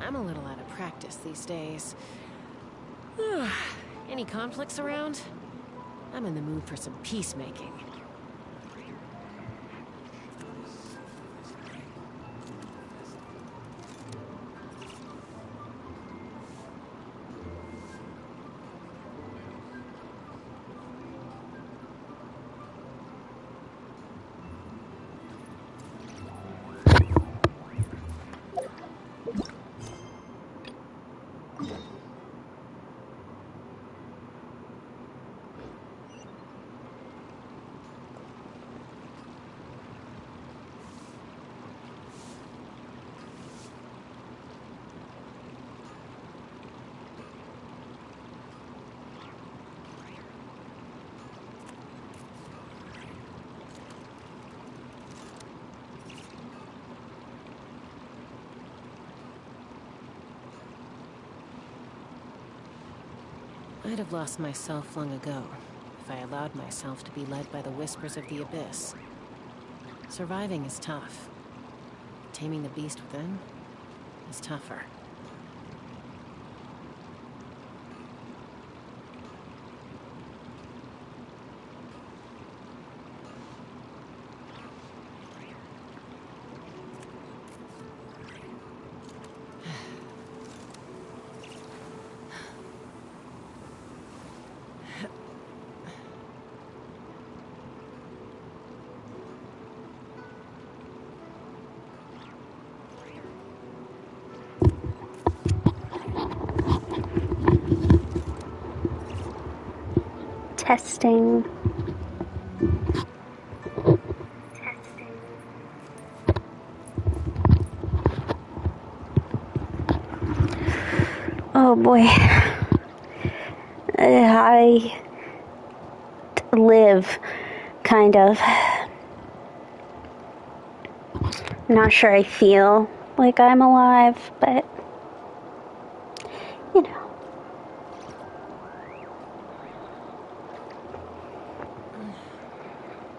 I'm a little out of practice these days. Any conflicts around? I'm in the mood for some peacemaking. I'd have lost myself long ago if I allowed myself to be led by the whispers of the abyss. Surviving is tough. Taming the beast within is tougher. Testing. Oh boy. I live, kind of. I'm not sure I feel like I'm alive, but you know.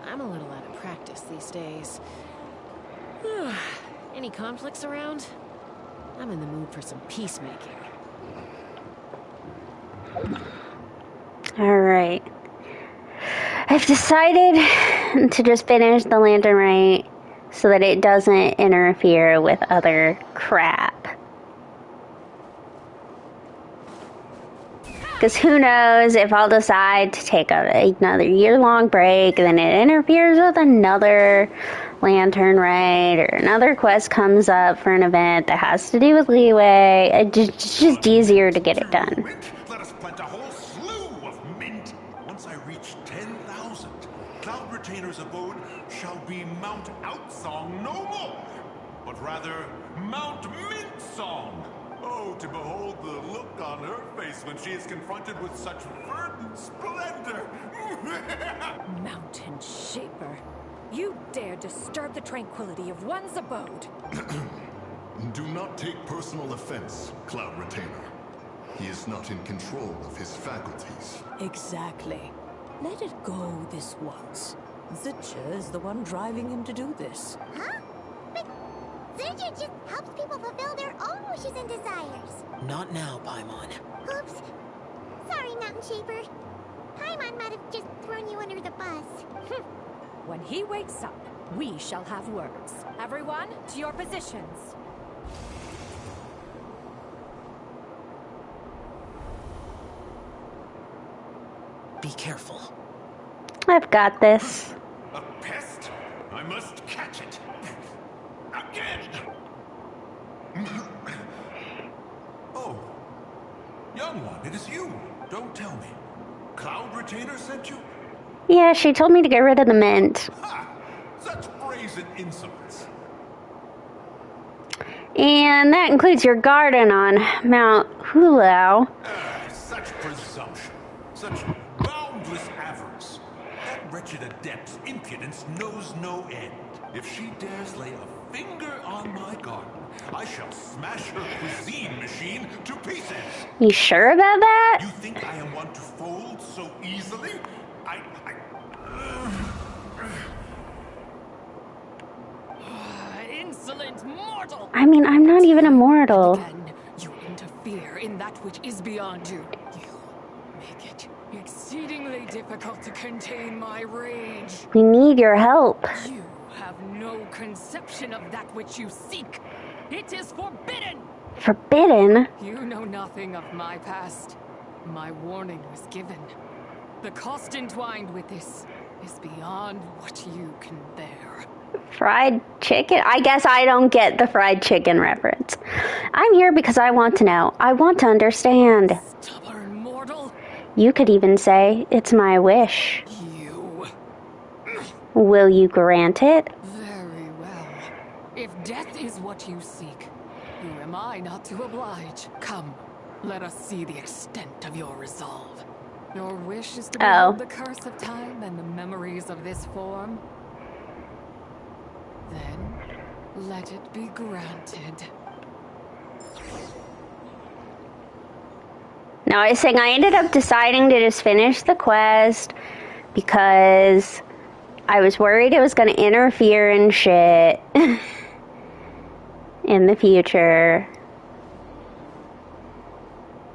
I'm a little out of practice these days. Any conflicts around? I'm in the mood for some peacemaking. Alright. I've decided to just finish the lantern rite so that it doesn't interfere with other crap. Because who knows if I'll decide to take another year-long break and then it interferes with another lantern rite or another quest comes up for an event that has to do with Liyue. It's just easier to get it done. Let us plant a whole slew of mint. Once I reach 10,000, Cloud Retainer's abode shall be Mount Outsong no more, but rather Mount Mint Song. Oh, to behold the look on her face when she is confronted with such verdant splendor. Mountain Shaper, you dare disturb the tranquility of one's abode. Do not take personal offense, Cloud Retainer. He is not in control of his faculties. Exactly. Let it go this once. Zitcha is the one driving him to do this. Huh? But Zitcha just helps people fulfill their own wishes and desires. Not now, Paimon. Oops. Sorry, Mountain Shaper. Paimon might have just thrown you under the bus. When he wakes up, we shall have words. Everyone, to your positions. Be careful. I've got this. A pest? I must catch it. Again! Oh, young one, it is you. Don't tell me. Cloud Retainer sent you? Yeah, she told me to get rid of the mint. Ha! Such brazen insolence. And that includes your garden on Mount Hulao. Such presumption. Such boundless avarice. That wretched adept's impudence knows no end. If she dares lay a finger on my garden, I shall smash her cuisine machine to pieces. You sure about that? You think I am one to fold so easily? Insolent mortal! I mean, I'm not even immortal. Again, fear in that which is beyond you. You make it exceedingly difficult to contain my rage. We need your help. You have no conception of that which you seek. It is forbidden! Forbidden? You know nothing of my past. My warning was given. The cost entwined with this is beyond what you can bear. Fried chicken? I guess I don't get the fried chicken reference. I'm here because I want to know. I want to understand. Stubborn mortal. You could even say, it's my wish. You. Will you grant it? Very well. If death is what you seek, who am I not to oblige? Come, let us see the extent of your resolve. Your wish is to behold the curse of time and the memories of this form? Then, let it be granted. No, I was saying I ended up deciding to just finish the quest because I was worried it was going to interfere in shit in the future.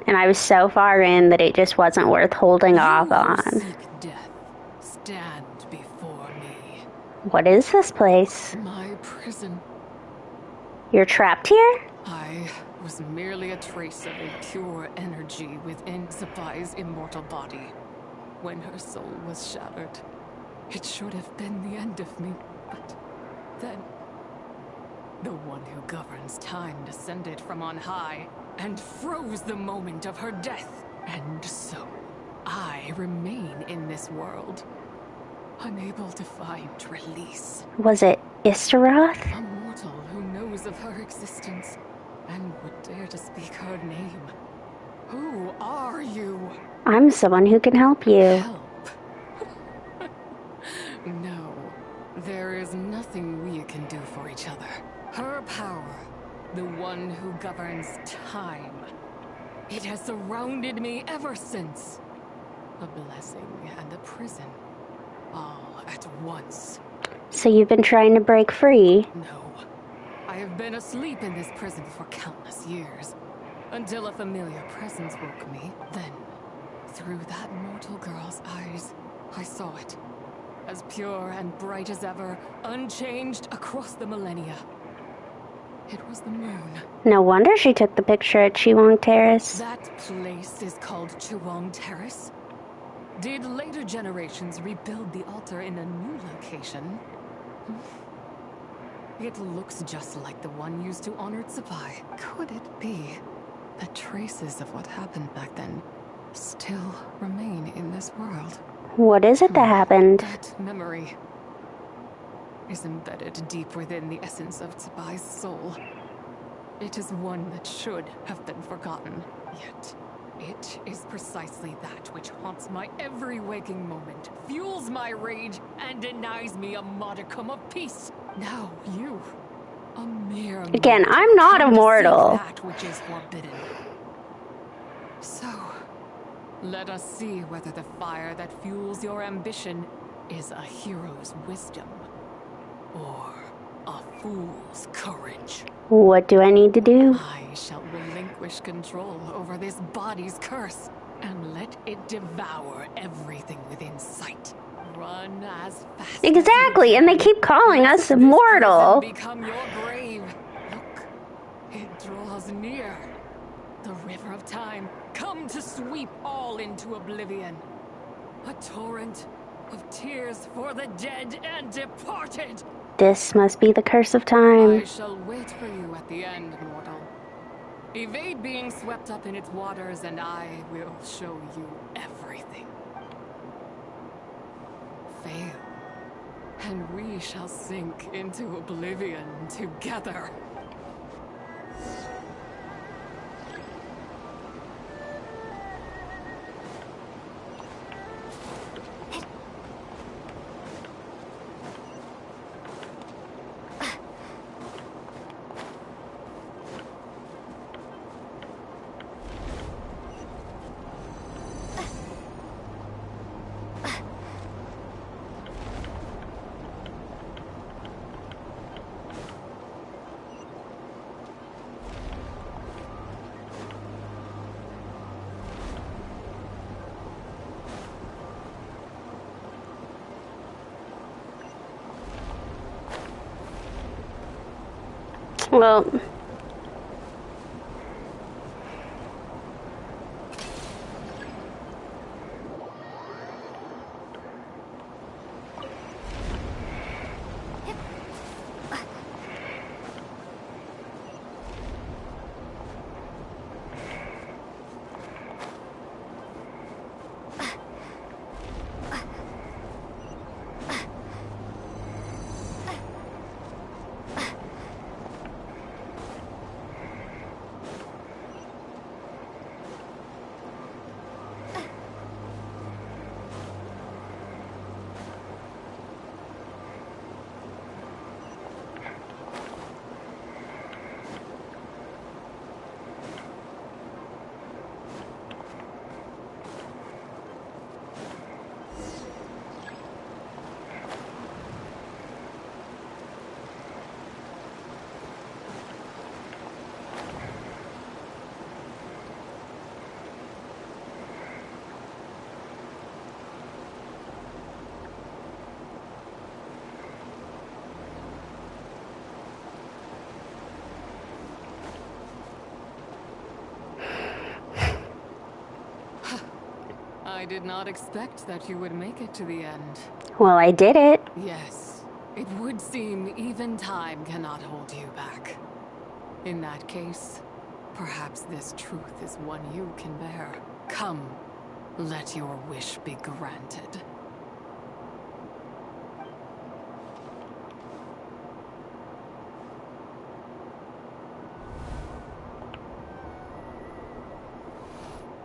And I was so far in that it just wasn't worth holding off on. Seek death. Stand before me. What is this place? My prison. You're trapped here? I was merely a trace of impure energy within Zapai's immortal body. When her soul was shattered, it should have been the end of me. But then, the one who governs time descended from on high and froze the moment of her death. And so, I remain in this world, unable to find release. Was it Istaroth? A mortal who knows of her existence and would dare to speak her name. Who are you? I'm someone who can help you. Help? No, there is nothing we can do for each other. Her power, the one who governs time, it has surrounded me ever since. A blessing and a prison, all at once. So you've been trying to break free? No. I have been asleep in this prison for countless years, until a familiar presence woke me. Then, through that mortal girl's eyes, I saw it. As pure and bright as ever, unchanged across the millennia. It was the moon. No wonder she took the picture at Chiwong Terrace. That place is called Chiwong Terrace. Did later generations rebuild the altar in a new location? It looks just like the one used to honor Zapai. Could it be that traces of what happened back then still remain in this world? What is it that happened? That memory is embedded deep within the essence of Zapai's soul. It is one that should have been forgotten, yet it is precisely that which haunts my every waking moment, fuels my rage, and denies me a modicum of peace. Now you, a mere Again, mortal, I'm not come to immortal. seek that which is forbidden. So, let us see whether the fire that fuels your ambition is a hero's wisdom or a fool's courage. What do I need to do? I shall relinquish control over this body's curse and let it devour everything within sight. Run as fast Exactly, as and they keep calling us immortal. Become your grave. Look, it draws near. The river of time, come to sweep all into oblivion. A torrent of tears for the dead and departed. This must be the curse of time. I shall wait for you at the end, mortal. Evade being swept up in its waters, and I will show you everything. Fail, and we shall sink into oblivion together. Well, I did not expect that you would make it to the end. well, I did it. Yes, it would seem even time cannot hold you back. In that case, perhaps this truth is one you can bear. Come, let your wish be granted.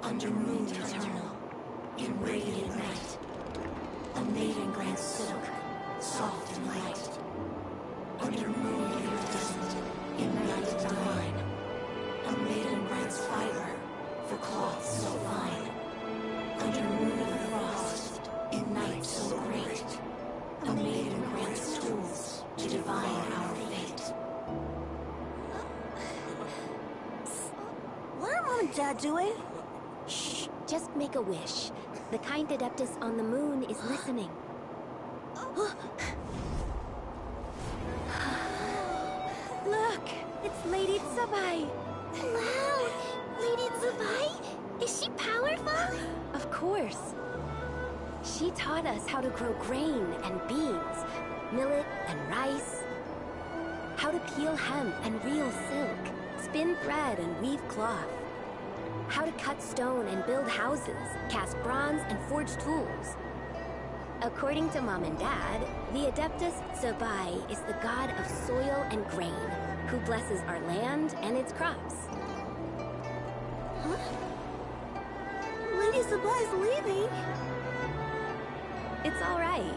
Under moon eternal, in radiant night, a maiden grants silk, soft and light. Under moon iridescent, in night divine, a maiden grants fiber for cloth so fine. Under moon of frost, in night so great, a maiden grants tools to divine our fate. What are Mom and Dad doing? Shh, just make a wish. The kind Adeptus on the moon is listening. Look, it's Lady Tsubai. Wow, Lady Tsubai? Is she powerful? Of course. She taught us how to grow grain and beans, millet and rice, how to peel hemp and reel silk, spin thread and weave cloth, how to cut stone and build houses, cast bronze and forge tools. According to Mom and Dad, the Adeptus Tsubai is the god of soil and grain, who blesses our land and its crops. Huh? Lady Tsubai's leaving. It's all right.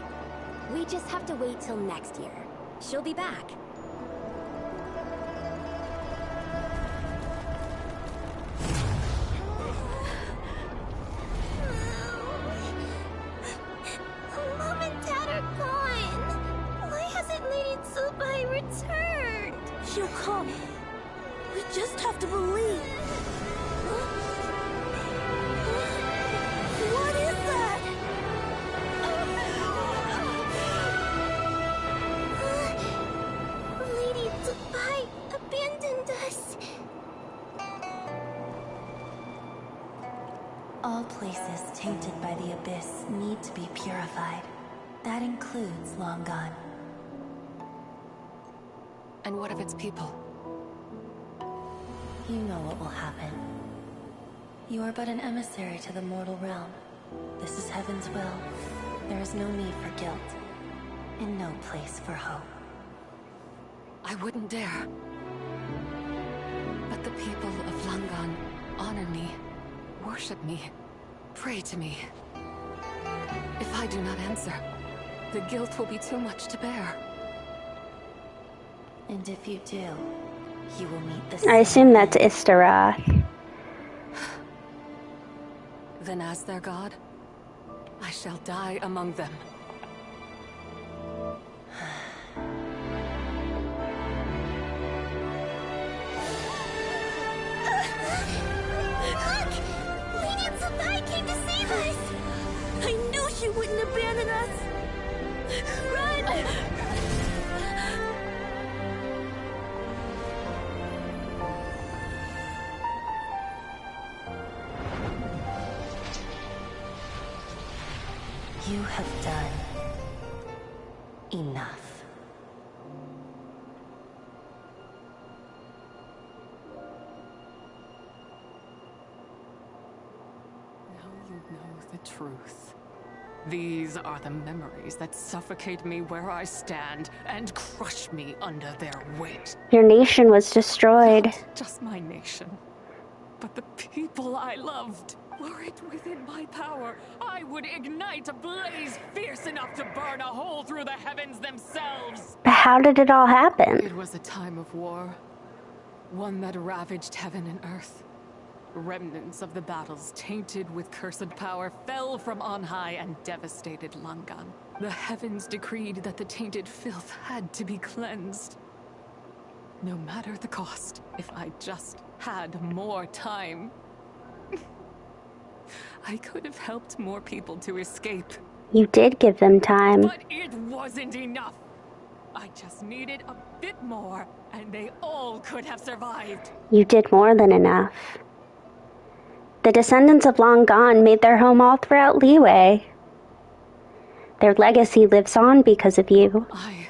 We just have to wait till next year. She'll be back. Mom and Dad are gone. Why hasn't Lady Tsubai returned? She'll come. We just have to believe. What is that? Lady Tsubai abandoned us. All places tainted by the abyss need to be purified. That includes Long Gone. And what of its people? You know what will happen. You are but an emissary to the mortal realm. This is Heaven's will. There is no need for guilt, and no place for hope. I wouldn't dare. But the people of Langan honor me, worship me, pray to me. If I do not answer, the guilt will be too much to bear. And if you do, you will meet the I same assume that's end. Istarath. Then as their god, I shall die among them. Look! Lady Tsubai came to save us! I knew she wouldn't abandon us! Run! You have done enough. Now you know the truth. These are the memories that suffocate me where I stand and crush me under their weight. Your nation was destroyed. Not just my nation, but the people I loved. Were it within my power, I would ignite a blaze fierce enough to burn a hole through the heavens themselves. But how did it all happen? It was a time of war, one that ravaged heaven and earth. Remnants of the battles, tainted with cursed power, fell from on high and devastated Langan. The heavens decreed that the tainted filth had to be cleansed. No matter the cost, if I just had more time. I could have helped more people to escape. You did give them time. But it wasn't enough. I just needed a bit more, and they all could have survived. You did more than enough. The descendants of Long Gone made their home all throughout Liyue. Their legacy lives on because of you. I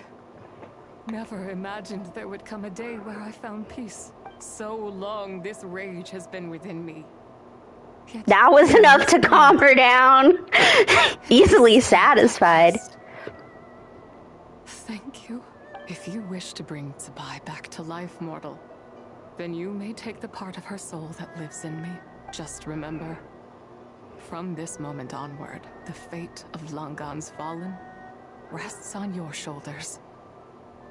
never imagined there would come a day where I found peace. So long this rage has been within me. Yet That was enough to calm her down. Easily satisfied. Thank you. If you wish to bring Tsubai back to life, mortal, then you may take the part of her soul that lives in me. Just remember, from this moment onward, the fate of Langan's fallen rests on your shoulders.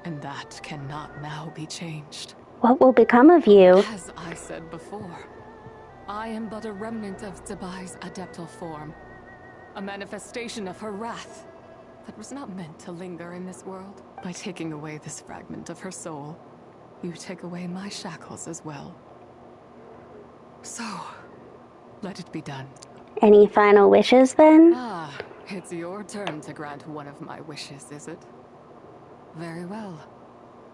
And that cannot now be changed. What will become of you? As I said before, I am but a remnant of Tsubai's adeptal form. A manifestation of her wrath that was not meant to linger in this world. By taking away this fragment of her soul, you take away my shackles as well. So, let it be done. Any final wishes then? Ah, it's your turn to grant one of my wishes, is it? Very well.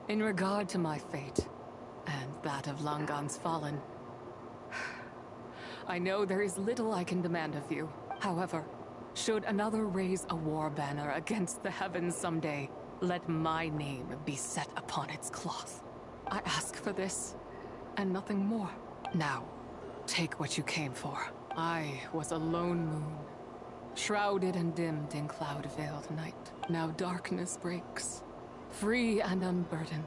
In regard to my fate, and that of Langan's fallen, I know there is little I can demand of you. However, should another raise a war banner against the heavens someday, let my name be set upon its cloth. I ask for this, and nothing more. Now, take what you came for. I was a lone moon, shrouded and dimmed in cloud-veiled night. Now darkness breaks. Free and unburdened,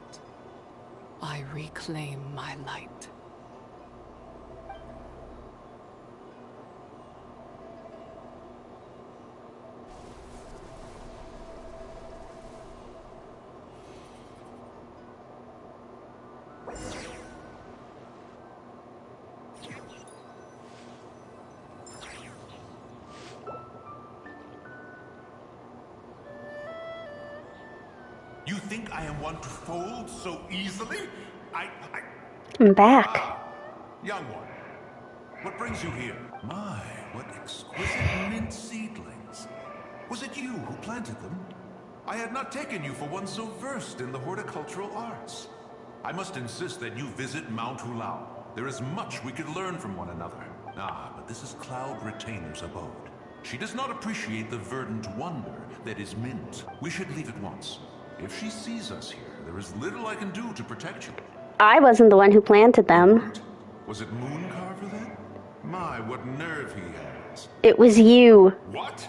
I reclaim my light. You think I am one to fold so easily? I'm back. Young one, what brings you here? My, what exquisite mint seedlings. Was it you who planted them? I had not taken you for one so versed in the horticultural arts. I must insist that you visit Mount Hulao. There is much we could learn from one another. Ah, but this is Cloud Retainer's abode. She does not appreciate the verdant wonder that is mint. We should leave at once. If she sees us here, there is little I can do to protect you. I wasn't the one who planted them. Was it Mooncarver then? My, what nerve he has. It was you. What?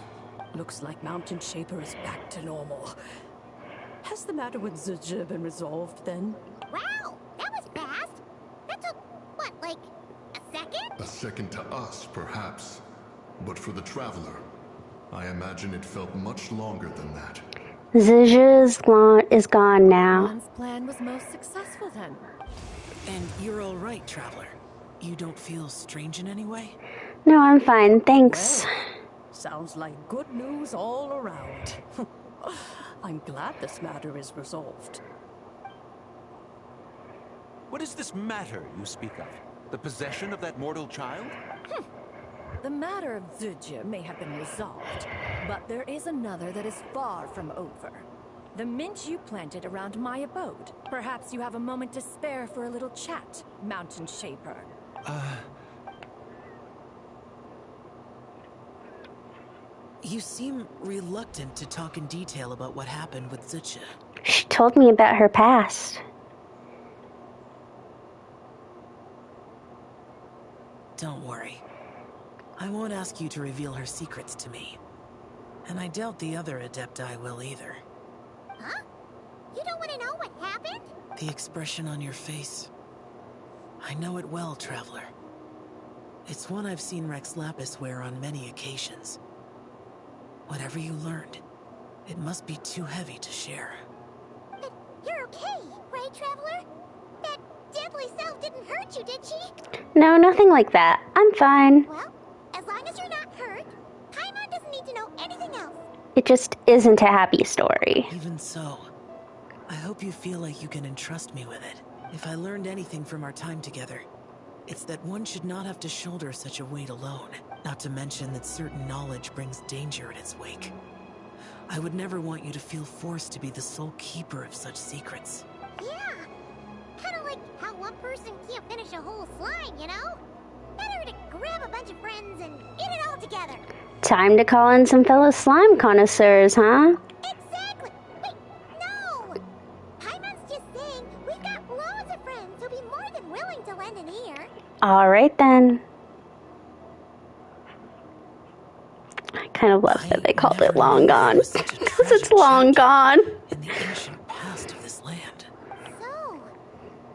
Looks like Mountain Shaper is back to normal. Has the matter with Zizhi been resolved then? Wow, that was fast. That took, what, like a second? A second to us, perhaps. But for the Traveler, I imagine it felt much longer than that. Zizhi is gone now. Juan's plan was most successful then. And you're all right, Traveler. You don't feel strange in any way? No, I'm fine, thanks. Sounds like good news all around. I'm glad this matter is resolved. What is this matter you speak of? The possession of that mortal child? The matter of Zizhi may have been resolved, but there is another that is far from over. The mint you planted around my abode. Perhaps you have a moment to spare for a little chat, Mountain Shaper. You seem reluctant to talk in detail about what happened with Liyue. She told me about her past. Don't worry. I won't ask you to reveal her secrets to me. And I doubt the other Adepti will either. Huh? You don't want to know what happened? The expression on your face. I know it well, Traveler. It's one I've seen Rex Lapis wear on many occasions. Whatever you learned, it must be too heavy to share. But you're okay, right, Traveler? That deadly self didn't hurt you, did she? No, nothing like that. I'm fine. Well, as long as you're not hurt, Paimon doesn't need to know anything else. It just isn't a happy story. Even so, I hope you feel like you can entrust me with it. If I learned anything from our time together, it's that one should not have to shoulder such a weight alone. Not to mention that certain knowledge brings danger in its wake. I would never want you to feel forced to be the sole keeper of such secrets. Yeah, kind of like how one person can't finish a whole slime, you know? Better to grab a bunch of friends and eat it all together. Time to call in some fellow slime connoisseurs, huh? Exactly! Wait, no! Paimon's just saying we've got loads of friends who'll be more than willing to lend an ear. Alright then. I kind of love that they called it Long Gone. Because it's long gone. In the ancient past of this land. So,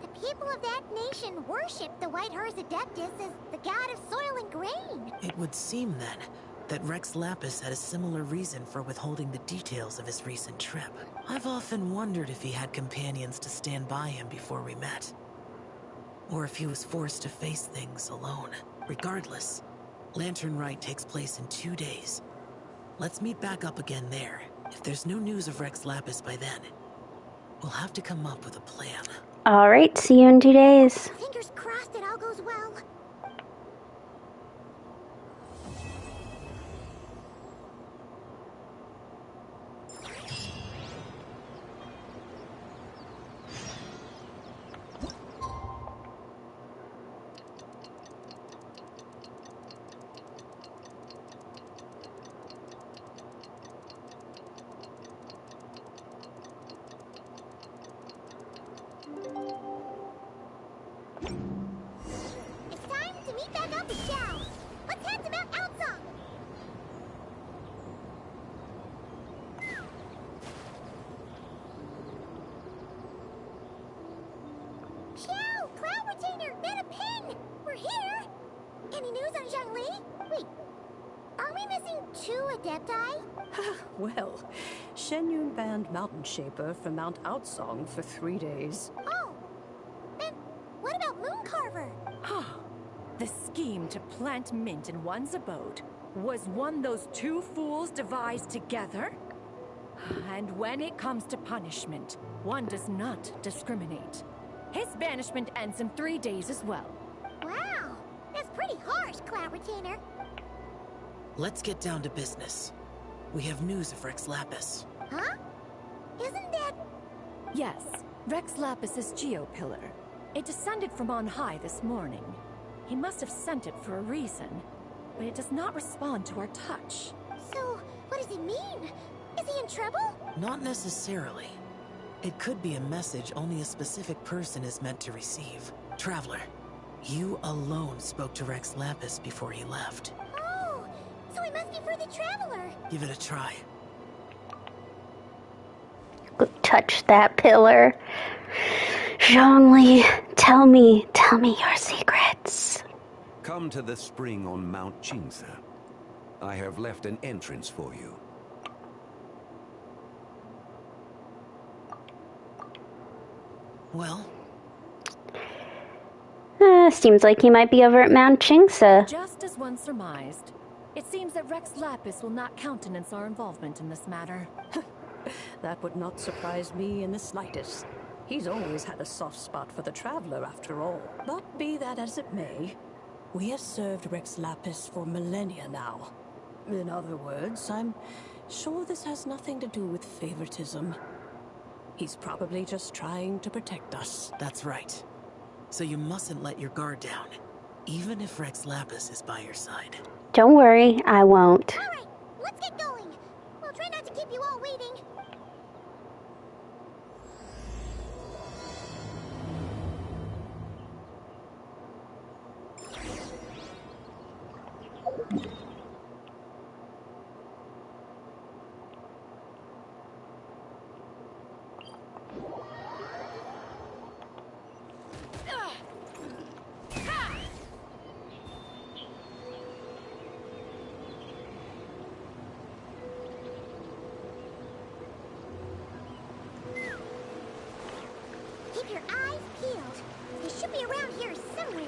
the people of that nation worship the White Horse Adeptus as the god of soil and grain. It would seem then that Rex Lapis had a similar reason for withholding the details of his recent trip. I've often wondered if he had companions to stand by him before we met. Or if he was forced to face things alone. Regardless, Lantern Rite takes place in 2 days. Let's meet back up again there. If there's no news of Rex Lapis by then, we'll have to come up with a plan. Alright, see you in 2 days. Fingers crossed it all goes well. It's time to meet back up with Xiao. Let's head to Mount Outsong. Xiao, Cloud Retainer, Beta Pin! We're here! Any news on Zhongli? Wait, are we missing 2 Adepti? Well, Shen Yun banned Mountain Shaper from Mount Outsong for 3 days. Oh, then what about Mooncarver? The scheme to plant mint in one's abode was one those 2 fools devised together? And when it comes to punishment, one does not discriminate. His banishment ends in 3 days as well. Wow, that's pretty harsh, Cloud Retainer. Let's get down to business. We have news of Rex Lapis. Huh? Isn't that... Yes, Rex Lapis's Geopillar. It descended from on high this morning. He must have sent it for a reason, but it does not respond to our touch. So, what does it mean? Is he in trouble? Not necessarily. It could be a message only a specific person is meant to receive. Traveler, you alone spoke to Rex Lapis before he left. Oh, so it must be for the Traveler. Give it a try. Go touch that pillar. Zhongli, tell me your secrets. Come to the spring on Mount Qingse. I have left an entrance for you. Well? Seems like he might be over at Mount Qingse. Just as one surmised. It seems that Rex Lapis will not countenance our involvement in this matter. That would not surprise me in the slightest. He's always had a soft spot for the Traveler, after all. But be that as it may, we have served Rex Lapis for millennia now. In other words, I'm sure this has nothing to do with favoritism. He's probably just trying to protect us. That's right. So you mustn't let your guard down, even if Rex Lapis is by your side. Don't worry, I won't. All right, let's get going. We'll try not to keep you all waiting. Keep your eyes peeled. They should be around here somewhere.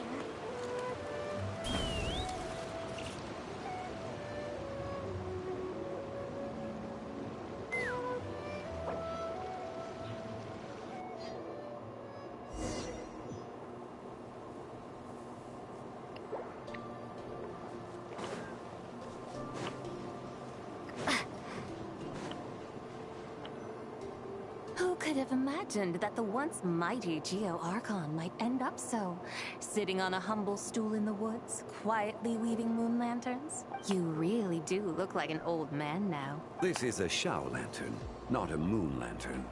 Who could have imagined that the once mighty Geo-Archon might end up so? Sitting on a humble stool in the woods, quietly weaving moon lanterns? You really do look like an old man now. This is a Shao lantern, not a moon lantern.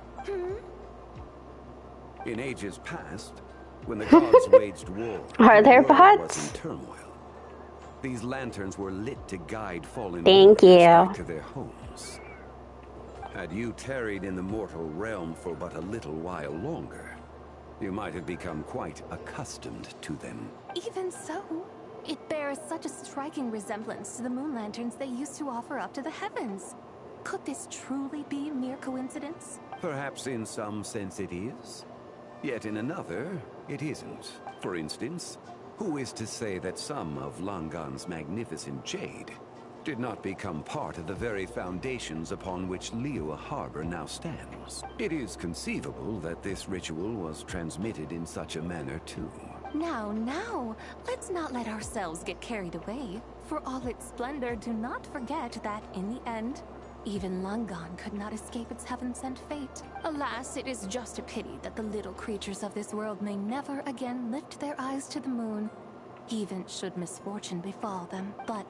In ages past, when the gods waged war, Are there the world bots? was in turmoil. These lanterns were lit to guide fallen Thank warriors you. back to their homes. Had you tarried in the mortal realm for but a little while longer, you might have become quite accustomed to them. Even so, it bears such a striking resemblance to the moon lanterns they used to offer up to the heavens. Could this truly be mere coincidence? Perhaps in some sense it is, yet in another, it isn't. For instance, who is to say that some of Langan's magnificent jade did not become part of the very foundations upon which Liyue Harbor now stands? It is conceivable that this ritual was transmitted in such a manner too. Now, let's not let ourselves get carried away. For all its splendor, do not forget that, in the end, even Langan could not escape its heaven-sent fate. Alas, it is just a pity that the little creatures of this world may never again lift their eyes to the moon, even should misfortune befall them. But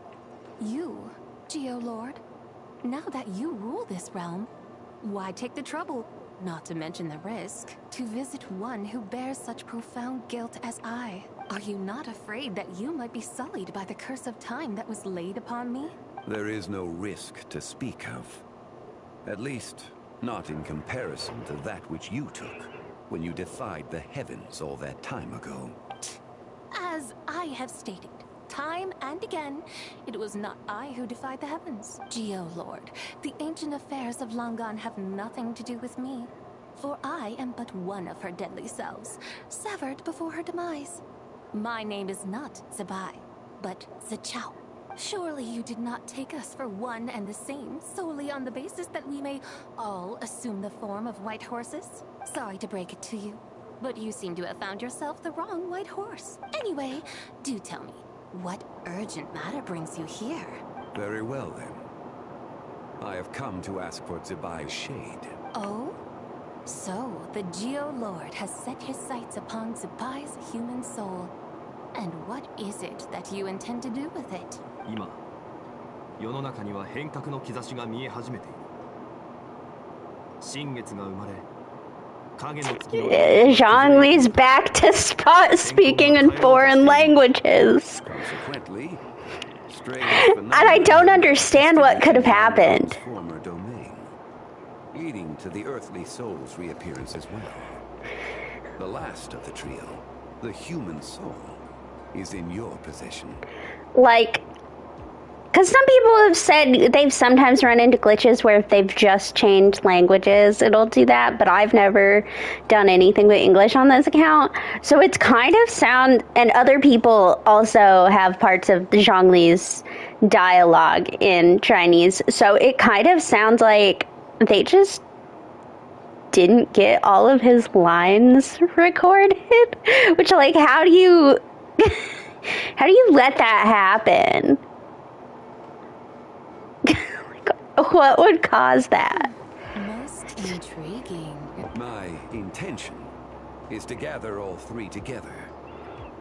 you, Geo-Lord, now that you rule this realm, why take the trouble, not to mention the risk, to visit one who bears such profound guilt as I? Are you not afraid that you might be sullied by the curse of time that was laid upon me? There is no risk to speak of. At least, not in comparison to that which you took when you defied the heavens all that time ago. As I have stated, time and again, it was not I who defied the heavens. Geo-Lord, the ancient affairs of Langan have nothing to do with me, for I am but one of her deadly selves, severed before her demise. My name is not Zibai, but Zichao. Surely you did not take us for one and the same, solely on the basis that we may all assume the form of white horses? Sorry to break it to you, but you seem to have found yourself the wrong white horse. Anyway, do tell me, what urgent matter brings you here? Very well then. I have come to ask for Zibai's shade. Oh? So, the Geo-Lord has set his sights upon Zibai's human soul. And what is it that you intend to do with it? 今、世の中には変革の兆しが見え始めている。新月が生まれ、影の月の Zhongli's back to speaking in foreign languages. Consequently, strange And I don't understand what could have happened. Former domain, leading to the earthly soul's reappearance as well. The last of the trio, the human soul, is in your possession. Like, because some people have said they've sometimes run into glitches where if they've just changed languages, it'll do that, but I've never done anything with English on this account. So it's kind of sound, and other people also have parts of Zhongli's dialogue in Chinese, so it kind of sounds like they just didn't get all of his lines recorded, which, like, how do you let that happen? What would cause that? Most intriguing. My intention is to gather all three together,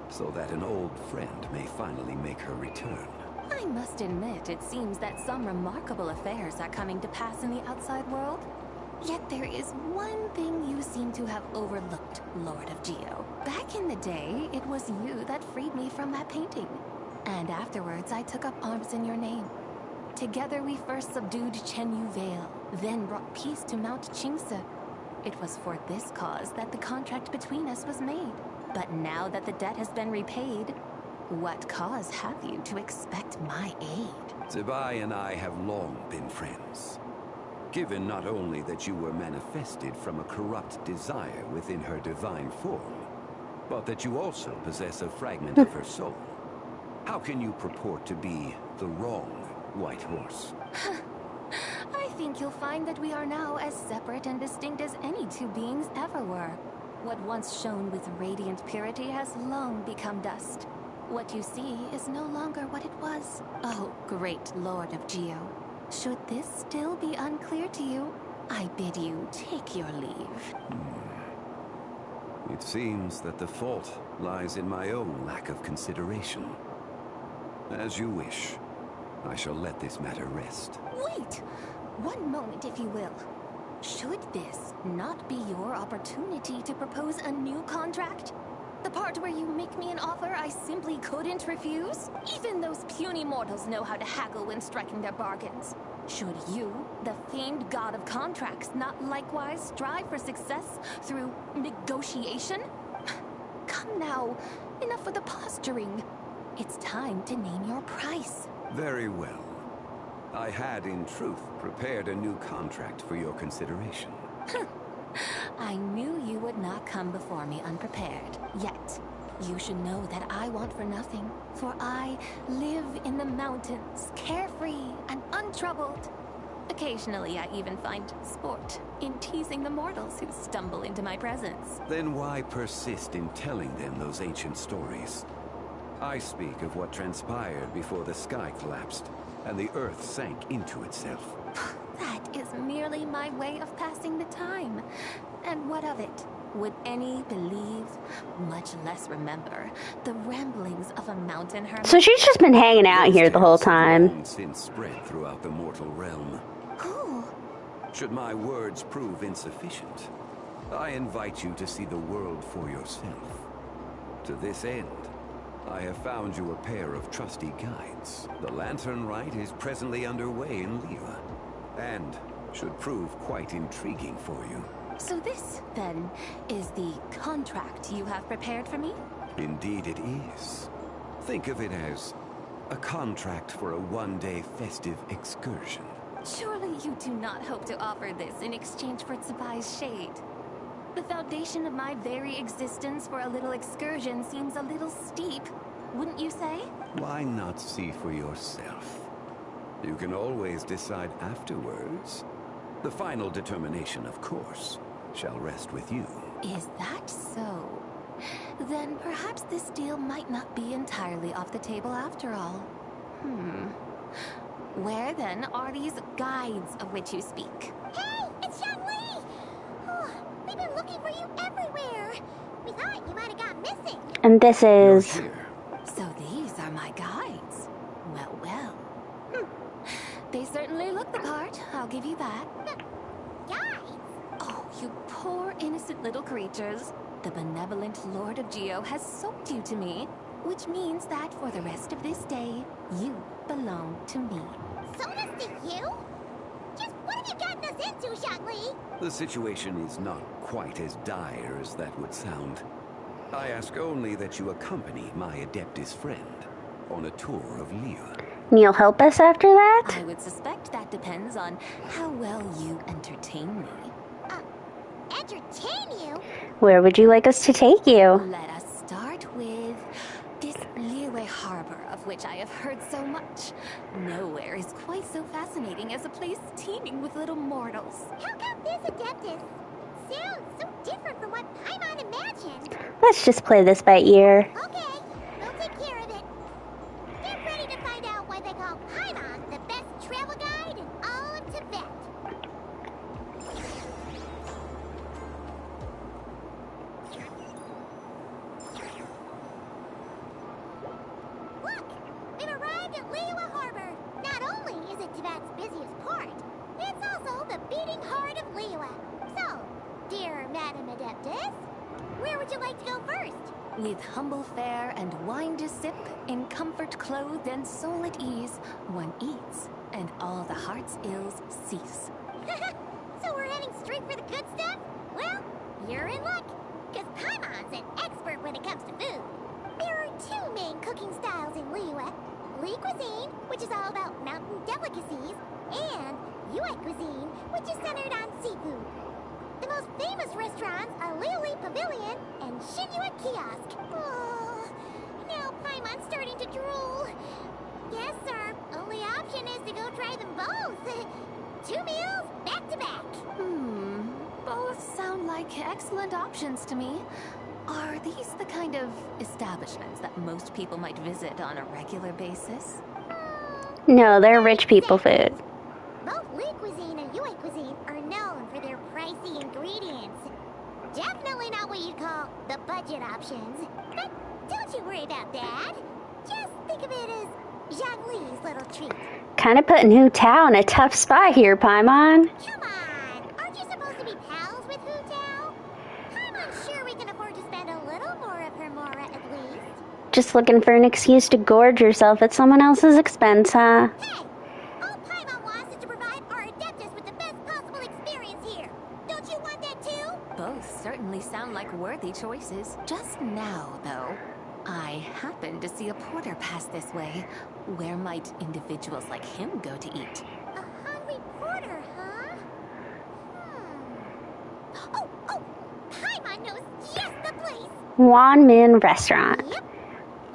so that an old friend may finally make her return. I must admit, it seems that some remarkable affairs are coming to pass in the outside world. Yet there is one thing you seem to have overlooked, Lord of Geo. Back in the day, it was you that freed me from that painting. And afterwards, I took up arms in your name. Together we first subdued Chenyu Vale, then brought peace to Mount Qingse. It was for this cause that the contract between us was made. But now that the debt has been repaid, what cause have you to expect my aid? Zibai and I have long been friends. Given not only that you were manifested from a corrupt desire within her divine form, but that you also possess a fragment of her soul. How can you purport to be the wrong White Horse? I think you'll find that we are now as separate and distinct as any two beings ever were. What once shone with radiant purity has long become dust. What you see is no longer what it was. Oh, great Lord of Geo. Should this still be unclear to you, I bid you take your leave. It seems that the fault lies in my own lack of consideration. As you wish. I shall let this matter rest. Wait! One moment, if you will. Should this not be your opportunity to propose a new contract? The part where you make me an offer I simply couldn't refuse? Even those puny mortals know how to haggle when striking their bargains. Should you, the famed god of contracts, not likewise strive for success through negotiation? Come now, enough with the posturing. It's time to name your price. Very well. I had, in truth, prepared a new contract for your consideration. I knew you would not come before me unprepared. Yet, you should know that I want for nothing, for I live in the mountains, carefree and untroubled. Occasionally, I even find sport in teasing the mortals who stumble into my presence. Then why persist in telling them those ancient stories? I speak of what transpired before the sky collapsed and the earth sank into itself. That is merely my way of passing the time. And what of it? Would any believe, much less remember, the ramblings of a mountain hermit? So she's just been hanging out here the whole time. Long since spread throughout the mortal realm. Who? Should my words prove insufficient, I invite you to see the world for yourself. To this end, I have found you a pair of trusty guides. The lantern rite is presently underway in Liyue, and should prove quite intriguing for you. So this, then, is the contract you have prepared for me? Indeed it is. Think of it as a contract for a one-day festive excursion. Surely you do not hope to offer this in exchange for Tsubai's shade. The foundation of my very existence for a little excursion seems a little steep, wouldn't you say? Why not see for yourself? You can always decide afterwards. The final determination, of course, shall rest with you. Is that so? Then perhaps this deal might not be entirely off the table after all. Where then are these guides of which you speak? Hey, it's Xiangli! Oh, we've been looking for you everywhere. We thought you might have gone missing. And this is... So these are my guides. Well, well. They certainly look the part, I'll give you that. Guides? Oh, you poor innocent little creatures. The benevolent Lord of Geo has soaked you to me, which means that for the rest of this day, you belong to me. Sold us to you? Just what have you gotten us into, Xiangli? The situation is not quite as dire as that would sound. I ask only that you accompany my Adeptus friend on a tour of Liyue. And you'll help us after that? I would suspect that depends on how well you entertain me. Entertain you? Where would you like us to take you? Let us start with this Liyue harbor of which I have heard so much. Nowhere is quite so fascinating as a place teeming with little mortals. How come this Adeptus sounds so different from what Paimon imagined? Let's just play this by ear. Okay, we'll take care of it. Get ready to find out why they call Paimon the best travel guide in all of Tibet. Look! We've arrived at Liyue the beating heart of Liyue. So, dear Madam Adeptus, where would you like to go first? With humble fare and wine to sip, in comfort clothed and soul at ease, one eats, and all the heart's ills cease. So we're heading straight for the good stuff? Well, you're in luck, because Paimon's an expert when it comes to food. There are two main cooking styles in Liyue. Li cuisine, which is all about mountain delicacies, and Yue cuisine, which is centered on seafood. The most famous restaurants are Liyue Pavilion and Shinyue Kiosk. Oh, now Paimon's starting to drool. Yes, sir. Only option is to go try them both. 2 meals, back to back. Both sound like excellent options to me. Are these the kind of establishments that most people might visit on a regular basis? No, they're rich people food. Both Li cuisine and Yue cuisine are known for their pricey ingredients. Definitely not what you'd call the budget options. But don't you worry about that. Just think of it as Zhongli's little treat. Kind of putting Hu Tao in a tough spot here, Paimon. Come on! Aren't you supposed to be pals with Hu Tao? I'm sure we can afford to spend a little more of her mora at least. Just looking for an excuse to gorge yourself at someone else's expense, huh? Hey! All Paimon wants is to provide our Adeptus with the best possible experience here. Don't you want that too? Both certainly sound like worthy choices. Just now, though, I happened to see a porter pass this way. Where might individuals like him go to eat? A hungry porter, huh? Oh! Paimon knows just the place! Wanmin Restaurant. Yep.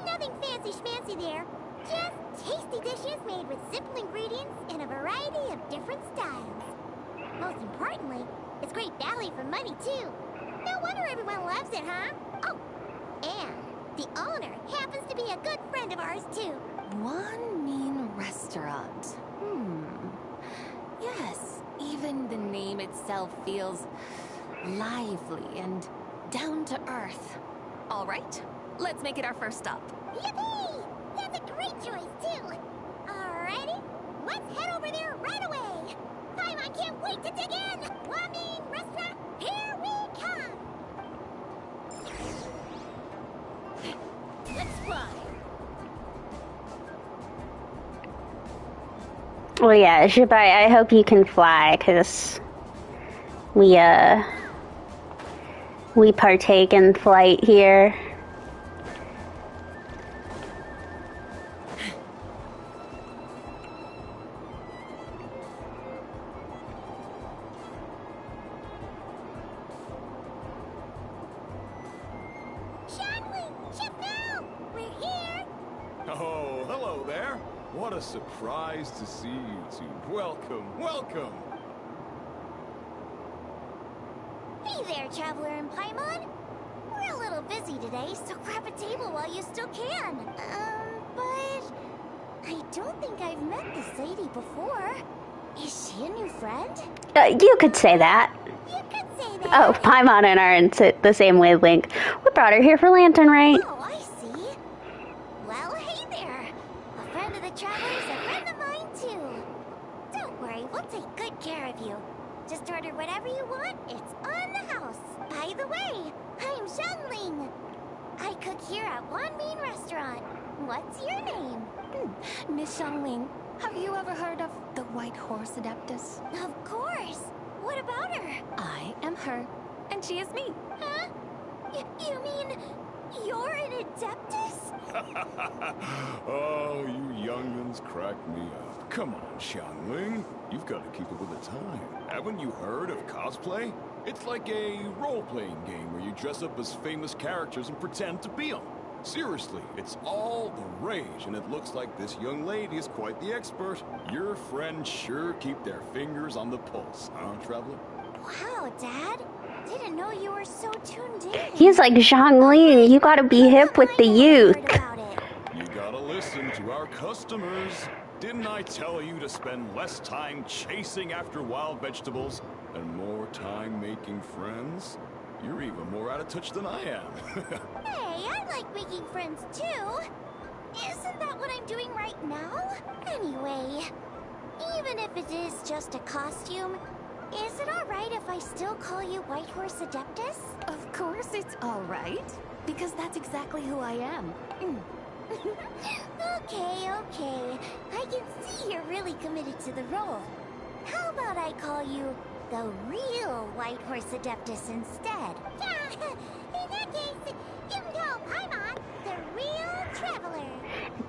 Nothing fancy schmancy there. Just tasty dishes made with simple ingredients in a variety of different styles. Most importantly, it's great value for money, too. No wonder everyone loves it, huh? Oh, and the owner happens to be a good friend of ours, too. One mean restaurant. Yes, even the name itself feels lively and down to earth. All right, let's make it our first stop. Yippee! That's a great choice, too. Alrighty, let's head over there right away. Paimon can't wait to dig in. Wanmin Restaurant, here we come. Let's fly. Well, yeah, Shibai, I hope you can fly, because we partake in flight here. Oh, hello there. What a surprise to see you two. Welcome, welcome. Hey there, Traveler and Paimon. We're a little busy today, so grab a table while you still can. But I don't think I've met this lady before. Is she a new friend? You could say that. You could say that. Oh, Paimon and I are in the same wavelength. We brought her here for Lantern, right? Oh, I see. Well, hey there. A friend of the Traveler's a friend of mine, too. Don't worry, we'll take good care of you. Just order whatever you want, it's on the house. By the way, I'm Zhongling. I cook here at Wanmin Restaurant. What's your name? Miss Xiangling, have you ever heard of the White Horse Adeptus? Of course. What about her? I am her, and she is me. Huh? You mean you're an Adeptus? Oh, you young'uns crack me up. Come on, Xiangling. You've got to keep up with the time. Haven't you heard of cosplay? It's like a role-playing game where you dress up as famous characters and pretend to be them. Seriously, it's all the rage, and it looks like this young lady is quite the expert. Your friends sure keep their fingers on the pulse, huh, Traveler? Wow, Dad. Didn't know you were so tuned in. He's like Zhongling. You gotta be hip with the youth. You gotta listen to our customers. Didn't I tell you to spend less time chasing after wild vegetables and more time making friends? You're even more out of touch than I am. Hey, I like making friends too. Isn't that what I'm doing right now? Anyway, even if it is just a costume, still call you White Horse Adeptus? Of course it's all right, because that's exactly who I am. Okay, okay. I can see you're really committed to the role. How about I call you the real White Horse Adeptus instead? Yeah, in that case, you can call Paimon the real traveler.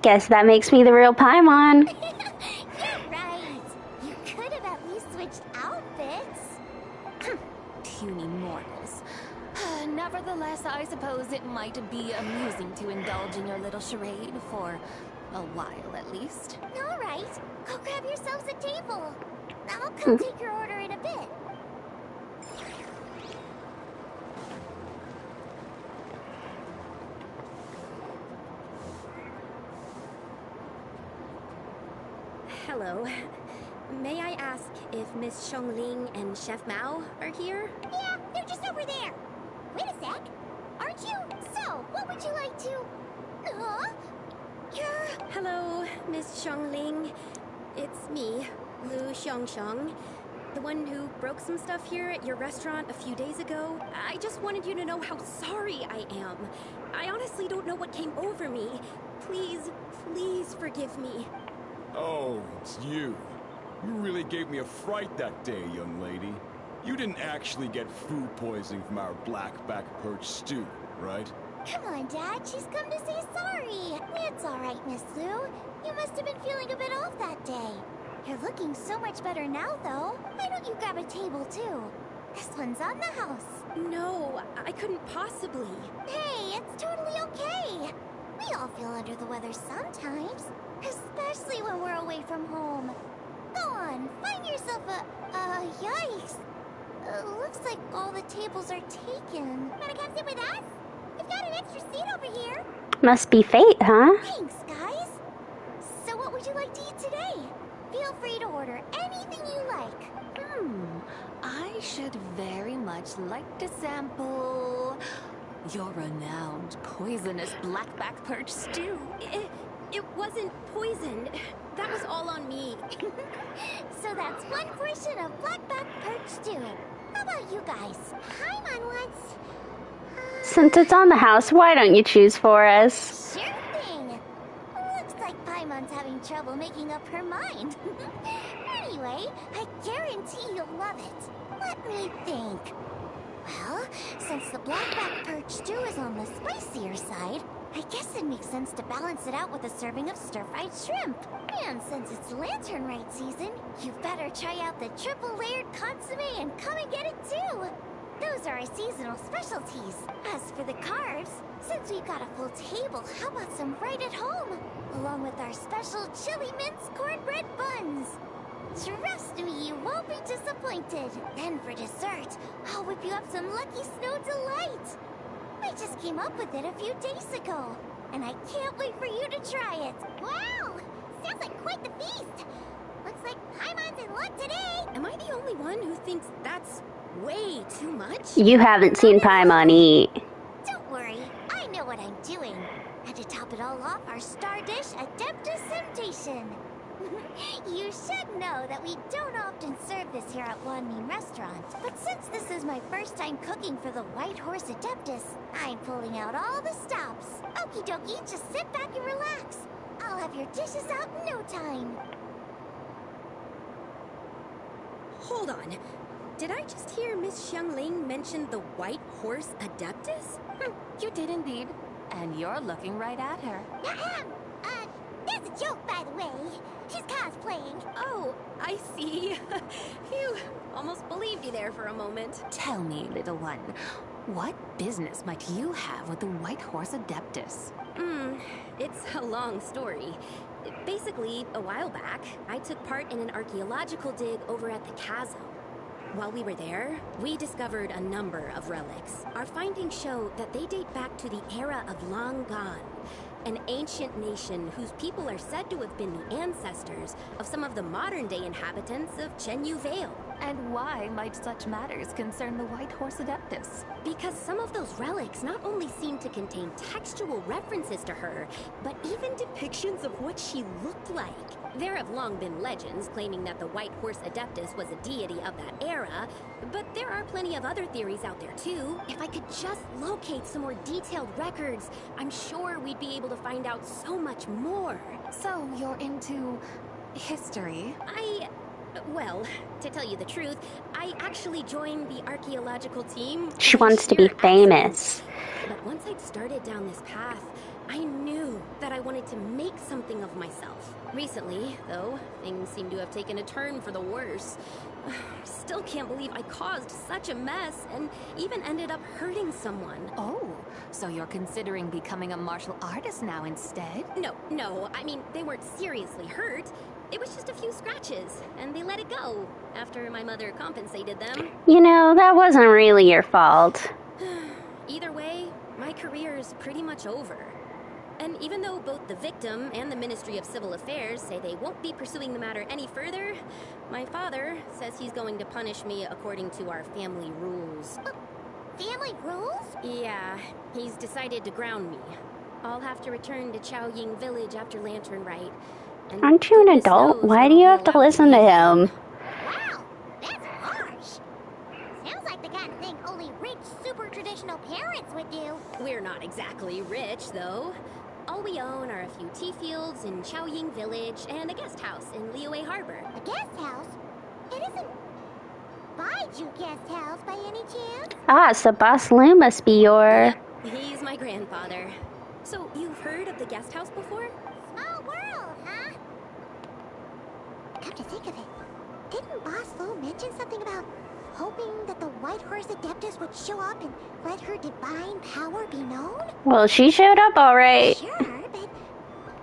Guess that makes me the real Paimon. You're right. You could have at least switched outfits. Puny mortals. Nevertheless, I suppose it might be amusing to indulge in your little charade for a while at least. All right, go grab yourselves a table. I'll come take your order in a bit. Hello. May I ask if Miss Xiongling and Chef Mao are here? Yeah, they're just over there. Wait a sec. Aren't you? So, what would you like to... Huh? You're... Hello, Miss Xiongling. It's me, Lu Xiongxiong, the one who broke some stuff here at your restaurant a few days ago. I just wanted you to know how sorry I am. I honestly don't know what came over me. Please, please forgive me. Oh, it's you. You really gave me a fright that day, young lady. You didn't actually get food poisoning from our black-back perch stew, right? Come on, Dad. She's come to say sorry. It's all right, Miss Lu. You must have been feeling a bit off that day. You're looking so much better now, though. Why don't you grab a table, too? This one's on the house. No, I couldn't possibly. Hey, it's totally okay. We all feel under the weather sometimes, especially when we're away from home. Go on, find yourself yikes. Looks like all the tables are taken. Wanna come sit with us? We've got an extra seat over here. Must be fate, huh? Thanks, guys. So what would you like to eat today? Feel free to order anything you like. I should very much like to sample your renowned poisonous blackback perch stew. It wasn't poisoned. That was all on me. So that's one portion of blackback perch stew. How about you guys? Paimon wants... Since it's on the house, why don't you choose for us? Sure thing. Looks like Paimon's having trouble making up her mind. Anyway, I guarantee you'll love it. Let me think. Well, since the blackback perch stew is on the spicier side, I guess it makes sense to balance it out with a serving of stir-fried shrimp. And since it's lantern rite season, you better try out the triple-layered consomme and come and get it too. Those are our seasonal specialties. As for the carbs, since we've got a full table, how about some right at home? Along with our special chili mince cornbread buns. Trust me, you won't be disappointed. Then for dessert, I'll whip you up some Lucky Snow Delight. I just came up with it a few days ago, and I can't wait for you to try it. Wow! Sounds like quite the feast. Looks like Paimon's in luck today. Am I the only one who thinks that's way too much? You haven't seen Paimon eat. Don't worry, I know what I'm doing. And to top it all off, our star dish, Adeptus Temptation. You should know that we don't often serve this here at Wanmin Restaurant. But since this is my first time cooking for the White Horse Adeptus, I'm pulling out all the stops. Okie dokie, just sit back and relax. I'll have your dishes out in no time. Hold on. Did I just hear Miss Xiongling mention the White Horse Adeptus? You did indeed. And you're looking right at her. That's a joke, by the way. She's cosplaying. Oh, I see. Phew, almost believed you there for a moment. Tell me, little one, what business might you have with the White Horse Adeptus? It's a long story. Basically, a while back, I took part in an archaeological dig over at the chasm. While we were there, we discovered a number of relics. Our findings show that they date back to the era of Long Gone, an ancient nation whose people are said to have been the ancestors of some of the modern-day inhabitants of Chenyu Vale. And why might such matters concern the White Horse Adeptus? Because some of those relics not only seem to contain textual references to her, but even depictions of what she looked like. There have long been legends claiming that the White Horse Adeptus was a deity of that era, but there are plenty of other theories out there too. If I could just locate some more detailed records, I'm sure we'd be able to find out so much more. So you're into history? Well, to tell you the truth, I actually joined the archaeological team. She wants to be famous. But once I'd started down this path, I knew that I wanted to make something of myself. Recently, though, things seem to have taken a turn for the worse. Still can't believe I caused such a mess and even ended up hurting someone. Oh, so you're considering becoming a martial artist now instead? No, I mean, they weren't seriously hurt. It was just a few scratches, and they let it go after my mother compensated them. You know, that wasn't really your fault. Either way, my career is pretty much over. And even though both the victim and the Ministry of Civil Affairs say they won't be pursuing the matter any further, my father says he's going to punish me according to our family rules. Family rules? Yeah, he's decided to ground me. I'll have to return to Chaoying Village after Lantern Rite. Aren't you an adult? Why do you have to listen to him? Wow, that's harsh. Sounds like the kind of thing only rich, super traditional parents would do. We're not exactly rich, though. All we own are a few tea fields in Chaoying Village and a guest house in Liyue Harbor. A guest house? It isn't Baiju guest house by any chance? Ah, so Boss Lou must be your... He's my grandfather. So, you've heard of the guest house before? Small world, huh? Come to think of it, didn't Boss Lou mention something about hoping that the White Horse Adeptus would show up and let her divine power be known? Well, she showed up all right. Sure, but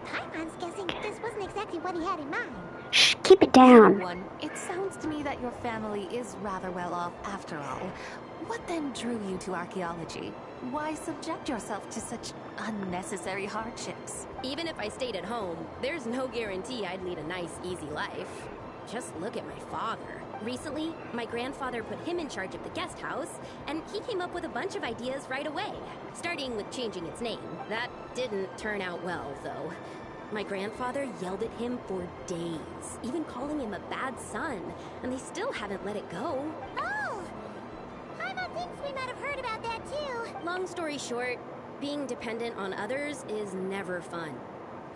Paimon's guessing this wasn't exactly what he had in mind. Shh, keep it down. Everyone, it sounds to me that your family is rather well off after all. What then drew you to archaeology? Why subject yourself to such unnecessary hardships? Even if I stayed at home, there's no guarantee I'd lead a nice, easy life. Just look at my father. Recently, my grandfather put him in charge of the guest house, and he came up with a bunch of ideas right away, starting with changing its name. That didn't turn out well, though. My grandfather yelled at him for days, even calling him a bad son, and they still haven't let it go. Oh! Paimon thinks we might have heard about that too. Long story short, being dependent on others is never fun.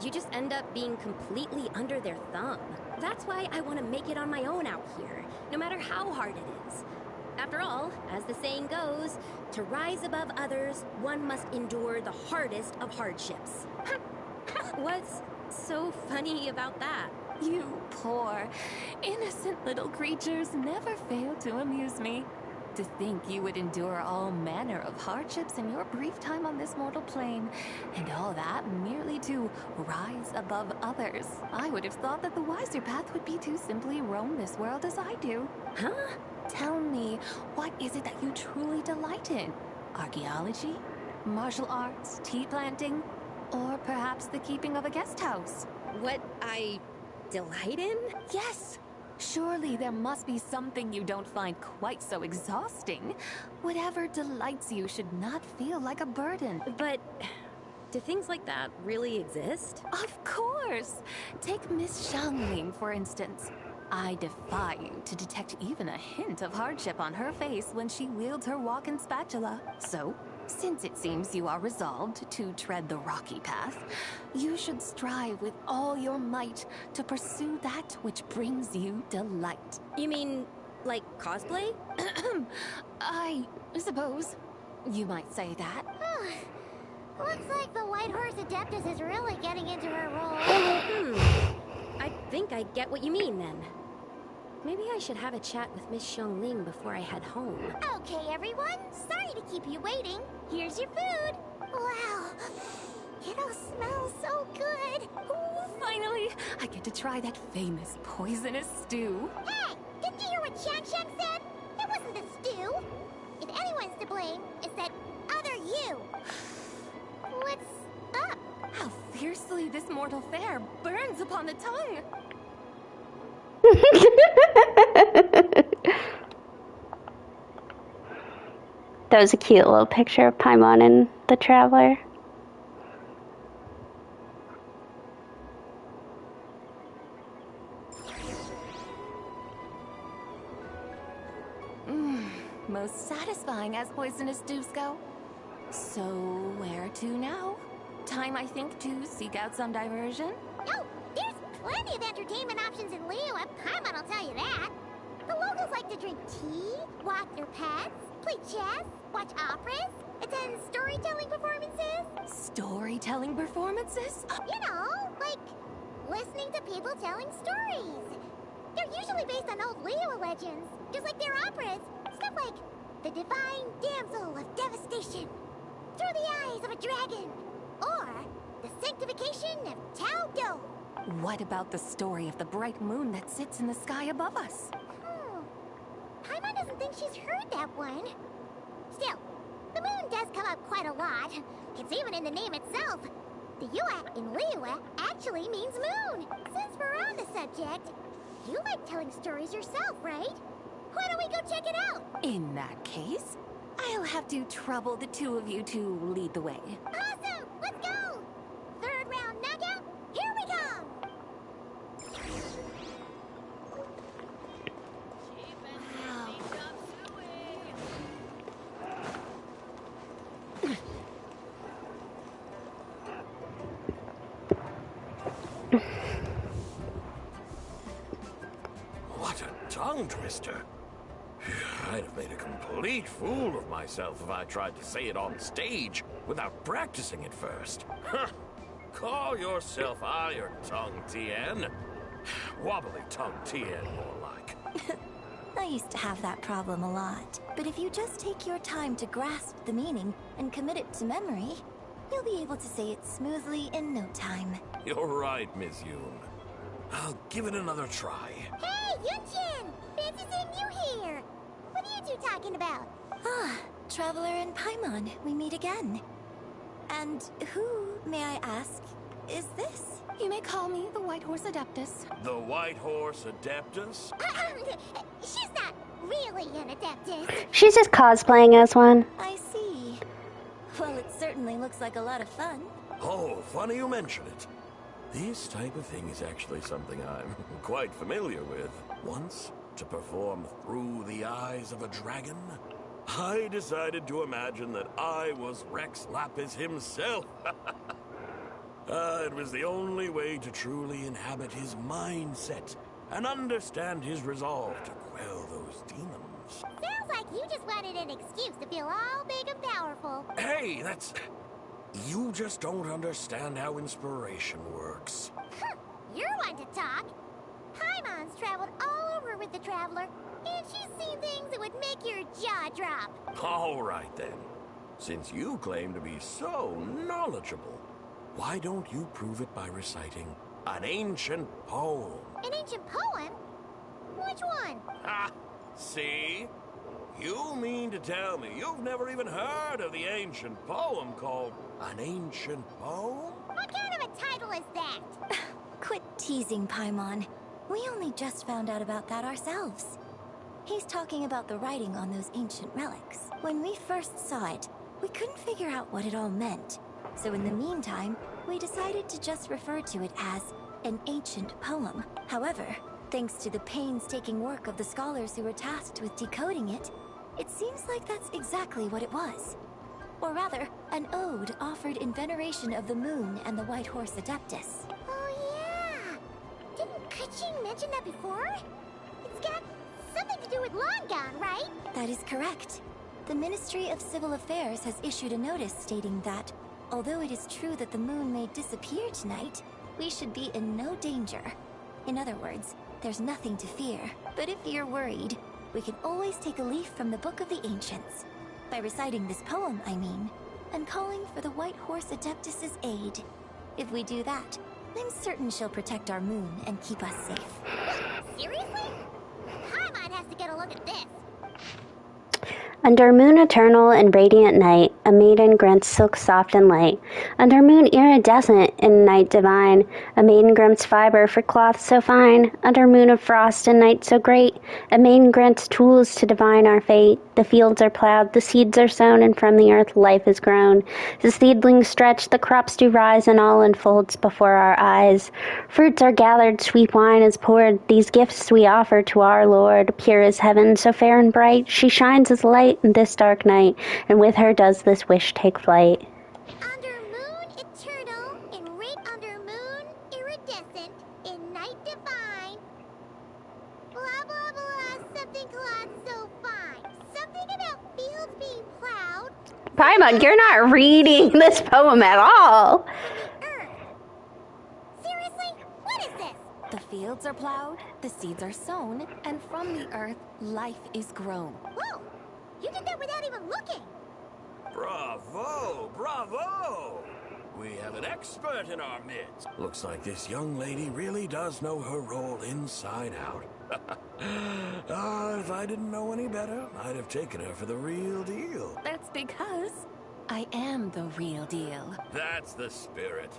You just end up being completely under their thumb. That's why I want to make it on my own out here, no matter how hard it is. After all, as the saying goes, to rise above others, one must endure the hardest of hardships. What's so funny about that? You poor, innocent little creatures never fail to amuse me. To think you would endure all manner of hardships in your brief time on this mortal plane, and all that merely to rise above others. I would have thought that the wiser path would be to simply roam this world as I do. Huh? Tell me, what is it that you truly delight in? Archaeology? Martial arts? Tea planting? Or perhaps the keeping of a guest house? What I delight in? Yes! Surely there must be something you don't find quite so exhausting. Whatever delights you should not feel like a burden. But do things like that really exist? Of course! Take Miss Xiangling, for instance. I defy you to detect even a hint of hardship on her face when she wields her walking spatula. So, since it seems you are resolved to tread the rocky path, you should strive with all your might to pursue that which brings you delight. You mean, like cosplay? I suppose you might say that. Looks like the White Horse Adeptus is really getting into her role. I think I get what you mean then. Maybe I should have a chat with Miss Xiangling before I head home. Okay, everyone. Sorry to keep you waiting. Here's your food. Wow. It all smells so good. Ooh, finally, I get to try that famous poisonous stew. Hey, didn't you hear what Xiang said? It wasn't the stew. If anyone's to blame, it's that other you. What's up? How fiercely this mortal fare burns upon the tongue. That was a cute little picture of Paimon and the Traveler. Most satisfying as poisonous dews go. So, where to now? Time, I think, to seek out some diversion? Oh, there's plenty of entertainment options in Liyue. Paimon will tell you that. The locals like to drink tea, walk their pets, play chess, watch operas, attend storytelling performances. Storytelling performances? You know, like listening to people telling stories. They're usually based on old Liyue legends, just like their operas. Stuff like the Divine Damsel of Devastation, Through the Eyes of a Dragon, or the Sanctification of Tao Do. What about the story of the bright moon that sits in the sky above us? Paimon doesn't think she's heard that one. Still, the moon does come up quite a lot. It's even in the name itself. The Yue in Liyue actually means moon. Since we're on the subject, you like telling stories yourself, right? Why don't we go check it out? In that case, I'll have to trouble the two of you to lead the way. Awesome! Let's go! Third round knockout, here we come! What a tongue twister. I'd have made a complete fool of myself if I tried to say it on stage without practicing it first. Huh. Call yourself Iron Tongue Tien. Wobbly Tongue Tien, more like. I used to have that problem a lot. But if you just take your time to grasp the meaning and commit it to memory, you'll be able to say it smoothly in no time. You're right, Miss Yoon. I'll give it another try. Hey, Yunchin! Fancy seeing you here! What are you two talking about? Ah, Traveler and Paimon, we meet again. And who, may I ask, is this? You may call me the White Horse Adeptus. The White Horse Adeptus? She's not really an Adeptus. She's just cosplaying as one. I see. Well, it certainly looks like a lot of fun. Oh, funny you mention it. This type of thing is actually something I'm quite familiar with. Once, to perform Through the Eyes of a Dragon, I decided to imagine that I was Rex Lapis himself. It was the only way to truly inhabit his mindset and understand his resolve to quell those demons. Sounds like you just wanted an excuse to feel all big and powerful. Hey, that's... You just don't understand how inspiration works. You're one to talk. Paimon's traveled all over with the Traveler, and she's seen things that would make your jaw drop. All right, then. Since you claim to be so knowledgeable, why don't you prove it by reciting an ancient poem? An ancient poem? Which one? Ha! See? You mean to tell me you've never even heard of the ancient poem called An Ancient Poem? What kind of a title is that? Quit teasing, Paimon. We only just found out about that ourselves. He's talking about the writing on those ancient relics. When we first saw it, we couldn't figure out what it all meant. So in the meantime, we decided to just refer to it as an ancient poem. However, thanks to the painstaking work of the scholars who were tasked with decoding it, it seems like that's exactly what it was. Or rather, an ode offered in veneration of the moon and the White Horse Adeptus. Oh yeah! Didn't Kuching mention that before? It's got something to do with Long Gone, right? That is correct. The Ministry of Civil Affairs has issued a notice stating that, although it is true that the moon may disappear tonight, we should be in no danger. In other words, there's nothing to fear. But if you're worried, we can always take a leaf from the Book of the Ancients. By reciting this poem, I mean, and calling for the White Horse Adeptus' aid. If we do that, I'm certain she'll protect our moon and keep us safe. Seriously? Paimon has to get a look at this. Under moon eternal and radiant night, a maiden grants silk soft and light. Under moon iridescent in night divine, a maiden grants fiber for cloth so fine. Under moon of frost and night so great, a maiden grants tools to divine our fate. The fields are plowed, the seeds are sown, and from the earth life is grown. The seedlings stretch, the crops do rise, and all unfolds before our eyes. Fruits are gathered, sweet wine is poured. These gifts we offer to our Lord. Pure as heaven, so fair and bright, she shines as light in this dark night, and with her does this wish take flight. Under moon eternal, in red under moon iridescent, in night divine. Blah blah blah, something cloth so fine. Something about fields being plowed. Paimon, you're not reading this poem at all. Seriously? What is this? The fields are plowed, the seeds are sown, and from the earth, life is grown. Whoa! You did that without even looking! Bravo! Bravo! We have an expert in our midst. Looks like this young lady really does know her role inside out. If I didn't know any better, I'd have taken her for the real deal. That's because I am the real deal. That's the spirit.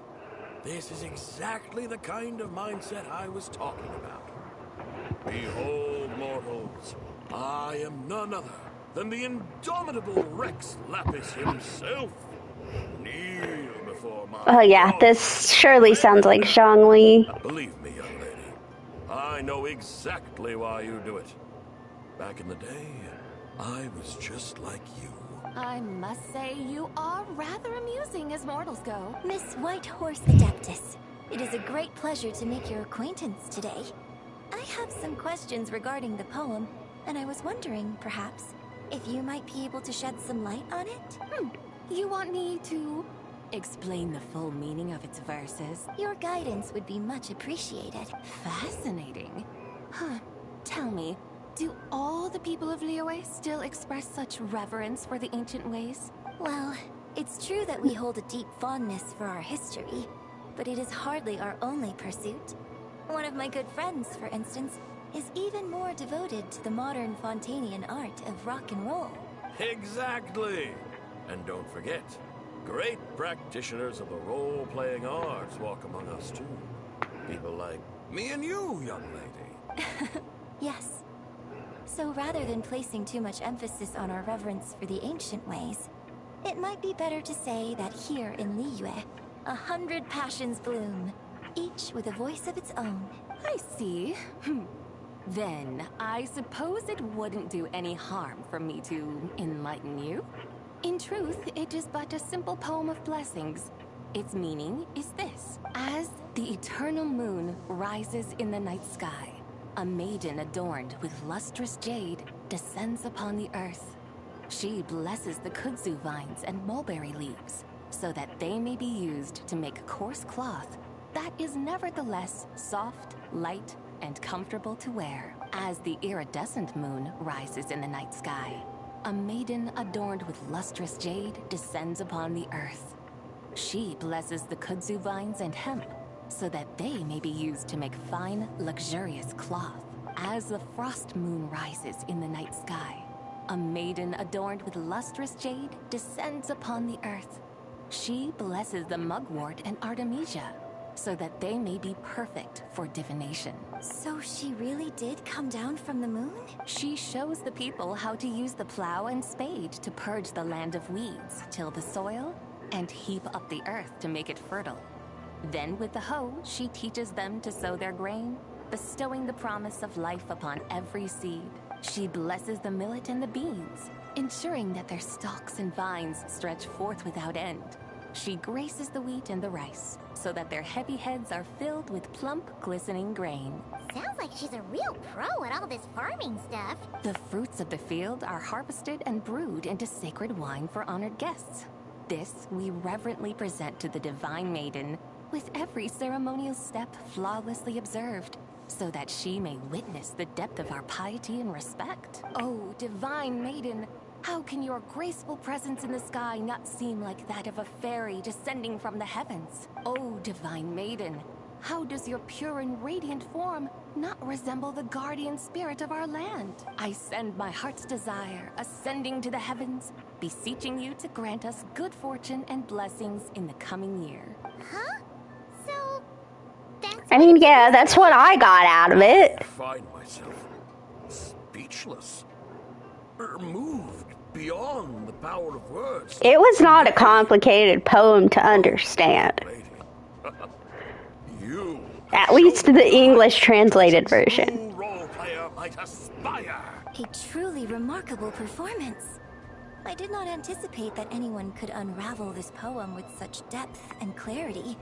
This is exactly the kind of mindset I was talking about. Behold, mortals, I am none other than the indomitable Rex Lapis himself. Kneel before my Oh yeah, this surely sounds like Zhongli. Believe me, young lady, I know exactly why you do it. Back in the day, I was just like you. I must say you are rather amusing as mortals go. Miss Whitehorse Adeptus, it is a great pleasure to make your acquaintance today. I have some questions regarding the poem, and I was wondering, perhaps, if you might be able to shed some light on it? You want me to explain the full meaning of its verses? Your guidance would be much appreciated. Fascinating. Huh. Tell me, do all the people of Liyue still express such reverence for the ancient ways? Well, it's true that we hold a deep fondness for our history, but it is hardly our only pursuit. One of my good friends, for instance, is even more devoted to the modern Fontanian art of rock and roll. Exactly! And don't forget, great practitioners of the role-playing arts walk among us too. People like me and you, young lady. Yes. So rather than placing too much emphasis on our reverence for the ancient ways, it might be better to say that here in Liyue, 100 passions bloom, each with a voice of its own. I see. Then, I suppose it wouldn't do any harm for me to enlighten you. In truth, it is but a simple poem of blessings. Its meaning is this. As the eternal moon rises in the night sky, a maiden adorned with lustrous jade descends upon the earth. She blesses the kudzu vines and mulberry leaves, so that they may be used to make coarse cloth that is nevertheless soft, light, and comfortable to wear. As the iridescent moon rises in the night sky, a maiden adorned with lustrous jade descends upon the earth. She blesses the kudzu vines and hemp, so that they may be used to make fine, luxurious cloth. As the frost moon rises in the night sky, a maiden adorned with lustrous jade descends upon the earth. She blesses the mugwort and artemisia, so that they may be perfect for divination. So she really did come down from the moon? She shows the people how to use the plow and spade to purge the land of weeds, till the soil, and heap up the earth to make it fertile. Then with the hoe, she teaches them to sow their grain, bestowing the promise of life upon every seed. She blesses the millet and the beans, ensuring that their stalks and vines stretch forth without end. She graces the wheat and the rice, so that their heavy heads are filled with plump, glistening grain. Sounds like she's a real pro at all this farming stuff. The fruits of the field are harvested and brewed into sacred wine for honored guests. This we reverently present to the divine maiden, with every ceremonial step flawlessly observed, so that she may witness the depth of our piety and respect. Oh, divine maiden, how can your graceful presence in the sky not seem like that of a fairy descending from the heavens? Oh, divine maiden, how does your pure and radiant form not resemble the guardian spirit of our land. I send my heart's desire, ascending to the heavens, beseeching you to grant us good fortune and blessings in the coming year. Huh? So, I mean, yeah, that's what I got out of it. I find myself speechless, moved beyond the power of words. It was not a complicated poem to understand. You, at least the English translated version. Role player might aspire. A truly remarkable performance. I did not anticipate that anyone could unravel this poem with such depth and clarity.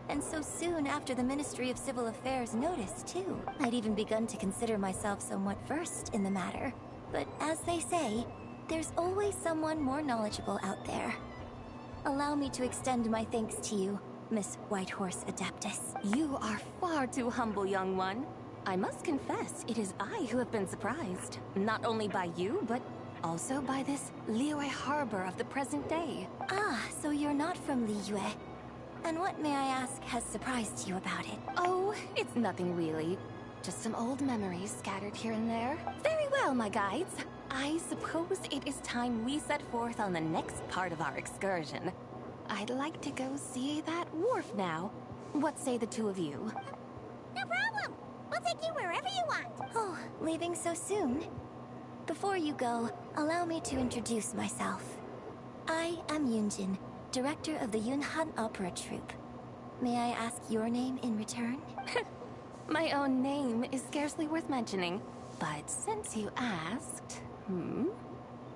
And so soon after the Ministry of Civil Affairs noticed, too. I'd even begun to consider myself somewhat versed in the matter. But as they say, there's always someone more knowledgeable out there. Allow me to extend my thanks to you, Miss Whitehorse Adeptus. You are far too humble, young one. I must confess, it is I who have been surprised. Not only by you, but also by this Liyue harbor of the present day. Ah, so you're not from Liyue. And what, may I ask, has surprised you about it? Oh, it's nothing really. Just some old memories scattered here and there. Very well, my guides. I suppose it is time we set forth on the next part of our excursion. I'd like to go see that wharf now. What say the two of you? No problem! We'll take you wherever you want! Oh, leaving so soon? Before you go, allow me to introduce myself. I am Yunjin, director of the Yunhan Opera Troupe. May I ask your name in return? My own name is scarcely worth mentioning, but since you asked,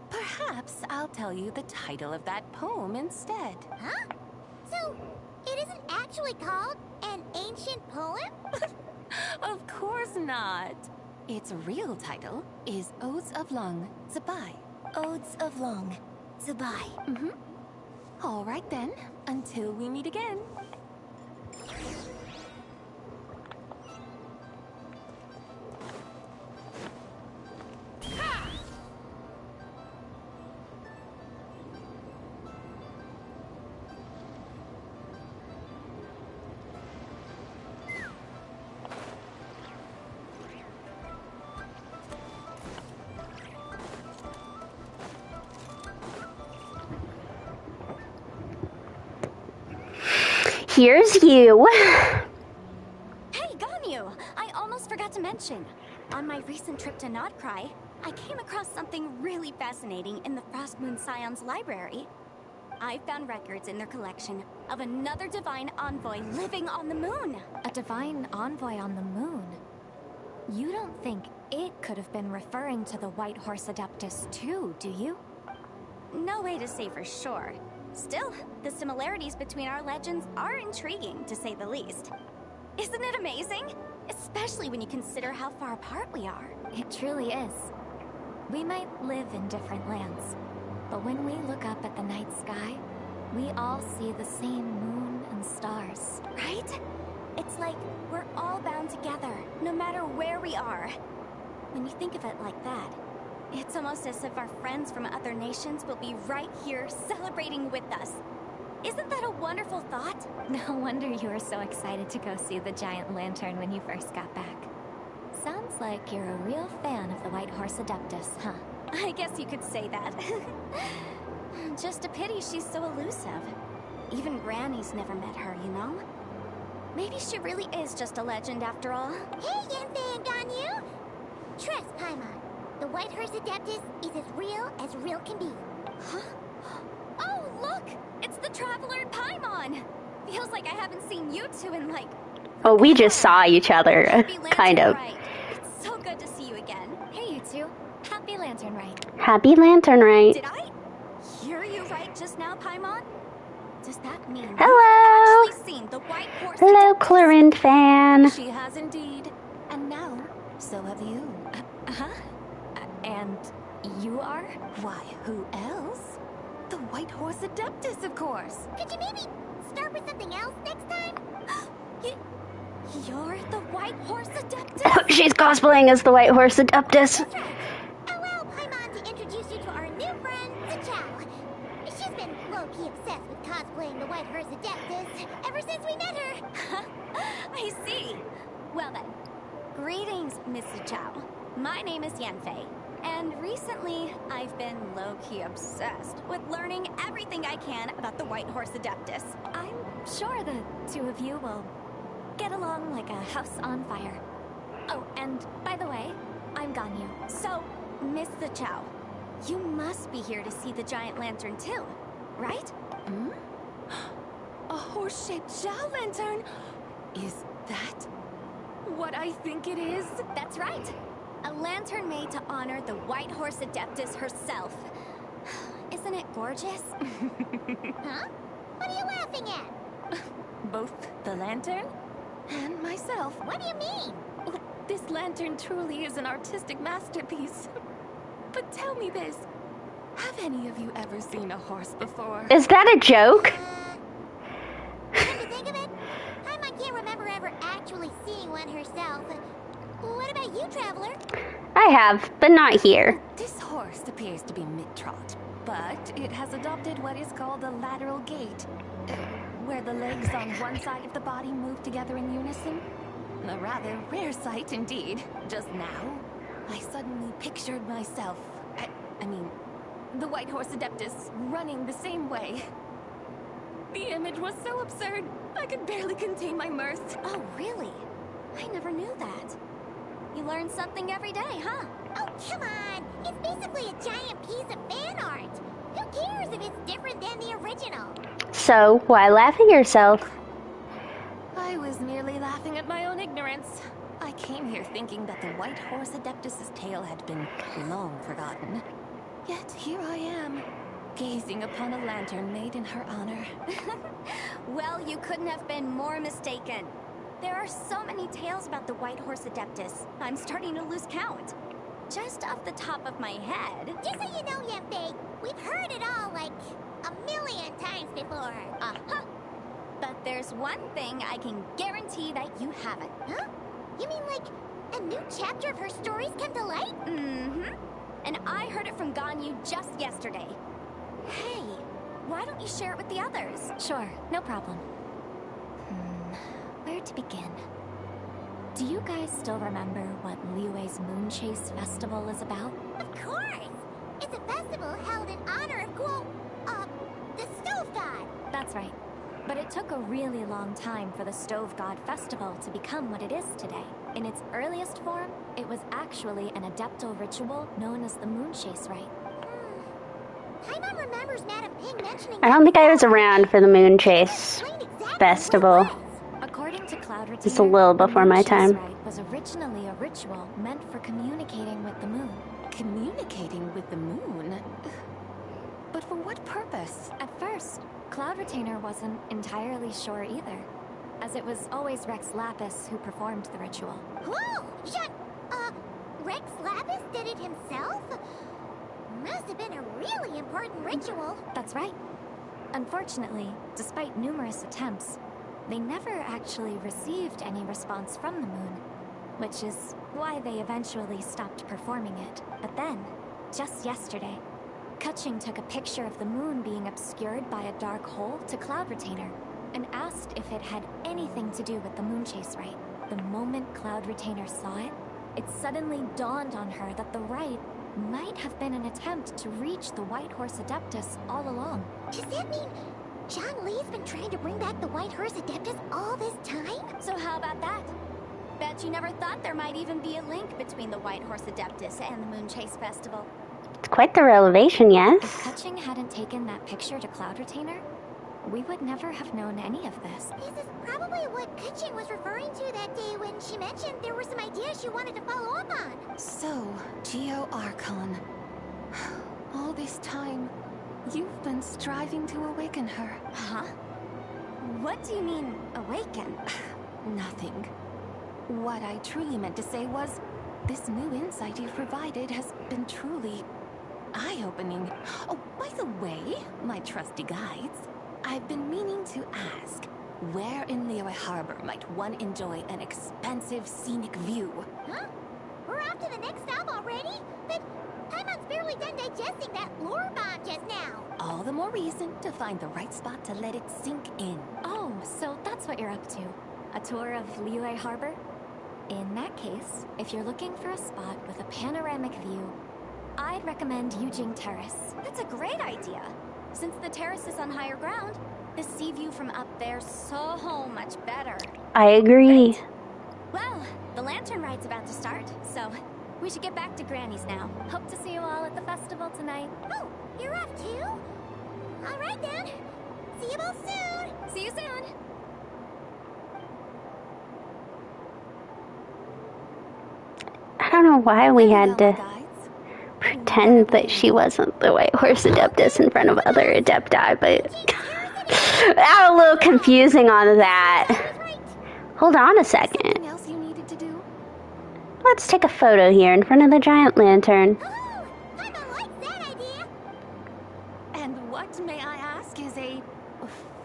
perhaps I'll tell you the title of that poem instead. Huh? So, it isn't actually called an ancient poem? Of course not. Its real title is Odes of Long Zabai. Odes of Long Zabai. All right then, until we meet again. Here's you. Hey, Ganyu! I almost forgot to mention. On my recent trip to Notcry, I came across something really fascinating in the Frost Moon Scion's library. I found records in their collection of another divine envoy living on the moon. A divine envoy on the moon? You don't think it could have been referring to the Whitehorse Adeptus too, do you? No way to say for sure. Still, the similarities between our legends are intriguing, to say the least. Isn't it amazing? Especially when you consider how far apart we are. It truly is. We might live in different lands, but when we look up at the night sky, we all see the same moon and stars. Right? It's like we're all bound together, no matter where we are. When you think of it like that, it's almost as if our friends from other nations will be right here celebrating with us. Isn't that a wonderful thought? No wonder you were so excited to go see the giant lantern when you first got back. Sounds like you're a real fan of the Whitehorse Adeptus, huh? I guess you could say that. Just a pity she's so elusive. Even Granny's never met her, you know? Maybe she really is just a legend after all. Hey, Yanfei and Ganyu! Trust, Paimon. The Whitehorse Adeptus is as real can be. Huh? Oh, look! It's the Traveler and Paimon! Feels like I haven't seen you two in like... Well, we just saw each other, kind of. Right. It's so good to see you again. Hey, you two. Happy Lantern Rite. Happy Lantern Rite. Did I hear you right just now, Paimon? Does that mean hello? you've actually seen the Whitehorse Hello, Clarent fan. She has indeed. And now, so have you. And you are? Why, who else? The Whitehorse Adeptus, of course. Could you maybe start with something else next time? You're the Whitehorse Adeptus? She's cosplaying as the Whitehorse Adeptus. That's right. Allow Paimon to introduce you to our new friend, Zichao. She's been low-key obsessed with cosplaying the Whitehorse Adeptus ever since we met her. I see. Well then, Greetings, Miss Zhao. My name is Yanfei, and recently I've been low-key obsessed with learning everything I can about the White Horse Adeptus. I'm sure the two of you will get along like a house on fire. Oh, and by the way, I'm Ganyu. So, Miss Zhao, you must be here to see the giant lantern too, right? Hmm? A horse-shaped Zhao lantern? Is that what I think it is? That's right. A lantern made to honor the White Horse Adeptus herself. Isn't it gorgeous? Huh? What are you laughing at? Both the lantern and myself. What do you mean? Oh, this lantern truly is an artistic masterpiece. But tell me this. Have any of you ever seen a horse before? Is that a joke? Come to think of it, I can't remember ever actually seeing one herself. What about you, Traveler? I have, but not here. This horse appears to be mid-trot, but it has adopted what is called a lateral gait, where the legs on one side of the body move together in unison. A rather rare sight indeed. Just now, I suddenly pictured myself, I mean, the White Horse Adeptus running the same way. The image was so absurd, I could barely contain my mirth. Oh, really? I never knew that. You learn something every day, huh? Oh, come on! It's basically a giant piece of fan art! Who cares if it's different than the original? So, why laugh at yourself? I was merely laughing at my own ignorance. I came here thinking that the White Horse Adeptus's tale had been long forgotten. Yet here I am, gazing upon a lantern made in her honor. Well, you couldn't have been more mistaken. There are so many tales about the White Horse Adeptus, I'm starting to lose count. Just off the top of my head... Just so you know, Yanfei, we've heard it all like a million times before. Uh-huh. But there's one thing I can guarantee that you haven't. Huh? You mean like a new chapter of her stories come to light? Mm-hmm. And I heard it from Ganyu just yesterday. Hey, why don't you share it with the others? Sure, no problem. Where to begin? Do you guys still remember what Liyue's Moon Chase Festival is about? Of course! It's a festival held in honor of, the Stove God! That's right. But it took a really long time for the Stove God Festival to become what it is today. In its earliest form, it was actually an adeptal ritual known as the Moon Chase Rite. Paimon remembers Madame Ping mentioning... I don't think I was around for the Moon Chase Festival. According to Cloud Retainer, Just a little before my time. The Moon Chase Rite was originally a ritual meant for communicating with the moon. Communicating with the moon? But for what purpose? At first, Cloud Retainer wasn't entirely sure either, as it was always Rex Lapis who performed the ritual. Whoa! Rex Lapis did it himself? Must have been a really important ritual. That's right. Unfortunately, despite numerous attempts, they never actually received any response from the moon, which is why they eventually stopped performing it. But then, just yesterday, Keqing took a picture of the moon being obscured by a dark hole to Cloud Retainer and asked if it had anything to do with the Moon Chase Rite. The moment Cloud Retainer saw it, it suddenly dawned on her that the rite might have been an attempt to reach the White Horse Adeptus all along. Does that mean Zhongli's been trying to bring back the White Horse Adeptus all this time? So how about that? Bet you never thought there might even be a link between the White Horse Adeptus and the Moon Chase Festival. It's quite the revelation, yes? If Keqing hadn't taken that picture to Cloud Retainer, we would never have known any of this. This is probably what Keqing was referring to that day when she mentioned there were some ideas she wanted to follow up on. So, Geo Archon. All this time, you've been striving to awaken her. Huh? What do you mean, awaken? Nothing. What I truly meant to say was, this new insight you've provided has been truly eye-opening. Oh, by the way, my trusty guides, I've been meaning to ask, where in Liyue Harbor might one enjoy an expansive scenic view? Huh? We're off to the next stop already? But Paimon's barely done digesting that lore bomb just now. All the more reason to find the right spot to let it sink in. Oh, so that's what you're up to. A tour of Liyue Harbor? In that case, if you're looking for a spot with a panoramic view, I'd recommend Yujing Terrace. That's a great idea. Since the terrace is on higher ground, the sea view from up there's so much better. I agree. Great. Well, the lantern ride's about to start, so we should get back to Granny's now. Hope to see you all at the festival tonight. Oh, you're off too? All right then. See you both soon. See you soon. I don't know why we had to pretend that she wasn't the White Horse Adeptus in front of other Adepti, but that was a little confusing on that. Hold on a second. Let's take a photo here in front of the giant lantern. And what, may I ask, is a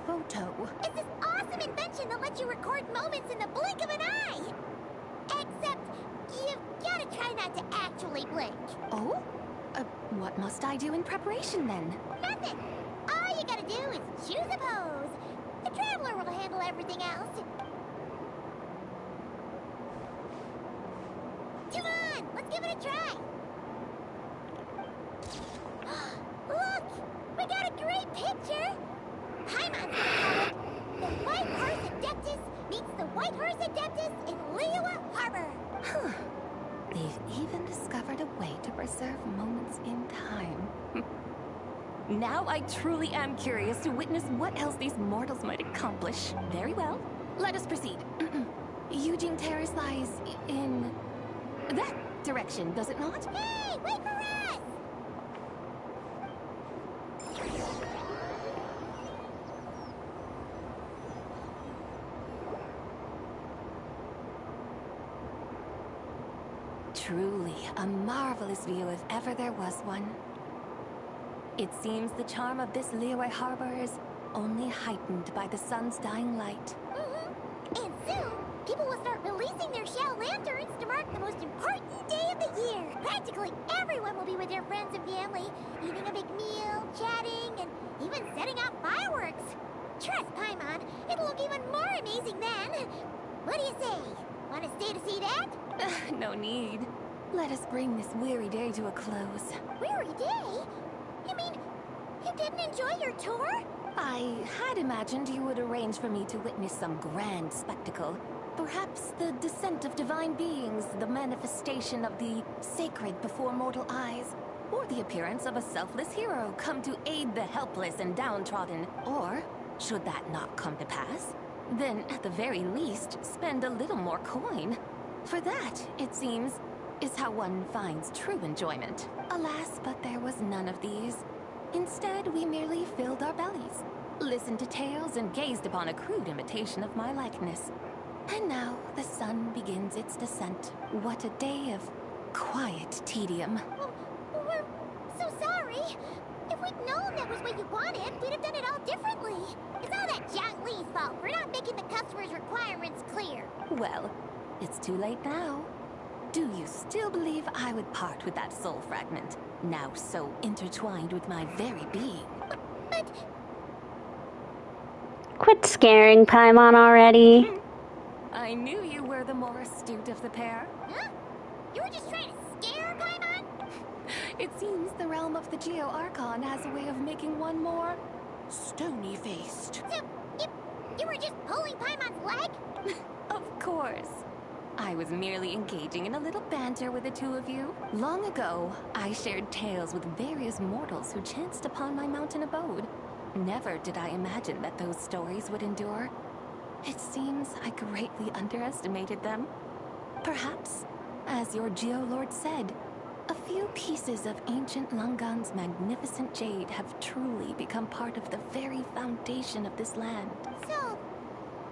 photo? It's this awesome invention that lets you record moments in the blink of an eye. Except you've got to try not to actually blink. Oh? What must I do in preparation then? Nothing. All you gotta do is choose a pose. The Traveler will handle everything else. Come on, let's give it a try. Look, we got a great picture. Paimon's gonna call it The White Horse Adeptus meets the White Horse Adeptus in Liyue Harbor. Huh. They've even discovered a way to preserve moments in time. Now I truly am curious to witness what else these mortals might accomplish. Very well. Let us proceed. Yujing Terrace lies in that direction, does it not? Hey, wait for us! Truly a marvelous view if ever there was one. It seems the charm of this Liyue harbor is only heightened by the sun's dying light. And soon, people will start releasing their shell lanterns to mark the most important day of the year. Practically everyone will be with their friends and family, eating a big meal, chatting, and even setting off fireworks. Trust Paimon, it'll look even more amazing then. What do you say? Want to stay to see that? No need. Let us bring this weary day to a close. Weary day? You mean you didn't enjoy your tour? I had imagined you would arrange for me to witness some grand spectacle. Perhaps the descent of divine beings, the manifestation of the sacred before mortal eyes, or the appearance of a selfless hero come to aid the helpless and downtrodden. Or, should that not come to pass, then at the very least, spend a little more coin. For that, it seems, is how one finds true enjoyment. Alas, but there was none of these. Instead, we merely filled our bellies, listened to tales, and gazed upon a crude imitation of my likeness. And now, the sun begins its descent. What a day of quiet tedium. We're so sorry. If we'd known that was what you wanted, we'd have done it all differently. It's all that Jiang Li's fault for not making the customer's requirements clear. Well, it's too late now. Do you still believe I would part with that soul fragment, now so intertwined with my very being? But... Quit scaring Paimon already. I knew you were the more astute of the pair. Huh? You were just trying to scare Paimon? It seems the realm of the Geo-Archon has a way of making one more stony-faced. So, you were just pulling Paimon's leg? Of course. I was merely engaging in a little banter with the two of you. Long ago, I shared tales with various mortals who chanced upon my mountain abode. Never did I imagine that those stories would endure. It seems I greatly underestimated them. Perhaps, as your Geolord said, a few pieces of ancient Langan's magnificent jade have truly become part of the very foundation of this land. So,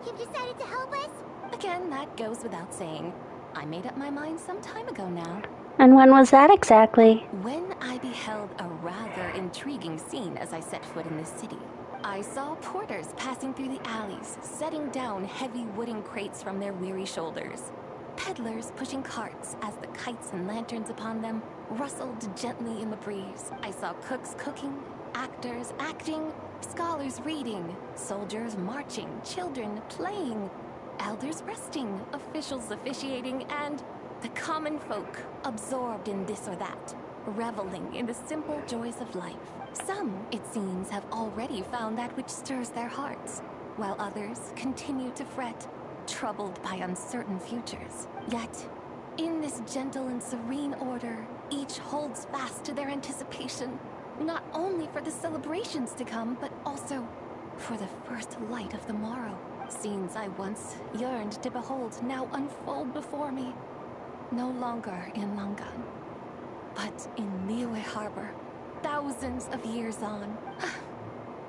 you've decided to help us? Again, that goes without saying. I made up my mind some time ago now. And when was that exactly? When I beheld a rather intriguing scene as I set foot in this city. I saw porters passing through the alleys, setting down heavy wooden crates from their weary shoulders. Peddlers pushing carts as the kites and lanterns upon them rustled gently in the breeze. I saw cooks cooking, actors acting, scholars reading, soldiers marching, children playing. Elders resting, officials officiating, and the common folk absorbed in this or that, reveling in the simple joys of life. Some, it seems, have already found that which stirs their hearts, while others continue to fret, troubled by uncertain futures. Yet, in this gentle and serene order, each holds fast to their anticipation, not only for the celebrations to come, but also for the first light of the morrow. Scenes I once yearned to behold now unfold before me, no longer in Langan, but in Liyue Harbor, thousands of years on.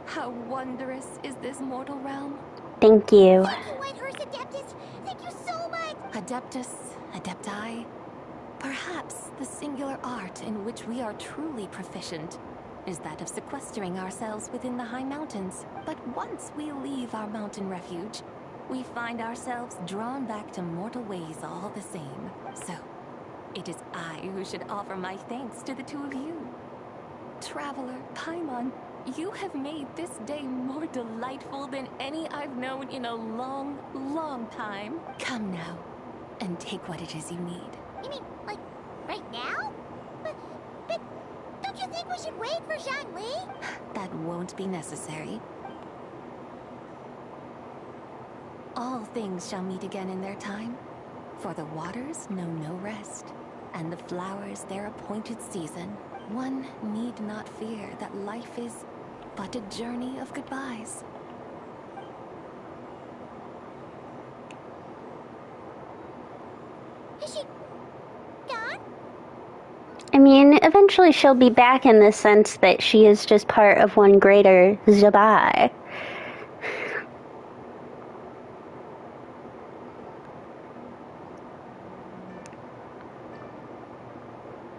How wondrous is this mortal realm? Thank you. Thank you, Whitehurst Adeptus. Thank you so much. Adeptus, Adepti. Perhaps the singular art in which we are truly proficient is that of sequestering ourselves within the high mountains. But once we leave our mountain refuge, we find ourselves drawn back to mortal ways all the same. So, it is I who should offer my thanks to the two of you. Traveler, Paimon, you have made this day more delightful than any I've known in a long, long time. Come now, and take what it is you need. You mean, like, right now? But don't you think we should wait for Zhangli? That won't be necessary. All things shall meet again in their time, for the waters know no rest, and the flowers their appointed season. One need not fear that life is but a journey of goodbyes. Is she gone? I mean, eventually she'll be back in the sense that she is just part of one greater Zabai.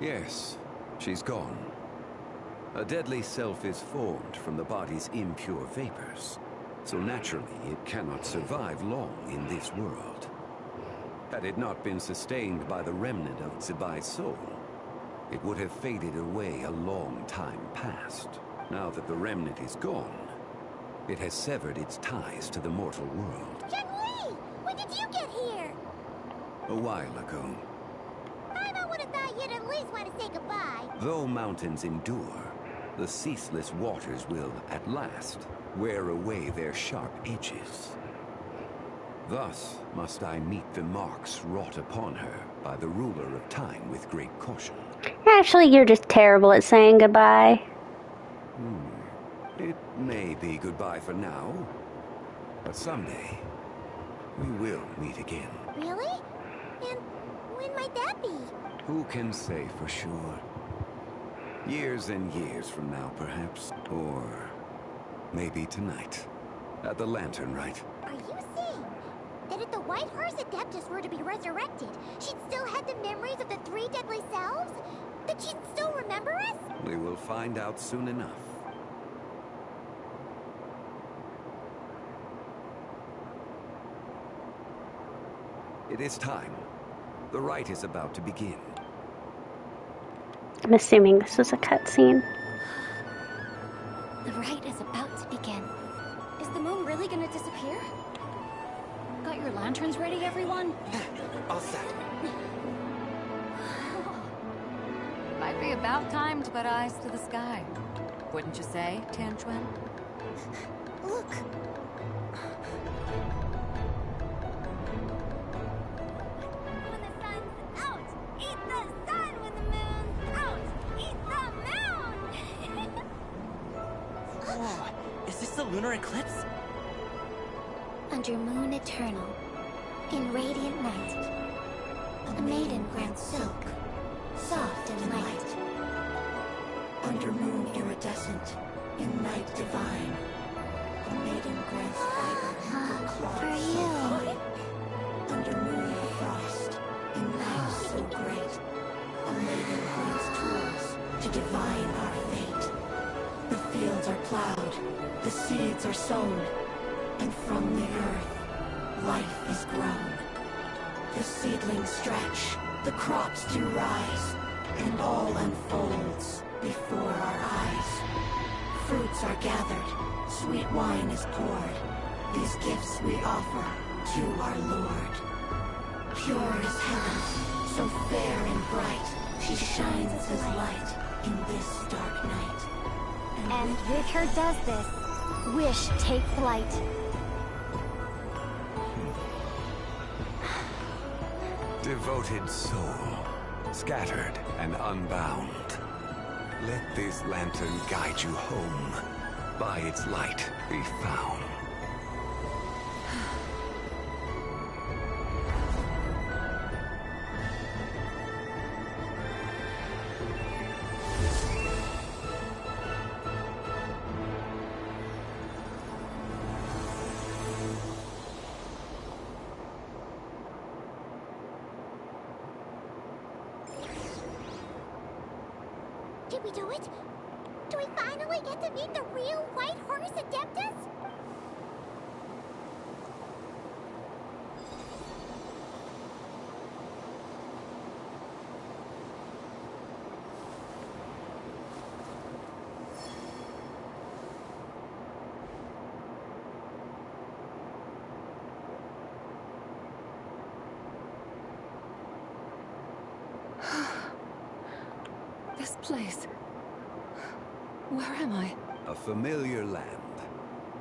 Yes, she's gone. A deadly self is formed from the body's impure vapors, so naturally it cannot survive long in this world. Had it not been sustained by the remnant of Zibai's soul, it would have faded away a long time past. Now that the remnant is gone, it has severed its ties to the mortal world. Zhangli! When did you get here? A while ago. I would have thought you'd at least want to say goodbye. Though mountains endure, the ceaseless waters will, at last, wear away their sharp edges. Thus must I meet the marks wrought upon her by the ruler of time with great caution. Actually, you're just terrible at saying goodbye. It may be goodbye for now, but someday we will meet again. Really? And when might that be? Who can say for sure? Years and years from now, perhaps. Or maybe tonight. At the Lantern Rite. Are you saying that if the Whitehurst Adeptus were to be resurrected, she'd still have the memories of the three deadly selves? That she'd still remember us? We will find out soon enough. It is time. The rite is about to begin. I'm assuming this was a cutscene. The rite is about to begin. Is the moon really gonna disappear? Got your lanterns ready, everyone? All set. Might be about time to put eyes to the sky. Wouldn't you say, Tianquan? Look. When the sun's out, eat the sun. When the moon's out, eat the moon. Whoa, is this the lunar eclipse? Under moon eternal, in radiant night, a maiden grants silk, soft and light. Under moon iridescent, in night divine, a maiden grants fiber for you. Under moon of frost, in night so great, a maiden grants tools to divine our fate. The fields are plowed, the seeds are sown, and from the earth, life is grown. The seedlings stretch, the crops do rise, and all unfolds before our eyes. Fruits are gathered, sweet wine is poured. These gifts we offer, to our Lord. Pure as heaven, so fair and bright, she shines as light in this dark night. And with her does this, wish take flight. Devoted soul, scattered and unbound. Let this lantern guide you home. By its light be found. Did we do it? Do we finally get to meet the real White Horse Adeptus? This place. Where am I? A familiar land,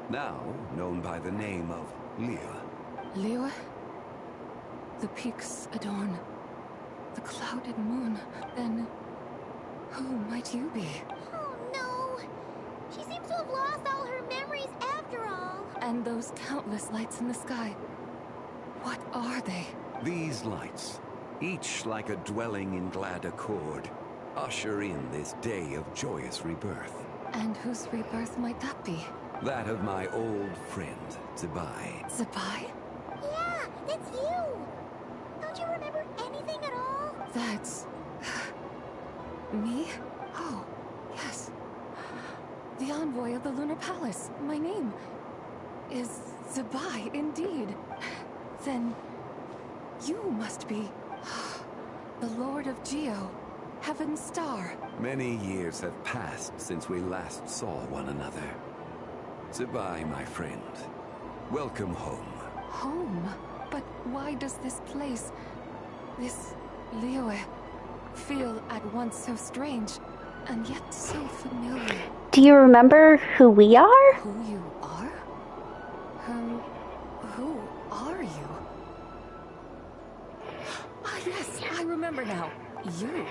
now known by the name of Liyue. Liyue? The peaks adorn the clouded moon. Then, who might you be? Oh no! She seems to have lost all her memories after all. And those countless lights in the sky. What are they? These lights, each like a dwelling in glad accord, usher in this day of joyous rebirth. And whose rebirth might that be? That of my old friend, Zebai. Zebai? Yeah, that's you! Don't you remember anything at all? That's... me? Oh, yes. The envoy of the Lunar Palace. My name is Zebai, indeed. Then you must be the Lord of Geo, Heaven's Star. Many years have passed since we last saw one another. Zebai, my friend. Welcome home. Home? But why does this place, this Liyue, feel at once so strange and yet so familiar? Do you remember who we are? Who you are? Who are you? Ah, yes, I remember now. You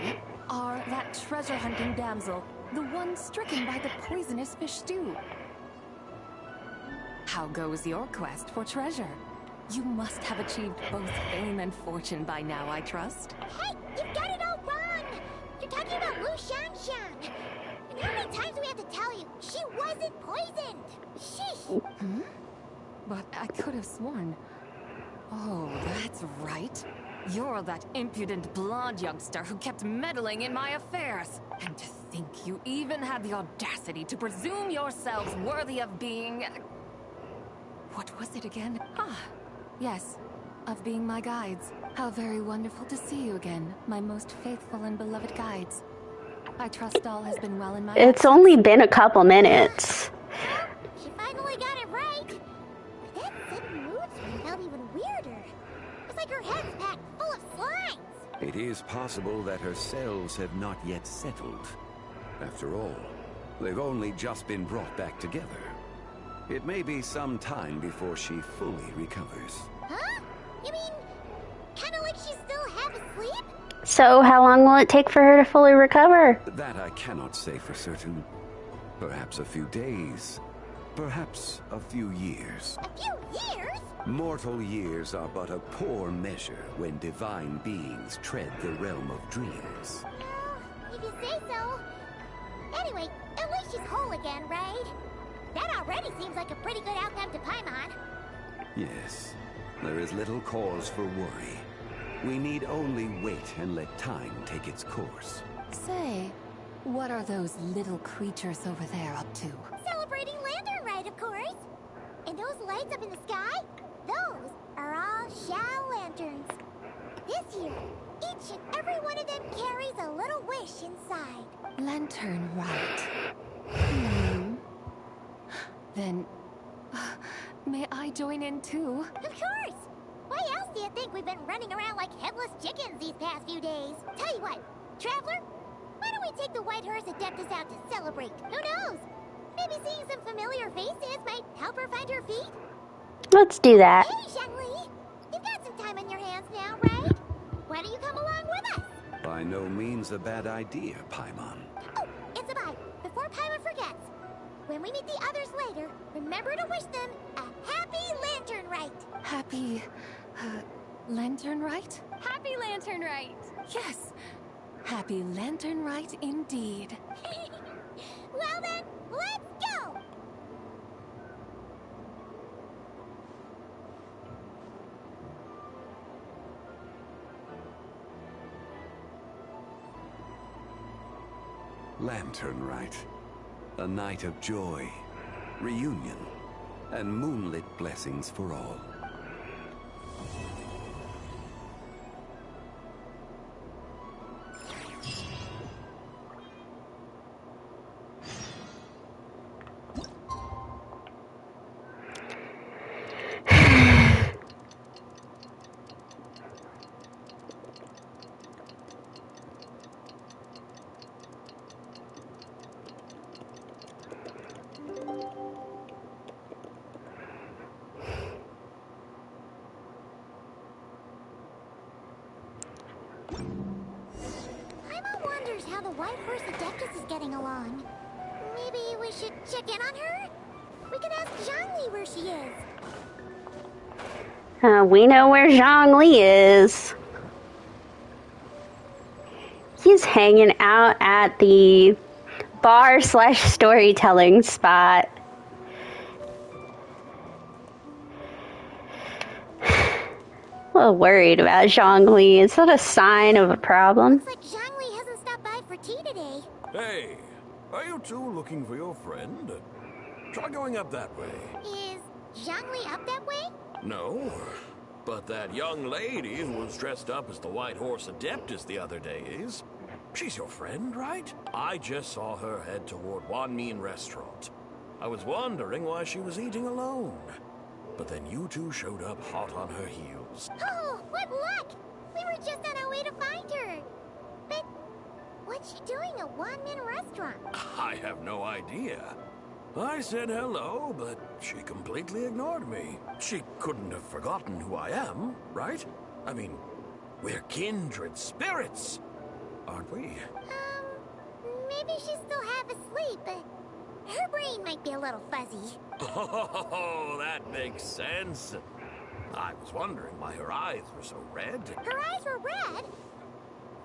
are that treasure-hunting damsel, the one stricken by the poisonous fish stew. How goes your quest for treasure? You must have achieved both fame and fortune by now, I trust. Hey, you've got it all wrong! You're talking about Lu Shanshan. And how many times do we have to tell you? She wasn't poisoned! Sheesh! Hmm? But I could have sworn... Oh, that's right. You're that impudent blonde youngster who kept meddling in my affairs. And to think you even had the audacity to presume yourselves worthy of being... What was it again? Ah, yes, of being my guides. How very wonderful to see you again, my most faithful and beloved guides. I trust all has been well in my... It's only been a couple minutes. She finally got it right! But that sudden mood swing felt even weirder. It's like her head's packed full of slimes! It is possible that her cells have not yet settled. After all, they've only just been brought back together. It may be some time before she fully recovers. Huh? You mean, kinda like she's still half asleep? So how long will it take for her to fully recover? That I cannot say for certain. Perhaps a few days. Perhaps a few years. A few years? Mortal years are but a poor measure when divine beings tread the realm of dreams. Well, if you say so. Anyway, at least she's whole again, right? That already seems like a pretty good outcome to Paimon. Yes, there is little cause for worry. We need only wait and let time take its course. Say, what are those little creatures over there up to? Celebrating Lantern Rite, of course. And those lights up in the sky? Those are all Shao lanterns. This year, each and every one of them carries a little wish inside. Lantern Rite. Then, may I join in too? Of course! you think we've been running around like headless chickens these past few days. Tell you what, Traveler, why don't we take the White Horse Adeptus out to celebrate? Who knows? Maybe seeing some familiar faces might help her find her feet. Let's do that. Hey, Zhongli! You've got some time on your hands now, right? Why don't you come along with us? By no means a bad idea, Paimon. Oh, it's a bye. Before Paimon forgets. When we meet the others later, remember to wish them a happy lantern rite. Happy... lantern rite? Happy Lantern Rite! Yes! Happy lantern rite indeed. Well then, let's go! Lantern Rite. A night of joy, reunion, and moonlit blessings for all. Paimon wonders how the White Horse Adeptus is getting along. Maybe we should check in on her? We can ask Zhongli where she is. We know where Zhongli is. He's hanging out at the bar/storytelling spot. A little worried about Zhongli. Is that a sign of a problem? Looks like Zhongli hasn't stopped by for tea today. Hey, are you two looking for your friend? Try going up that way. Is Zhongli up that way? No, but that young lady who was dressed up as the White Horse Adeptus the other day is. She's your friend, right? I just saw her head toward Wanmin Restaurant. I was wondering why she was eating alone. But then you two showed up hot on her heels. Oh, what luck! We were just on our way to find her. But what's she doing at Wanmin Restaurant? I have no idea. I said hello, but she completely ignored me. She couldn't have forgotten who I am, right? I mean, we're kindred spirits, aren't we? Maybe she's still half asleep, but her brain might be a little fuzzy. Oh, that makes sense. I was wondering why her eyes were so red. Her eyes were red?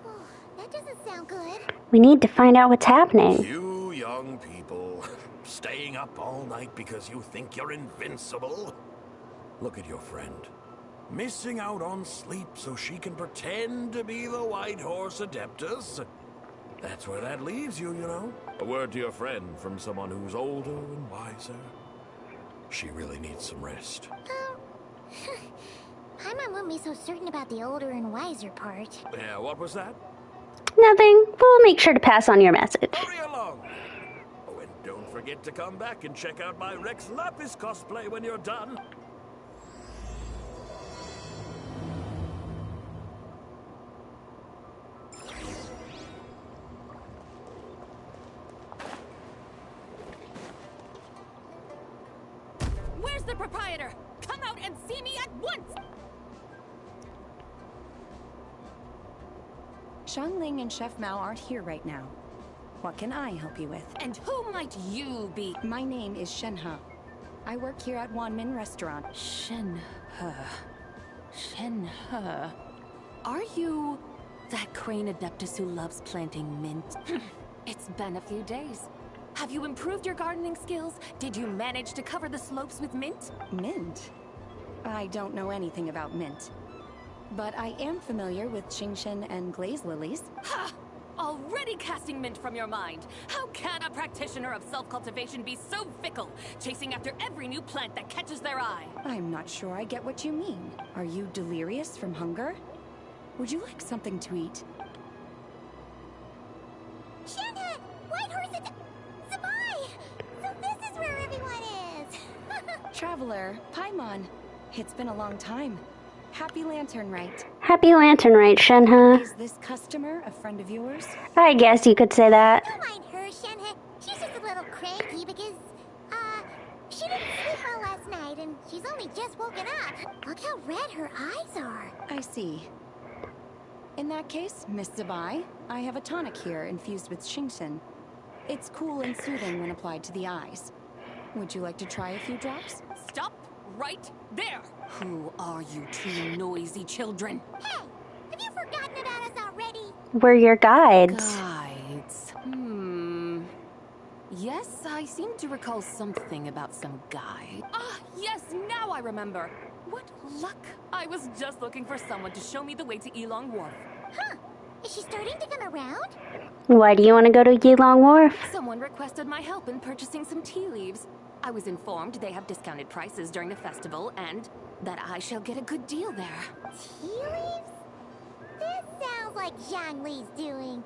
Oh, that doesn't sound good. We need to find out what's happening. You young people, staying up all night because you think you're invincible? Look at your friend. Missing out on sleep so she can pretend to be the White Horse Adeptus. That's where that leaves you, you know. A word to your friend from someone who's older and wiser. She really needs some rest. Paimon won't be so certain about the older and wiser part. Yeah, what was that? Nothing. We'll make sure to pass on your message. Hurry along. Oh, and don't forget to come back and check out my Rex Lapis cosplay when you're done. Where's the proprietor? Come out and see me at once! Xiangling and Chef Mao aren't here right now. What can I help you with? And who might you be? My name is Shenhe. I work here at Wanmin Restaurant. Shenhe. Shenhe. Are you that crane adeptus who loves planting mint? It's been a few days. Have you improved your gardening skills? Did you manage to cover the slopes with mint? Mint? I don't know anything about mint. But I am familiar with Qingshen and glaze lilies. Ha! Already casting mint from your mind. How can a practitioner of self-cultivation be so fickle, chasing after every new plant that catches their eye? I'm not sure I get what you mean. Are you delirious from hunger? Would you like something to eat? Shenhe! White Horse Zabai! So this is where everyone is! Traveler, Paimon. It's been a long time. Happy Lantern Rite. Happy Lantern Rite, Shenhe. Is this customer a friend of yours? I guess you could say that. Don't mind her, Shenhe. She's just a little cranky because, she didn't sleep well last night and she's only just woken up. Look how red her eyes are. I see. In that case, Miss Zabai, I have a tonic here infused with Xingxin. It's cool and soothing when applied to the eyes. Would you like to try a few drops? Stop right there! Who are you two noisy children? Hey, have you forgotten about us already? We're your guides. Guides. Yes, I seem to recall something about some guide. Ah, yes, now I remember. What luck! I was just looking for someone to show me the way to Yilong Wharf. Huh. Is she starting to come around? Why do you want to go to Yilong Wharf? Someone requested my help in purchasing some tea leaves. I was informed they have discounted prices during the festival and that I shall get a good deal there. Tea leaves? This sounds like Zhongli's doing.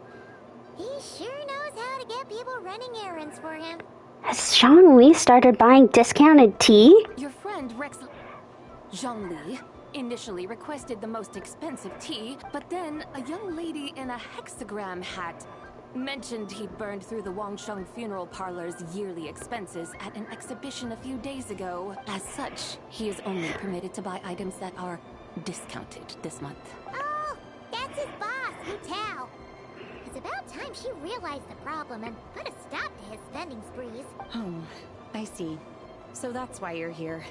He sure knows how to get people running errands for him. Has Zhongli started buying discounted tea? Your friend Rex Zhongli initially requested the most expensive tea, but then a young lady in a hexagram hat mentioned he burned through the Wangsheng funeral parlor's yearly expenses at an exhibition a few days ago. As such, he is only permitted to buy items that are discounted this month. Oh, that's his boss, Wu Tao. It's about time she realized the problem and put a stop to his spending sprees. Oh, I see. So that's why you're here.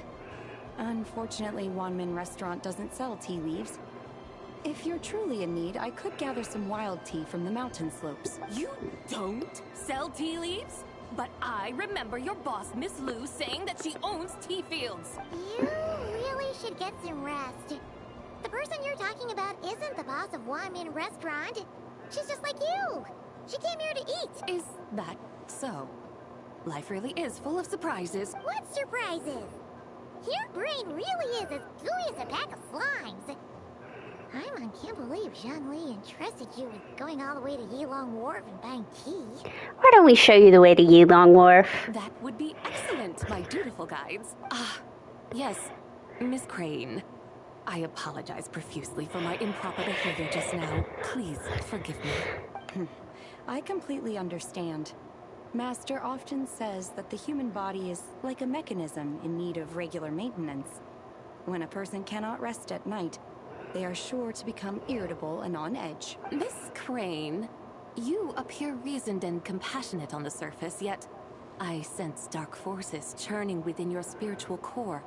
Unfortunately, Wanmin Restaurant doesn't sell tea leaves. If you're truly in need, I could gather some wild tea from the mountain slopes. You don't sell tea leaves? But I remember your boss, Miss Lu, saying that she owns tea fields. You really should get some rest. The person you're talking about isn't the boss of Wanmin Restaurant. She's just like you. She came here to eat. Is that so? Life really is full of surprises. What surprises? Your brain really is as gooey as a pack of slimes. I can't believe Zhongli entrusted you with going all the way to Yilong Wharf and buying tea. Why don't we show you the way to Yilong Wharf? That would be excellent, my dutiful guides. Yes, Miss Crane. I apologize profusely for my improper behavior just now. Please forgive me. I completely understand. Master often says that the human body is like a mechanism in need of regular maintenance. When a person cannot rest at night, they are sure to become irritable and on edge. Miss Crane, you appear reasoned and compassionate on the surface, yet I sense dark forces churning within your spiritual core.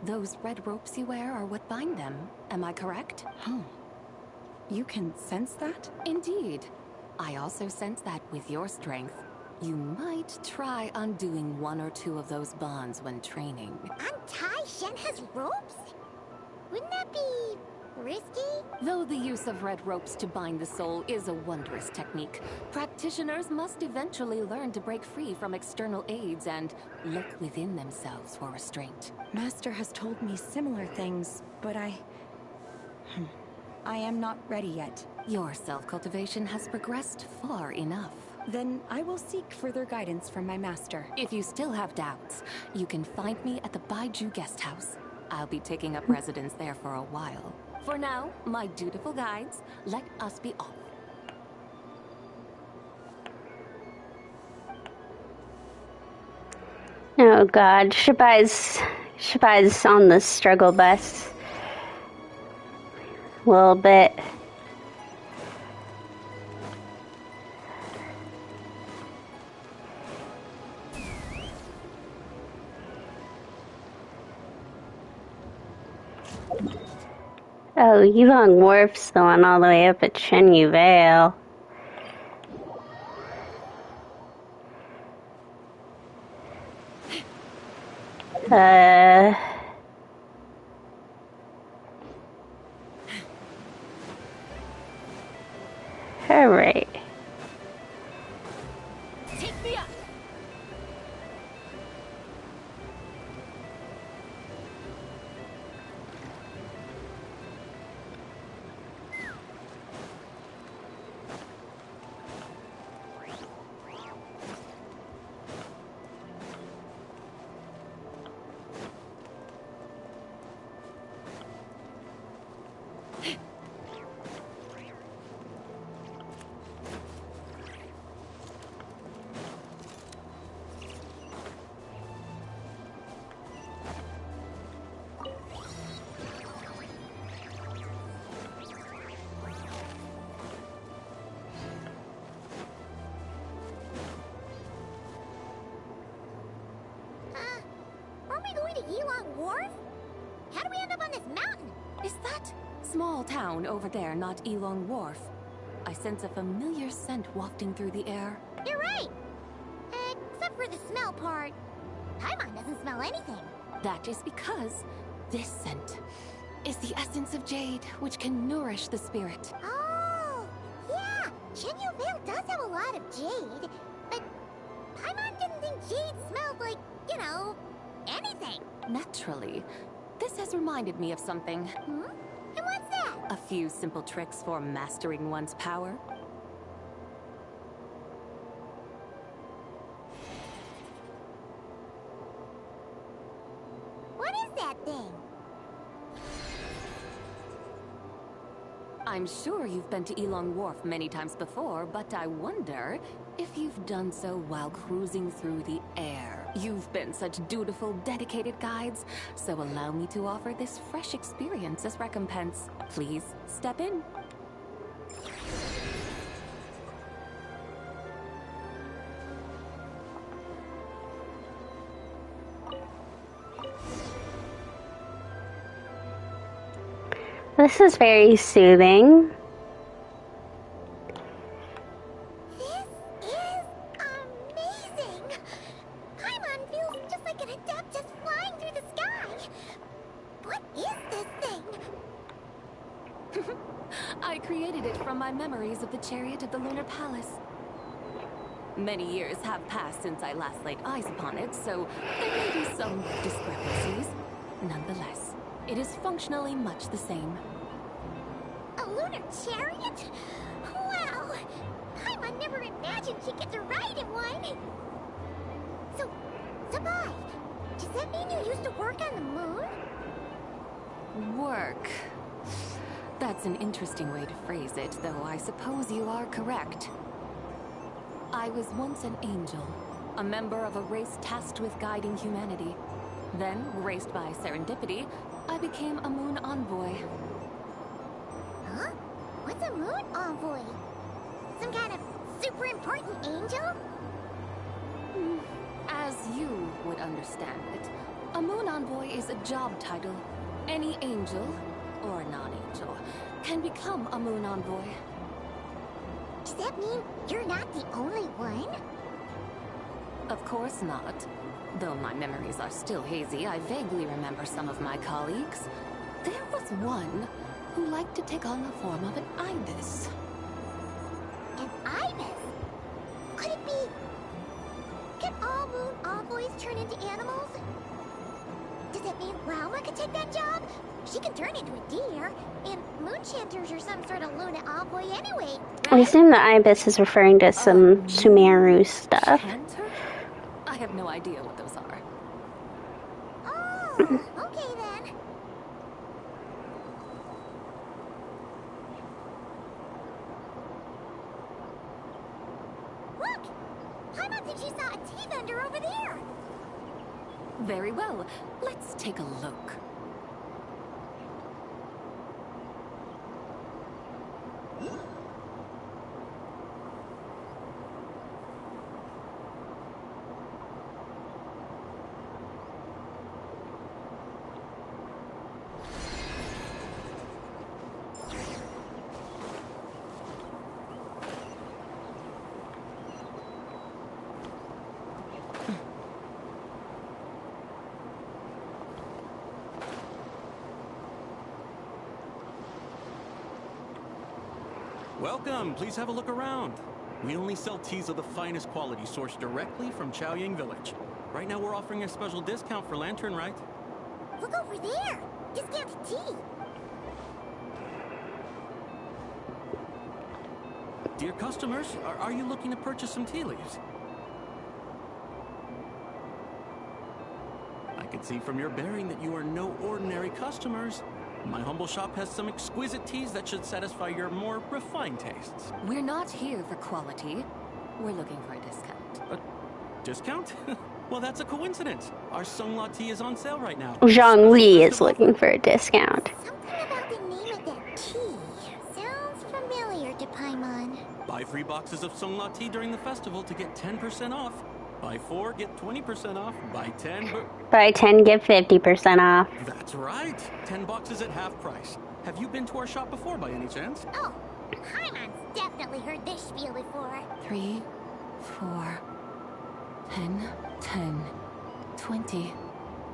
Those red ropes you wear are what bind them. Am I correct? Oh. You can sense that? Indeed. I also sense that with your strength, you might try undoing one or two of those bonds when training. Untie Shenhe's ropes? Wouldn't that be risky? Though the use of red ropes to bind the soul is a wondrous technique, practitioners must eventually learn to break free from external aids and look within themselves for restraint. Master has told me similar things, but I am not ready yet. Your self-cultivation has progressed far enough. Then I will seek further guidance from my master. If you still have doubts, you can find me at the Baiju Guest House. I'll be taking up residence there for a while. For now, my dutiful guides, let us be off. Oh god, Shabai's on the struggle bus. A little bit. Oh, Yilong Wharf's the one all the way up at Shenyu Vale. Alright. Take me up! to Yilong Wharf? How do we end up on this mountain? Is that small town over there not Yilong Wharf? I sense a familiar scent wafting through the air. You're right! Except for the smell part. Paimon doesn't smell anything. That is because this scent is the essence of jade, which can nourish the spirit. Oh, yeah! Chenyu Vale does have a lot of jade, but Paimon didn't think jade smelled like, you know, anything. Naturally. This has reminded me of something. Hmm? And what's that? A few simple tricks for mastering one's power. What is that thing? I'm sure you've been to Yilong Wharf many times before, but I wonder if you've done so while cruising through the air. You've been such dutiful, dedicated guides, so allow me to offer this fresh experience as recompense. Please, step in. This is very soothing. This is amazing! Paimon feels just like an adept just flying through the sky. What is this thing? I created it from my memories of the chariot of the Lunar Palace. Many years have passed since I last laid eyes upon it, so there may be some discrepancies. Nonetheless, it is functionally much the same. A lunar chariot? Wow! Paimon never imagined she'd get to ride in one! So, Sabai, does that mean you used to work on the moon? Work. That's an interesting way to phrase it, though I suppose you are correct. I was once an angel, a member of a race tasked with guiding humanity. Then, graced by serendipity, I became a moon envoy. Huh? What's a moon envoy? Some kind of super important angel? As you would understand it, a moon envoy is a job title. Any angel, or non-angel, can become a moon envoy. Does that mean you're not the only one? Of course not. Though my memories are still hazy, I vaguely remember some of my colleagues. There was one who liked to take on the form of an ibis. An ibis? Could it be... Can all moon envoys turn into animals? Does that mean Rauma could take that job? She can turn into a deer, and moon chanters are some sort of Luna envoy anyway, right? I assume the ibis is referring to some Sumeru stuff. Chanter? I have no idea what those are. Oh, okay then. Look! Paimon thinks she saw a tea vendor over there! Very well. Let's take a look. Welcome, please have a look around. We only sell teas of the finest quality sourced directly from Chaoying Village. Right now we're offering a special discount for Lantern Rite. Look over there! Discounted tea! Dear customers, are you looking to purchase some tea leaves? I can see from your bearing that you are no ordinary customers. My humble shop has some exquisite teas that should satisfy your more refined tastes. We're not here for quality. We're looking for a discount. A discount? Well, that's a coincidence. Our Songla tea is on sale right now. Zhongli is looking for a discount. Something about the name of that tea sounds familiar to Paimon. Buy 3 boxes of Songla tea during the festival to get 10% off. Buy 4, get 20% off. Buy 10, Buy 10, get 50% off. That's right. 10 boxes at half price. Have you been to our shop before by any chance? Oh, Paimon's definitely heard this spiel before. 3, 4, 10, 10, 20,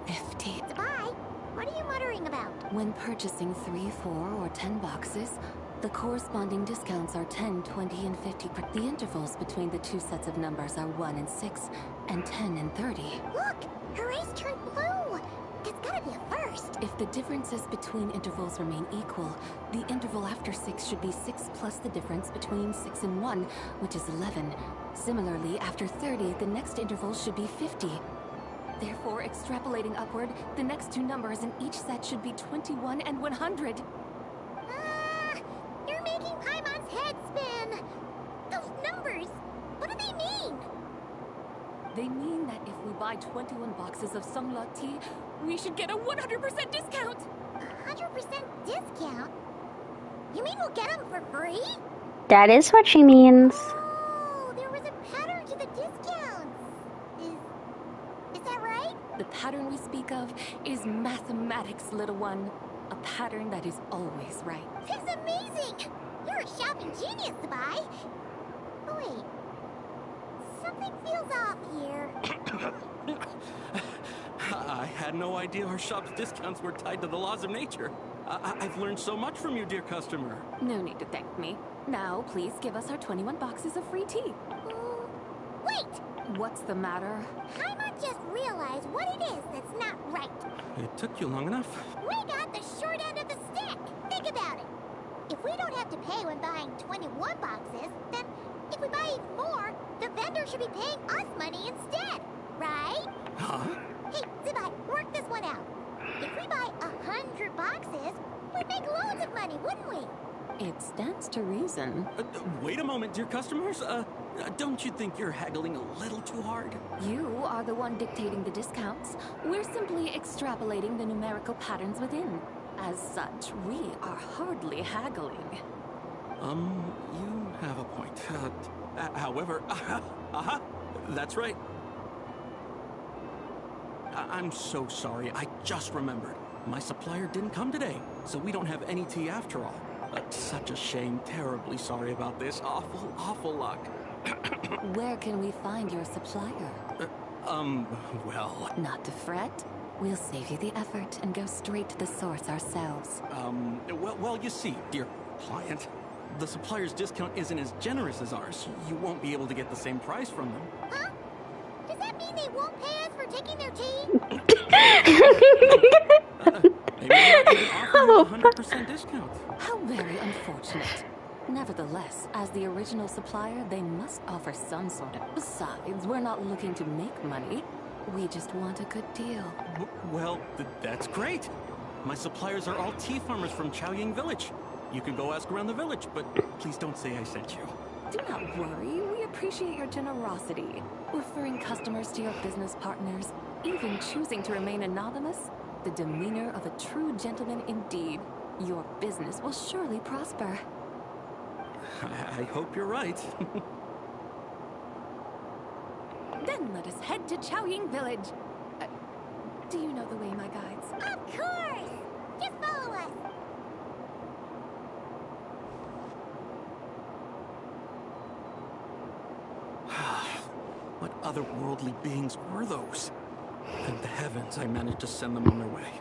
50. Sabai, what are you muttering about? When purchasing 3, 4, or 10 boxes, the corresponding discounts are 10, 20, and 50. The intervals between the two sets of numbers are 1 and 6, and 10 and 30. Look! Her eyes turned blue! That's gotta be a first. If the differences between intervals remain equal, the interval after 6 should be 6 plus the difference between 6 and 1, which is 11. Similarly, after 30, the next interval should be 50. Therefore, extrapolating upward, the next two numbers in each set should be 21 and 100. You're making Paimon's head spin! Those numbers, what do they mean? They mean that if we buy 21 boxes of Sungla tea, we should get a 100% discount! 100% discount? You mean we'll get them for free? That is what she means. Oh, there was a pattern to the discounts. Is that right? The pattern we speak of is mathematics, little one. A pattern that is always right. That's amazing! You're a shopping genius, Sabai. Oh, wait. Something feels off here. I had no idea our shop's discounts were tied to the laws of nature. I've learned so much from you, dear customer. No need to thank me. Now, please give us our 21 boxes of free tea. Wait! What's the matter? Paimon just realized what it is that's not right. It took you long enough. We got the short end of the stick. Think about it. If we don't have to pay when buying 21 boxes, then if we buy even more, the vendor should be paying us money instead, right? Huh? Hey, Zibai, work this one out. If we buy 100 boxes, we'd make loads of money, wouldn't we? It stands to reason. Wait a moment, dear customers. Don't you think you're haggling a little too hard? You are the one dictating the discounts. We're simply extrapolating the numerical patterns within. As such, we are hardly haggling. You have a point. However, that's right. I'm so sorry. I just remembered. My supplier didn't come today, so we don't have any tea after all. Such a shame. Terribly sorry about this. Awful luck. Where can we find your supplier? Well... Not to fret. We'll save you the effort and go straight to the source ourselves. Well, you see, dear client, the supplier's discount isn't as generous as ours. You won't be able to get the same price from them. Huh? Does that mean they won't pay us for taking their tea? Maybe they'll even offer you a 100% discount. How very unfortunate. Nevertheless, as the original supplier, they must offer some sort of... Besides, we're not looking to make money. We just want a good deal. Well, that's great. My suppliers are all tea farmers from Chaoying Village. You can go ask around the village, but please don't say I sent you. Do not worry. We appreciate your generosity. Referring customers to your business partners, even choosing to remain anonymous, the demeanor of a true gentleman indeed. Your business will surely prosper. I hope you're right. Then let us head to Chaoying Village. Do you know the way, my guides? Of course! Just follow us. What otherworldly beings were those? Thank the heavens I managed to send them on their way.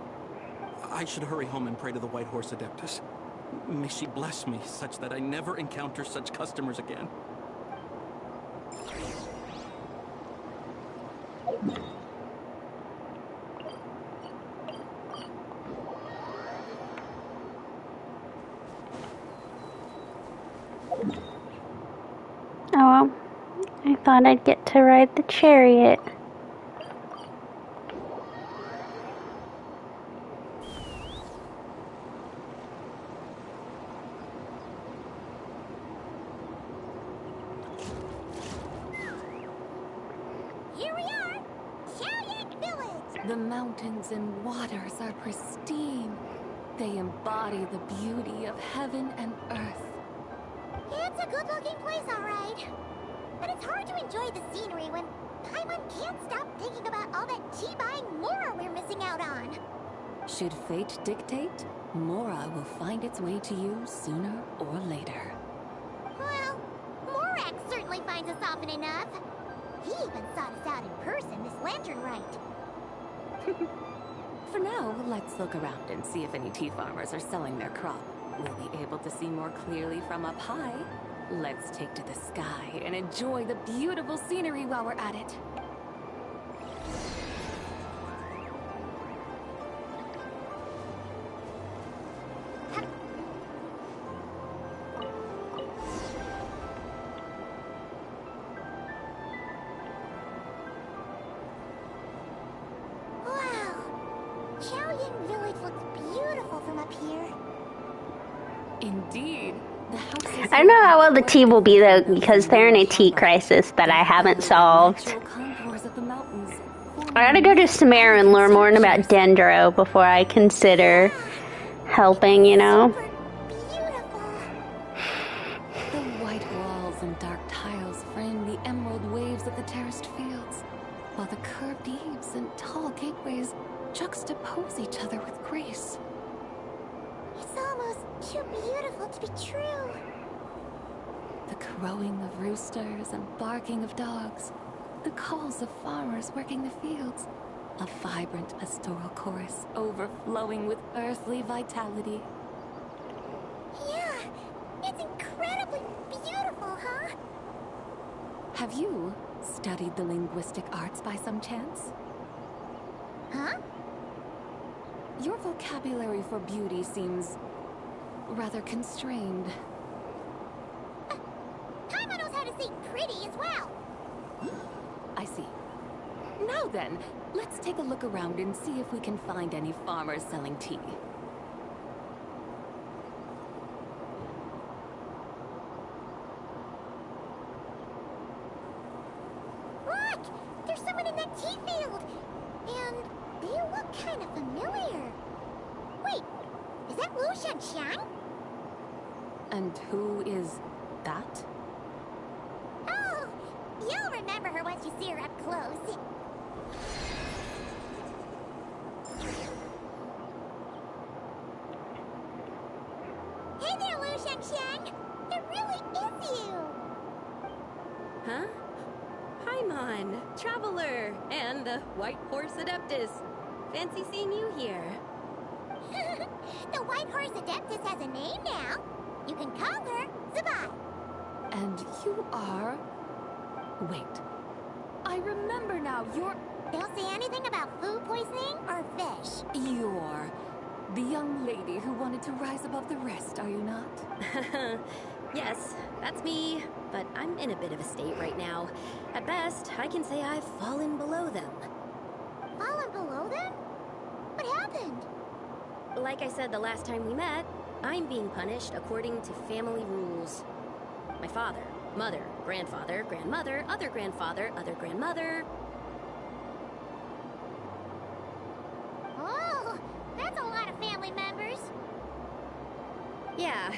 I should hurry home and pray to the White Horse Adeptus. May she bless me such that I never encounter such customers again. Oh well, I thought I'd get to ride the chariot. Here we are! Chaoying Village! The mountains and waters are pristine. They embody the beauty of heaven and earth. It's a good-looking place, all right. But it's hard to enjoy the scenery when Paimon can't stop thinking about all that tea-buying Mora we're missing out on. Should fate dictate, Mora will find its way to you sooner or later. Well, Morak certainly finds us often enough. He even sought us out in person this lantern rite. For now, let's look around and see if any tea farmers are selling their crop. We'll be able to see more clearly from up high. Let's take to the sky and enjoy the beautiful scenery while we're at it. Indeed. The house is I don't know how well the tea will be though, because they're in a tea crisis that I haven't solved. I gotta go to Sumeru and learn more about Dendro before I consider helping, you know? The white walls and dark tiles frame the emerald waves of the terraced fields, while the curved eaves and tall gateways juxtapose each other with grace. It's almost too beautiful to be true. The crowing of roosters and barking of dogs, the calls of farmers working the fields, a vibrant pastoral chorus overflowing with earthly vitality. Yeah, it's incredibly beautiful, huh? Have you studied the linguistic arts by some chance? Huh? Your vocabulary for beauty seems rather constrained. Paimon knows how to say pretty as well. I see. Now then, let's take a look around and see if we can find any farmers selling tea. Look! There's someone in that tea field! And they look kind of familiar. Wait, is that Lu Shanshan? And who is that? Oh, you'll remember her once you see her up close. Hey there, Lu Shanshan! It really is you! Huh? Paimon, Traveler, and the White Horse Adeptus. Fancy seeing you here. The White Horse Adeptus has a name now. You can call her Zabai. And you are... Wait. I remember now, you're... Don't say anything about food poisoning or fish. You're the young lady who wanted to rise above the rest, are you not? Yes, that's me, but I'm in a bit of a state right now. At best, I can say I've fallen below them. Fallen below them? What happened? Like I said the last time we met, I'm being punished according to family rules. My father, mother, grandfather, grandmother, other grandfather, other grandmother. Oh, that's a lot of family members. Yeah,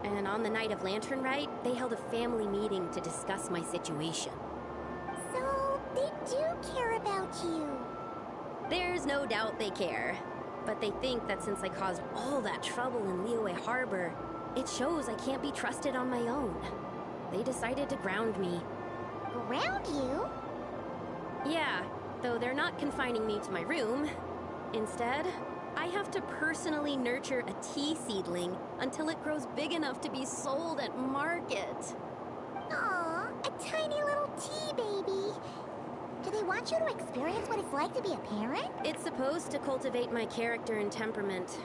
and on the night of Lantern Rite, they held a family meeting to discuss my situation. So, they do care about you. There's no doubt they care. But they think that since I caused all that trouble in Liyue Harbor, it shows I can't be trusted on my own. They decided to ground me. Ground you? Yeah, though they're not confining me to my room. Instead, I have to personally nurture a tea seedling until it grows big enough to be sold at market. Aw, a tiny little tea baby. Do they want you to experience what it's like to be a parent? It's supposed to cultivate my character and temperament.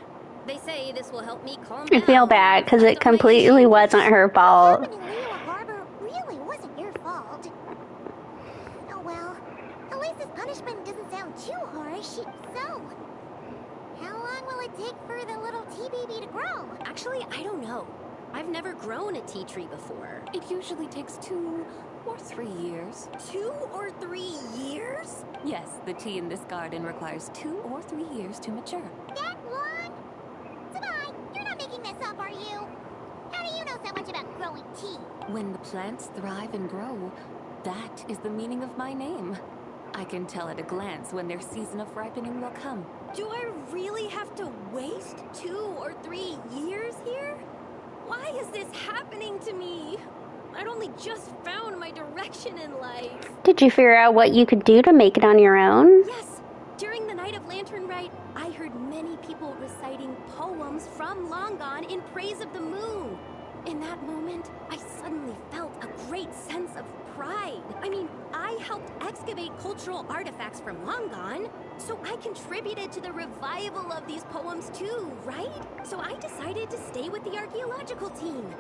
They say this will help me calm I down. feel bad because it completely wasn't her fault. What happened in Liyue Harbor really wasn't your fault. Oh well, at least this punishment doesn't sound too harsh. So, how long will it take for the little tea baby to grow? Actually, I don't know. I've never grown a tea tree before. It usually takes 2 or 3 years. 2 or 3 years? Yes, the tea in this garden requires 2 or 3 years to mature. That long? Zabai, you're not making this up, are you? How do you know so much about growing tea? When the plants thrive and grow, That is the meaning of my name. I can tell at a glance when their season of ripening will come. Do I really have to waste 2 or 3 years here? Why is this happening to me? I'd only just found my direction in life. Did you figure out what you could do to make it on your own? Yes. During the night of Lantern Rite, I heard many people reciting poems from Long Gone in praise of the moon. In that moment, I suddenly felt a great sense of pride. I mean, I helped excavate cultural artifacts from Long Gone, so I contributed to the revival of these poems too, right? So I decided to stay with the archaeological team.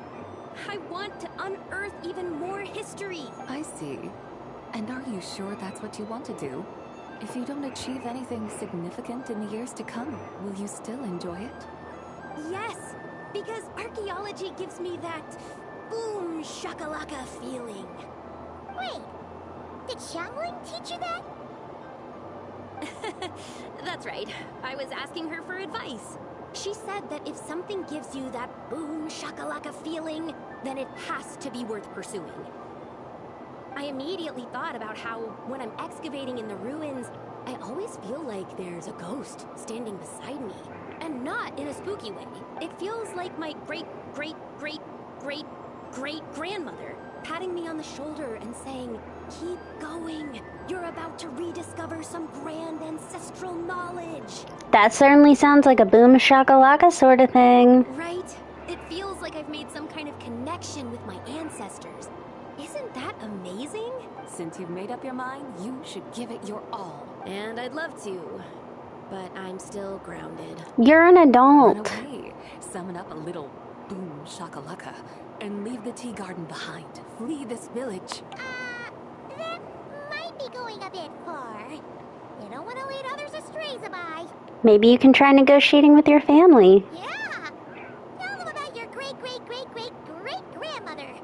I want to unearth even more history. I see. And are you sure that's what you want to do? If you don't achieve anything significant in the years to come, will you still enjoy it? Yes, because archaeology gives me that boom shakalaka feeling. Wait, did Xiangling teach you that? That's right. I was asking her for advice. She said that if something gives you that boom shakalaka feeling, then it has to be worth pursuing. I immediately thought about how, when I'm excavating in the ruins, I always feel like there's a ghost standing beside me. And not in a spooky way. It feels like my great-great-great-great-great-grandmother patting me on the shoulder and saying, "Keep going. You're about to rediscover some grand ancestral knowledge." That certainly sounds like a boom shakalaka sort of thing. Right? It feels like I've made some kind of connection with my ancestors. Isn't that amazing? Since you've made up your mind, you should give it your all. And I'd love to, but I'm still grounded. You're an adult. Run away, summon up a little boom shakalaka, and leave the tea garden behind. Flee this village. That might be going a bit far. You don't want to lead others astray, Zabai. Maybe you can try negotiating with your family. Yeah! Tell them about your great-great-great-great-great-grandmother.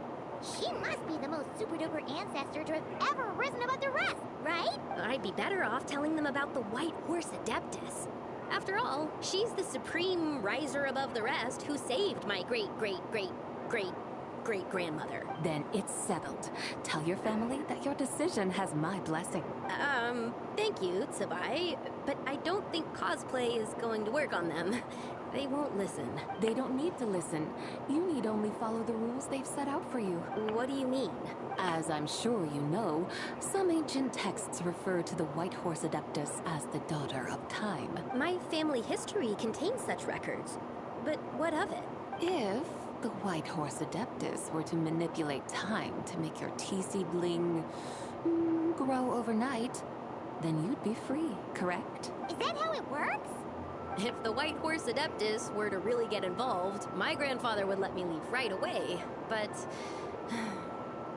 She must be the most super-duper ancestor to have ever risen above the rest, right? I'd be better off telling them about the White Horse Adeptus. After all, she's the supreme riser above the rest who saved my great-great-great-great-great-grandmother. Then it's settled. Tell your family that your decision has my blessing. Thank you, Tsubai, but I don't think cosplay is going to work on them. They won't listen. They don't need to listen. You need only follow the rules they've set out for you. What do you mean? As I'm sure you know, some ancient texts refer to the White Horse Adeptus as the Daughter of Time. My family history contains such records. But what of it? If the White Horse Adeptus were to manipulate time to make your tea seedling grow overnight, then you'd be free, correct? Is that how it works? If the White Horse Adeptus were to really get involved, my grandfather would let me leave right away. But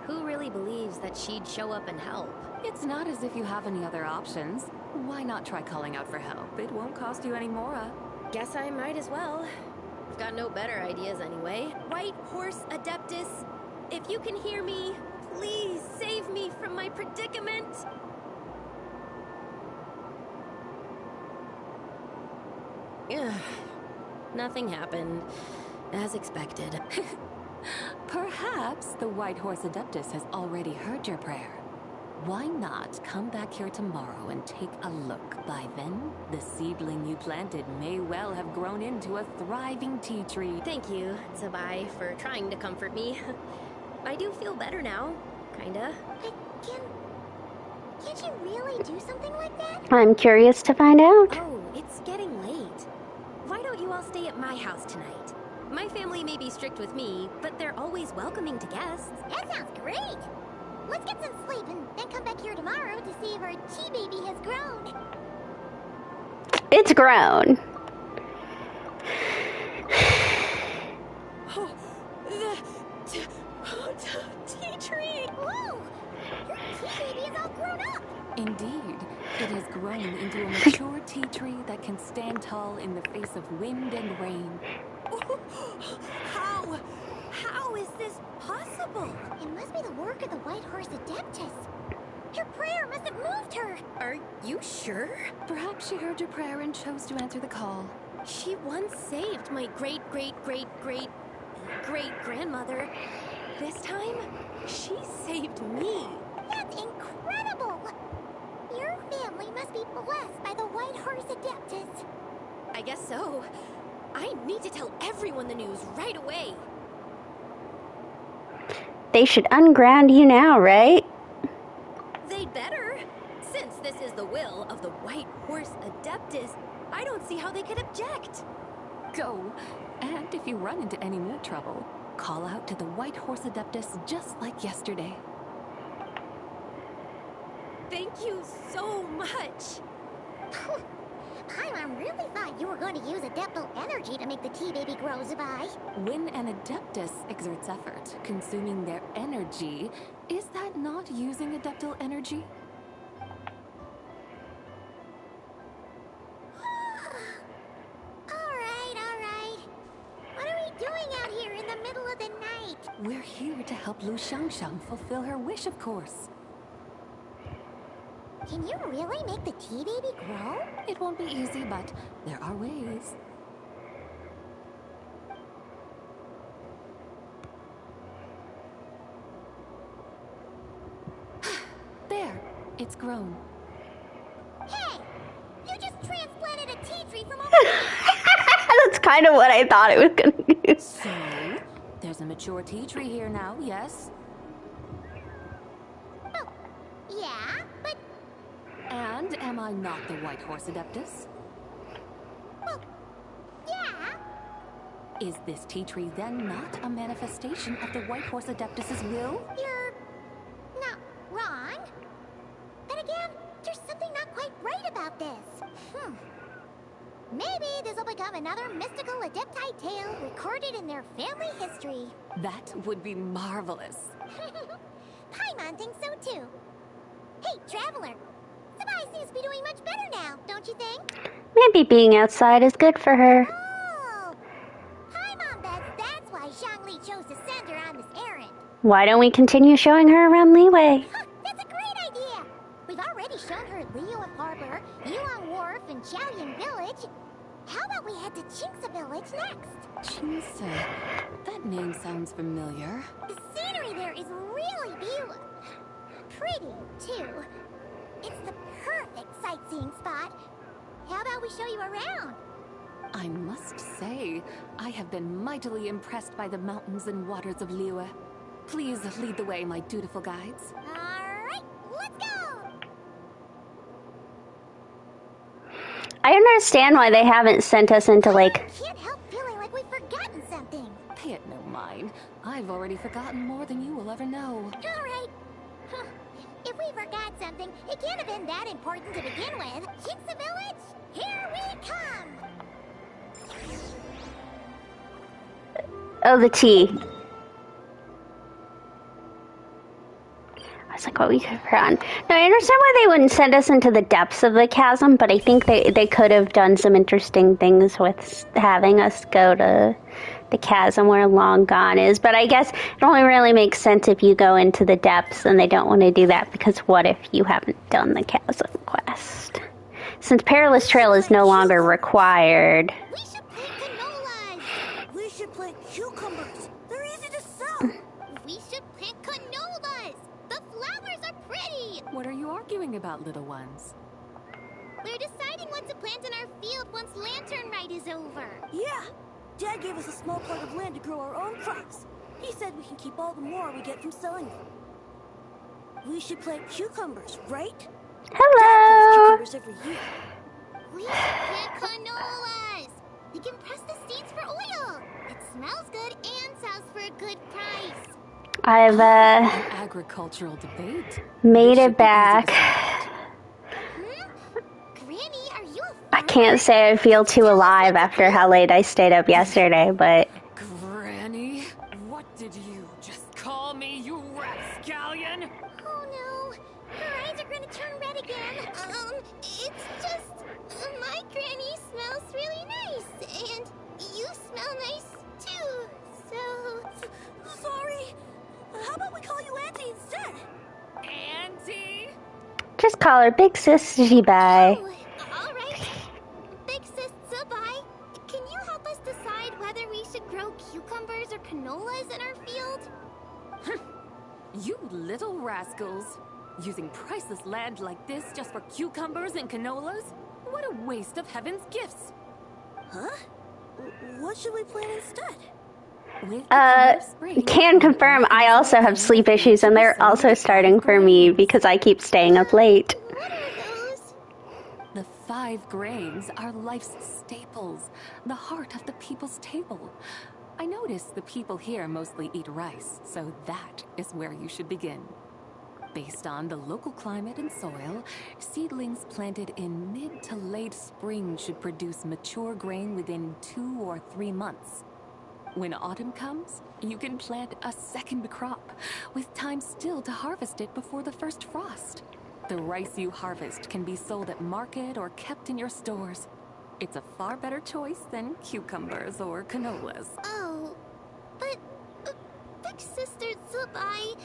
who really believes that she'd show up and help? It's not as if you have any other options. Why not try calling out for help? It won't cost you any more. Guess I might as well. I've got no better ideas anyway. White Horse Adeptus, if you can hear me, please save me from my predicament. Nothing happened, as expected. Perhaps the White Horse Adeptus has already heard your prayer. Why not come back here tomorrow and take a look? By then, the seedling you planted may well have grown into a thriving tea tree. Thank you, Tsubai, for trying to comfort me. I do feel better now, kinda. Can't you really do something like that? I'm curious to find out. Oh, it's getting late. Why don't you all stay at my house tonight? My family may be strict with me, but they're always welcoming to guests. That sounds great! Let's get some sleep and then come back here tomorrow to see if our tea baby has grown. It's grown. Oh, the tea tree! Whoa! Your tea baby is all grown up! Indeed, it has grown into a mature tea tree that can stand tall in the face of wind and rain. How is this possible? It must be the work of the White Horse Adeptus. Her prayer must have moved her. Are you sure? Perhaps she heard your prayer and chose to answer the call. She once saved my great-great-great-great-great-grandmother. This time, she saved me. That's incredible! Your family must be blessed by the White Horse Adeptus. I guess so. I need to tell everyone the news right away. They should unground you now, right? They'd better. Since this is the will of the White Horse Adeptus, I don't see how they could object. Go. And if you run into any more trouble, call out to the White Horse Adeptus just like yesterday. Thank you so much. Paimon really thought you were going to use Adeptal energy to make the tea baby grow, Zabai. When an Adeptus exerts effort, consuming their energy, is that not using Adeptal energy? Alright. What are we doing out here in the middle of the night? We're here to help Lu Xiangxiang fulfill her wish, of course. Can you really make the tea baby grow? It won't be easy, but there are ways. There, it's grown. Hey! You just transplanted a tea tree from over there! That's kind of what I thought it was gonna do. So, there's a mature tea tree here now, yes? Oh, yeah, but... And am I not the White Horse Adeptus? Well, yeah. Is this tea tree then not a manifestation of the White Horse Adeptus's will? You're... not wrong. Then again, there's something not quite right about this. Maybe this will become another mystical Adepti tale recorded in their family history. That would be marvelous. Paimon thinks so too. Hey, Traveler! Sabai seems to be doing much better now, don't you think? Maybe being outside is good for her. Oh! Paimon bets that's why Xiangli chose to send her on this errand. Why don't we continue showing her around Liyue? That's a great idea! We've already shown her Liyue Harbor, Yulong Wharf, and Xiaoyan Village. How about we head to Qingce Village next? Qingce. That name sounds familiar. The scenery there is really beautiful. Pretty, too. It's the perfect sightseeing spot. How about we show you around? I must say, I have been mightily impressed by the mountains and waters of Liyue. Please lead the way, my dutiful guides. Alright, let's go! I don't understand why they haven't sent us into, like... I can't help feeling like we've forgotten something. Pay it no mind. I've already forgotten more than you will ever know. Alright. If we forgot something, it can't have been that important to begin with. Qingce Village, here we come! Oh, the tea. I was like, what we could have run. Now, I understand why they wouldn't send us into the depths of the chasm, but I think they could have done some interesting things with having us go to the chasm where Long Gone is. But I guess it only really makes sense if you go into the depths, and they don't want to do that because what if you haven't done the chasm quest? Since Perilous Trail is no longer required. We should plant canolas! We should plant cucumbers! They're easy to sow! We should plant canolas! The flowers are pretty! What are you arguing about, little ones? We're deciding what to plant in our field once Lantern Rite is over. Yeah! Dad gave us a small plot of land to grow our own crops. He said we can keep all the more we get from selling them. We should plant cucumbers, right? Hello! Dad plants cucumbers every year. We should plant canolas! We can press the seeds for oil. It smells good and sells for a good price. I've, An agricultural debate. made it back. Granny, are you I can't say I feel too alive after how late I stayed up yesterday, but... Granny, what did you just call me, you rapscallion? Oh no, her eyes are gonna turn red again. It's just my granny smells really nice, and you smell nice too. So sorry. How about we call you Auntie instead? Auntie? Just call her Big Sis Jibai. All right, Big Sis Zabai, can you help us decide whether we should grow cucumbers or canolas in our field? You little rascals. Using priceless land like this just for cucumbers and canolas? What a waste of heaven's gifts! Huh? What should we plant instead? Can confirm I also have sleep issues and they're also starting for me because I keep staying up late. The 5 grains are life's staples, the heart of the people's table. I notice the people here mostly eat rice, so that is where you should begin. Based on the local climate and soil, seedlings planted in mid to late spring should produce mature grain within 2 or 3 months. When autumn comes, you can plant a second crop, with time still to harvest it before the first frost. The rice you harvest can be sold at market or kept in your stores. It's a far better choice than cucumbers or canolas. Oh, but Big Sister Zubai,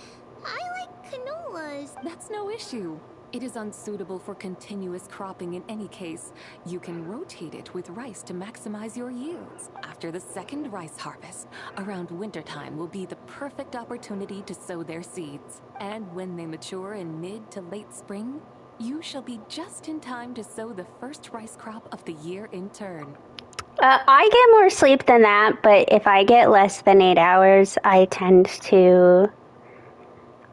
I like canolas. That's no issue. It is unsuitable for continuous cropping in any case. You can rotate it with rice to maximize your yields. After the second rice harvest, around wintertime will be the perfect opportunity to sow their seeds. And when they mature in mid to late spring, you shall be just in time to sow the first rice crop of the year in turn. I get more sleep than that, but if I get less than 8 hours, I tend to...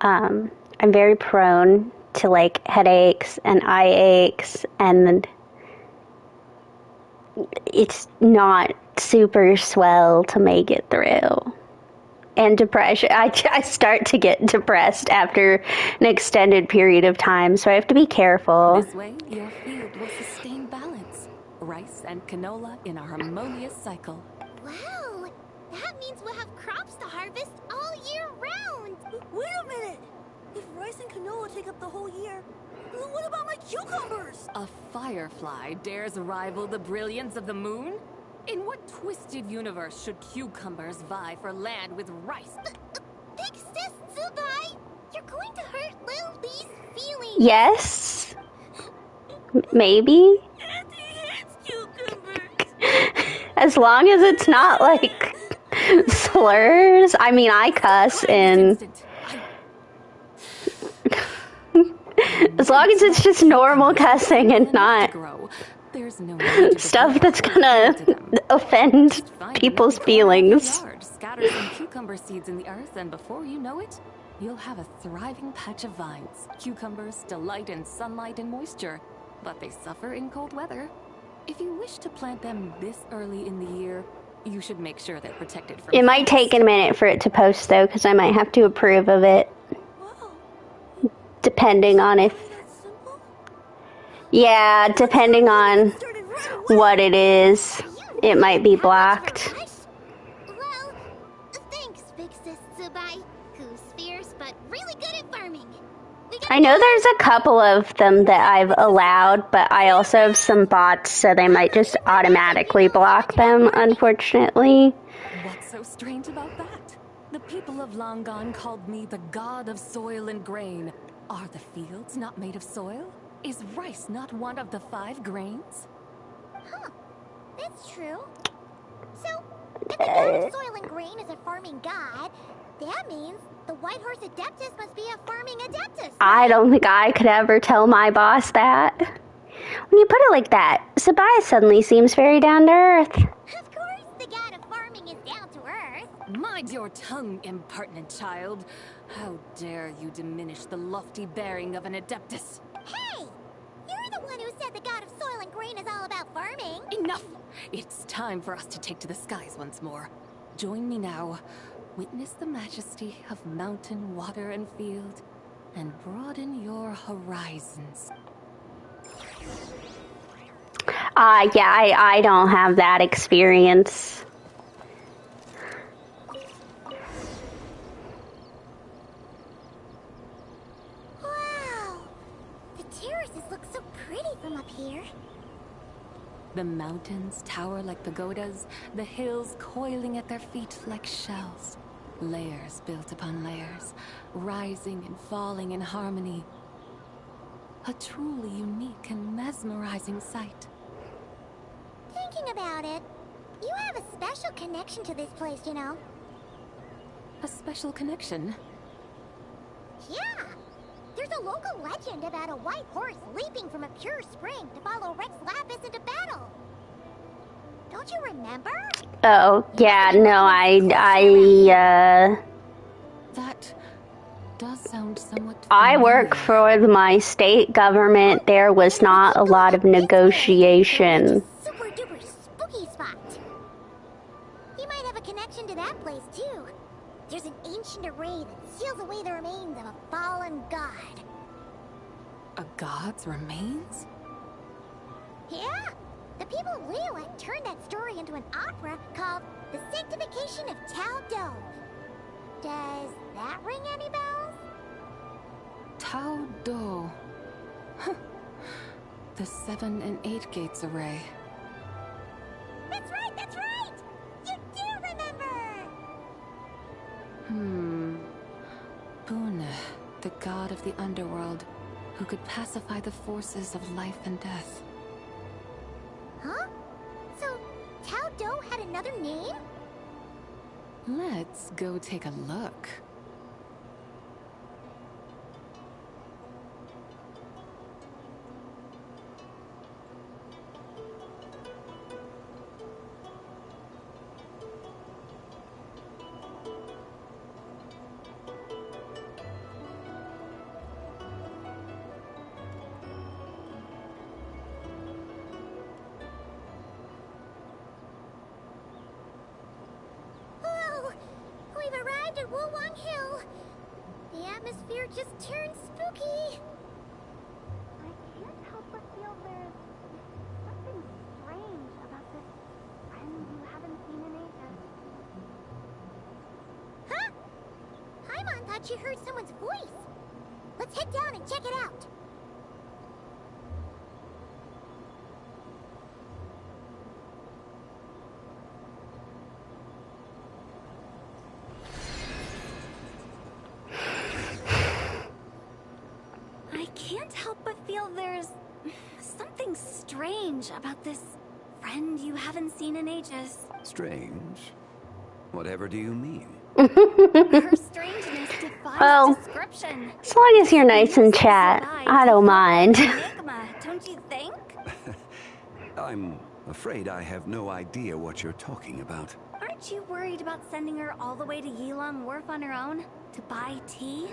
I'm very prone to like headaches and eye aches, and it's not super swell to make it through. And depression, I start to get depressed after an extended period of time, so I have to be careful. This way, your field will sustain balance. Rice and canola in a harmonious cycle. Wow, that means we'll have crops to harvest all year round. Wait a minute! If rice and canola take up the whole year, what about my cucumbers? A firefly dares rival the brilliance of the moon? In what twisted universe should cucumbers vie for land with rice? Big Sis Zubai, you're going to hurt Lil Lee's feelings. Yes. Maybe. Auntie hates cucumbers. As long as it's not like slurs. I mean, I cuss in... As long as it's just normal cussing and not stuff that's gonna offend people's feelings. Scatter some cucumber seeds in the earth, and before you know it, you'll have a thriving patch of vines. Cucumbers delight in sunlight and moisture, but they suffer in cold weather. If you wish to plant them this early in the year, you should make sure they're protected from... It might take a minute for it to post, though, because I might have to approve of it. Depending on if... Yeah, depending on what it is, it might be blocked. Well, thanks, Big Sis Zubai, who's fierce but really good at farming. I know there's a couple of them that I've allowed, but I also have some bots, so they might just automatically block them, unfortunately. What's so strange about that? The people of Longon called me the god of soil and grain. Are the fields not made of soil? Is rice not one of the 5 grains? Huh, that's true. So, if the god of soil and grain is a farming god, that means the White Horse Adeptus must be a farming adeptus. I don't think I could ever tell my boss that. When you put it like that, Sabaya suddenly seems very down to earth. Of course, the god of farming is down to earth. Mind your tongue, impertinent child. How dare you diminish the lofty bearing of an adeptus? Hey! You're the one who said the god of soil and grain is all about farming. Enough! It's time for us to take to the skies once more. Join me now. Witness the majesty of mountain, water, and field, and broaden your horizons. Yeah, I don't have that experience. Wow! The terraces look so pretty from up here. The mountains tower like pagodas, the hills coiling at their feet like shells. Layers built upon layers, rising and falling in harmony. A truly unique and mesmerizing sight. Thinking about it, you have a special connection to this place, you know. A special connection? Yeah. There's a local legend about a white horse leaping from a pure spring to follow Rex Lapis into battle. Don't you remember? Oh, yeah, no, That does sound somewhat I work for my state government. There was not a lot of negotiation. Super duper spooky spot. You might have a connection to that place too. There's an ancient array that seals away the remains of a fallen god. A god's remains? Yeah? The people of Liyue turned that story into an opera called The Sanctification of Tao Do. Does that ring any bells? Tao Do. Huh. The 7 and 8 gates array. That's right, that's right! You do remember! Bune, the god of the underworld, who could pacify the forces of life and death. Huh? So, Tao Do had another name? Let's go take a look. Atmosphere just turned spooky. I can't help but feel there's something strange about this friend you haven't seen in ages. Huh? Paimon thought she heard someone's voice. Let's head down and check it out. There's something strange about this friend you haven't seen in ages. Strange? Whatever do you mean? Her strangeness defies description. As long as you're nice in chat, I don't mind. Enigma, don't you think? I'm afraid I have no idea what you're talking about. Aren't you worried about sending her all the way to Yilong Wharf on her own to buy tea?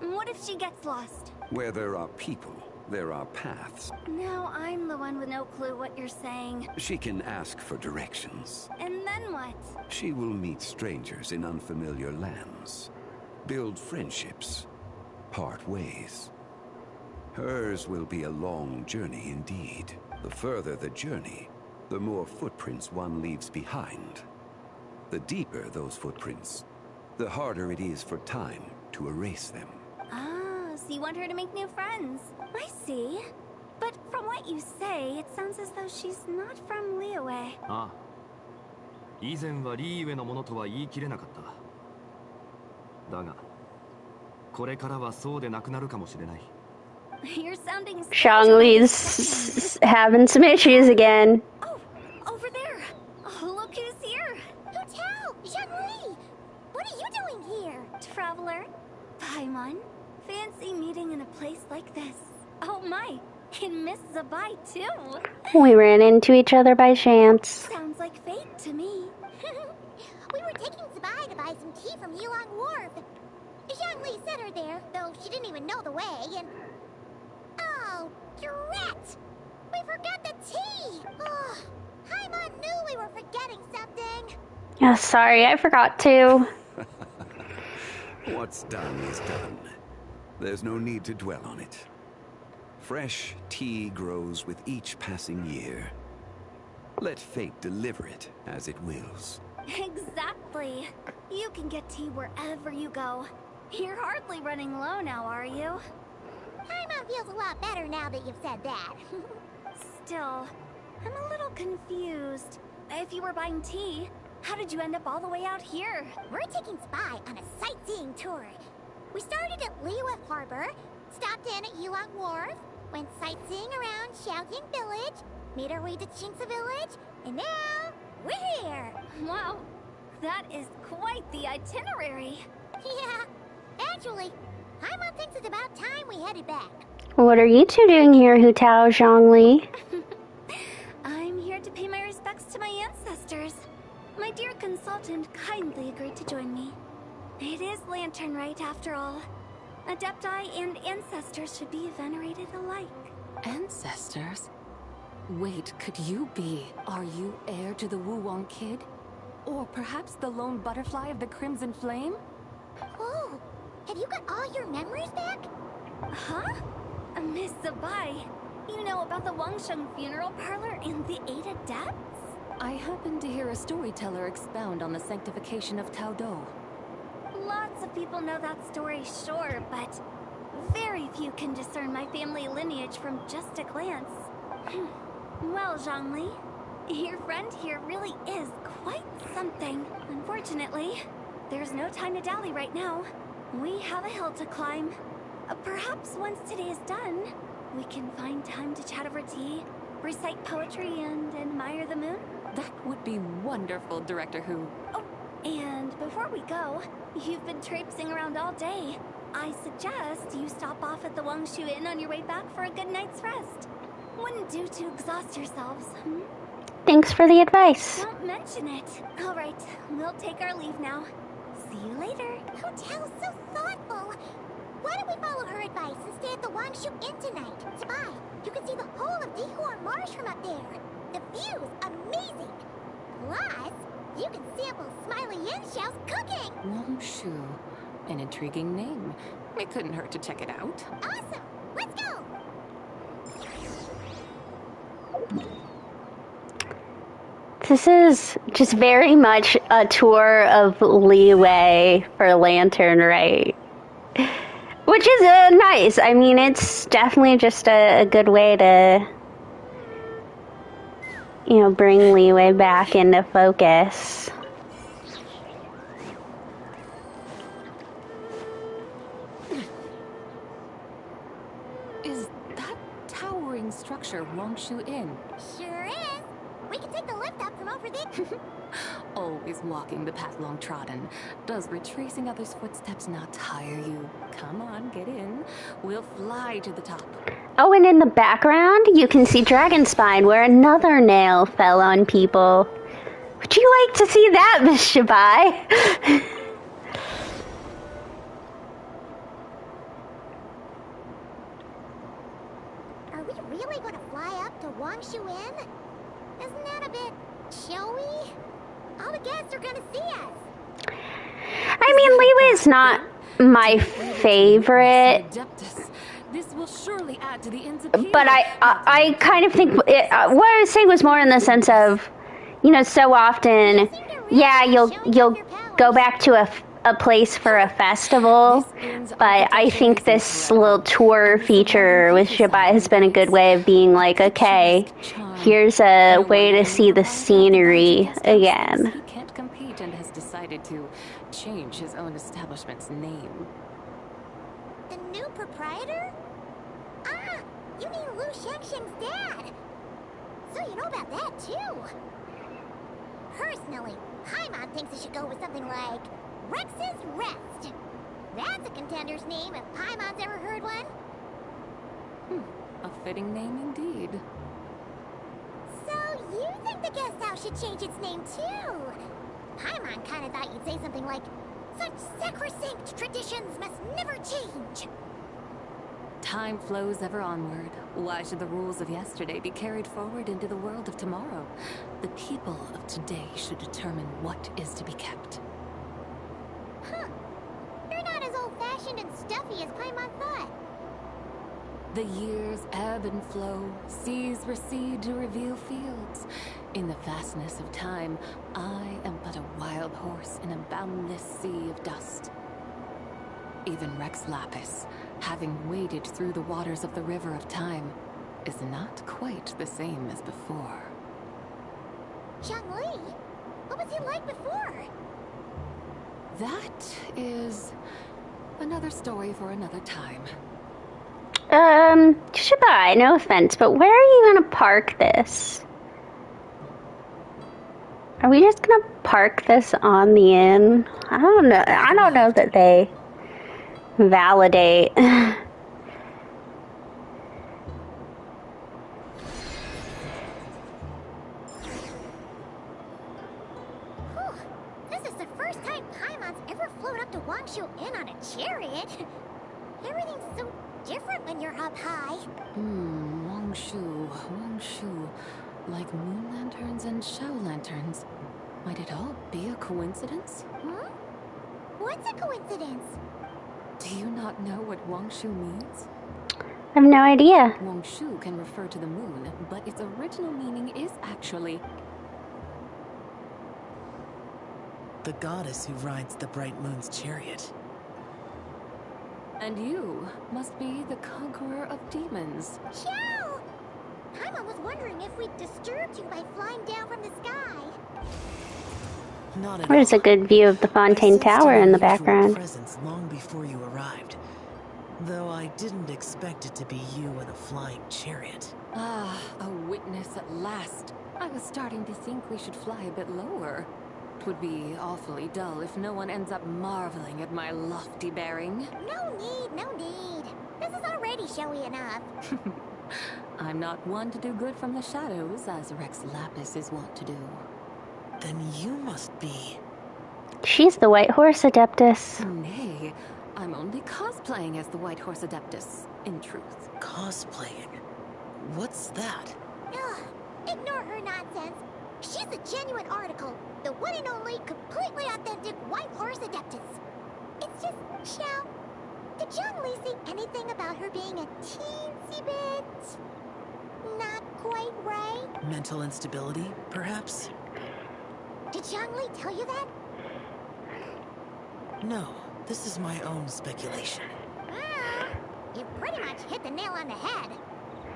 What if she gets lost? Where there are people, there are paths. Now I'm the one with no clue what you're saying. She can ask for directions. And then what? She will meet strangers in unfamiliar lands, build friendships, part ways. Hers will be a long journey indeed. The further the journey, the more footprints one leaves behind. The deeper those footprints, the harder it is for time to erase them. Ah, so you want her to make new friends. I see. But from what you say, it sounds as though she's not from Liyue. ああ。以前はリーウェのものとは言い切れなかった。だが、これからはそうでなくなるかもしれない。You're sounding Shangli's having some issues again. Oh, over there. Oh, look who's here. Hotel, Shangli. What are you doing here? Traveler, Paimon. Fancy meeting in a place like this. Oh my, and Miss Zabai too. We ran into each other by chance. Sounds like fate to me. We were taking Zabai to buy some tea from Yilong Wharf. Shangli sent her there, though she didn't even know the way, and... Oh, drat! We forgot the tea! Oh, Paimon knew we were forgetting something. Yeah, sorry, I forgot to. What's done is done. There's no need to dwell on it. Fresh tea grows with each passing year. Let fate deliver it as it wills. Exactly. You can get tea wherever you go. You're hardly running low now, are you? Paimon feels a lot better now that you've said that. Still, I'm a little confused. If you were buying tea, how did you end up all the way out here? We're taking Spy on a sightseeing tour. We started at Liyue Harbor, stopped in at Yilong Wharf, went sightseeing around Xiaoting Village, made our way to Qingce Village, and now we're here. Wow, that is quite the itinerary. Yeah, actually, Paimon thinks it's about time we headed back. What are you two doing here, Hu Tao, Zhongli? I'm here to pay my respects to my ancestors. My dear consultant kindly agreed to join me. It is Lantern Rite, after all. Adepti and ancestors should be venerated alike. Ancestors? Wait, could you be? Are you heir to the Wulong Kid? Or perhaps the lone butterfly of the Crimson Flame? Whoa! Have you got all your memories back? Huh? Miss Zabai, you know about the Wangsheng funeral parlor and the 8 adepts? I happened to hear a storyteller expound on the sanctification of Tao Do. Lots of people know that story, sure, but very few can discern my family lineage from just a glance. Well, Zhongli, your friend here really is quite something. Unfortunately, there's no time to dally right now. We have a hill to climb. Perhaps once today is done, we can find time to chat over tea, recite poetry, and admire the moon? That would be wonderful, Director Hu. Oh, and before we go, you've been traipsing around all day. I suggest you stop off at the Wangshu Inn on your way back for a good night's rest. Wouldn't do to exhaust yourselves, hmm? Thanks for the advice. Don't mention it. All right, we'll take our leave now. See you later. Hotel's so thoughtful. Why don't we follow her advice and stay at the Wangshu Inn tonight? Zabai, you can see the whole of Dihua Marsh from up there. The view's amazing. Plus, you can sample Smiley Yanxiao's cooking. Wangshu. An intriguing name. It couldn't hurt to check it out. Awesome. Let's go. This is just very much a tour of Liyue for Lantern Rite. Which is nice. I mean, it's definitely just a good way to, you know, bring Liyue back into focus. Is that towering structure Wangshu Inn? Sure is. We can take the lift up from over there. Always walking the path long trodden. Does retracing others' footsteps not tire you? Come on, get in. We'll fly to the top. Oh, and in the background, you can see Dragonspine, where another nail fell on people. Would you like to see that, Miss Shabai? Are we really going to fly up to Wangshu Inn? Isn't that a bit showy? All the guests are going to see us. I mean, Liyue is not my favorite, This will surely add to the inn's appeal. but I kind of think what I was saying was more in the sense of, you know, so often, yeah, you'll go back to a place for a festival, but I think this little tour feature with Shabai has been a good way of being like, okay, here's a way to see the scenery again. He can't compete and has decided to change his own establishment's name. The new proprietor? Ah, you mean Lu Shengsheng's dad. So you know about that, too. Personally, Paimon thinks it should go with something like Rex's Rest. That's a contender's name if Paimon's ever heard one. A fitting name indeed. So you think the guest house should change its name, too? Paimon kind of thought you'd say something like, such sacrosanct traditions must never change. Time flows ever onward. Why should the rules of yesterday be carried forward into the world of tomorrow? The people of today should determine what is to be kept. Huh. You're not as old-fashioned and stuffy as Paimon thought. The years ebb and flow, seas recede to reveal fields. In the vastness of time, I am but a wild horse in a boundless sea of dust. Even Rex Lapis, having waded through the waters of the river of time, is not quite the same as before. Zhongli, what was he like before? That is another story for another time. Shabai, no offense, but where are you gonna park this? Are we just gonna park this on the inn? I don't know that they validate. This is the first time Paimon's ever flown up to Wangshu Inn on a chariot. Everything's so different when you're up high. Wangshu. Like moon lanterns and shell lanterns. Might it all be a coincidence? What's a coincidence? Do you not know what Wangshu means? I have no idea. Wangshu can refer to the moon, but its original meaning is actually the goddess who rides the bright moon's chariot. And you must be the conqueror of demons. Xiao! Paimon was wondering if we disturbed you by flying down from the sky. Not at There's all. a good view of the Fontaine Tower in the background. Presence long before you arrived, though I didn't expect it to be you in a flying chariot. Ah, a witness at last. I was starting to think we should fly a bit lower. It would be awfully dull if no one ends up marveling at my lofty bearing. No need. This is already showy enough. I'm not one to do good from the shadows, as Rex Lapis is wont to do. Then you must be... She's the White Horse Adeptus. Nay, I'm only cosplaying as the White Horse Adeptus, in truth. Cosplaying? What's that? Ugh, ignore her nonsense. She's a genuine article. The one and only, completely authentic White Horse Adeptus. It's just, Xiao, did Zhongli say anything about her being a teensy bit... not quite right? Mental instability, perhaps? Did Zhongli tell you that? No, this is my own speculation. You pretty much hit the nail on the head.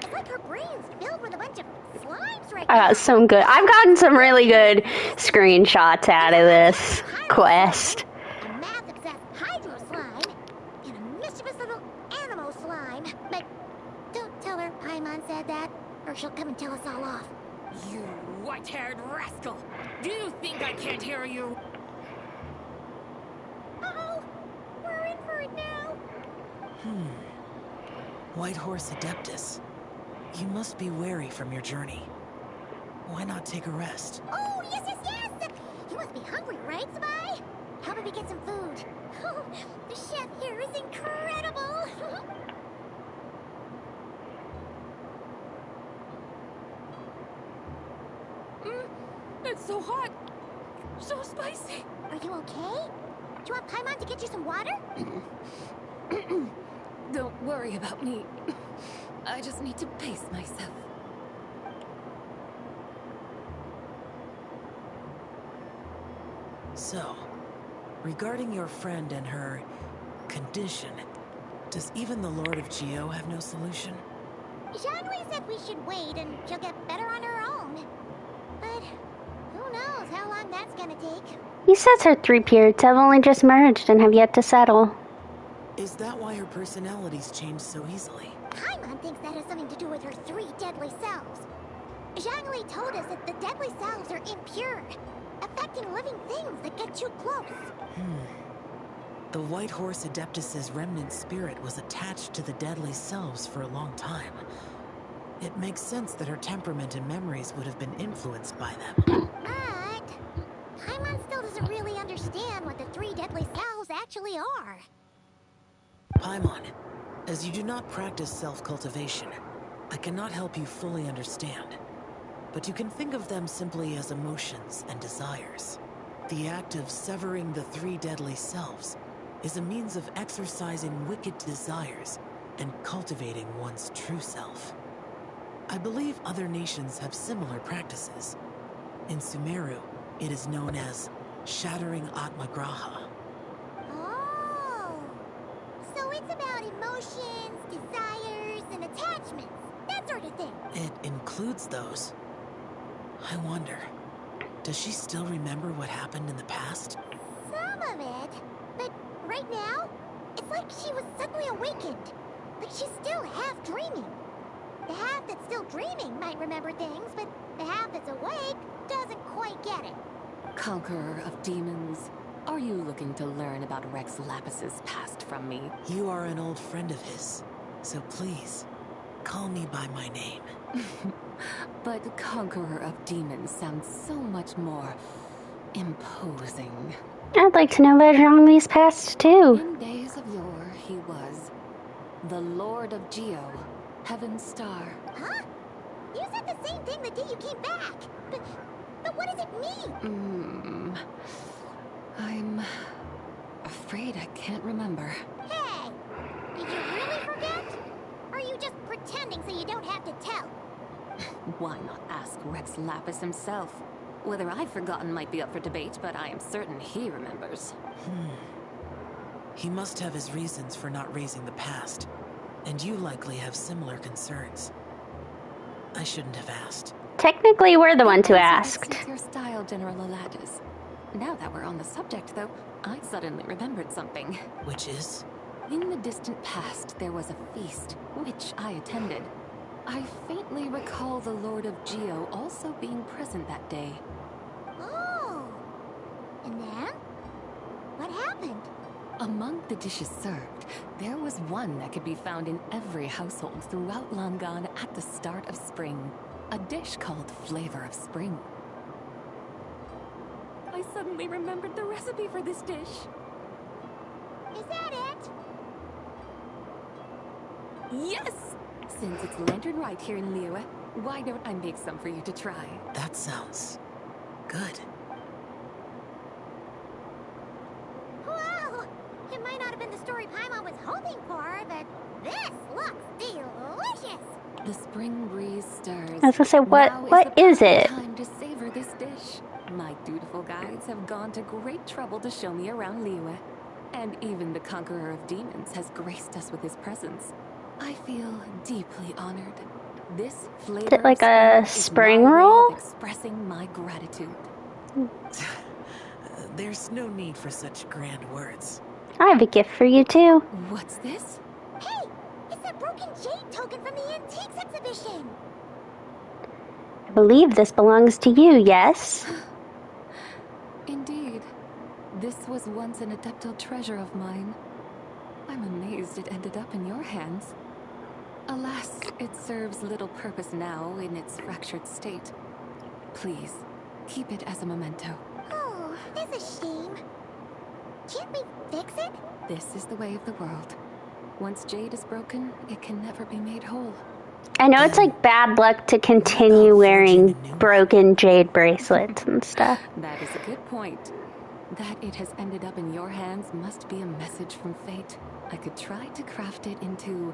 It's like her brain's filled with a bunch of slimes right I now. got some good. I've gotten some really good screenshots out of this quest. A math-obsessed hydro slime and a mischievous little animal slime. But don't tell her Paimon said that, or she'll come and tell us all off. You white-haired rascal! Do you think I can't hear you? Uh-oh! We're in for it now! White Horse Adeptus. You must be weary from your journey. Why not take a rest? Oh, yes! You must be hungry, right, Sabai? How about we get some food? Oh, the chef here is incredible! It's so hot! So spicy! Are you okay? Do you want Paimon to get you some water? Don't worry about me. I just need to pace myself. So, regarding your friend and her condition, does even the Lord of Geo have no solution? Zhongli said we should wait and she'll get better on her own. But who knows how long that's gonna take. He says her 3 periods have only just merged and have yet to settle. Is that why her personalities change so easily? Paimon thinks that has something to do with her 3 deadly selves. Zhongli told us that the deadly selves are impure, affecting living things that get too close. The White Horse Adeptus's remnant spirit was attached to the deadly selves for a long time. It makes sense that her temperament and memories would have been influenced by them. But Paimon still doesn't really understand what the 3 deadly selves actually are. Paimon, as you do not practice self-cultivation, I cannot help you fully understand. But you can think of them simply as emotions and desires. The act of severing the 3 deadly selves is a means of exercising wicked desires and cultivating one's true self. I believe other nations have similar practices. In Sumeru, it is known as shattering Atmagraha. Oh, so it's about emotions, desires, and attachments, that sort of thing. It includes those. I wonder, does she still remember what happened in the past? Some of it, but right now, it's like she was suddenly awakened. Like she's still half dreaming. The half that's still dreaming might remember things, but the half that's awake doesn't quite get it. Conqueror of demons, are you looking to learn about Rex Lapis's past from me. You are an old friend of his, so please, call me by my name. But Conqueror of Demons sounds so much more imposing. I'd like to know about Zhongli's past, too. In days of yore, he was the Lord of Geo, Heaven's Star. Huh? You said the same thing the day you came back. But what does it mean? I'm afraid I can't remember. Hey! Did you really forget? Or are you just pretending so you don't have to tell? Why not ask Rex Lapis himself? Whether I've forgotten might be up for debate, but I am certain he remembers. He must have his reasons for not raising the past, and you likely have similar concerns. I shouldn't have asked. Technically, we're the ones who asked. Suits your style, General Olatus. Now that we're on the subject, though, I suddenly remembered something. Which is? In the distant past, there was a feast, which I attended. I faintly recall the Lord of Geo also being present that day. Oh! And then? What happened? Among the dishes served, there was one that could be found in every household throughout Langan at the start of spring. A dish called Flavor of Spring. I suddenly remembered the recipe for this dish. Is that it? Yes! Since it's lantern right here in Liyue, why don't I make some for you to try? That sounds good. Whoa! It might not have been the story Paimon was hoping for, but this looks delicious! The spring breeze stirs. I was gonna say, what is it? Time to savor this dish. My dutiful guides have gone to great trouble to show me around Liyue. And even the Conqueror of Demons has graced us with his presence. I feel deeply honored. This flavor Is it like a spring roll? Expressing my gratitude. There's no need for such grand words. I have a gift for you, too. What's this? Hey! It's that broken jade token from the antiques exhibition! I believe this belongs to you, yes? Indeed. This was once an adeptal treasure of mine. I'm amazed it ended up in your hands. Alas, it serves little purpose now in its fractured state. Please, keep it as a memento. Oh, that's a shame. Can't we fix it? This is the way of the world. Once jade is broken, it can never be made whole. I know it's like bad luck to continue wearing broken jade bracelets and stuff. That is a good point. That it has ended up in your hands must be a message from fate. I could try to craft it into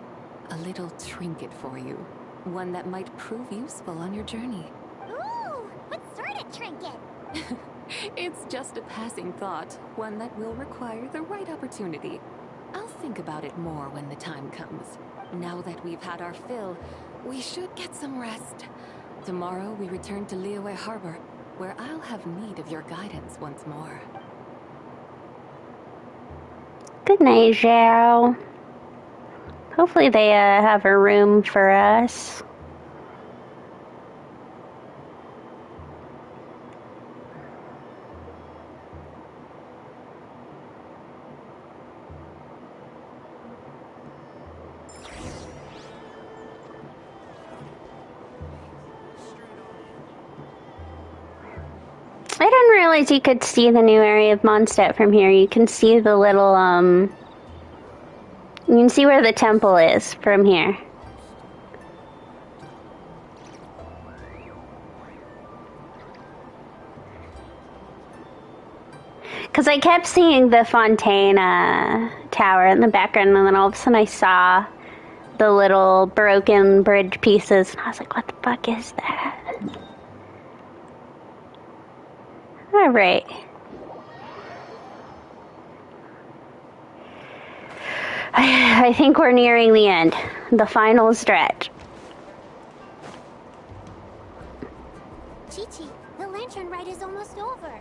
a little trinket for you. One that might prove useful on your journey. Ooh, what sort of trinket? It's just a passing thought, one that will require the right opportunity. I'll think about it more when the time comes. Now that we've had our fill, we should get some rest. Tomorrow we return to Liyue Harbor, where I'll have need of your guidance once more. Good night, Zhao. Hopefully they have a room for us. I didn't realize you could see the new area of Mondstadt from here. You can see the little, you can see where the temple is from here. Because I kept seeing the Fontana tower in the background, and then all of a sudden I saw the little broken bridge pieces, and I was like, what the fuck is that? Alright. I think we're nearing the end. The final stretch. Chi-Chi, the lantern ride is almost over.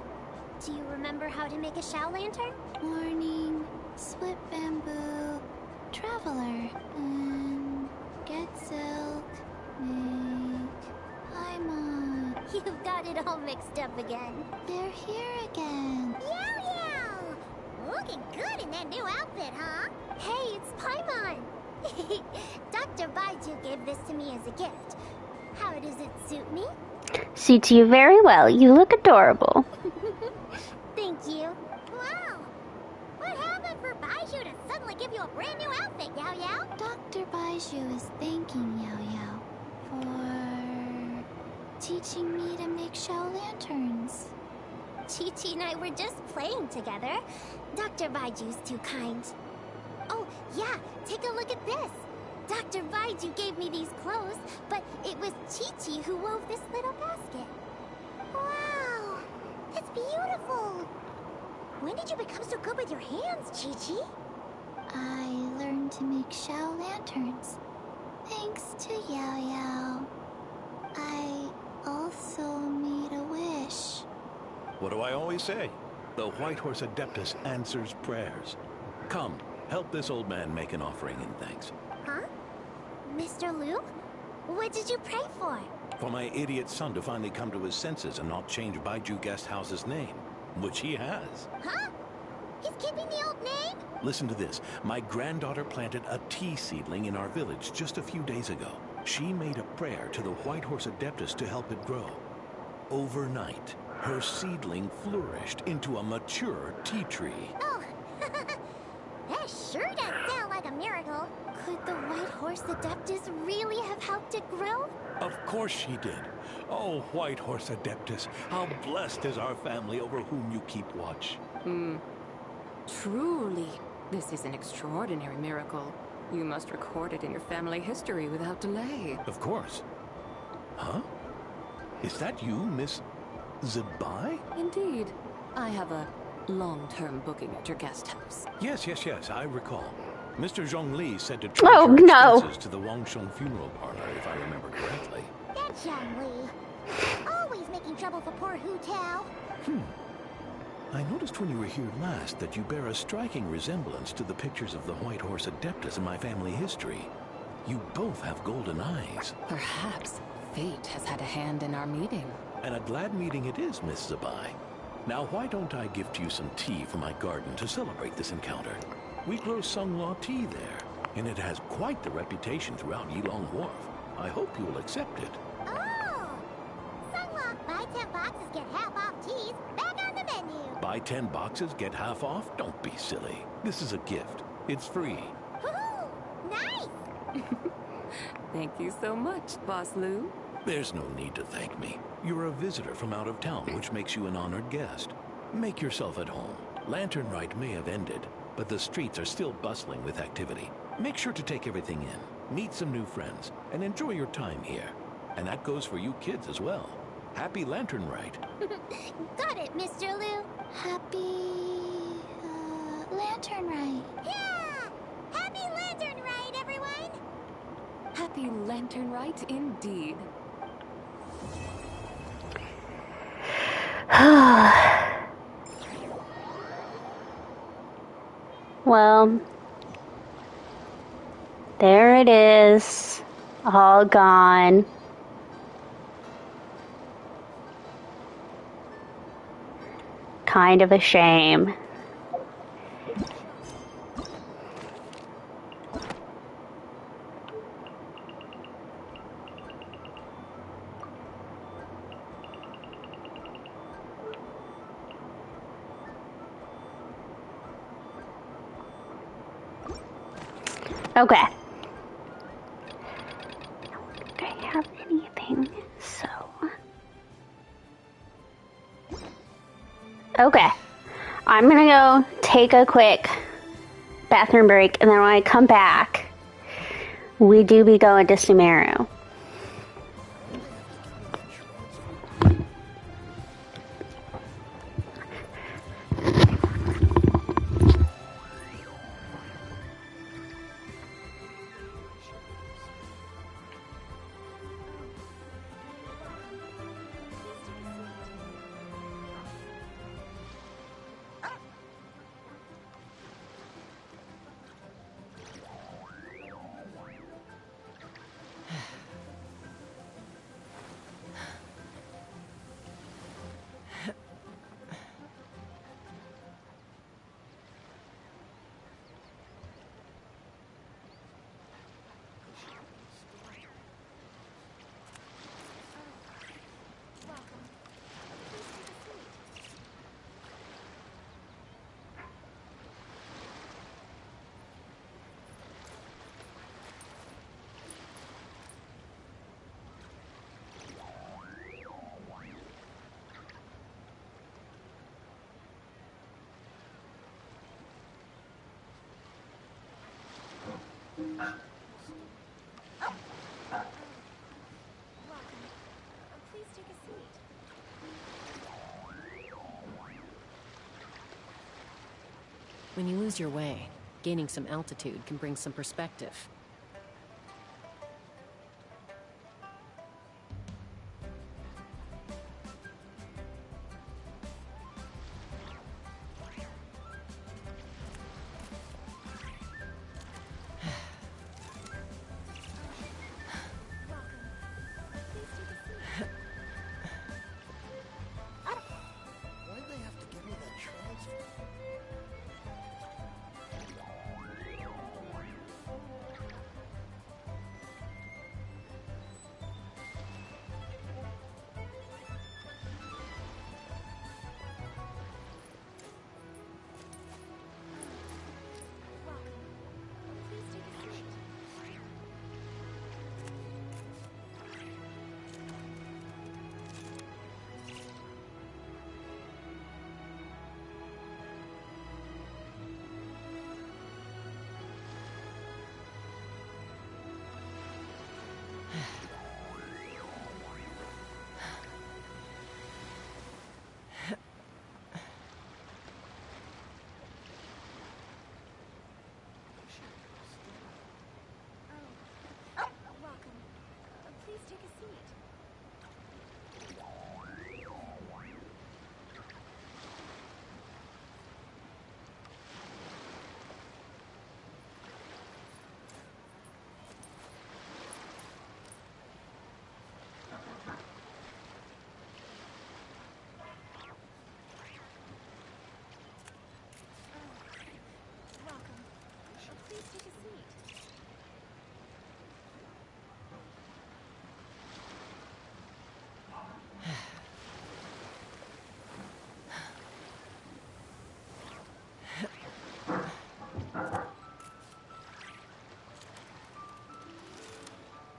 Do you remember how to make a Shao lantern? Warning, split bamboo, traveler, get silk, make Paimon. You've got it all mixed up again. They're here again. Yow yow! Looking good in that new outfit, huh? Hey, it's Paimon! Dr. Baiju gave this to me as a gift. How does it suit me? Suits you very well. You look adorable. Thank you. Wow! What happened for Baiju to suddenly give you a brand new outfit, Yao Yao? Dr. Baiju is thanking Yao Yao for teaching me to make shell lanterns. Chi-Chi and I were just playing together. Dr. Baiju's too kind. Oh, yeah, take a look at this. Dr. Baiju gave me these clothes, but it was Chi-Chi who wove this little basket. Wow, that's beautiful. When did you become so good with your hands, Chi-Chi? I learned to make shell lanterns, thanks to Yao Yao. I also made a wish. What do I always say? The White Horse Adeptus answers prayers. Come, help this old man make an offering in thanks. Huh? Mr. Liu? What did you pray for? For my idiot son to finally come to his senses and not change Baiju Guest House's name, which he has. Huh? He's keeping the old name? Listen to this. My granddaughter planted a tea seedling in our village just a few days ago. She made a prayer to the White Horse Adeptus to help it grow. Overnight, her seedling flourished into a mature tea tree. Oh, that sure does sound like a miracle. Could the White Horse Adeptus really have helped it grow? Of course she did. Oh, White Horse Adeptus, how blessed is our family over whom you keep watch. Truly, this is an extraordinary miracle. You must record it in your family history without delay. Of course. Huh? Is that you, Miss Zibai? Indeed. I have a long-term booking at your guest house. Yes, I recall. Mr. Zhongli said to Oh, transfer no. expenses to the Wangsheng funeral parlor, if I remember correctly. That's Zhongli. Always making trouble for poor Hu Tao. I noticed when you were here last that you bear a striking resemblance to the pictures of the White Horse Adeptus in my family history. You both have golden eyes. Perhaps fate has had a hand in our meeting. And a glad meeting it is, Miss Zabai. Now, why don't I gift you some tea from my garden to celebrate this encounter? We grow Sunghua tea there, and it has quite the reputation throughout Yilong Wharf. I hope you will accept it. Oh! Sunghua, buy 10 boxes, get half off teas, back on the menu. Buy 10 boxes, get half off? Don't be silly. This is a gift. It's free. Woohoo! Nice! Thank you so much, Boss Liu. There's no need to thank me. You're a visitor from out of town, which makes you an honored guest. Make yourself at home. Lantern Rite may have ended, but the streets are still bustling with activity. Make sure to take everything in, meet some new friends, and enjoy your time here. And that goes for you kids as well. Happy Lantern Rite. Got it, Mr. Liu. Happy... Lantern Rite. Yeah! Happy Lantern Rite, everyone! Happy Lantern Rite indeed. Well, there it is, all gone. Kind of a shame. Okay. I don't think I have anything, so... Okay. I'm gonna go take a quick bathroom break, and then when I come back, we do be going to Sumeru. When you lose your way, gaining some altitude can bring some perspective. Why'd they have to give me that transfer?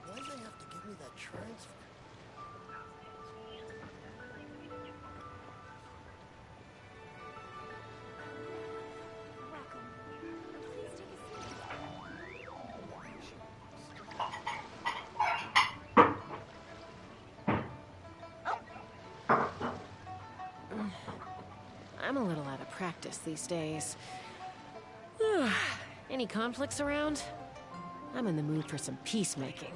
Why'd they have to give me that transfer? I'm a little out of practice these days. Any conflicts around? I'm in the mood for some peacemaking.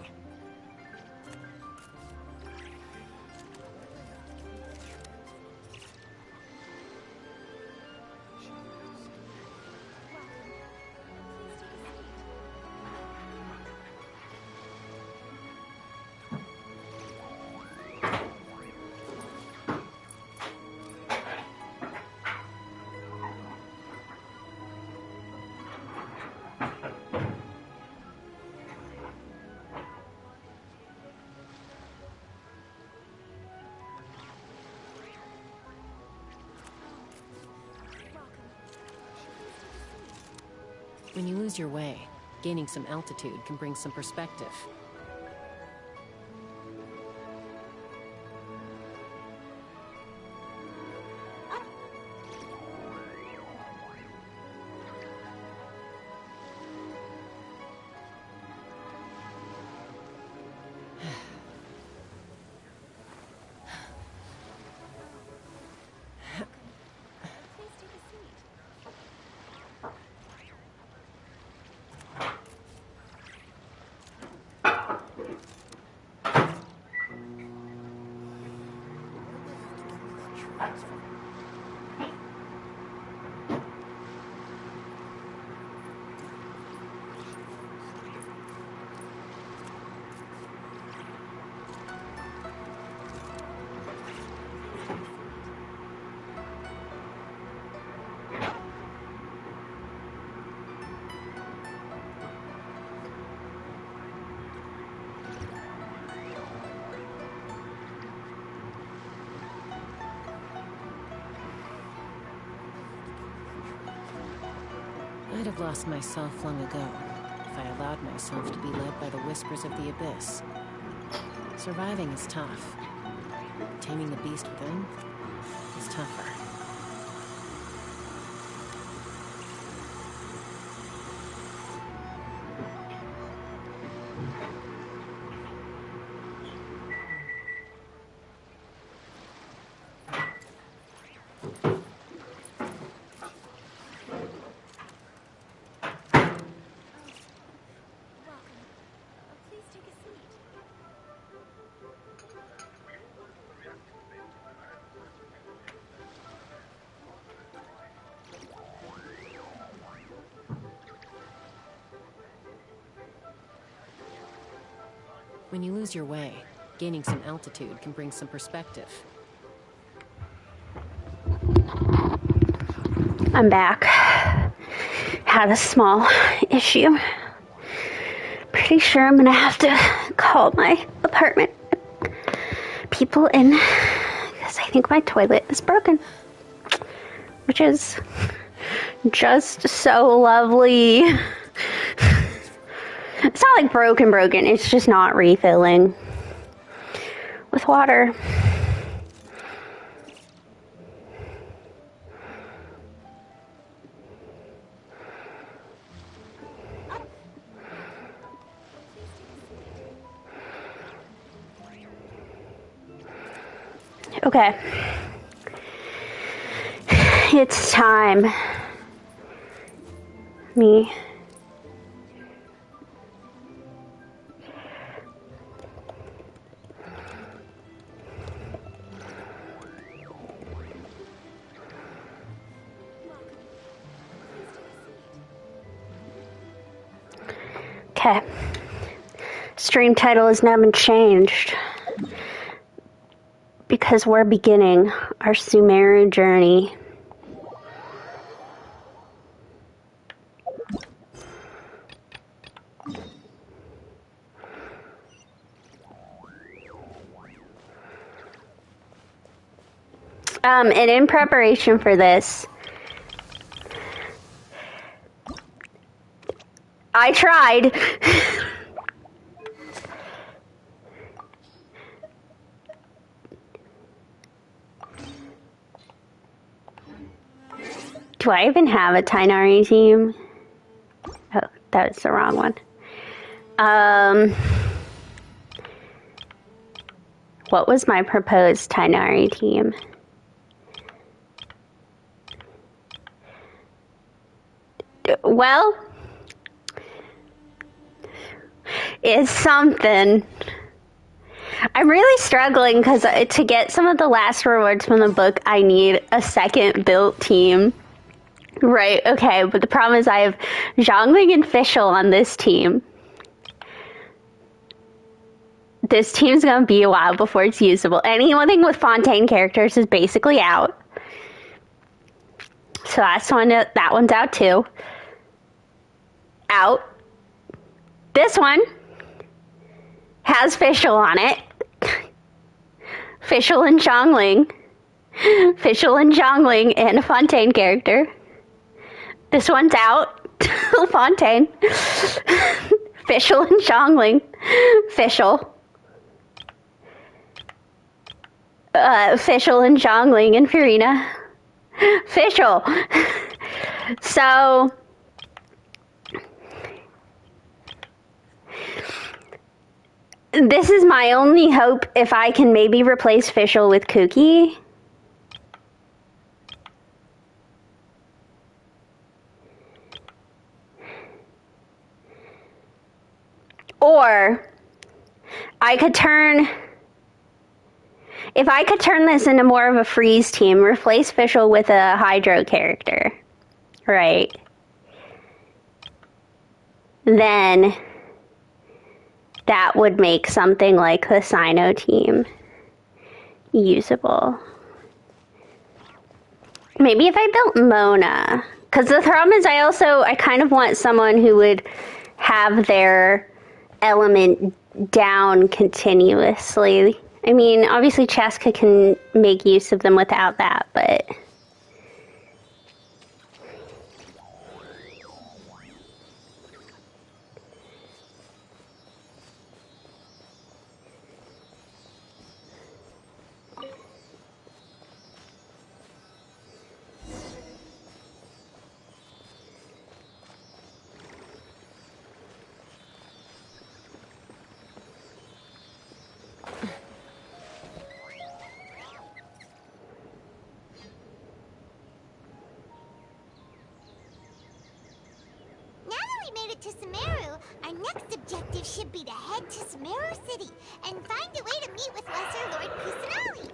When you lose your way, gaining some altitude can bring some perspective. I'd have lost myself long ago if I allowed myself to be led by the whispers of the abyss. Surviving is tough. Taming the beast within is tougher. When you lose your way, gaining some altitude can bring some perspective. I'm back. Had a small issue. Pretty sure I'm gonna have to call my apartment people in because I think my toilet is broken, which is just so lovely. It's not like broken, it's just not refilling with water. Okay. It's time. Me. Okay. Stream title has now been changed because we're beginning our Sumeru journey. And in preparation for this, I tried. Do I even have a Tainari team? Oh, that was the wrong one. What was my proposed Tainari team? Well, it's something. I'm really struggling because to get some of the last rewards from the book, I need a second built team. Right, okay, but the problem is I have Zhongling and Fischl on this team. This team's gonna be a while before it's usable. Anything with Fontaine characters is basically out. So that one's out too. Out. This one has Fischl on it. Fischl and Zhongling. Fischl and Zhongling and a Fontaine character. This one's out. Fontaine. Fischl and Zhongling. Fischl. Fischl and Zhongling and Furina. Fischl. So this is my only hope if I can maybe replace Fischl with Kuki. Or I could turn... If I could turn this into more of a freeze team, replace Fischl with a Hydro character, right? Then that would make something like the Sino team usable. Maybe if I built Mona. Because the problem is I kind of want someone who would have their element down continuously. I mean, obviously Cheska can make use of them without that, but... To Sumeru, our next objective should be to head to Sumeru City and find a way to meet with Lesser Lord Kusanali.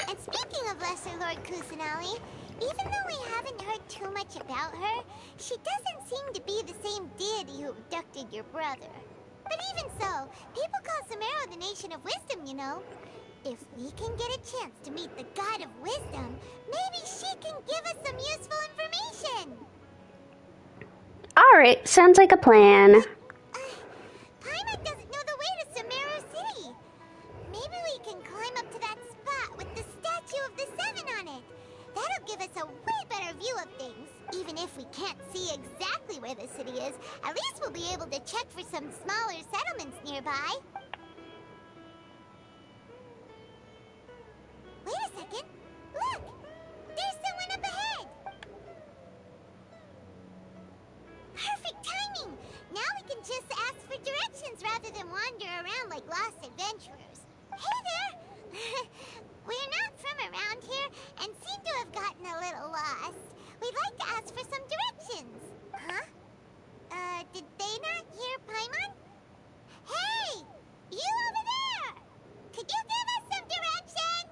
And speaking of Lesser Lord Kusanali, even though we haven't heard too much about her, she doesn't seem to be the same deity who abducted your brother. But even so, people call Sumeru the nation of wisdom, you know. If we can get a chance to meet the god of wisdom, maybe she can give us some useful information. Alright, sounds like a plan. Paimon doesn't know the way to Sumeru City. Maybe we can climb up to that spot with the statue of the Seven on it. That'll give us a way better view of things. Even if we can't see exactly where the city is, at least we'll be able to check for some smaller settlements nearby. Wait a second. Look! There's someone up ahead! Perfect timing! Now we can just ask for directions rather than wander around like lost adventurers. Hey there! We're not from around here and seem to have gotten a little lost. We'd like to ask for some directions. Huh? Did they not hear Paimon? Hey! You over there! Could you give us some directions?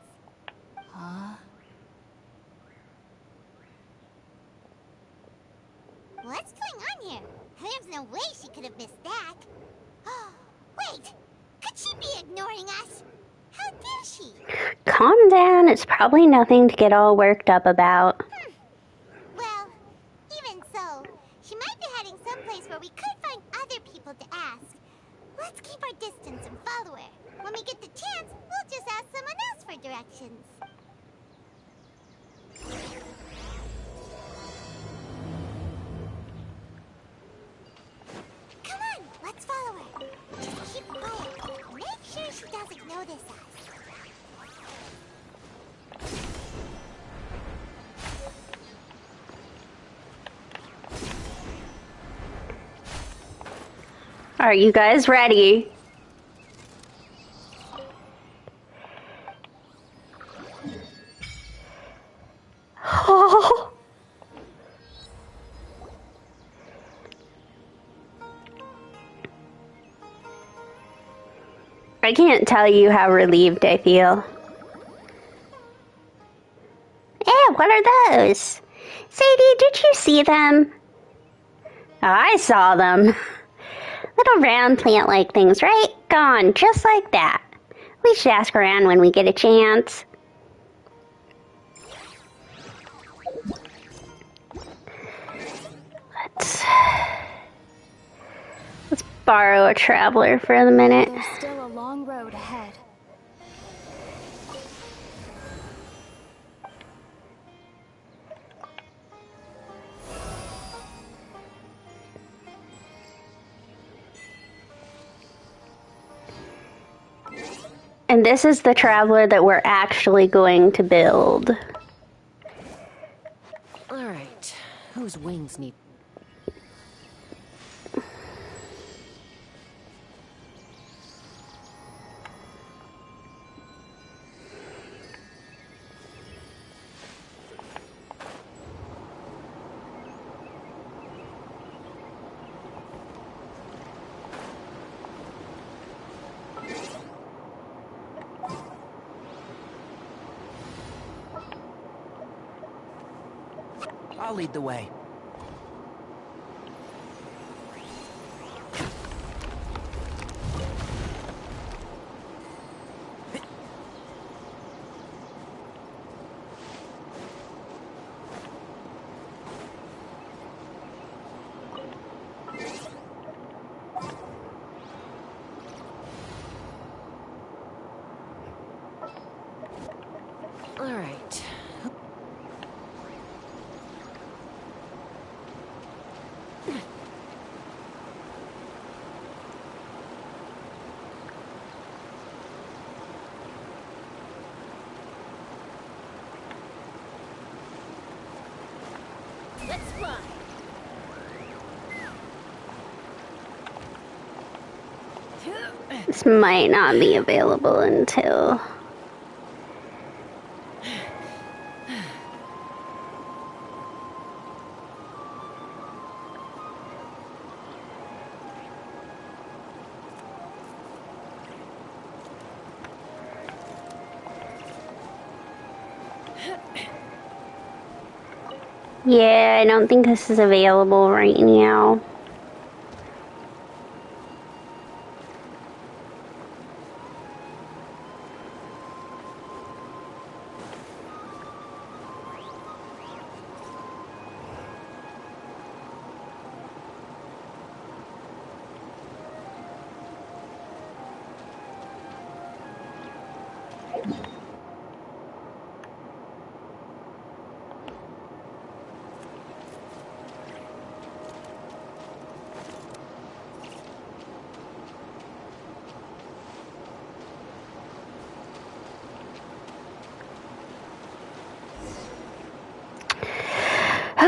Huh? What's going on here? There's no way she could have missed that. Wait! Could she be ignoring us? How dare she? Calm down, it's probably nothing to get all worked up about. Well, even so, she might be heading someplace where we could find other people to ask. Let's keep our distance and follow her. When we get the chance, we'll just ask someone else for directions. Come on, let's follow her. Just keep quiet. Make sure she doesn't notice us. Are you guys ready? Oh. I can't tell you how relieved I feel. What are those? Sadie, did you see them? I saw them. Little round plant-like things, right? Gone, just like that. We should ask around when we get a chance. Let's borrow a traveler for the minute. There's still a long road ahead. And this is the traveler that we're actually going to build. Alright, whose wings need... I'll lead the way. All right. Let's fly. This might not be available until... Yeah, I don't think this is available right now.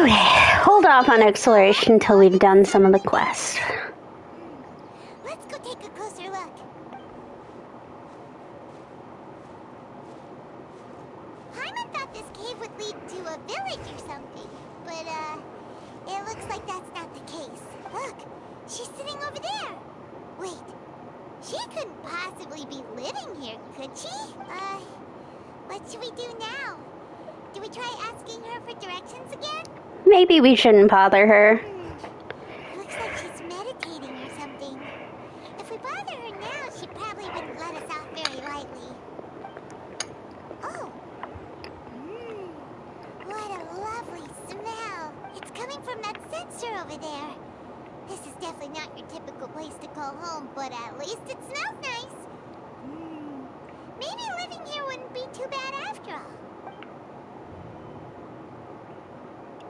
Okay, hold off on exploration until we've done some of the quests. Let's go take a closer look. Paimon thought this cave would lead to a village or something, but it looks like that's not the case. Look, she's sitting over there. Wait, she couldn't possibly be living here, could she? What should we do now? Do we try asking her for directions again? Maybe we shouldn't bother her. Looks like she's meditating or something. If we bother her now, she probably wouldn't let us off very lightly. Oh. What a lovely smell. It's coming from that sensor over there. This is definitely not your typical place to call home, but at least it smells nice. Maybe living here wouldn't be too bad after all.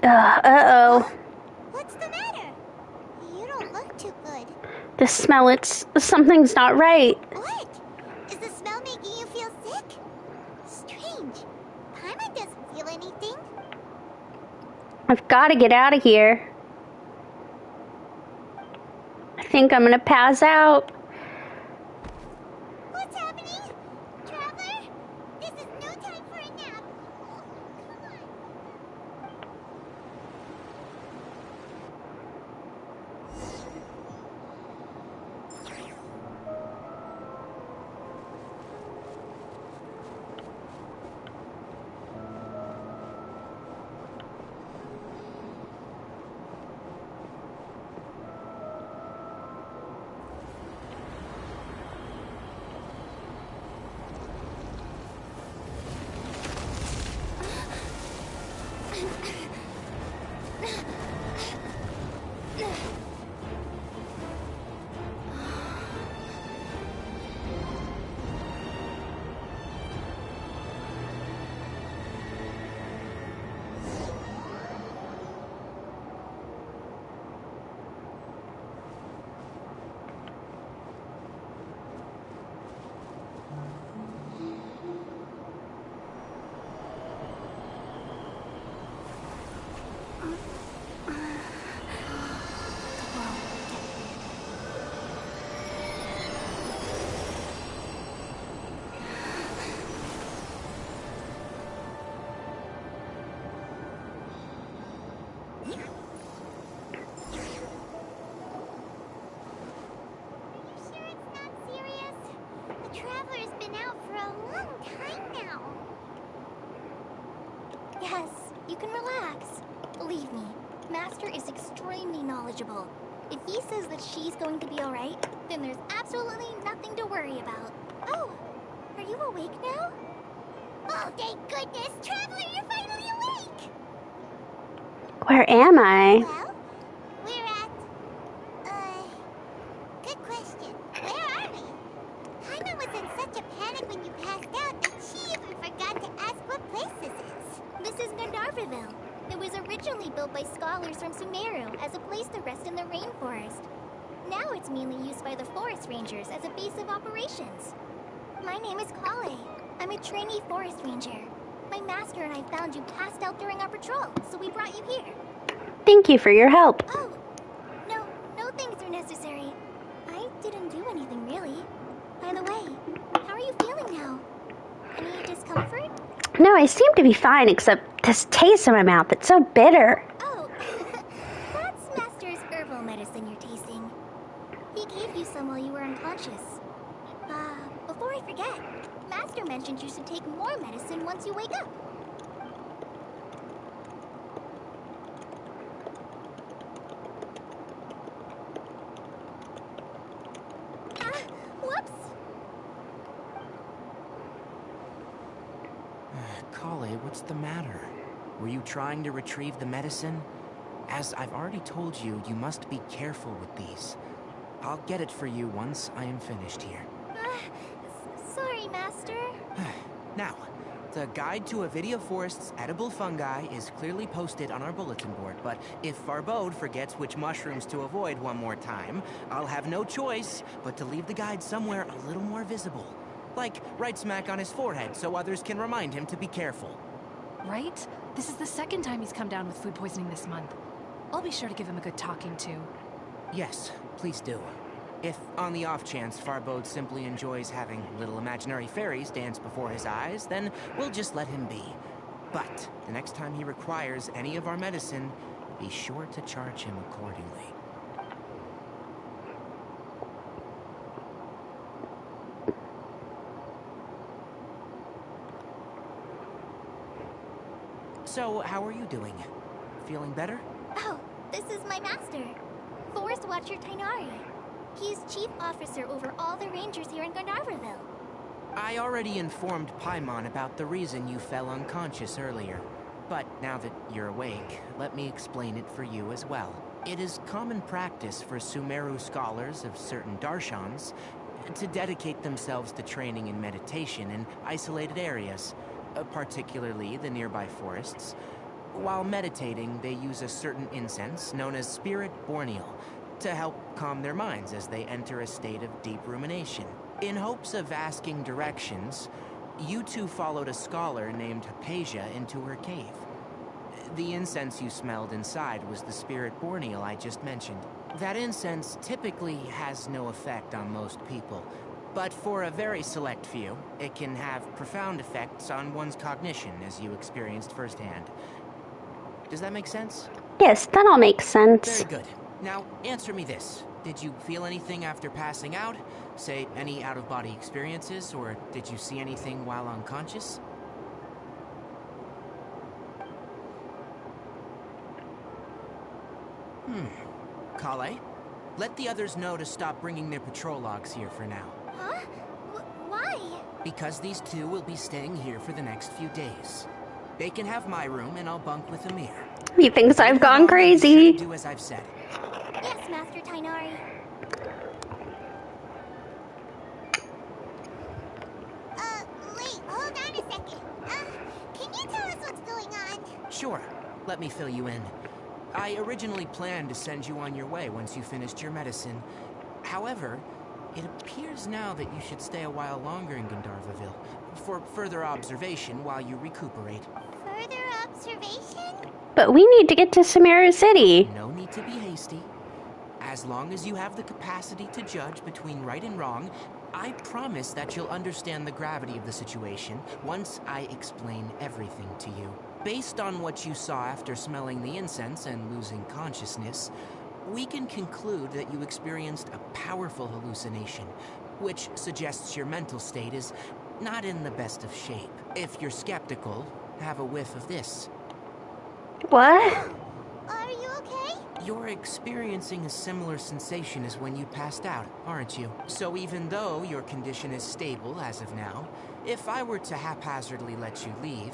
Uh-oh. What's the matter? You don't look too good. The smell, something's not right. What? Is the smell making you feel sick? Strange. Paimon doesn't feel anything. I've got to get out of here. I think I'm gonna pass out. What's happening? Traveler? This is no time for a nap. Come on. Yes, you can relax. Believe me, Master is extremely knowledgeable. If he says that she's going to be alright, then there's absolutely nothing to worry about. Oh, are you awake now? Oh, thank goodness! Traveler, you're finally awake! Where am I? Well, we're at... good question. Where are we? Paimon was in such a panic when you passed out that she even forgot to ask what place this is. This is Gandharvaville. It was originally built by scholars from Sumeru as a place to rest in the rainforest. Now it's mainly used by the forest rangers as a base of operations. My name is Kale. I'm a trainee forest ranger. My master and I found you passed out during our patrol, so we brought you here. Thank you for your help. Oh, no thanks are necessary. I didn't do anything really. By the way, how are you feeling now? Any discomfort? No, I seem to be fine, except this taste in my mouth. It's so bitter. Oh, that's Master's herbal medicine you're tasting. He gave you some while you were unconscious. Before I forget, Master mentioned you should take more medicine once you wake up. Whoops! Kale, what's the matter? Were you trying to retrieve the medicine? As I've already told you, you must be careful with these. I'll get it for you once I am finished here. Sorry, Master. Now, the guide to Avidia Forest's edible fungi is clearly posted on our bulletin board, but if Farbode forgets which mushrooms to avoid one more time, I'll have no choice but to leave the guide somewhere a little more visible. Like right smack on his forehead so others can remind him to be careful. right? This is the second time he's come down with food poisoning this month. I'll be sure to give him a good talking to. Yes, please do. If, on the off chance, Farbode simply enjoys having little imaginary fairies dance before his eyes, then we'll just let him be. But the next time he requires any of our medicine, be sure to charge him accordingly. So, how are you doing? Feeling better? Oh, this is my master, Forest Watcher Tainari. He's chief officer over all the rangers here in Gandharvaville. I already informed Paimon about the reason you fell unconscious earlier. But now that you're awake, let me explain it for you as well. It is common practice for Sumeru scholars of certain darshans to dedicate themselves to training in meditation in isolated areas, particularly the nearby forests. While meditating, they use a certain incense known as Spirit Borneal to help calm their minds as they enter a state of deep rumination. In hopes of asking directions, you two followed a scholar named Hypatia into her cave. The incense you smelled inside was the Spirit Borneal I just mentioned. That incense typically has no effect on most people, but for a very select few, it can have profound effects on one's cognition, as you experienced firsthand. Does that make sense? Yes, that all makes sense. Very good. Now, answer me this. Did you feel anything after passing out? Say, any out-of-body experiences, or did you see anything while unconscious? Kale, let the others know to stop bringing their patrol logs here for now. Huh? Why? Because these two will be staying here for the next few days. They can have my room, and I'll bunk with Amir. He thinks I've gone crazy. Do as I've said. Yes, Master Tainari. Wait, hold on a second. Can you tell us what's going on? Sure. Let me fill you in. I originally planned to send you on your way once you finished your medicine. However, it appears now that you should stay a while longer in Gandharvaville for further observation while you recuperate. Further observation? But we need to get to Sumeru City. No need to be hasty. As long as you have the capacity to judge between right and wrong, I promise that you'll understand the gravity of the situation once I explain everything to you. Based on what you saw after smelling the incense and losing consciousness, we can conclude that you experienced a powerful hallucination, which suggests your mental state is not in the best of shape. If you're skeptical, have a whiff of this. What? Are you okay? You're experiencing a similar sensation as when you passed out, aren't you? So even though your condition is stable as of now, if I were to haphazardly let you leave,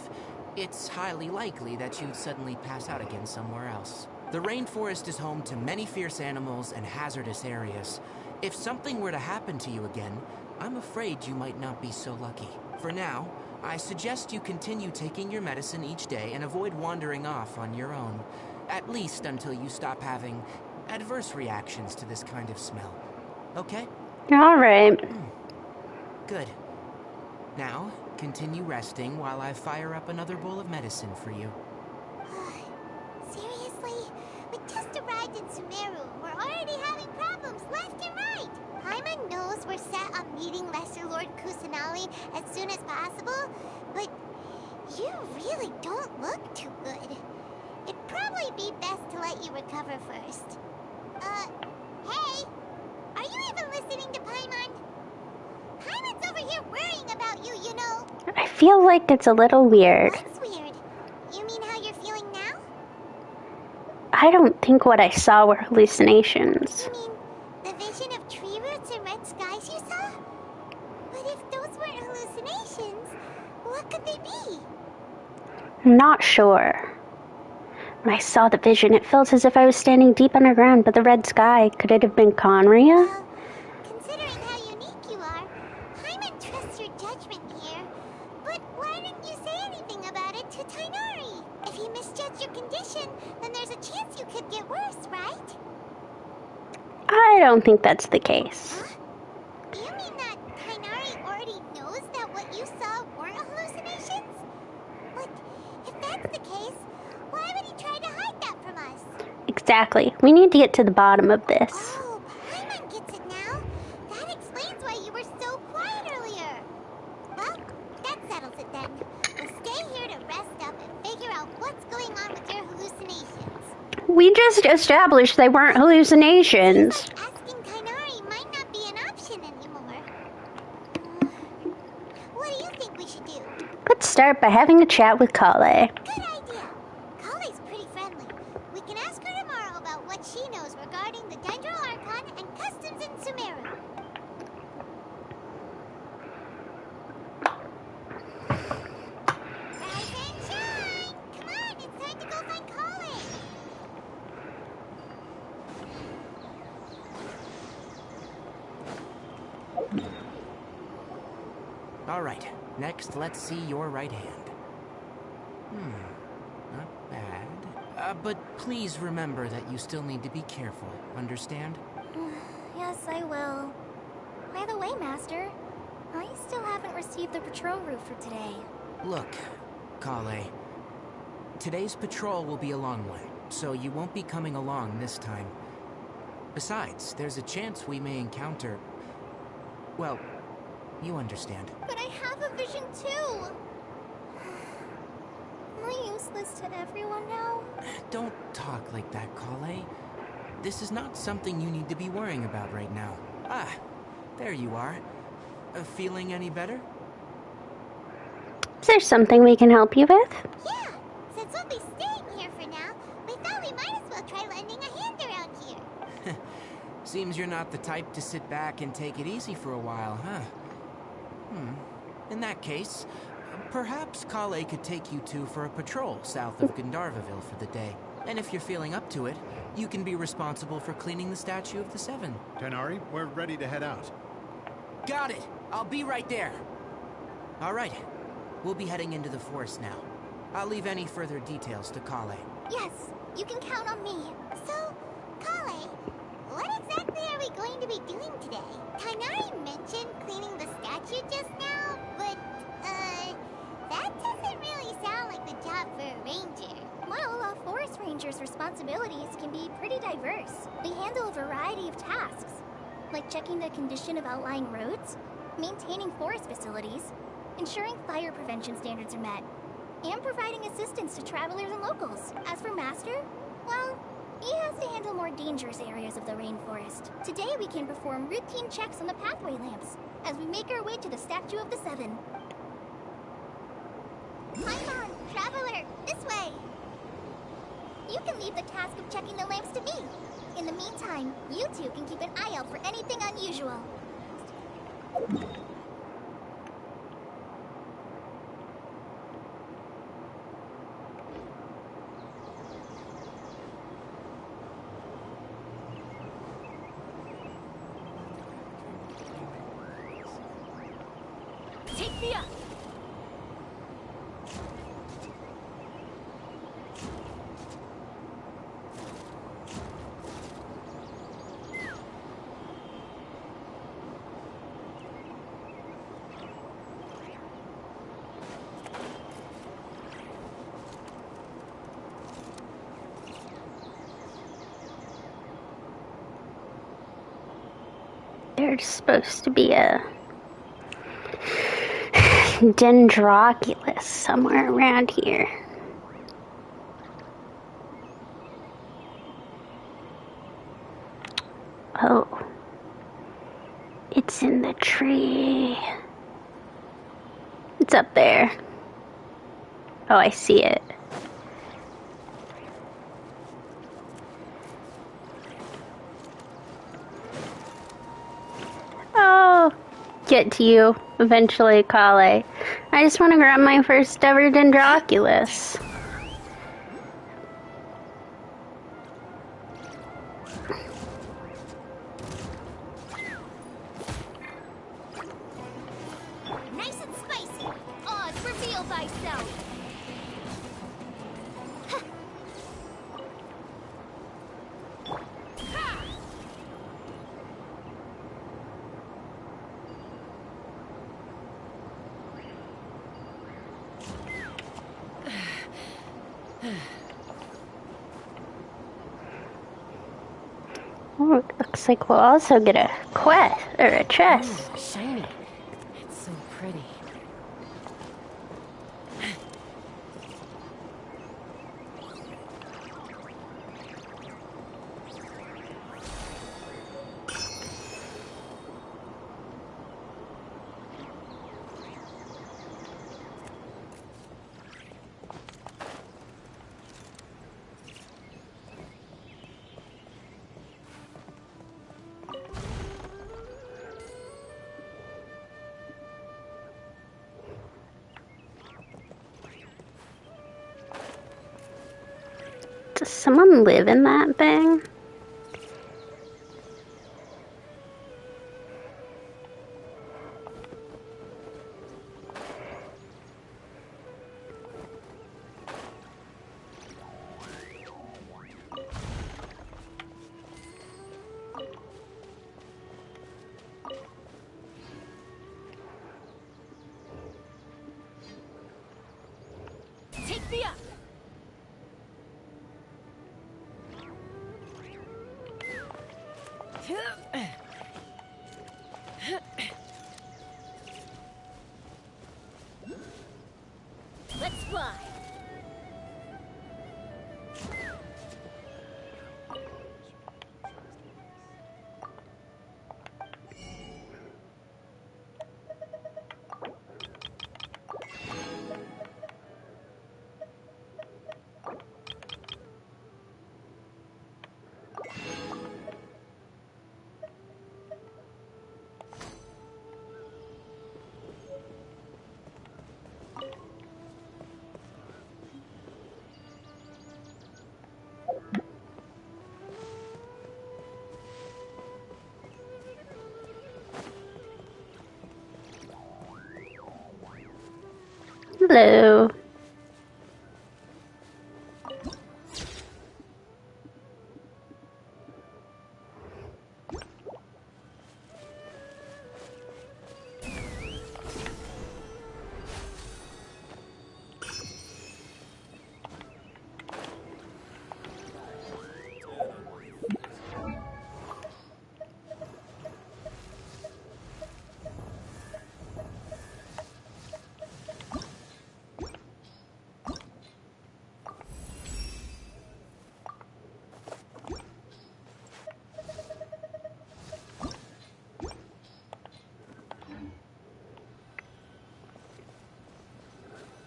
it's highly likely that you'd suddenly pass out again somewhere else. The rainforest is home to many fierce animals and hazardous areas. If something were to happen to you again, I'm afraid you might not be so lucky. For now, I suggest you continue taking your medicine each day and avoid wandering off on your own. At least until you stop having adverse reactions to this kind of smell. Okay? All right. Good. Now, continue resting while I fire up another bowl of medicine for you. Seriously? We just arrived in Sumeru. We're already having problems left and right. Paimon knows we're set on meeting Lesser Lord Kusanali as soon as possible, but you really don't look too good. It'd probably be best to let you recover first. Hey! Are you even listening to Paimon? Paimon's over here worrying about you, you know. I feel like it's a little weird. What's weird? You mean how you're feeling now? I don't think what I saw were hallucinations. You mean the vision of tree roots and red skies you saw? But if those weren't hallucinations, what could they be? I'm not sure. When I saw the vision, it felt as if I was standing deep underground by the red sky. Could it have been Conria? Well, considering how unique you are, Paimon trusts your judgment here. But why didn't you say anything about it to Tainari? If he misjudged your condition, then there's a chance you could get worse, right? I don't think that's the case. Huh? You mean that Tainari already knows that what you saw weren't hallucinations? But if that's the case, why would he try to hide that from us? Exactly. We need to get to the bottom of this. Oh, Paimon gets it now. That explains why you were so quiet earlier. Well, that settles it then. We'll stay here to rest up and figure out what's going on with your hallucinations. We just established they weren't hallucinations. Asking Kainari might not be an option anymore. What do you think we should do? Let's start by having a chat with Kale. Good idea. Kale's pretty friendly. We can ask her tomorrow about what she knows regarding the Dendro Archon and customs in Sumeru. Rise and shine! Come on, it's time to go find Kale! All right, next let's see your right hand. Not bad. But please remember that you still need to be careful, understand? Yes, I will. By the way, Master, I still haven't received the patrol route for today. Look, Kale, today's patrol will be a long one, so you won't be coming along this time. Besides, there's a chance we may encounter... well, you understand. But I have a vision too! Am I useless to everyone now? Don't talk like that, Kale. This is not something you need to be worrying about right now. Ah, there you are. Feeling any better? Is there something we can help you with? Yeah, since we'll be staying here for now, we thought we might as well try lending a hand around here. Seems you're not the type to sit back and take it easy for a while, huh? In that case, perhaps Kale could take you two for a patrol south of Gandharvaville for the day. And if you're feeling up to it, you can be responsible for cleaning the Statue of the Seven. Kainari, we're ready to head out. Got it! I'll be right there! Alright, we'll be heading into the forest now. I'll leave any further details to Kale. Yes, you can count on me. So, Kale, what exactly are we going to be doing today? Kainari mentioned cleaning the statue just now, but, that doesn't really sound like the job for a ranger. Well, forest rangers' responsibilities can be pretty diverse. They handle a variety of tasks, like checking the condition of outlying roads, maintaining forest facilities, ensuring fire prevention standards are met, and providing assistance to travelers and locals. As for Master, well, he has to handle more dangerous areas of the rainforest. Today we can perform routine checks on the pathway lamps as we make our way to the Statue of the Seven. Paimon, traveler, this way! You can leave the task of checking the lamps to me. In the meantime, you two can keep an eye out for anything unusual. Take me up! There's supposed to be a Dendroculus somewhere around here. Oh. It's in the tree. It's up there. Oh, I see it. Oh, get to you eventually, Kale. I just want to grab my first ever Dendroculus. Nice and spicy. Oz, reveal thyself. Oh, looks like we'll also get a quest or a chest. Ooh, shiny. It's so pretty. Does someone live in that thing? Take me up! Let's fly! Hello.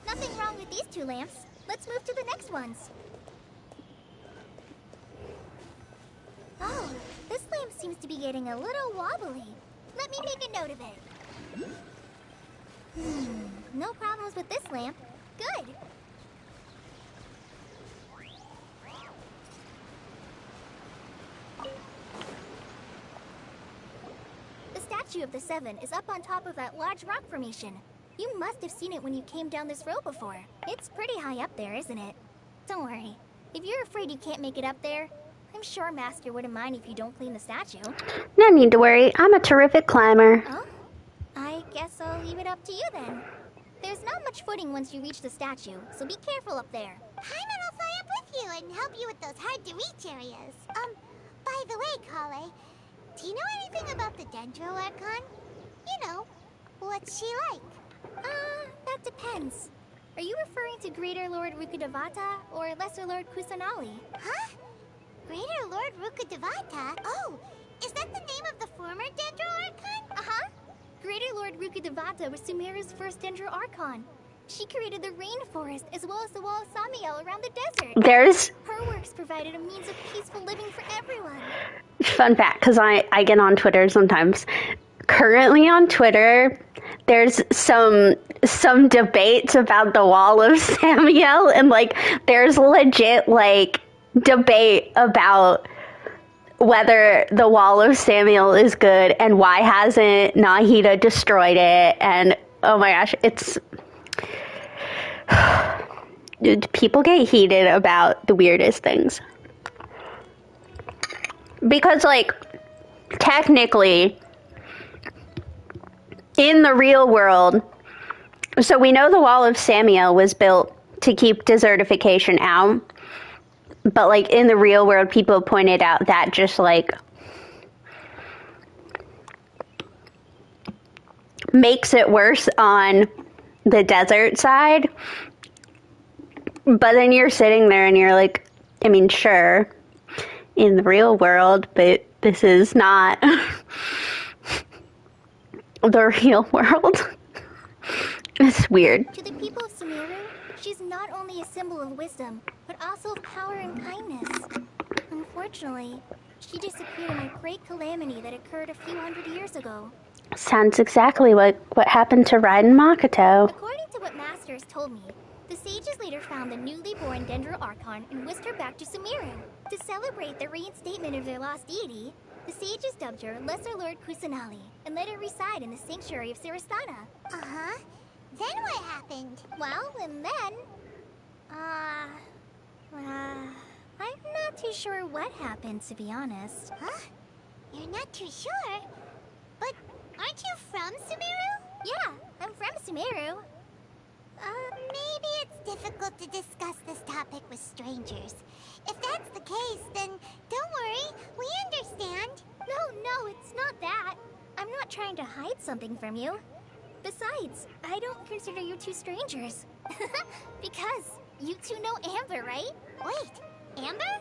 Nothing wrong with these two lamps. Let's move to the next ones. Oh, this lamp seems to be getting a little wobbly. Let me make a note of it. No problems with this lamp. Good. The statue of the Seven is up on top of that large rock formation. You must have seen it when you came down this road before. It's pretty high up there, isn't it? Don't worry. If you're afraid you can't make it up there, I'm sure Master wouldn't mind if you don't clean the statue. No need to worry. I'm a terrific climber. Oh? I guess I'll leave it up to you then. There's not much footing once you reach the statue, so be careful up there. Paimon will fly up with you and help you with those hard-to-reach areas. By the way, Kale, do you know anything about the Dendro Archon? You know, what's she like? That depends. Are you referring to Greater Lord Rukkhadevata or Lesser Lord Kusanali? Huh? Greater Lord Rukkhadevata? Oh, is that the name of the former Dendro Archon? Uh-huh. Greater Lord Rukkhadevata was Sumeru's first Dendro Archon. She created the rainforest as well as the wall of Samiel around the desert. Her works provided a means of peaceful living for everyone. Fun fact, because I get on Twitter sometimes. Currently on Twitter, there's some debates about the wall of Samiel, and like there's legit like debate about whether the wall of Samiel is good and why hasn't Nahida destroyed it. And oh my gosh, it's people get heated about the weirdest things because like technically in the real world, so we know the wall of Samiel was built to keep desertification out. But, like, in the real world, people pointed out that just, like, makes it worse on the desert side. But then you're sitting there and you're like, I mean, sure, in the real world, but this is not the real world. It's weird. To the people of Sumeru, she's not only a symbol of wisdom, but also of power and kindness. Unfortunately, she disappeared in a great calamity that occurred a few hundred years ago. Sounds exactly what happened to Raiden Makoto. According to what Masters told me, the sages later found the newly born Dendro Archon and whisked her back to Sumeru. To celebrate the reinstatement of their lost deity, the sages dubbed her Lesser Lord Kusanali and let her reside in the sanctuary of Siristana. Uh-huh. Then what happened? Well, and then... I'm not too sure what happened, to be honest. Huh? You're not too sure? But aren't you from Sumeru? Yeah, I'm from Sumeru. Maybe it's difficult to discuss this topic with strangers. If that's the case, then don't worry, we understand. No, it's not that. I'm not trying to hide something from you. Besides, I don't consider you two strangers. Because you two know Amber, right? Wait, Amber?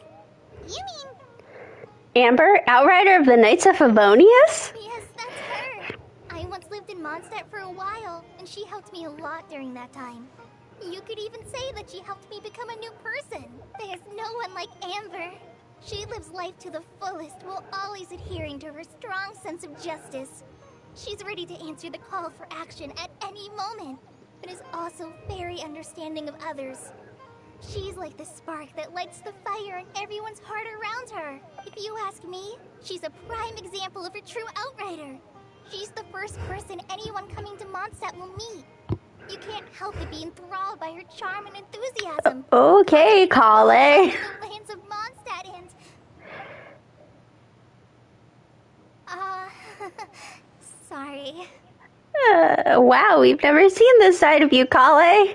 You mean... Amber, Outrider of the Knights of Favonius? Yes, that's her. I once lived in Mondstadt for a while, and she helped me a lot during that time. You could even say that she helped me become a new person. There's no one like Amber. She lives life to the fullest while always adhering to her strong sense of justice. She's ready to answer the call for action at any moment, but is also very understanding of others. She's like the spark that lights the fire in everyone's heart around her. If you ask me, she's a prime example of a true outrider. She's the first person anyone coming to Mondstadt will meet. You can't help but be enthralled by her charm and enthusiasm. Okay, Kale. The lands of Mondstadt and... sorry. Wow, we've never seen this side of you, Kale. Paimon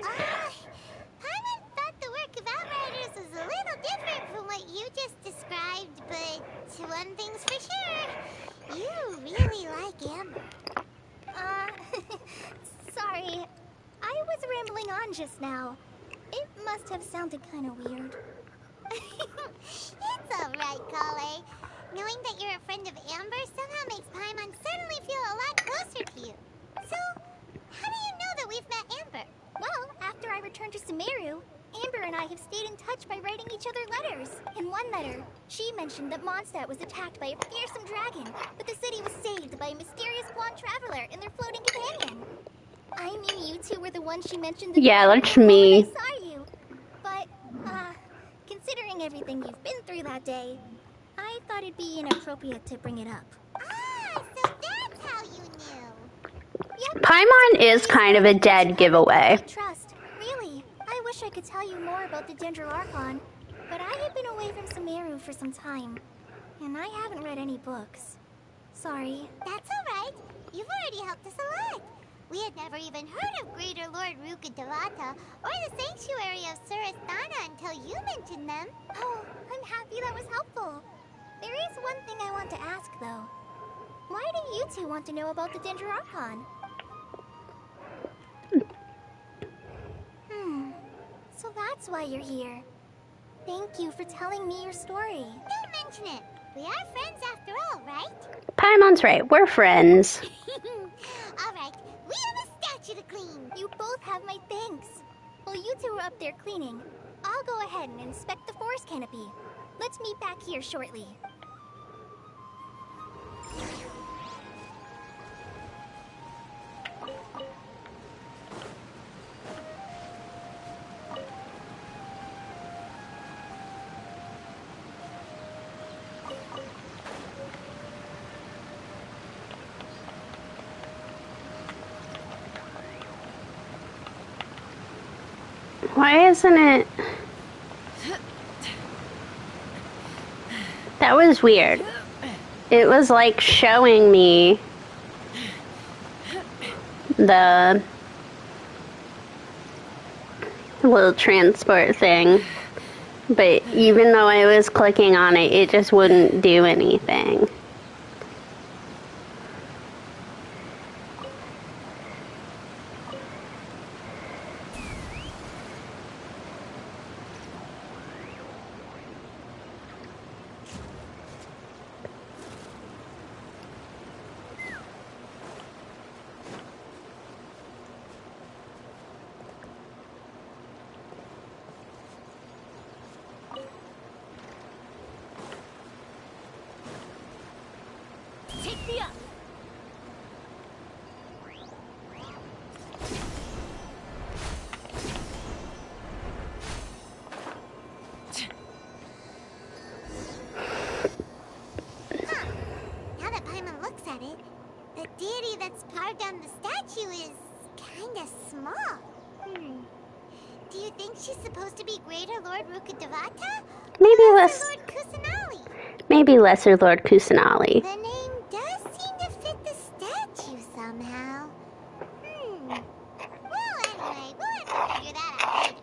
thought the work of Outriders was a little different from what you just described, but one thing's for sure, you really like Amber. Sorry. I was rambling on just now. It must have sounded kind of weird. It's alright, Kale. Knowing that you're a friend of Amber somehow makes Paimon suddenly feel a lot closer to you. So, how do you know that we've met Amber? Well, after I returned to Sumeru, Amber and I have stayed in touch by writing each other letters. In one letter, she mentioned that Mondstadt was attacked by a fearsome dragon, but the city was saved by a mysterious blonde traveler and their floating companion. I knew you two were the ones she mentioned. Yeah, that's me. I saw you. But, considering everything you've been through that day, I thought it'd be inappropriate to bring it up. Ah, so that's how you knew. Yep. Paimon is kind of a dead giveaway. Trust. Really, I wish I could tell you more about the Dendro Archon, but I have been away from Sumeru for some time, and I haven't read any books. Sorry. That's alright. You've already helped us a lot. We had never even heard of Greater Lord Rukkhadevata or the Sanctuary of Siristana until you mentioned them. Oh, I'm happy that was helpful. There is one thing I want to ask, though. Why do you two want to know about the Dendro Archon? So that's why you're here. Thank you for telling me your story. Don't mention it. We are friends after all, right? Paimon's right. We're friends. Alright, we have a statue to clean. You both have my thanks. While you two are up there cleaning, I'll go ahead and inspect the forest canopy. Let's meet back here shortly. Why isn't it? That was weird. It was like showing me little transport thing. But even though I was clicking on it, it just wouldn't do anything. Take me up! Huh. Now that Paimon looks at it, the deity that's carved on the statue is kinda small. Do you think she's supposed to be Greater Lord Rukkhadevata? Maybe Lesser Lord Kusanali. The name does seem to fit the statue somehow. Well, anyway, we'll have to figure that out later.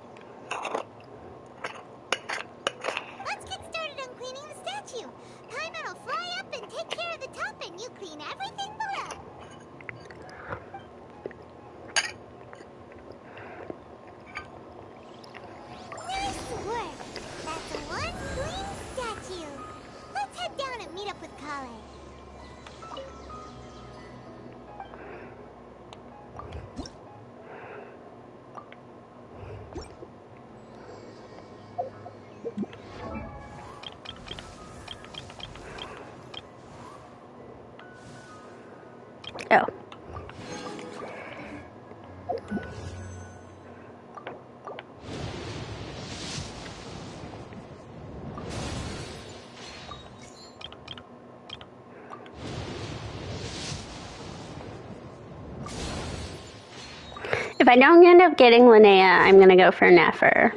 Let's get started on cleaning the statue. Paimon will fly up and take care of the top, and you clean everything below. Nice work. That's one clean statue. Let's head down and meet up with Kale. Oh. If I don't end up getting Linnea, I'm gonna go for Nefer.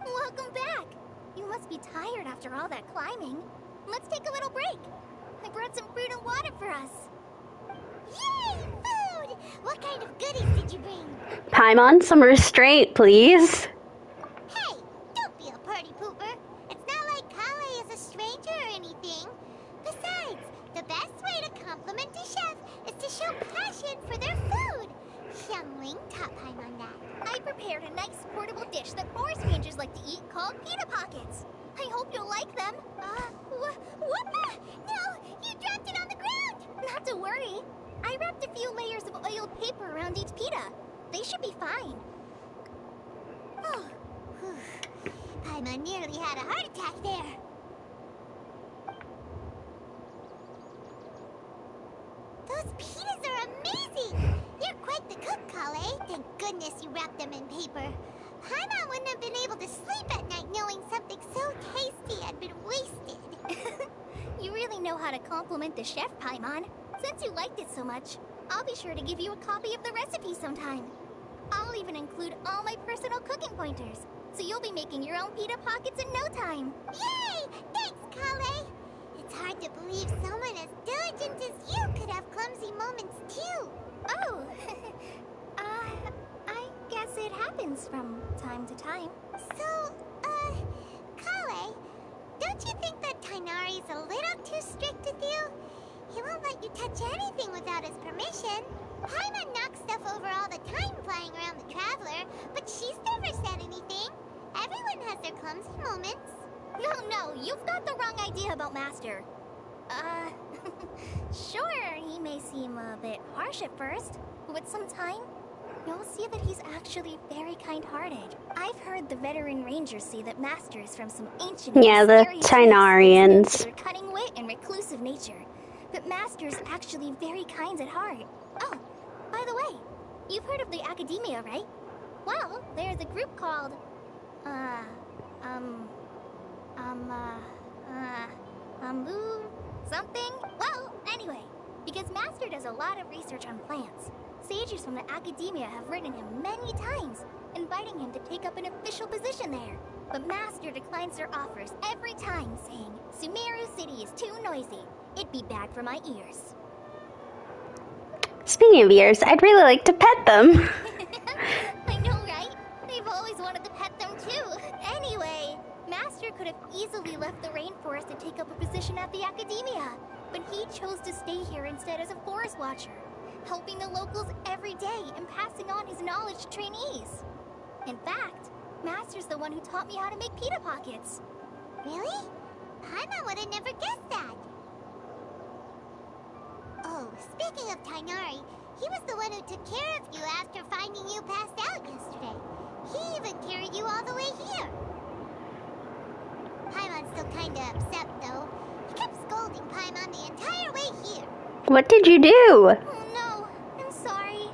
Welcome back! You must be tired after all that climbing. Let's take a little break. I brought some fruit and water for us. Yay! Food! What kind of goodies did you bring? Paimon, some restraint, please. Hey! Don't be a party pooper. It's not like Kale is a stranger or anything. Besides, the best way to compliment a chef is to show passion for their food. Xiangling taught Paimon that. I prepared a nice portable dish that forest rangers like to eat called pita pockets. I hope you'll like them. What the? No! You dropped it on the ground! Not to worry. I wrapped a few layers of oiled paper around each pita. They should be fine. Oh, Paimon nearly had a heart attack there. Those pitas are amazing! You're quite the cook, Kale. Thank goodness you wrapped them in paper. Paimon wouldn't have been able to sleep at night knowing something so tasty had been wasted. You really know how to compliment the chef, Paimon. Since you liked it so much, I'll be sure to give you a copy of the recipe sometime. I'll even include all my personal cooking pointers, so you'll be making your own pita pockets in no time. Yay! Thanks, Kale! It's hard to believe someone as diligent as you could have clumsy moments too. Oh, I guess it happens from time to time. So, Kale, don't you think that Tighnari's a little too strict with you? He won't let you touch anything without his permission. Paimon knocks stuff over all the time flying around the Traveler, but she's never said anything. Everyone has their clumsy moments. No, you've got the wrong idea about Master. Sure, he may seem a bit harsh at first, but with some time, you'll see that he's actually very kind-hearted. I've heard the veteran rangers say that Master is from some ancient Yeah, the mysterious Tainarians. race with their cunning wit and reclusive nature. But Master's actually very kind at heart. Oh, by the way, you've heard of the Academia, right? Well, there's a group called... something? Well, anyway, because Master does a lot of research on plants, sages from the Academia have written him many times, inviting him to take up an official position there. But Master declines their offers every time, saying, Sumeru City is too noisy. It'd be bad for my ears. Speaking of ears, I'd really like to pet them. I know, right? They've always wanted to pet them too. Anyway, Master could have easily left the rainforest and take up a position at the Academia, but he chose to stay here instead as a forest watcher, helping the locals every day and passing on his knowledge to trainees. In fact, Master's the one who taught me how to make pita pockets. Really? Paimon would have never guessed that. Oh, speaking of Tainari, he was the one who took care of you after finding you passed out yesterday. He even carried you all the way here. Paimon's still kinda upset, though. He kept scolding Paimon the entire way here. What did you do? Oh no, I'm sorry.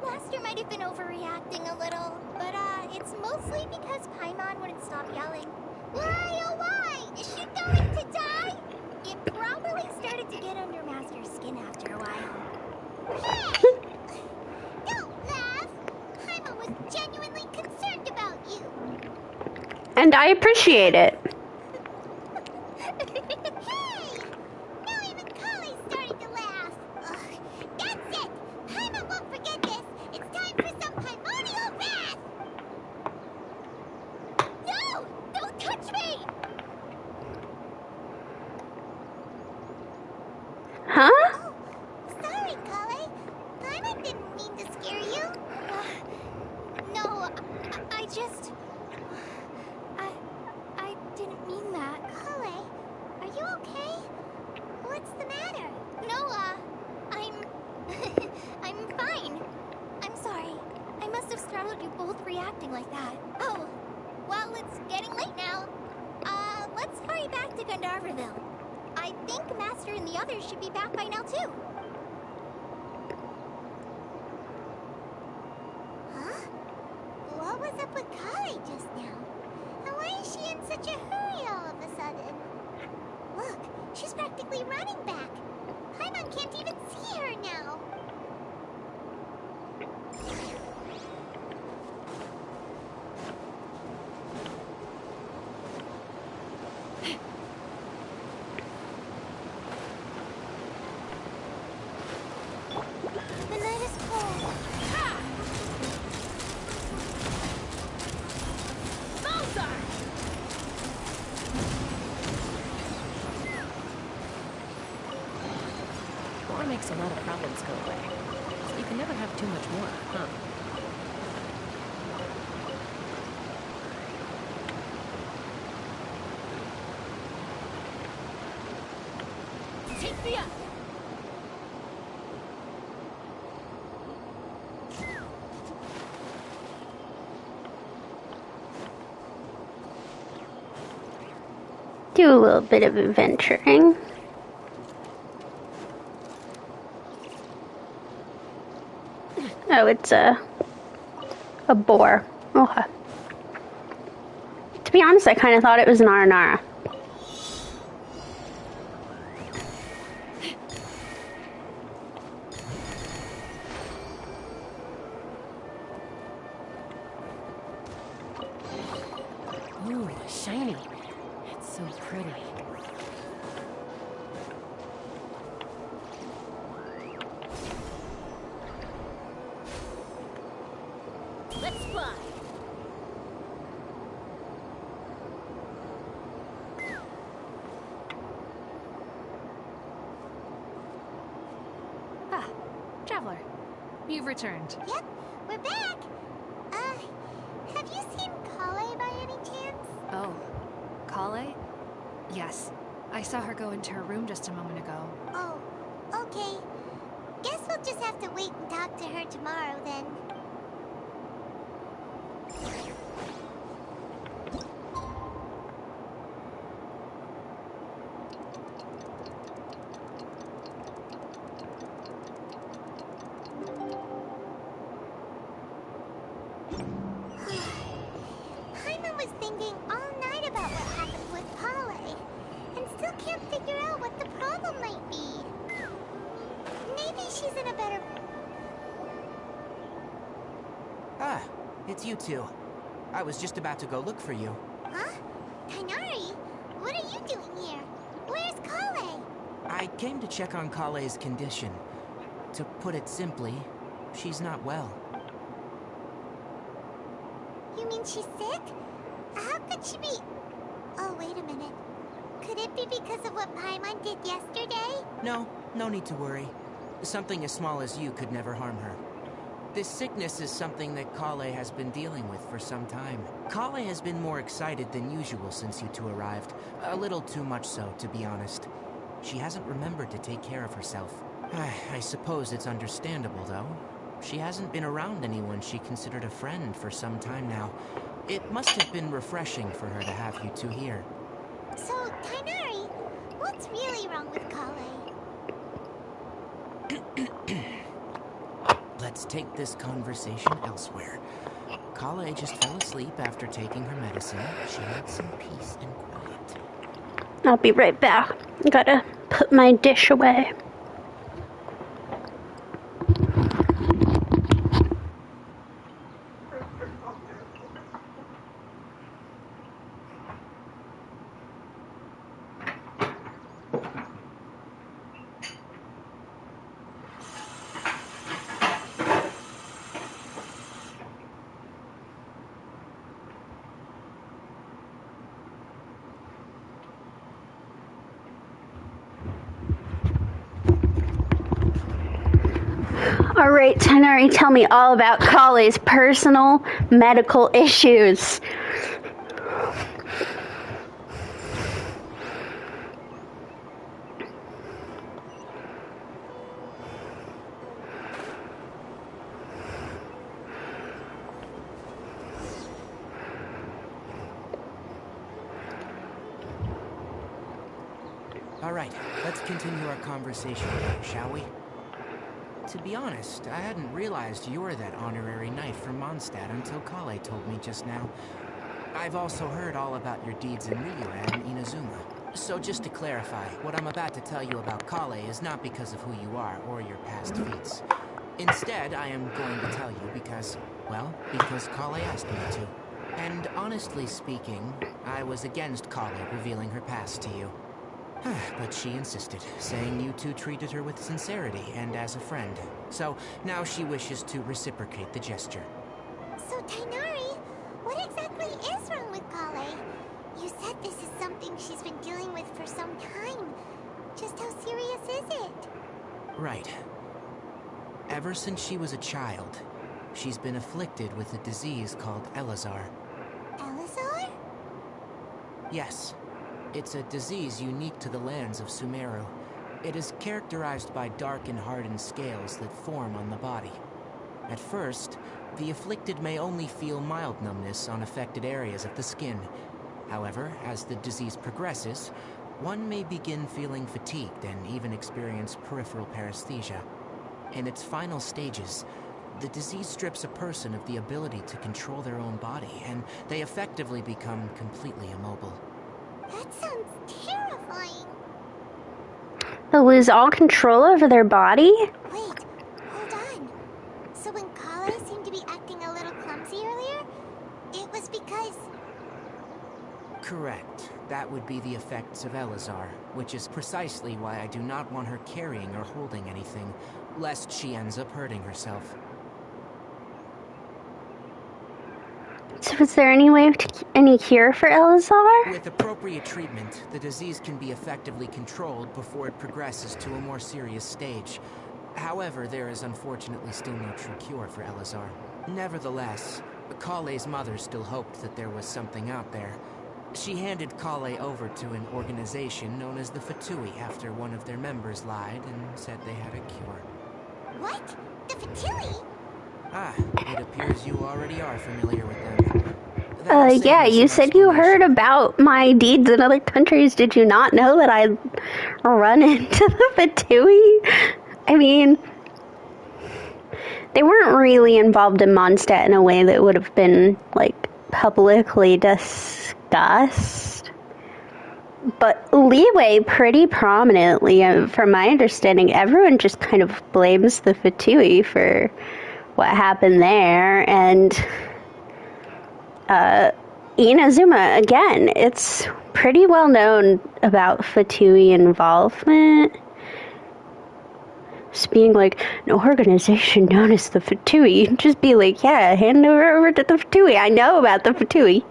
Master might have been overreacting a little, but it's mostly because Paimon wouldn't stop yelling. Why, oh why? Is she going to die? It probably started to get under Master's skin after a while. Hey! Don't laugh! Paimon was genuinely concerned about you. And I appreciate it. Hey! Now even Kale's starting to laugh. Ugh, that's it! Paimon won't forget this. It's time for some primordial wrath! No! Don't touch me! Huh? Oh, sorry, Kale. Paimon didn't mean to scare you. No, I just... I didn't mean that. Kale, are you okay? What's the matter? No, I'm... I'm fine. I'm sorry. I must have startled you both reacting like that. Oh, well, it's getting late now. Let's hurry back to Gandharvaville. I think Master and the others should be back by now, too. Huh? What was up with Kale just now? And why is she in such a hurry all of a sudden? Look, she's practically running back. Paimon can't even see her now. The night is cold. War makes a lot of problems go away. So you can never have too much more, huh? Take me up! Do a little bit of adventuring. Oh, it's a boar. Okay. To be honest, I kind of thought it was an Aranara. Ooh, shiny. It's so pretty. Let's fly! Ah, Traveler. You've returned. Yep, we're back. Have you seen Kale by any chance? Oh, Kale? Yes. I saw her go into her room just a moment ago. Oh, okay. Guess we'll just have to wait and talk to her tomorrow then. thinking all night about what happened with Kale, and still can't figure out what the problem might be. Maybe she's in a better... Ah, it's you two. I was just about to go look for you. Huh? Tainari? What are you doing here? Where's Kale? I came to check on Kale's condition. To put it simply, she's not well. You mean she's sick? How could she be... Oh, wait a minute. Could it be because of what Paimon did yesterday? No need to worry. Something as small as you could never harm her. This sickness is something that Kale has been dealing with for some time. Kale has been more excited than usual since you two arrived. A little too much so, to be honest. She hasn't remembered to take care of herself. I suppose it's understandable, though. She hasn't been around anyone she considered a friend for some time now. It must have been refreshing for her to have you two here. So, Tainari, what's really wrong with Kale? Let's take this conversation elsewhere. Kale just fell asleep after taking her medicine. She needs some peace and quiet. I'll be right back. Gotta put my dish away. Alright, Tainari, tell me all about Kale's personal medical issues. Alright, let's continue our conversation, shall we? To be honest, I hadn't realized you were that honorary knight from Mondstadt until Kale told me just now. I've also heard all about your deeds in Liyue and Inazuma. So just to clarify, what I'm about to tell you about Kale is not because of who you are or your past feats. Instead, I am going to tell you because Kale asked me to. And honestly speaking, I was against Kale revealing her past to you. But she insisted, saying you two treated her with sincerity and as a friend. So now she wishes to reciprocate the gesture. So, Tainari, what exactly is wrong with Kale? You said this is something she's been dealing with for some time. Just how serious is it? Right. Ever since she was a child, she's been afflicted with a disease called Elazar. Elazar? Yes. It's a disease unique to the lands of Sumeru. It is characterized by dark and hardened scales that form on the body. At first, the afflicted may only feel mild numbness on affected areas of the skin. However, as the disease progresses, one may begin feeling fatigued and even experience peripheral paresthesia. In its final stages, the disease strips a person of the ability to control their own body, and they effectively become completely immobile. That sounds terrifying. They'll lose all control over their body? Wait, hold on. So when Kale seemed to be acting a little clumsy earlier, it was because... Correct. That would be the effects of Elazar, which is precisely why I do not want her carrying or holding anything, lest she ends up hurting herself. So is there any cure for Elazar? With appropriate treatment, the disease can be effectively controlled before it progresses to a more serious stage. However, there is unfortunately still no true cure for Elazar. Nevertheless, Kale's mother still hoped that there was something out there. She handed Kale over to an organization known as the Fatui after one of their members lied and said they had a cure. What? The Fatui? Ah, it appears you already are familiar with them. Yeah, you said you heard about my deeds in other countries. Did you not know that I run into the Fatui? I mean, they weren't really involved in Mondstadt in a way that would have been, like, publicly discussed. But Liyue pretty prominently, from my understanding, everyone just kind of blames the Fatui for what happened there, and Inazuma, again, it's pretty well known about Fatui involvement. Just being like, an organization known as the Fatui, just be like, yeah, hand her over to the Fatui, I know about the Fatui.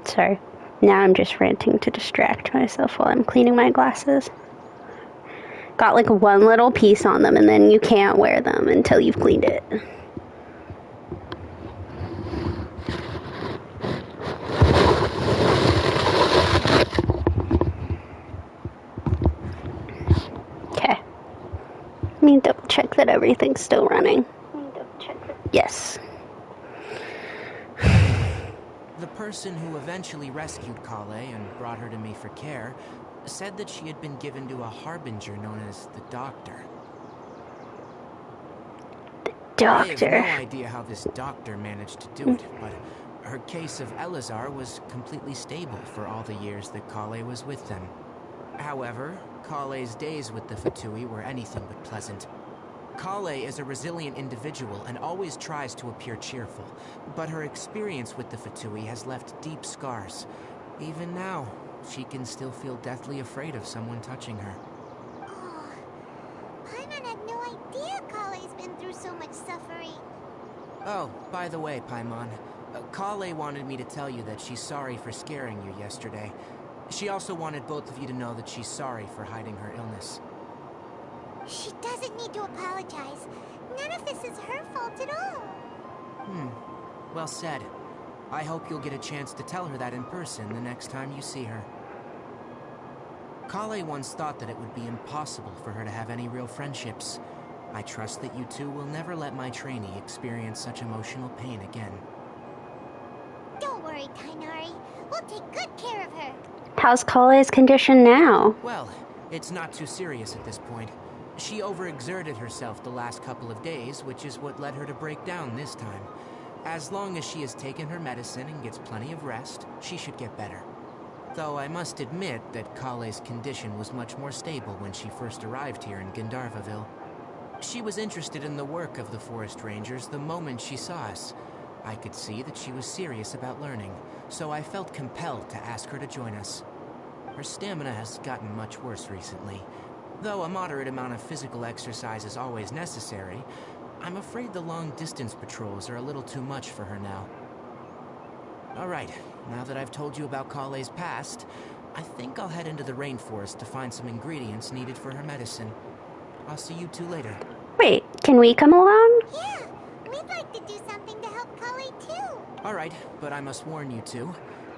Sorry, now I'm just ranting to distract myself while I'm cleaning my glasses. Got like one little piece on them, and then you can't wear them until you've cleaned it. Okay. Let me double check that everything's still running. Yes. The person who eventually rescued Kale and brought her to me for care said that she had been given to a harbinger known as the Doctor. Doctor? I have no idea how this doctor managed to do it, but her case of Elazar was completely stable for all the years that Kale was with them. However, Kale's days with the Fatui were anything but pleasant. Kale is a resilient individual and always tries to appear cheerful, but her experience with the Fatui has left deep scars. Even now, she can still feel deathly afraid of someone touching her. Oh, Paimon had no idea Kale's been through so much suffering. Oh, by the way, Paimon, Kale wanted me to tell you that she's sorry for scaring you yesterday. She also wanted both of you to know that she's sorry for hiding her illness. She doesn't need to apologize. None of this is her fault at all. Well said. I hope you'll get a chance to tell her that in person the next time you see her. Kale once thought that it would be impossible for her to have any real friendships. I trust that you two will never let my trainee experience such emotional pain again. Don't worry, Tainari. We'll take good care of her. How's Kale's condition now? Well, it's not too serious at this point. She overexerted herself the last couple of days, which is what led her to break down this time. As long as she has taken her medicine and gets plenty of rest, she should get better. Though I must admit that Kale's condition was much more stable when she first arrived here in Gandharvaville. She was interested in the work of the forest rangers the moment she saw us. I could see that she was serious about learning, so I felt compelled to ask her to join us. Her stamina has gotten much worse recently. Though a moderate amount of physical exercise is always necessary, I'm afraid the long-distance patrols are a little too much for her now. Alright, now that I've told you about Kale's past, I think I'll head into the rainforest to find some ingredients needed for her medicine. I'll see you two later. Wait, can we come along? Yeah, we'd like to do something to help Kale too. Alright, but I must warn you two.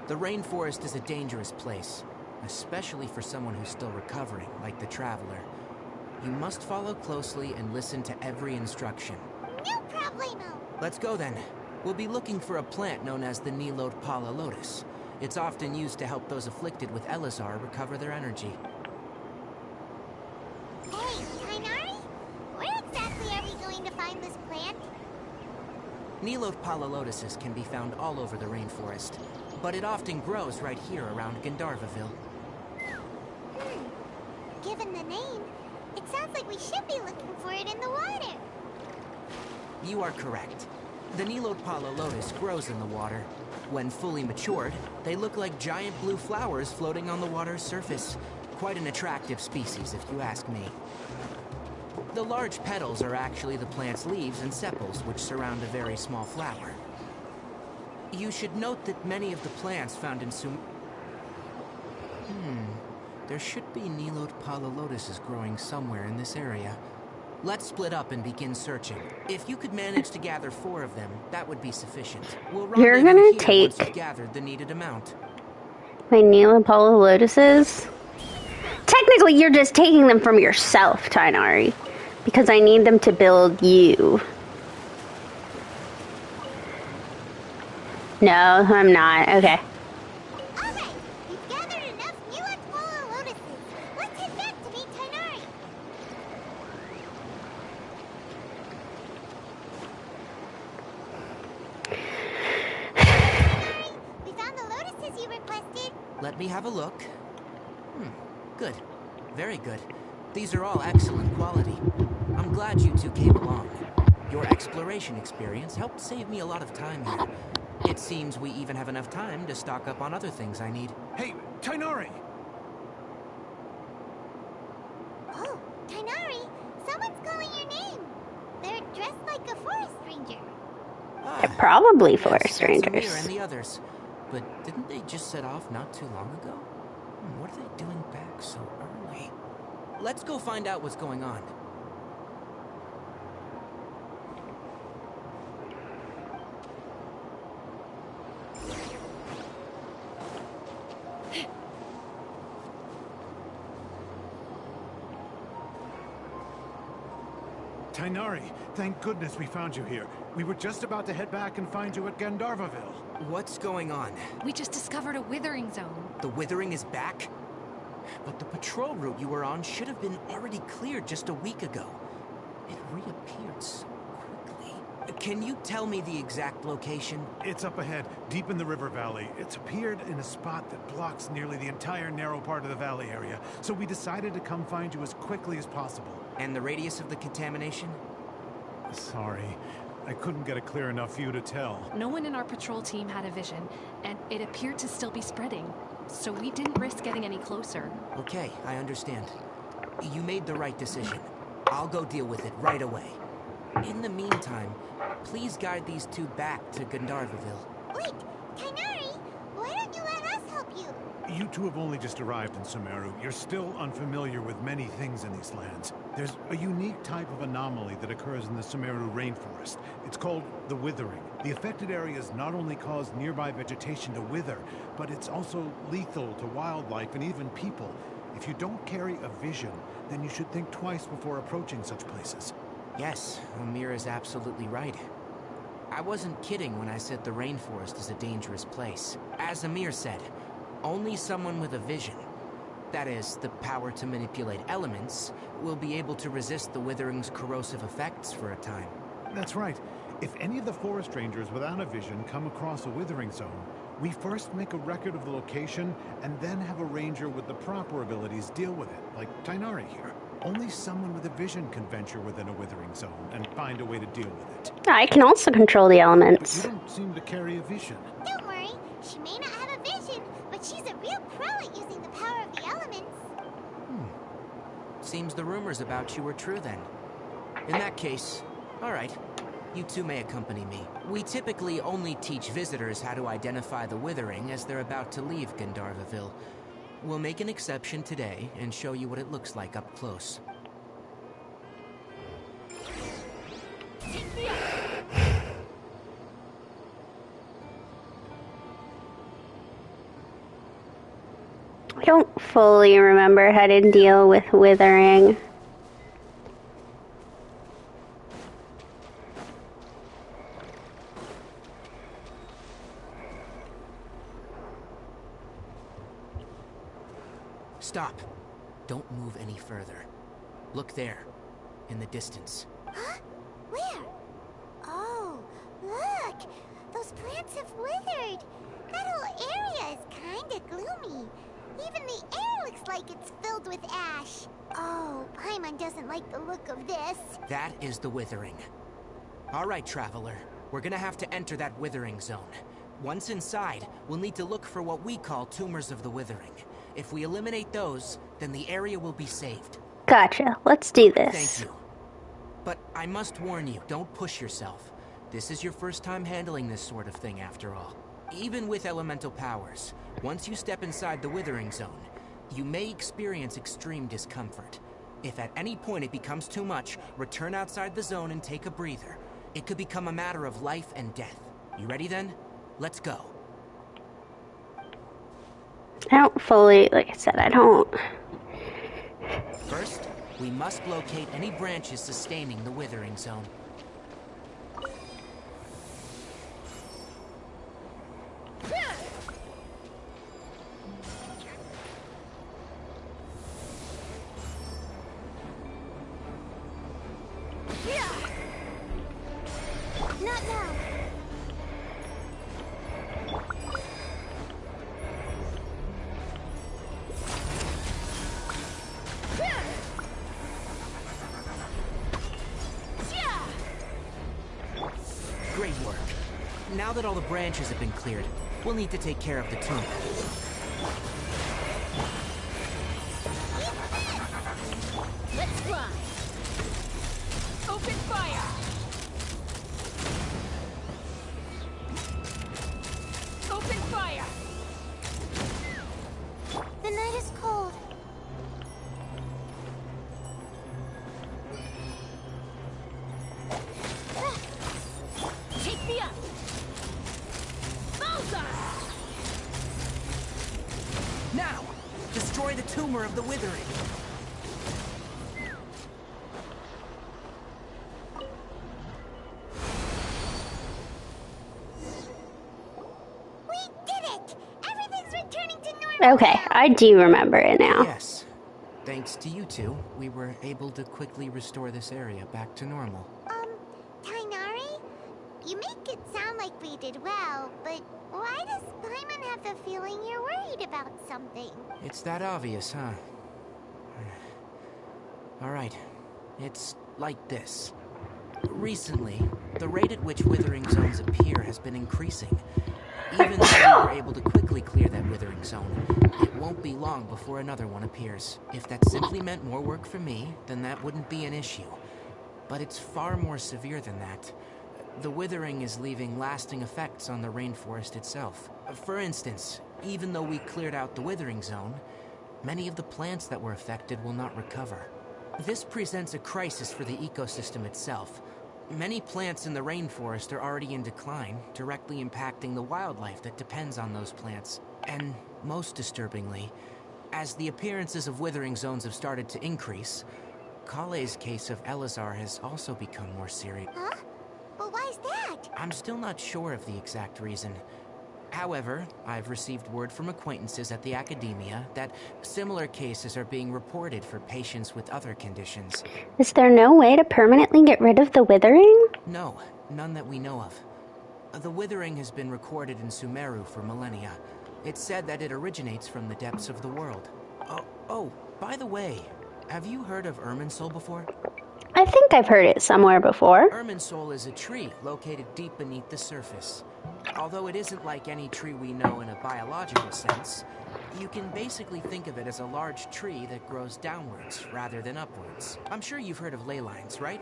The rainforest is a dangerous place, especially for someone who's still recovering, like the Traveler. You must follow closely and listen to every instruction. No problemo. Let's go then. We'll be looking for a plant known as the Nilotpala lotus. It's often used to help those afflicted with Elazar recover their energy. Hey, Tainari? Where exactly are we going to find this plant? Nilotpala lotuses can be found all over the rainforest, but it often grows right here around Gandharvaville. Given the name, it sounds like we should be looking for it in the water. You are correct. The Nilotpala lotus grows in the water. When fully matured, they look like giant blue flowers floating on the water's surface. Quite an attractive species, if you ask me. The large petals are actually the plant's leaves and sepals, which surround a very small flower. You should note that many of the plants found in There should be Nilotpala lotuses growing somewhere in this area. Let's split up and begin searching. If you could manage to gather 4 of them, that would be sufficient. We'll You're rendezvous gonna here take once you've gathered the needed amount. my Nilotpala lotuses? Technically, you're just taking them from yourself, Tainari, because I need them to build you. No, I'm not. Okay. Alright, we've gathered enough Nilotpala lotuses. Let's head back to meet Tainari. me have a look. Good. Very good. These are all excellent quality. I'm glad you two came along. Your exploration experience helped save me a lot of time here. It seems we even have enough time to stock up on other things I need. Hey, Tainari! Oh, Tainari, someone's calling your name. They're dressed like a forest ranger. They're probably Yes, forest that's strangers. Sumeru and the others. But didn't they just set off not too long ago? What are they doing back so early? Let's go find out what's going on. Tainari, thank goodness we found you here. We were just about to head back and find you at Gandharvaville. What's going on? We just discovered a withering zone. The withering is back? But the patrol route you were on should have been already cleared just a week ago. It reappeared so quickly. Can you tell me the exact location? It's up ahead, deep in the river valley. It's appeared in a spot that blocks nearly the entire narrow part of the valley area, so we decided to come find you as quickly as possible. And the radius of the contamination? Sorry, I couldn't get a clear enough view to tell. No one in our patrol team had a vision, and it appeared to still be spreading. So we didn't risk getting any closer. Okay, I understand. You made the right decision. I'll go deal with it right away. In the meantime, please guide these two back to Gandharvaville. Wait, Tainari, why don't you let us help you? You two have only just arrived in Sumeru. You're still unfamiliar with many things in these lands. There's a unique type of anomaly that occurs in the Sumeru rainforest. It's called the withering. The affected areas not only cause nearby vegetation to wither, but it's also lethal to wildlife and even people. If you don't carry a vision, then you should think twice before approaching such places. Yes, Amir is absolutely right. I wasn't kidding when I said the rainforest is a dangerous place. As Amir said, only someone with a vision, that is, the power to manipulate elements, will be able to resist the withering's corrosive effects for a time. That's right. If any of the forest rangers without a vision come across a withering zone, we first make a record of the location and then have a ranger with the proper abilities deal with it, like Tainari here. Only someone with a vision can venture within a withering zone and find a way to deal with it. I can also control the elements. But you don't seem to carry a vision. Don't worry, she may not have a vision, but she's a real pro at using the power of the elements. Seems the rumors about you were true then. In that case, all right. You two may accompany me. We typically only teach visitors how to identify the withering as they're about to leave Gandharvaville. We'll make an exception today and show you what it looks like up close. I don't fully remember how to deal with withering. Stop. Don't move any further. Look there, in the distance. Huh? Where? Oh, look! Those plants have withered. That whole area is kinda gloomy. Even the air looks like it's filled with ash. Oh, Paimon doesn't like the look of this. That is the withering. All right, traveler. We're gonna have to enter that withering zone. Once inside, we'll need to look for what we call tumors of the withering. If we eliminate those, then the area will be saved. Gotcha. Let's do this. Thank you. But I must warn you, don't push yourself. This is your first time handling this sort of thing, after all. Even with elemental powers, once you step inside the withering zone, you may experience extreme discomfort. If at any point it becomes too much, return outside the zone and take a breather. It could become a matter of life and death. You ready then? Let's go. I don't fully, like I said, I don't. First, we must locate any branches sustaining the withering zone. Not now. Now that all the branches have been cleared, we'll need to take care of the tomb. Let's fly! Open fire! Open fire! The night is cold. Take me up! Bullseye! Now! Destroy the tumor of the withering! We did it! Everything's returning to normal. Okay, I do remember it now. Yes. Thanks to you two, we were able to quickly restore this area back to normal. Tainari? You make it sound like we did well, but why does Paimon have the feeling you're worried about something? It's that obvious, huh? Alright. It's like this. Recently, the rate at which withering zones appear has been increasing. Even though we were able to quickly clear that withering zone, it won't be long before another one appears. If that simply meant more work for me, then that wouldn't be an issue. But it's far more severe than that. The withering is leaving lasting effects on the rainforest itself. For instance, even though we cleared out the withering zone, many of the plants that were affected will not recover. This presents a crisis for the ecosystem itself. Many plants in the rainforest are already in decline, directly impacting the wildlife that depends on those plants. And most disturbingly, as the appearances of withering zones have started to increase, Kale's case of Elazar has also become more serious. Huh? But why's that? I'm still not sure of the exact reason. However, I've received word from acquaintances at the academia that similar cases are being reported for patients with other conditions. Is there no way to permanently get rid of the withering? No, none that we know of. The withering has been recorded in Sumeru for millennia. It's said that it originates from the depths of the world. Oh, by the way, have you heard of Irminsul before? I think I've heard it somewhere before. Irminsul is a tree located deep beneath the surface. Although it isn't like any tree we know in a biological sense, you can basically think of it as a large tree that grows downwards rather than upwards. I'm sure you've heard of ley lines, right?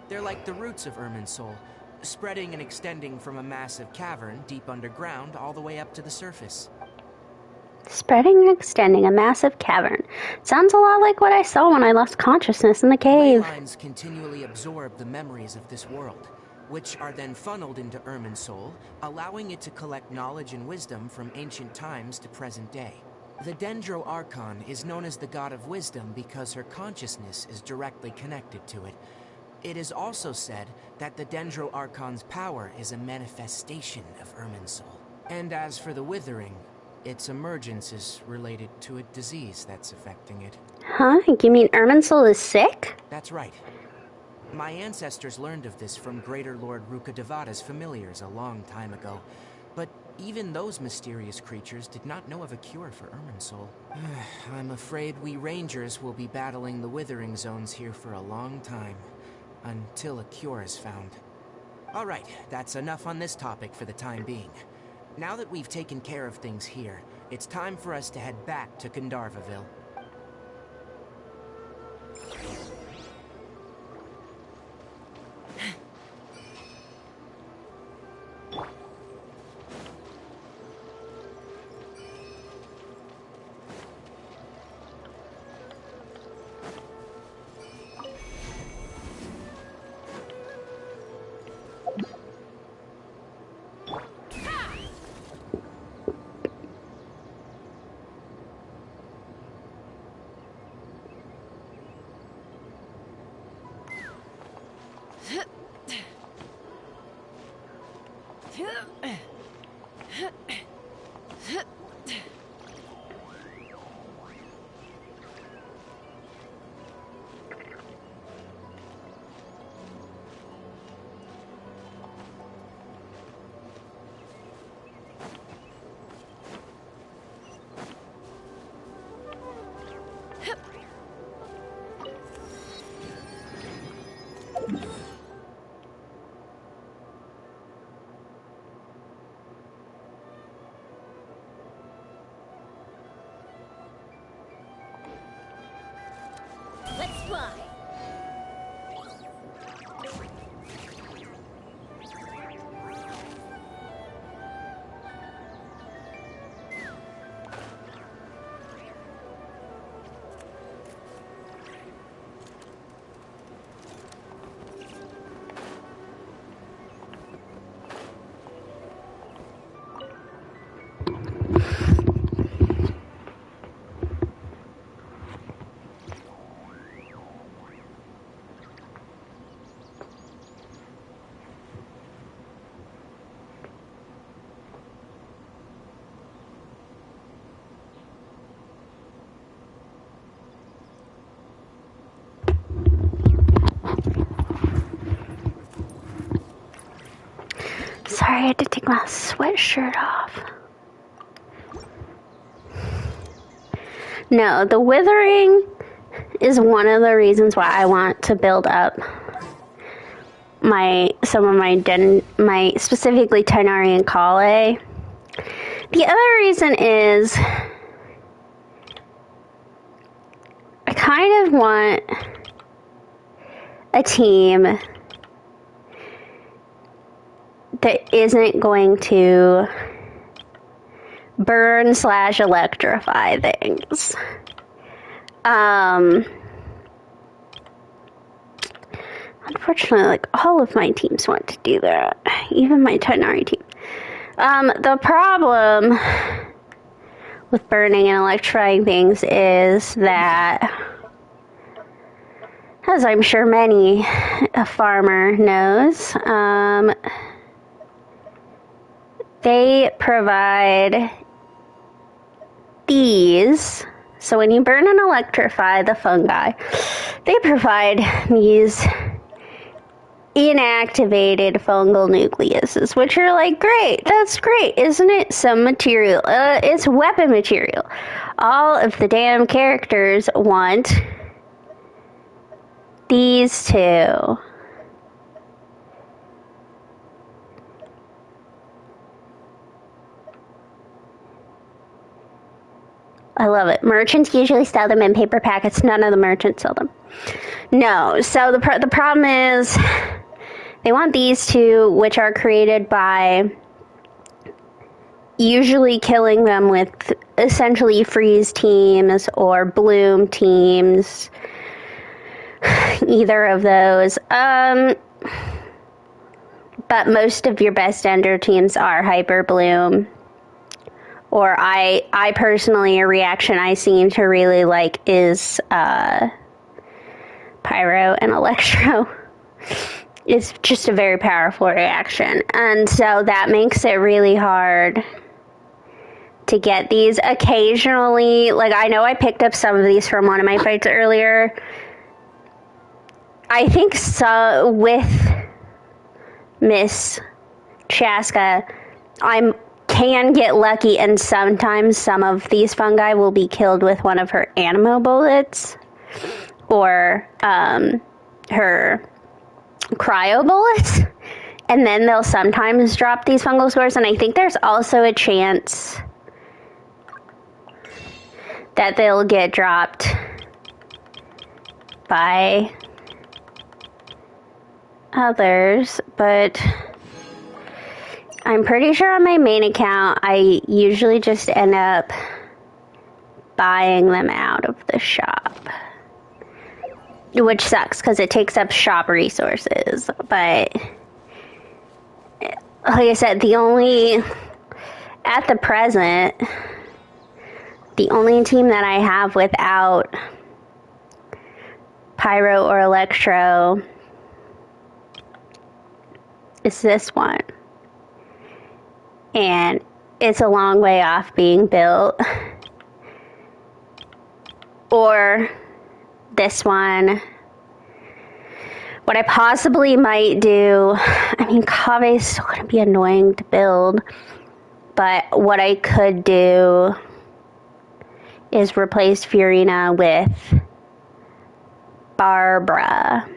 They're like the roots of Irminsul, spreading and extending from a massive cavern deep underground all the way up to the surface. Spreading and extending a massive cavern. Sounds a lot like what I saw when I lost consciousness in the cave. Ley lines continually absorb the memories of this world, which are then funneled into Irminsul, allowing it to collect knowledge and wisdom from ancient times to present day. The Dendro Archon is known as the God of Wisdom because her consciousness is directly connected to it. It is also said that the Dendro Archon's power is a manifestation of Irminsul. And as for the Withering, its emergence is related to a disease that's affecting it. Huh? You mean Irminsul is sick? That's right. My ancestors learned of this from Greater Lord Rukkhadevata's familiars a long time ago, but even those mysterious creatures did not know of a cure for Irminsul. I'm afraid we Rangers will be battling the withering zones here for a long time, until a cure is found. Alright, that's enough on this topic for the time being. Now that we've taken care of things here, it's time for us to head back to Gandharvaville. fly. Sorry, I had to take my sweatshirt off. No, the withering is one of the reasons why I want to build up my specifically Tainari and Kale. The other reason is I kind of want a team that isn't going to burn/electrify things. Unfortunately, like, all of my teams want to do that. Even my Tainari team. The problem with burning and electrifying things is that, as I'm sure many a farmer knows, they provide these. So when you burn and electrify the fungi, they provide these inactivated fungal nucleuses, which are like, great, that's great, isn't it? Some material. It's weapon material. All of the damn characters want these two. I love it. Merchants usually sell them in paper packets. None of the merchants sell them. No. So the problem is they want these two, which are created by usually killing them with essentially freeze teams or bloom teams. Either of those. But most of your best ender teams are hyper bloom. Or I personally, a reaction I seem to really like is Pyro and Electro. It's just a very powerful reaction. And so that makes it really hard to get these. Occasionally, like, I know I picked up some of these from one of my fights earlier. I think so with Miss Chaska, can get lucky, and sometimes some of these fungi will be killed with one of her animo bullets or her cryo bullets, and then they'll sometimes drop these fungal spores. And I think there's also a chance that they'll get dropped by others, but I'm pretty sure on my main account, I usually just end up buying them out of the shop. Which sucks, because it takes up shop resources. But, like I said, at the present, the only team that I have without Pyro or Electro is this one. And it's a long way off being built. Or this one. What I possibly might do, I mean, Kave is still going to be annoying to build, but what I could do is replace Furina with Barbara.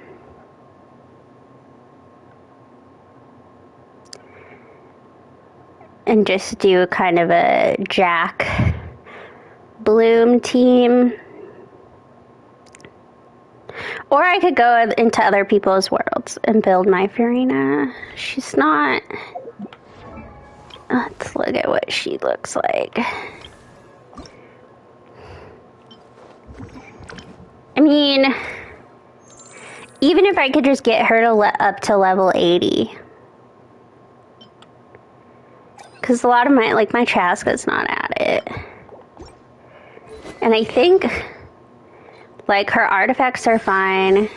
And just do kind of a Jack Bloom team. Or I could go into other people's worlds and build my Furina. She's not... Let's look at what she looks like. I mean, even if I could just get her to up to level 80. Because a lot of my Chaska's not at it. And I think, like, her artifacts are fine.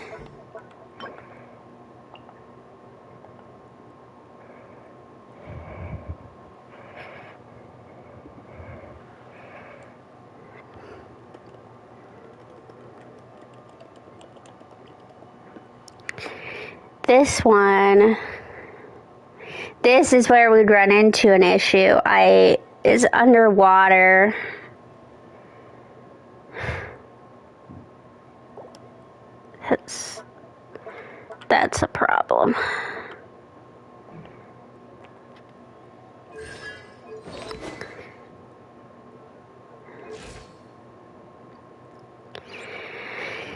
This one, this is where we'd run into an issue. Is underwater. That's a problem.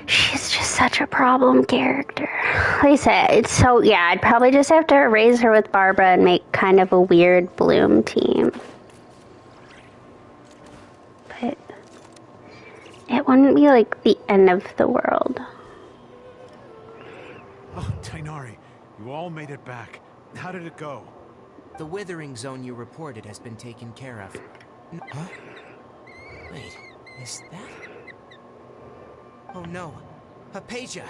She's just such a problem character. Like I said, it's so, yeah, I'd probably just have to erase her with Barbara and make kind of a weird Bloom team. But it wouldn't be like the end of the world. Oh, Tighnari, you all made it back. How did it go? The withering zone you reported has been taken care of. Huh? Wait, is that... Oh no, Hypatia!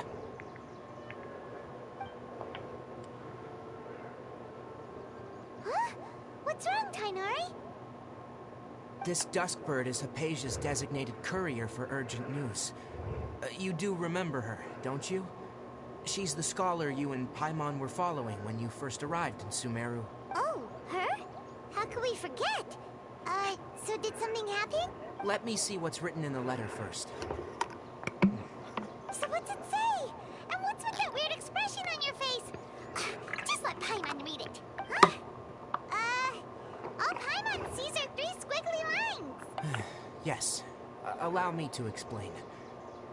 Huh? What's wrong, Tighnari? This Duskbird is Hypatia's designated courier for urgent news. You do remember her, don't you? She's the scholar you and Paimon were following when you first arrived in Sumeru. Oh, her? How could we forget? So did something happen? Let me see what's written in the letter first. So what's it say? And what's with that weird expression on your face? Just let Paimon read it. Huh? All Paimon sees are 3 squiggly lines. Yes. Allow me to explain.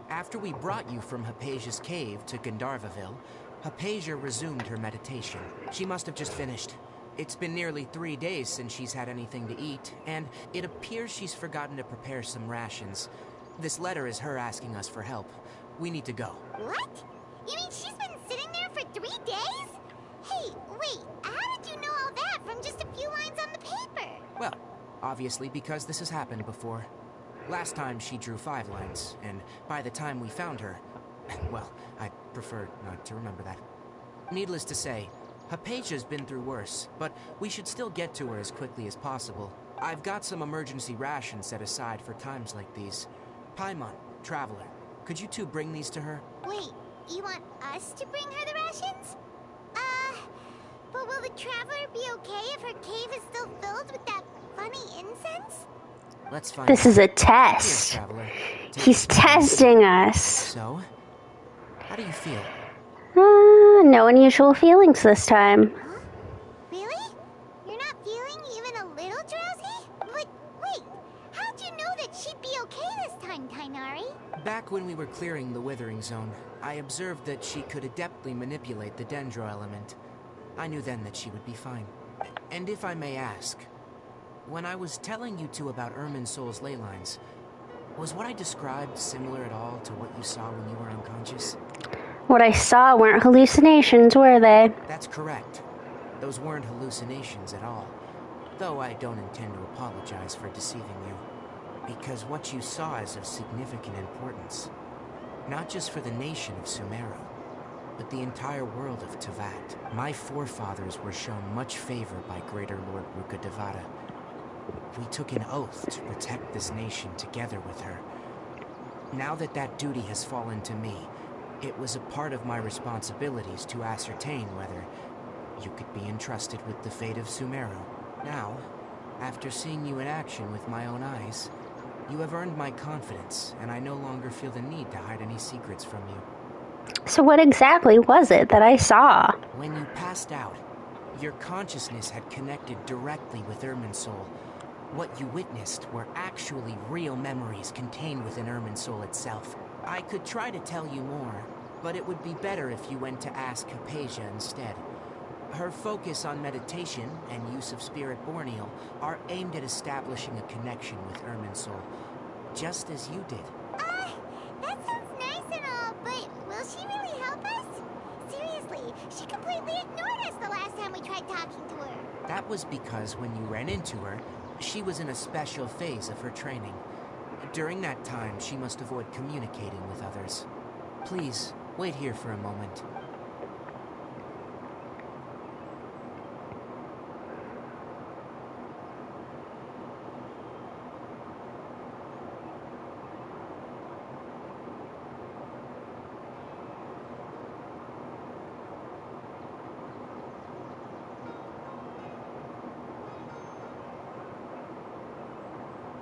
After we brought you from Hypatia's cave to Gandharvaville, Hypatia resumed her meditation. She must have just finished. It's been nearly 3 days since she's had anything to eat, and it appears she's forgotten to prepare some rations. This letter is her asking us for help. We need to go. What? You mean she's been sitting there for 3 days? Hey, wait, how did you know all that from just a few lines on the paper? Well, obviously because this has happened before. Last time she drew 5 lines, and by the time we found her... Well, I prefer not to remember that. Needless to say, Hypatia's been through worse, but we should still get to her as quickly as possible. I've got some emergency rations set aside for times like these. Paimon, Traveler, could you two bring these to her? Wait, you want us to bring her the rations? But will the Traveler be okay if her cave is still filled with that funny incense? Let's find This out. is a test. Here, Traveler. He's testing us. So, how do you feel? No unusual feelings this time. Huh? Really? You're not feeling even a little drowsy? But wait, how'd you know that she'd be okay this time, Tighnari? Back when we were clearing the Withering Zone, I observed that she could adeptly manipulate the Dendro element. I knew then that she would be fine. And if I may ask, when I was telling you two about Irminsul's ley lines, was what I described similar at all to what you saw when you were unconscious? What I saw weren't hallucinations, were they? That's correct. Those weren't hallucinations at all. Though I don't intend to apologize for deceiving you. Because what you saw is of significant importance. Not just for the nation of Sumeru, but the entire world of Teyvat. My forefathers were shown much favor by Greater Lord Rukkhadevata. We took an oath to protect this nation together with her. Now that that duty has fallen to me, it was a part of my responsibilities to ascertain whether you could be entrusted with the fate of Sumeru. Now, after seeing you in action with my own eyes, you have earned my confidence, and I no longer feel the need to hide any secrets from you. So what exactly was it that I saw? When you passed out, your consciousness had connected directly with Irminsul. What you witnessed were actually real memories contained within Irminsul itself. I could try to tell you more, but it would be better if you went to ask Hypatia instead. Her focus on meditation and use of spirit borneal are aimed at establishing a connection with Irminsul, just as you did. That sounds nice and all, but will she really help us? Seriously, she completely ignored us the last time we tried talking to her. That was because when you ran into her, she was in a special phase of her training. During that time, she must avoid communicating with others. Please, wait here for a moment.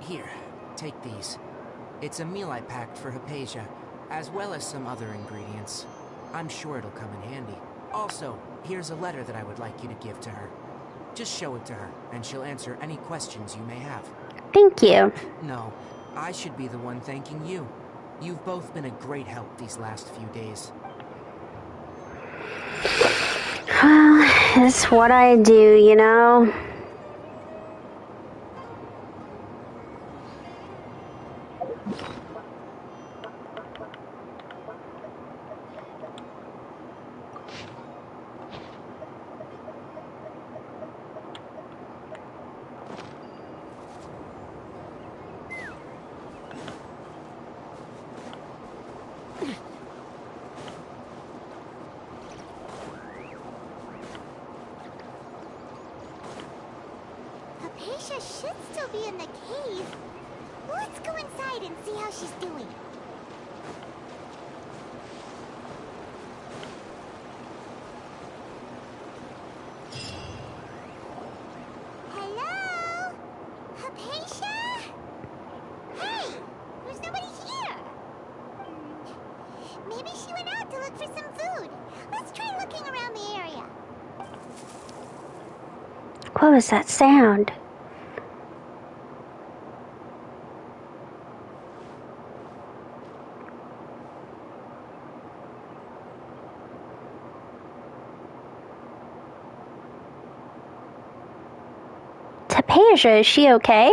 Here, take these. It's a meal I packed for Hypatia, as well as some other ingredients. I'm sure it'll come in handy. Also, here's a letter that I would like you to give to her. Just show it to her, and she'll answer any questions you may have. Thank you. No, I should be the one thanking you. You've both been a great help these last few days. Well, it's what I do, you know? Hypatia should still be in the cave. Let's go inside and see how she's doing. Hello? Hypatia? Hey! There's nobody here! Maybe she went out to look for some food. Let's try looking around the area. What was that sound? Hypatia, is she okay?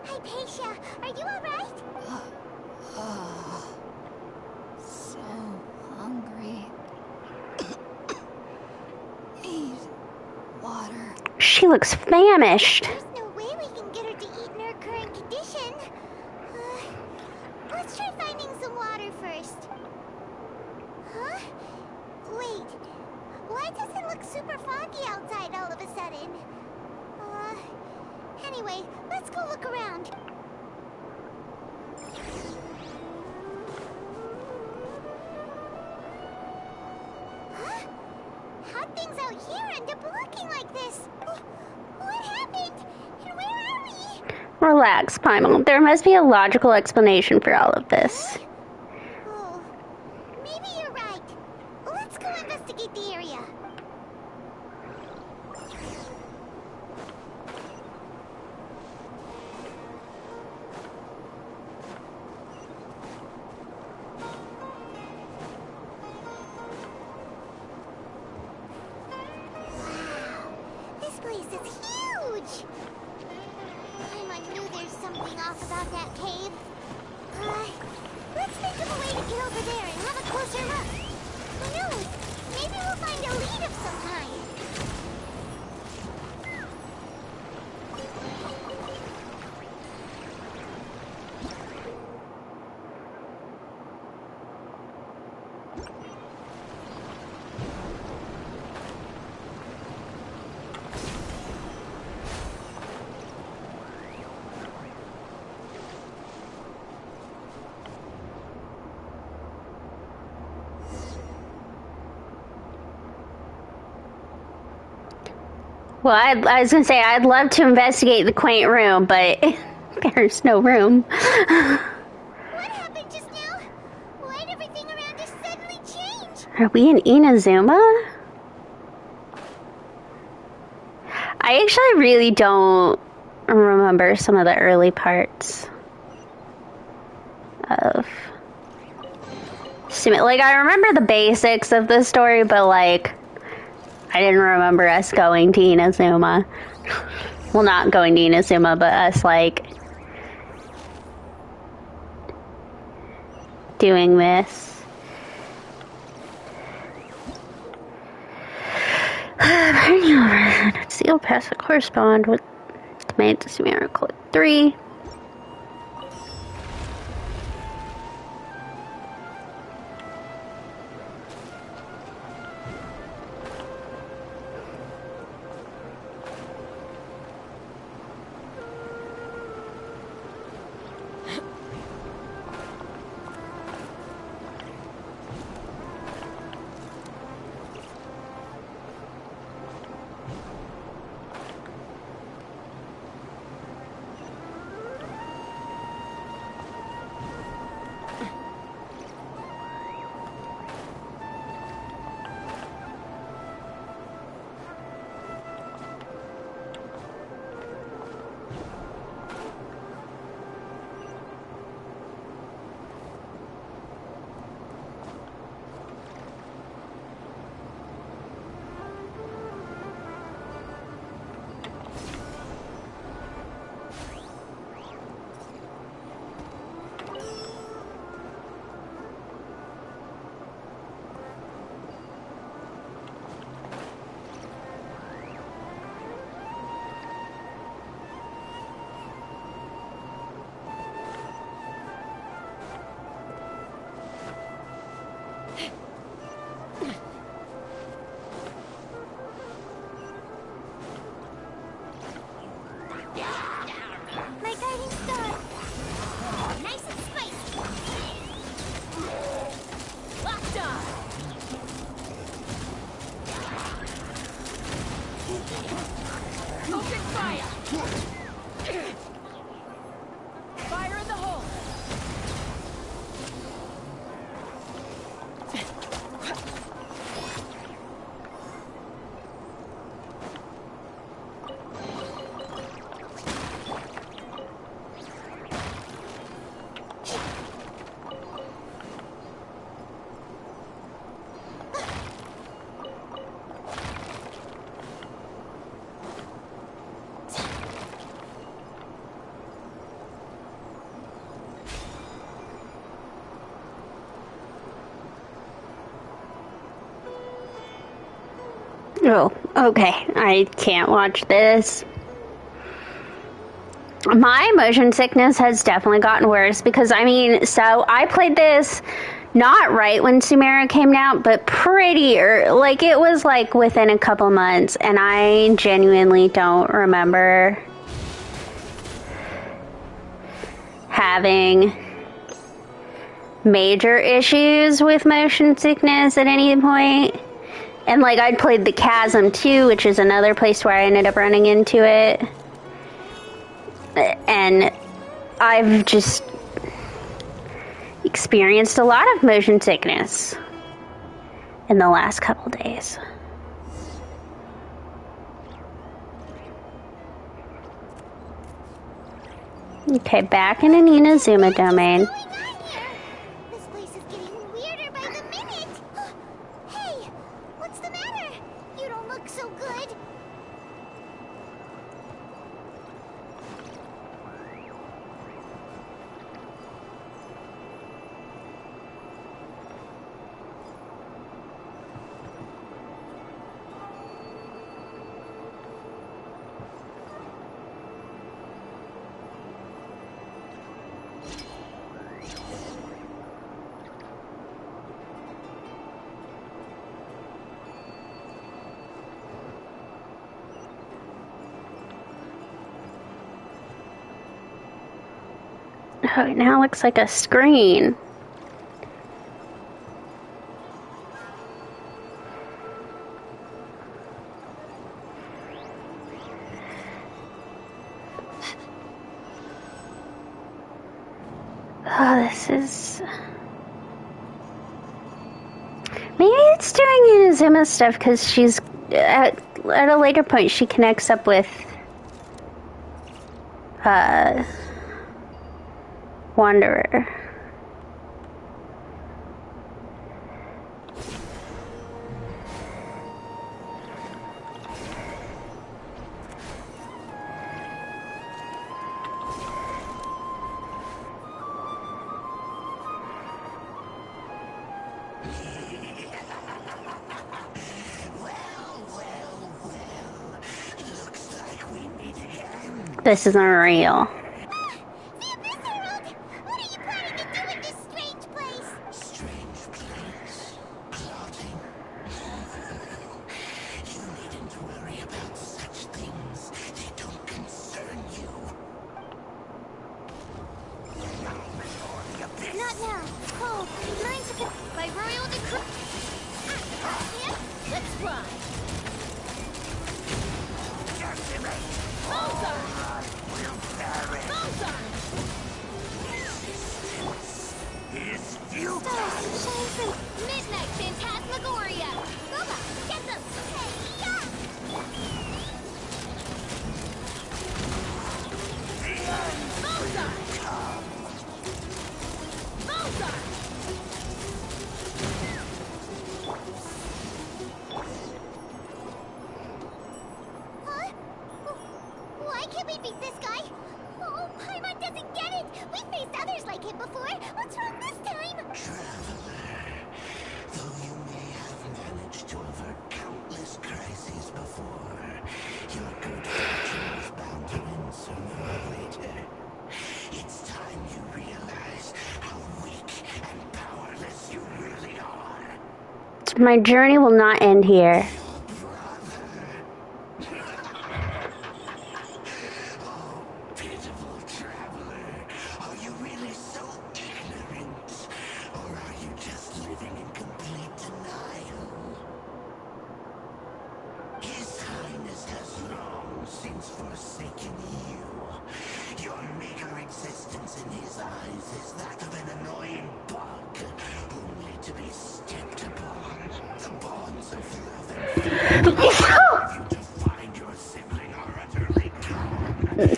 Hypatia, are you alright? So hungry. Need water. She looks famished. There's no way we can get her to eat in her current condition. Let's try finding some water first. Huh? Wait. Why does it look super foggy outside all of a sudden? Anyway, let's go look around. Huh? How'd things out here end up looking like this? What happened? And where are we? Relax, Primal. There must be a logical explanation for all of this. Oh, maybe you're right. Let's go investigate the area. This place is huge! I knew there's something off about that cave. Let's think of a way to get over there and have a closer look. Who knows? Maybe we'll find a lead of some kind. Well, I was gonna say I'd love to investigate the quaint room, but there's no room. What happened just now? Why'd everything around us suddenly change? Are we in Inazuma? I actually really don't remember some of the early parts of Sumeru. Like, I remember the basics of the story, but, like, I didn't remember us going to Inazuma. Well, not going to Inazuma, but us, like, doing this. Seal pass that correspond with domains of Sumeru. Click 3. My guiding star. Nice and spicy. Locked on. Open fire. Fire in the hole. Oh, okay. I can't watch this. My motion sickness has definitely gotten worse because, I mean, so I played this not right when Sumeru came out, but pretty early. Like, it was, like, within a couple months, and I genuinely don't remember having major issues with motion sickness at any point. And, like, I'd played the Chasm, too, which is another place where I ended up running into it. And I've just experienced a lot of motion sickness in the last couple days. Okay, back in an Inazuma domain. This place is getting weirder by the minute. Hey, what's the matter? You don't look so good. Oh, it now looks like a screen. Oh, this is... Maybe it's doing Inazuma stuff because she's... At a later point, she connects up with... Wanderer. This isn't real. My journey will not end here.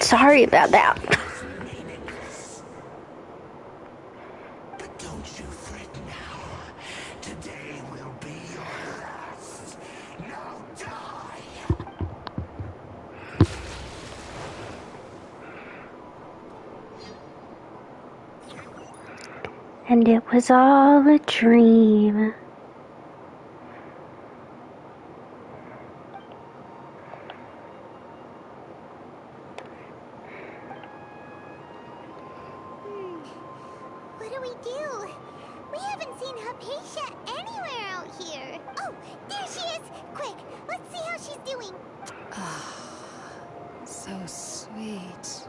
Sorry about that. But don't you fret now. Today will be your last. Now die! And it was all a dream. What do we do? We haven't seen Hypatia anywhere out here. Oh, there she is! Quick, let's see how she's doing. So sweet.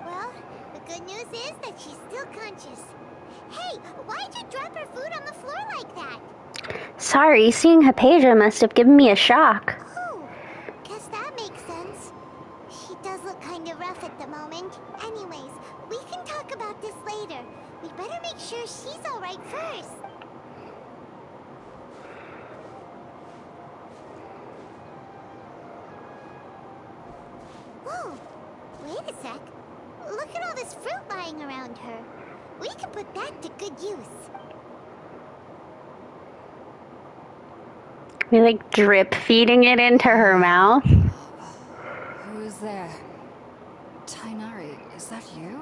Well, the good news is that she's still conscious. Hey, why'd you drop her food on the floor like that? Sorry, seeing Hypatia must have given me a shock. Oh, guess that makes sense. She does look kinda rough at the moment. Anyways, we can talk about this later. We better make sure she's alright first. Whoa, wait a sec. Look at all this fruit lying around her. We can put that to good use. We like drip feeding it into her mouth. Who's there? Tainari, is that you?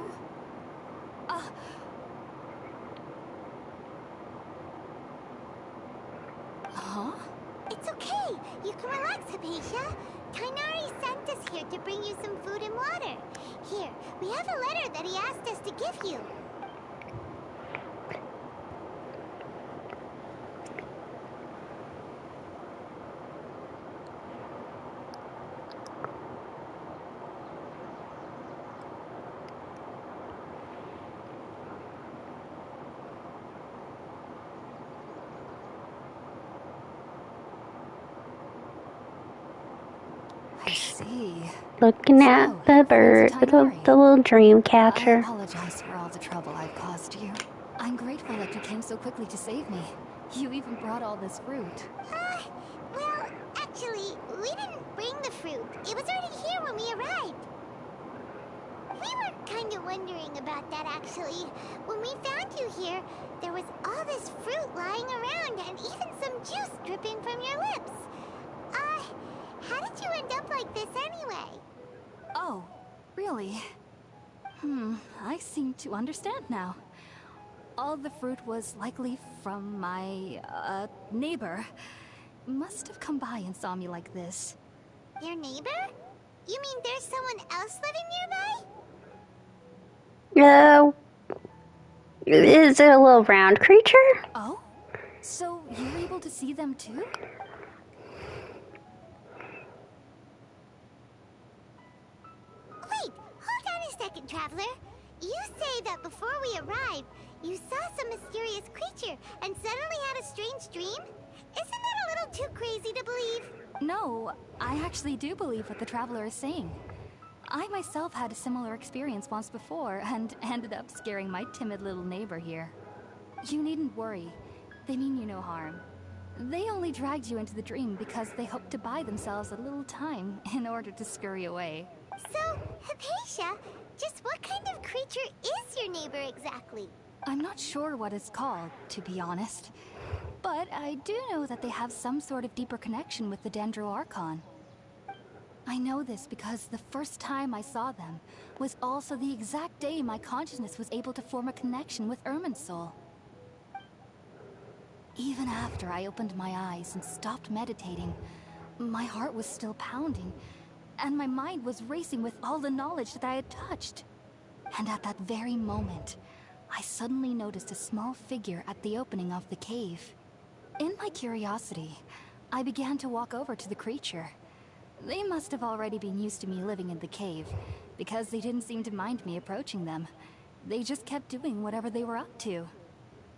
Huh? It's okay. You can relax, Hypatia. Tainari sent us here to bring you some food and water. Here, we have a letter that he asked us to give you. see. Looking at the bird, the little dream catcher. I apologize for all the trouble I've caused you. I'm grateful that you came so quickly to save me. You even brought all this fruit. Well, actually, we didn't bring the fruit. It was already here when we arrived. We were kind of wondering about that, actually. When we found you here, there was all this fruit lying around and even some juice dripping from your lips. How did you end up like this anyway? Oh, really? I seem to understand now. All the fruit was likely from my, neighbor. Must have come by and saw me like this. Your neighbor? You mean there's someone else living nearby? No. Is it a little round creature? Oh? So you were able to see them too? Wait, hold on a second, Traveler. You say that before we arrived, you saw some mysterious creature and suddenly had a strange dream? Isn't that a little too crazy to believe? No, I actually do believe what the Traveler is saying. I myself had a similar experience once before and ended up scaring my timid little neighbor here. You needn't worry. They mean you no harm. They only dragged you into the dream because they hoped to buy themselves a little time in order to scurry away. So, Hypatia, just what kind of creature is your neighbor exactly? I'm not sure what it's called, to be honest. But I do know that they have some sort of deeper connection with the Dendro Archon. I know this because the first time I saw them was also the exact day my consciousness was able to form a connection with Irminsul. Even after I opened my eyes and stopped meditating, my heart was still pounding, and my mind was racing with all the knowledge that I had touched. And at that very moment, I suddenly noticed a small figure at the opening of the cave. In my curiosity, I began to walk over to the creature. They must have already been used to me living in the cave, because they didn't seem to mind me approaching them. They just kept doing whatever they were up to.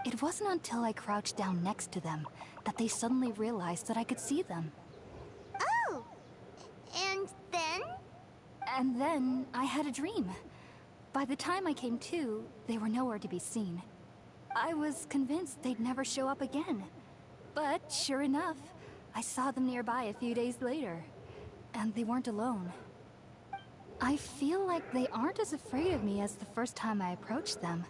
It wasn't until I crouched down next to them that they suddenly realized that I could see them. Oh! And then? And then I had a dream. By the time I came to, they were nowhere to be seen. I was convinced they'd never show up again. But sure enough, I saw them nearby a few days later. And they weren't alone. I feel like they aren't as afraid of me as the first time I approached them.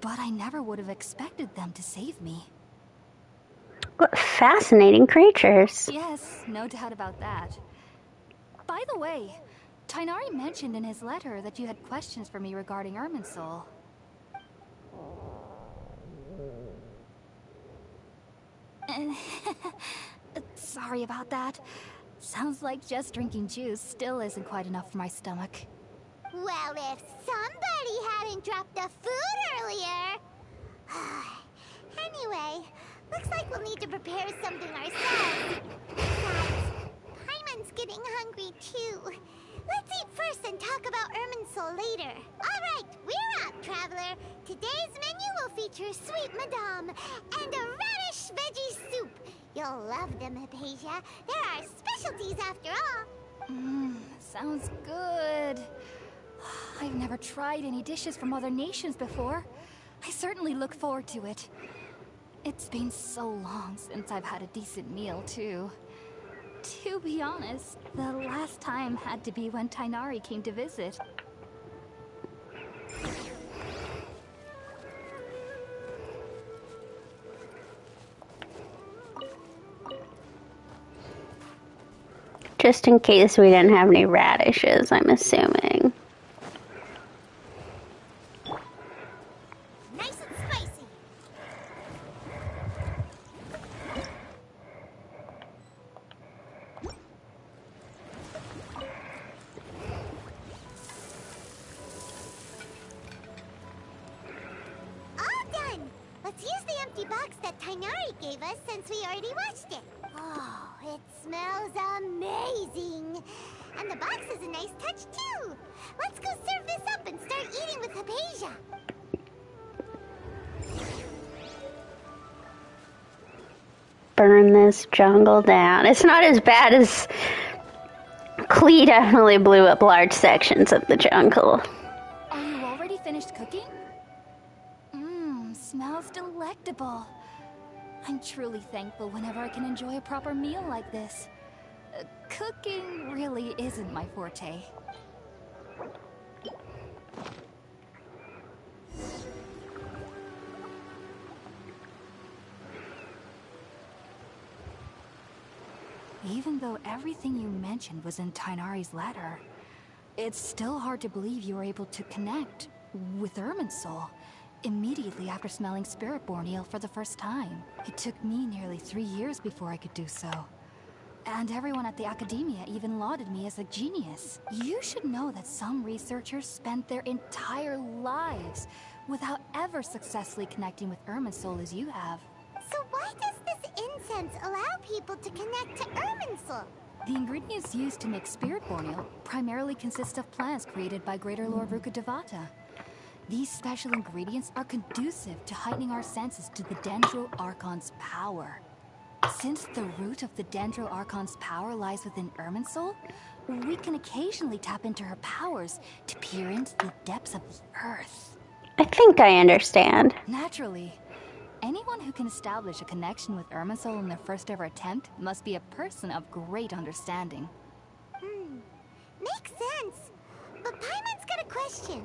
But I never would have expected them to save me. What fascinating creatures. Yes, no doubt about that. By the way, Tighnari mentioned in his letter that you had questions for me regarding Irminsul. Sorry about that. Sounds like just drinking juice still isn't quite enough for my stomach. Well, if somebody hadn't dropped the food earlier... Anyway, looks like we'll need to prepare something ourselves. Besides, Paimon's getting hungry too. Let's eat first and talk about Irminsul later. Alright, we're up, Traveler. Today's menu will feature sweet madame and a radish veggie soup. You'll love them, Hypatia. They're our specialties after all. Sounds good. I've never tried any dishes from other nations before. I certainly look forward to it. It's been so long since I've had a decent meal, too. To be honest, the last time had to be when Tighnari came to visit. Just in case we didn't have any radishes, I'm assuming. Nice and spicy. All done. Let's use the empty box that Tighnari gave us since we already watched it. Oh, it smells amazing. And the box is a nice touch too. Let's go serve this up and start eating with Hypatia. Burn this jungle down. It's not as bad as We definitely blew up large sections of the jungle. Are you already finished cooking? Smells delectable. I'm truly thankful whenever I can enjoy a proper meal like this. Cooking really isn't my forte. Even though everything you mentioned was in Tighnari's letter, it's still hard to believe you were able to connect with Irminsul immediately after smelling Spiritborn eel for the first time. It took me nearly 3 years before I could do so. And everyone at the Academia even lauded me as a genius. You should know that some researchers spent their entire lives without ever successfully connecting with Irminsul as you have. So why does this incense allow people to connect to Irminsul? The ingredients used to make Spiritborn eel primarily consist of plants created by Greater Lord Rukkhadevata. These special ingredients are conducive to heightening our senses to the Dendro Archon's power. Since the root of the Dendro Archon's power lies within Irminsul, we can occasionally tap into her powers to peer into the depths of the earth. I think I understand. Naturally, anyone who can establish a connection with Irminsul in their first ever attempt must be a person of great understanding. Makes sense. But Paimon's got a question.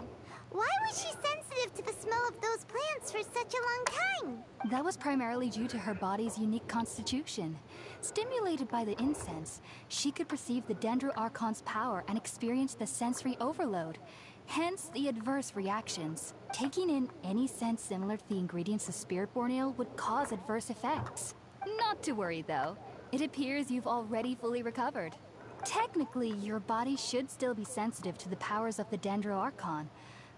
Why was she sensitive to the smell of those plants for such a long time? That was primarily due to her body's unique constitution. Stimulated by the incense, she could perceive the Dendro Archon's power and experience the sensory overload, hence the adverse reactions. Taking in any scent similar to the ingredients of Spiritborn eel would cause adverse effects. Not to worry though, it appears you've already fully recovered. Technically, your body should still be sensitive to the powers of the Dendro Archon,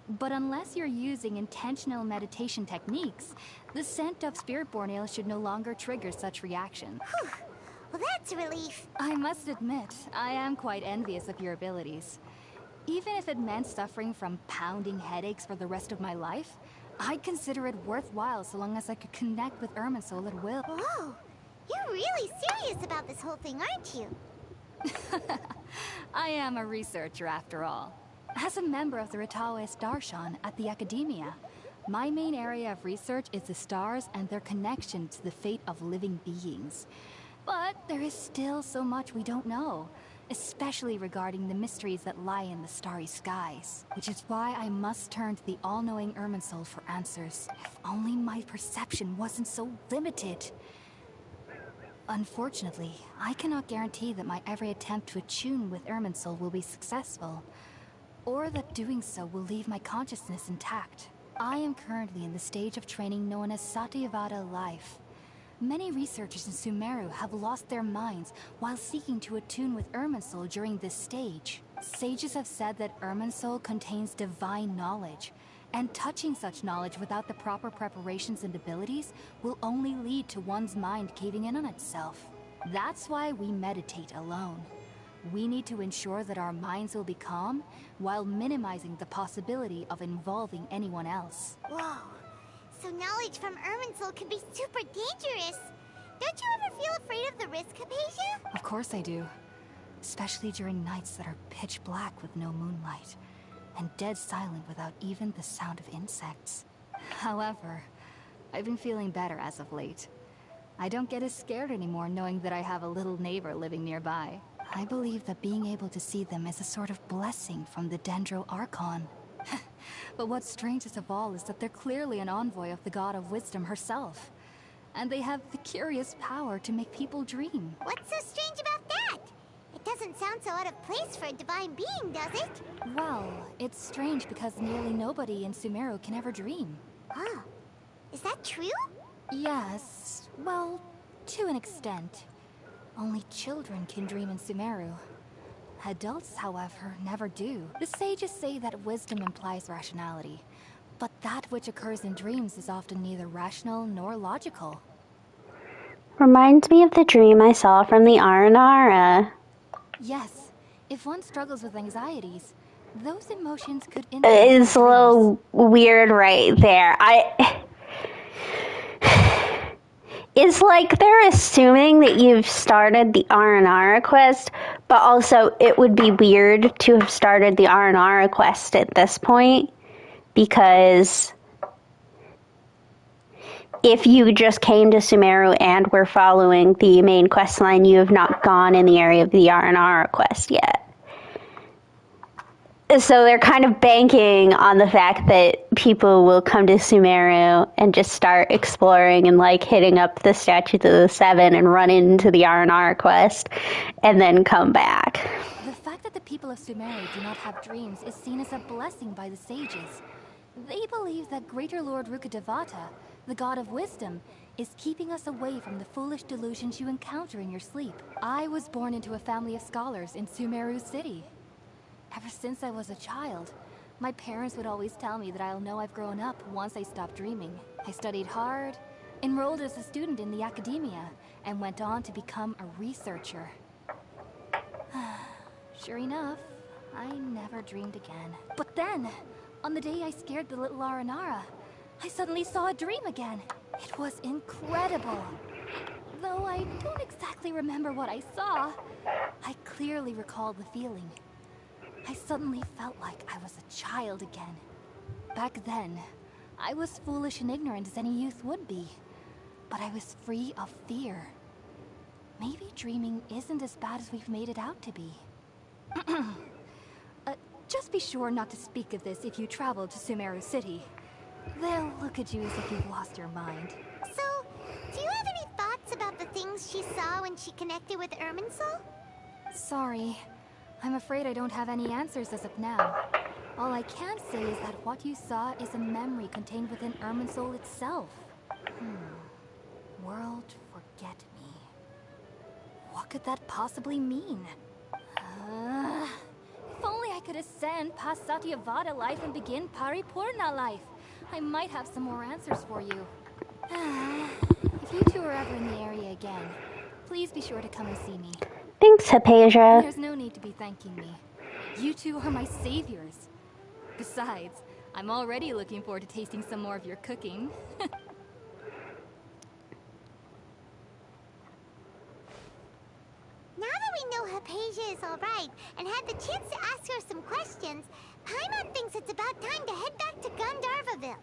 but unless you're using intentional meditation techniques, the scent of Spiritborn eel should no longer trigger such reactions. Whew. Well, that's a relief. I must admit, I am quite envious of your abilities. Even if it meant suffering from pounding headaches for the rest of my life, I'd consider it worthwhile so long as I could connect with Irminsul at will. Whoa! You're really serious about this whole thing, aren't you? I am a researcher after all. As a member of the Ritaoist Darshan at the Academia, my main area of research is the stars and their connection to the fate of living beings. But there is still so much we don't know, especially regarding the mysteries that lie in the starry skies. Which is why I must turn to the all-knowing Irminsul for answers. If only my perception wasn't so limited. Unfortunately, I cannot guarantee that my every attempt to attune with Irminsul will be successful, or that doing so will leave my consciousness intact. I am currently in the stage of training known as Satyavada life. Many researchers in Sumeru have lost their minds while seeking to attune with Irminsul during this stage. Sages have said that Irminsul contains divine knowledge, and touching such knowledge without the proper preparations and abilities will only lead to one's mind caving in on itself. That's why we meditate alone. We need to ensure that our minds will be calm while minimizing the possibility of involving anyone else. Whoa. So knowledge from Irminsul can be super dangerous. Don't you ever feel afraid of the risk, Hypatia? Of course I do. Especially during nights that are pitch black with no moonlight, and dead silent without even the sound of insects. However, I've been feeling better as of late. I don't get as scared anymore knowing that I have a little neighbor living nearby. I believe that being able to see them is a sort of blessing from the Dendro Archon. But what's strangest of all is that they're clearly an envoy of the God of Wisdom herself. And they have the curious power to make people dream. What's so strange about that? It doesn't sound so out of place for a divine being, does it? Well, it's strange because nearly nobody in Sumeru can ever dream. Huh. Is that true? Yes, well, to an extent. Only children can dream in Sumeru. Adults, however, never do. The sages say that wisdom implies rationality, but that which occurs in dreams is often neither rational nor logical. Reminds me of the dream I saw from the Aranara. Yes, if one struggles with anxieties, those emotions could It's a little weird right there. It's like they're assuming that you've started the Aranara quest, but also it would be weird to have started the Aranara quest at this point, because if you just came to Sumeru and were following the main quest line, you have not gone in the area of the Aranara quest yet. So they're kind of banking on the fact that people will come to Sumeru and just start exploring and like hitting up the Statutes of the Seven and run into the Aranara quest and then come back. The fact that the people of Sumeru do not have dreams is seen as a blessing by the sages. They believe that Greater Lord Rukkhadevata, the god of wisdom, is keeping us away from the foolish delusions you encounter in your sleep. I was born into a family of scholars in Sumeru City. Ever since I was a child, my parents would always tell me that I'll know I've grown up once I stop dreaming. I studied hard, enrolled as a student in the academia, and went on to become a researcher. Sure enough, I never dreamed again. But then, on the day I scared the little Aranara, I suddenly saw a dream again. It was incredible. Though I don't exactly remember what I saw, I clearly recall the feeling. I suddenly felt like I was a child again. Back then, I was foolish and ignorant as any youth would be, but I was free of fear. Maybe dreaming isn't as bad as we've made it out to be. Just be sure not to speak of this if you travel to Sumeru City. They'll look at you as if you've lost your mind. So, do you have any thoughts about the things she saw when she connected with Irminsul? Sorry. I'm afraid I don't have any answers as of now. All I can say is that what you saw is a memory contained within Irminsul itself. World forget me. What could that possibly mean? If only I could ascend past Satyavada life and begin Paripurna life. I might have some more answers for you. If you two are ever in the area again, please be sure to come and see me. Thanks, Hypatia. There's no need to be thanking me. You two are my saviors. Besides, I'm already looking forward to tasting some more of your cooking. Now that we know Hypatia is alright and had the chance to ask her some questions, Paimon thinks it's about time to head back to Gandharvaville.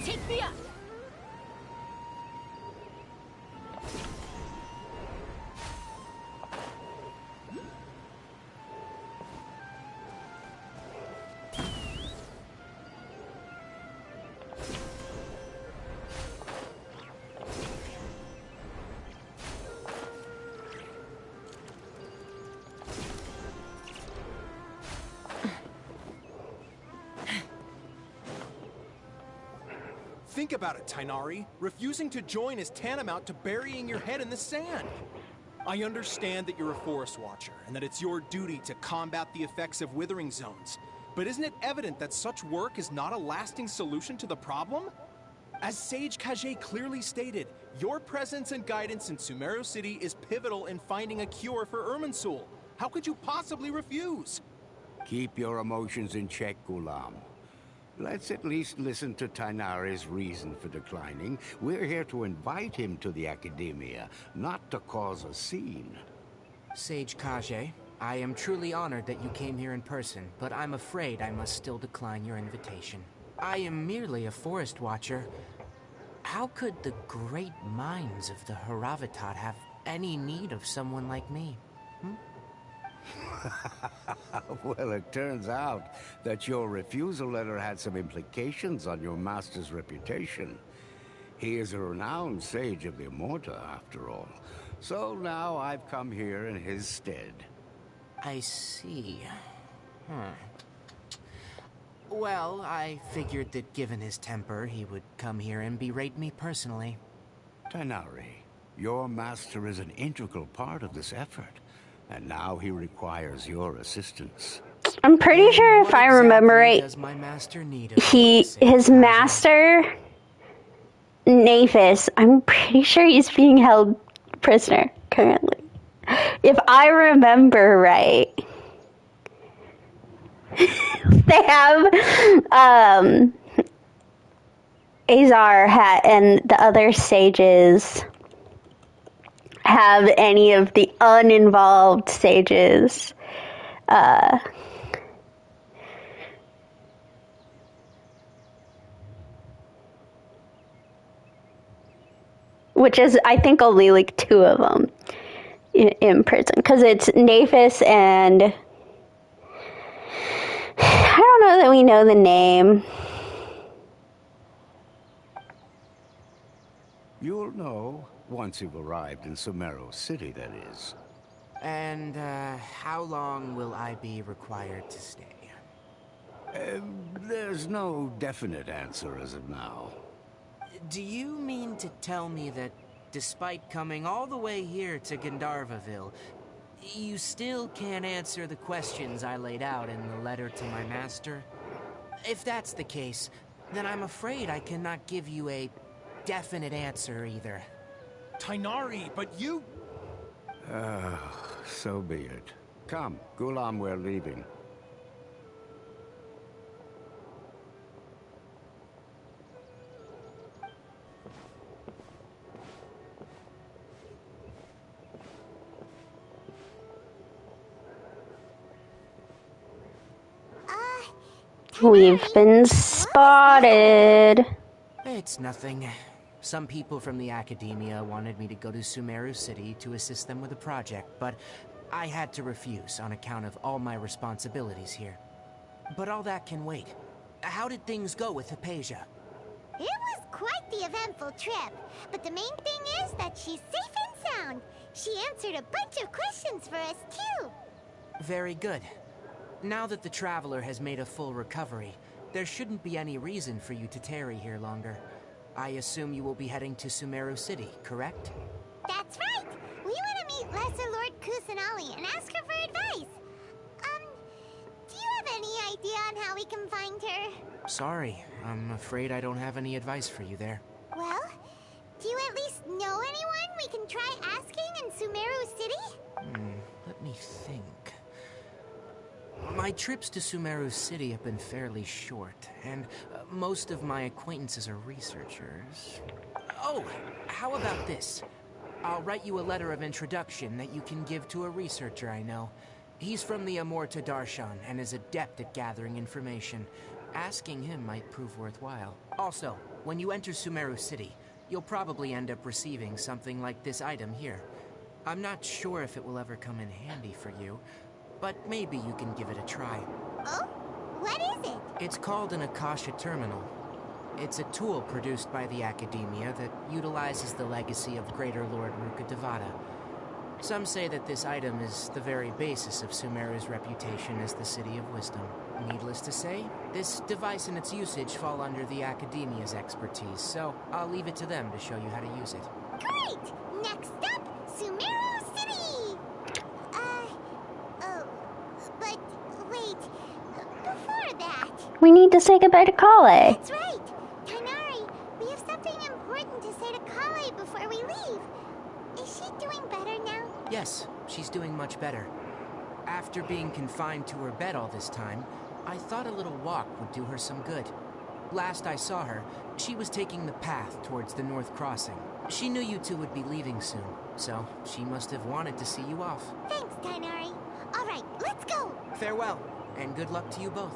Take me up! Think about it, Tainari. Refusing to join is tantamount to burying your head in the sand. I understand that you're a forest watcher, and that it's your duty to combat the effects of withering zones. But isn't it evident that such work is not a lasting solution to the problem? As Sage Kage clearly stated, your presence and guidance in Sumeru City is pivotal in finding a cure for Irminsul. How could you possibly refuse? Keep your emotions in check, Ghulam. Let's at least listen to Tainari's reason for declining. We're here to invite him to the Academia, not to cause a scene. Sage Kage, I am truly honored that you came here in person, but I'm afraid I must still decline your invitation. I am merely a forest watcher. How could the great minds of the Haravatat have any need of someone like me? Well, it turns out that your refusal letter had some implications on your master's reputation. He is a renowned sage of the Immorta, after all. So now I've come here in his stead. I see. Well, I figured that given his temper, he would come here and berate me personally. Tainari, your master is an integral part of this effort. And now he requires your assistance. I'm pretty sure if I remember right, his master, Naphis, I'm pretty sure he's being held prisoner currently. If I remember right. they have Azar and the other sages have any of the uninvolved sages which is, I think, only like 2 of them in prison, because it's Naphis and I don't know that we know the name. You'll know once you've arrived in Sumeru City, that is. And, how long will I be required to stay? There's no definite answer as of now. Do you mean to tell me that, despite coming all the way here to Gandharvaville, you still can't answer the questions I laid out in the letter to my master? If that's the case, then I'm afraid I cannot give you a definite answer either. Tighnari, but you... So be it. Come, Gulam, we're leaving. We've been spotted. It's nothing. Some people from the academia wanted me to go to Sumeru City to assist them with a project, but I had to refuse on account of all my responsibilities here. But all that can wait. How did things go with Hypatia? It was quite the eventful trip, but the main thing is that she's safe and sound. She answered a bunch of questions for us, too. Very good. Now that the Traveler has made a full recovery, there shouldn't be any reason for you to tarry here longer. I assume you will be heading to Sumeru City, correct? That's right! We want to meet Lesser Lord Kusanali and ask her for advice. Do you have any idea on how we can find her? Sorry, I'm afraid I don't have any advice for you there. Well, do you at least know anyone we can try asking in Sumeru City? Let me think. My trips to Sumeru City have been fairly short, and most of my acquaintances are researchers. Oh, how about this? I'll write you a letter of introduction that you can give to a researcher I know. He's from the Amorta Darshan and is adept at gathering information. Asking him might prove worthwhile. Also, when you enter Sumeru City, you'll probably end up receiving something like this item here. I'm not sure if it will ever come in handy for you, but maybe you can give it a try. Oh? What is it? It's called an Akasha Terminal. It's a tool produced by the Academia that utilizes the legacy of Greater Lord Rukkhadevata. Some say that this item is the very basis of Sumeru's reputation as the City of Wisdom. Needless to say, this device and its usage fall under the Academia's expertise, so I'll leave it to them to show you how to use it. Great! Next up, Sumeru City! But wait, before that... We need to say goodbye to Kale. That's right! Tighnari, we have something important to say to Kale before we leave. Is she doing better now? Yes, she's doing much better. After being confined to her bed all this time, I thought a little walk would do her some good. Last I saw her, she was taking the path towards the North Crossing. She knew you two would be leaving soon, so she must have wanted to see you off. Thanks, Tighnari. All right, let's go! Farewell, and good luck to you both.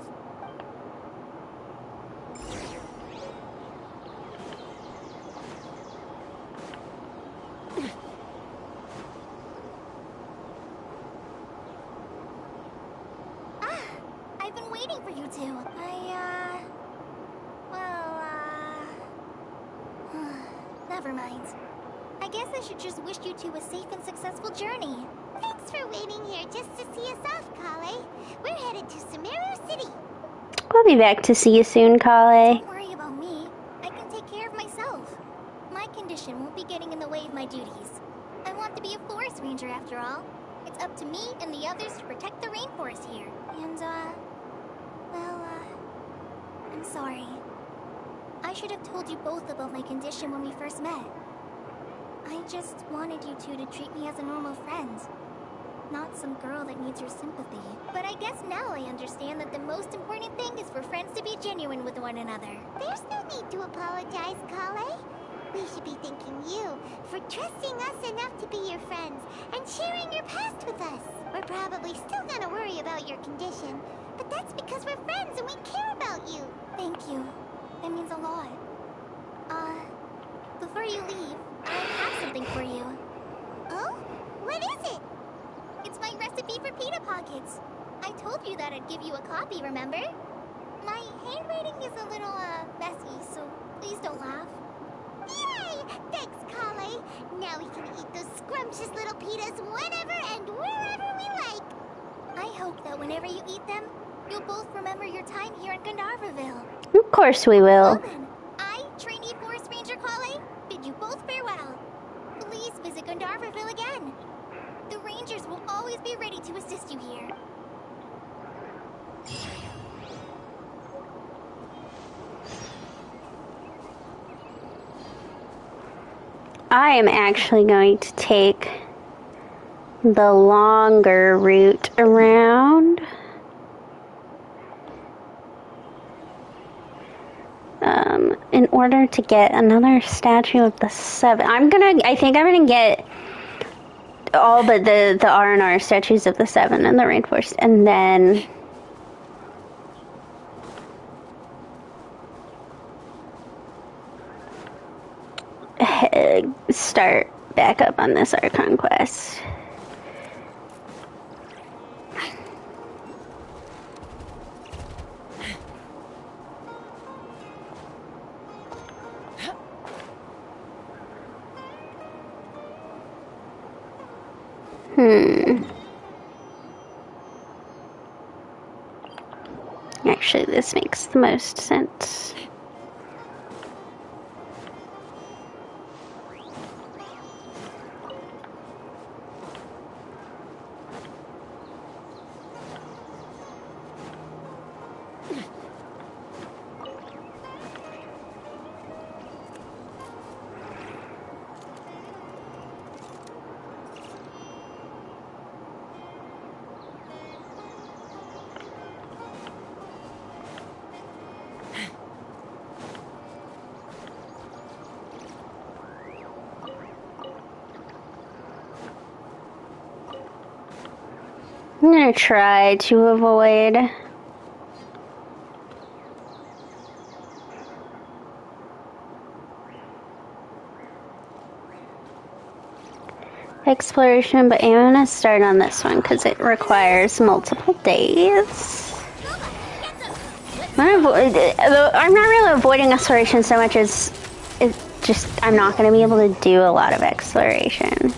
I've been waiting for you two. Never mind. I guess I should just wish you two a safe and successful journey. Thanks for waiting here just to see us off, Kale. We're headed to Sumeru City. We'll be back to see you soon, Kale. Don't worry about me. I can take care of myself. My condition won't be getting in the way of my duties. I want to be a forest ranger after all. It's up to me and the others to protect the rainforest here. And, I'm sorry. I should have told you both about my condition when we first met. I just wanted you two to treat me as a normal friend, not some girl that needs your sympathy. But I guess now I understand that the most important thing is for friends to be genuine with one another. There's no need to apologize, Kale. We should be thanking you for trusting us enough to be your friends and sharing your past with us. We're probably still gonna worry about your condition, but that's because we're friends and we care about you. Thank you. That means a lot. Before you leave, I have something for you. Oh? What is it? It's my recipe for pita pockets. I told you that I'd give you a copy, remember? My handwriting is a little, messy, so please don't laugh. Yay! Thanks, Kale. Now we can eat those scrumptious little pitas whenever and wherever we like. I hope that whenever you eat them, you'll both remember your time here in Gandharvaville. Of course we will. Well then, I, trainee Forest Ranger Kale, bid you both farewell. Please visit Gandharvaville again. The Rangers will always be ready to assist you here. I am actually going to take the longer route around. In order to get another statue of the seven. I think I'm gonna get all but the R&R statues of the seven in the rainforest, and then start back up on this Archon quest. Actually, this makes the most sense. I'm gonna try to avoid exploration, but I'm gonna start on this one because it requires multiple days. I'm not really avoiding exploration so much as it just I'm not gonna be able to do a lot of exploration.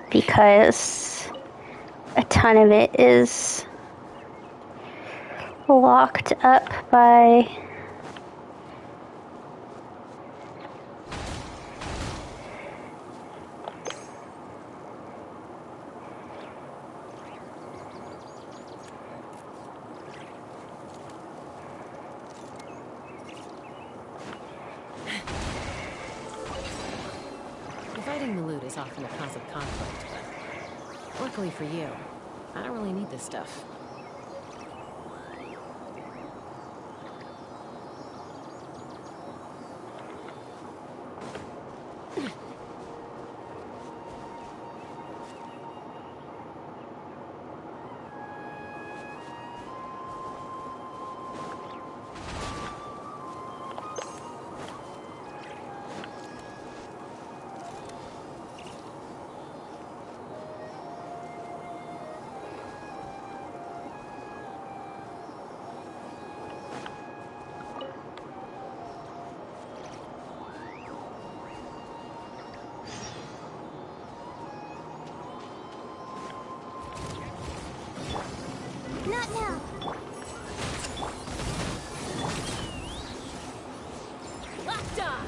Because a ton of it is locked up by Fighting the loot is often a cause of conflict, but luckily for you, I don't really need this stuff. Not now. Locked on.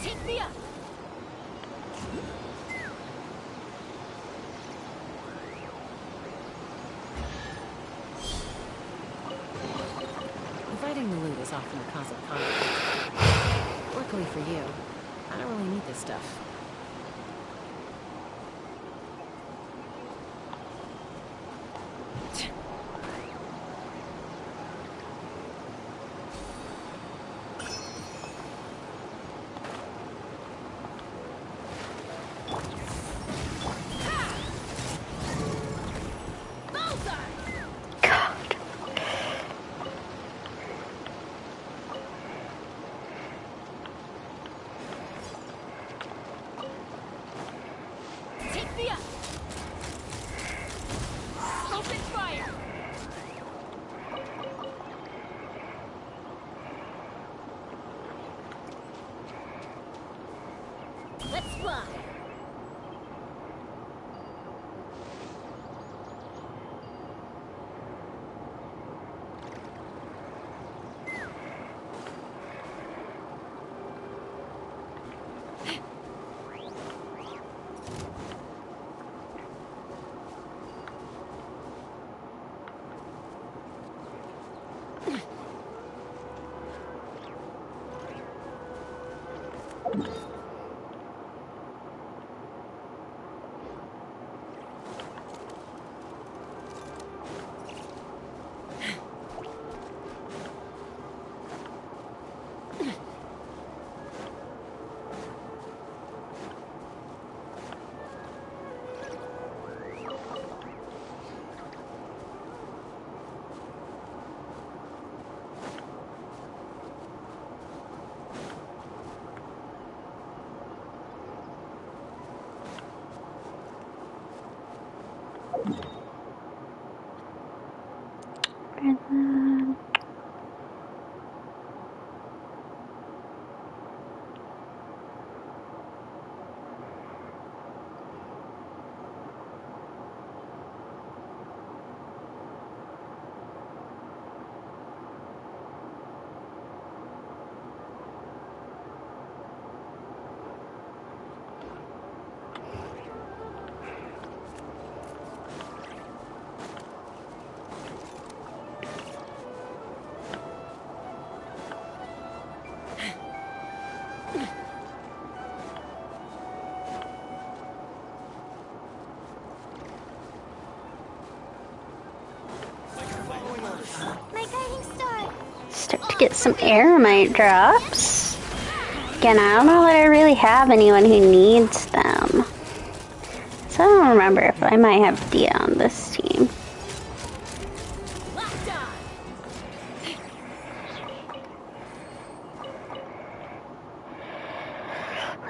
Take me up! Fighting the loot is often a cause of conflict. Luckily for you, I don't really need this stuff. Let's fly! My guiding star! Start to get some aramite drops. Again, I don't know that I really have anyone who needs them. So I don't remember if I might have Dia on this team.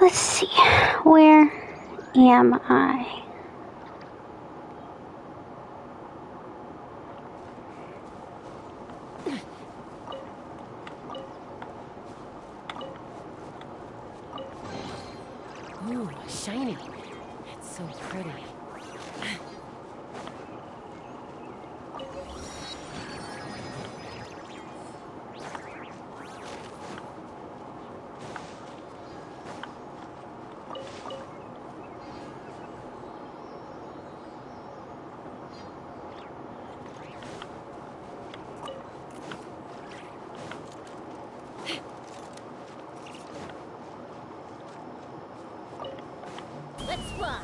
Let's see. Where am I? Ooh, shiny. It's so pretty. Let's fly!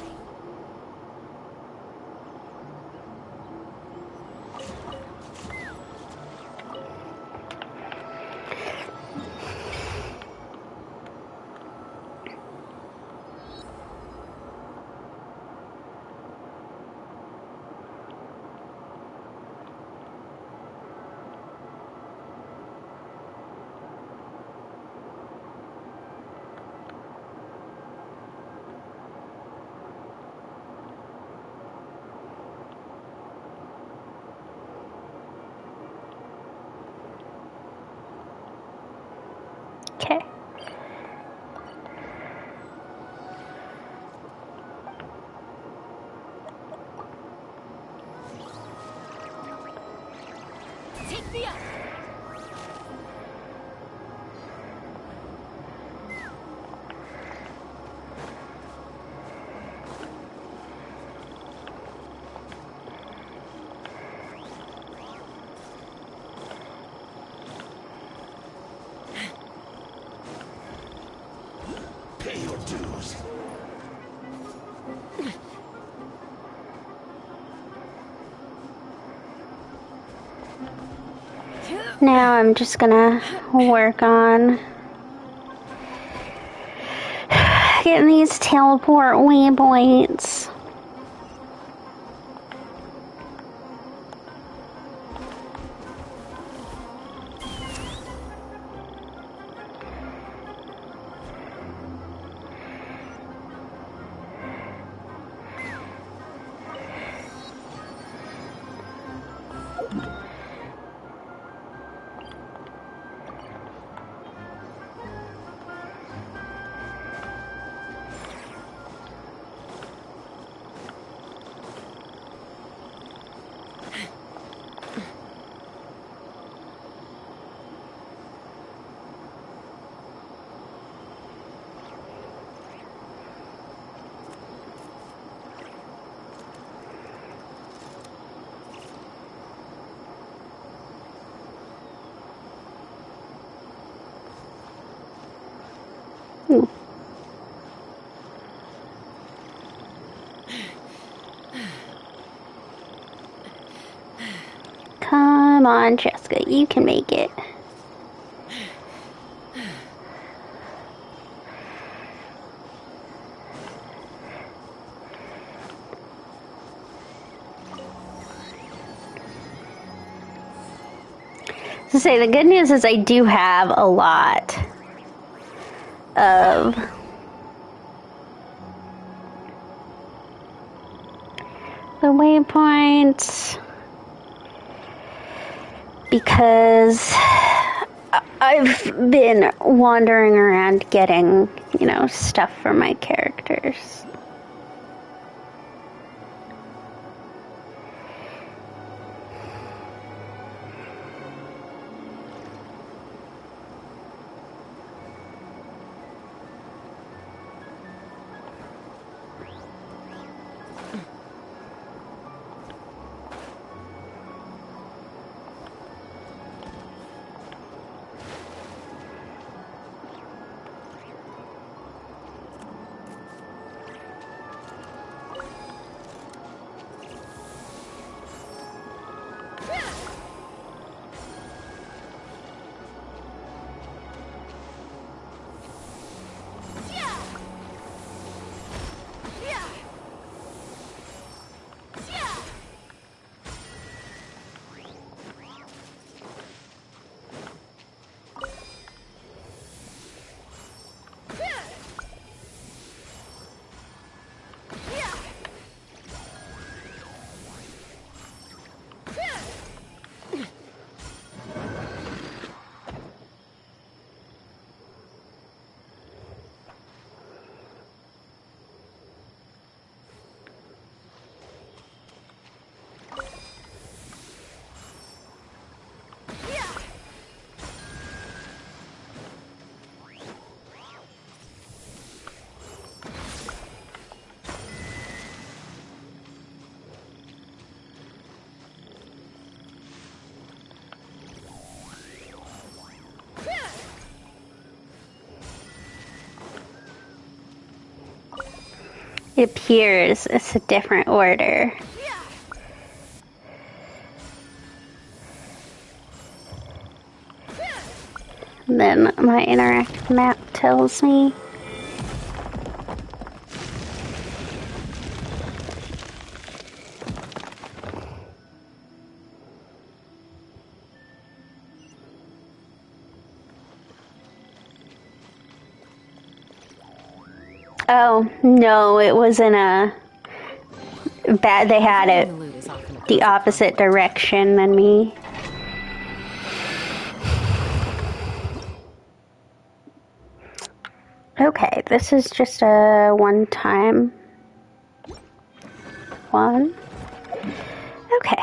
Okay. Take me up! pay your dues. Now I'm just gonna work on getting these teleport waypoints. Come on, Jessica, you can make it. To say, the good news is I do have a lot of the waypoints because I've been wandering around getting, you know, stuff for my characters. It appears it's a different order. Then my interactive map tells me. Oh, no, it was in a bad, they had it the opposite direction than me. Okay, this is just a one-time one. Okay.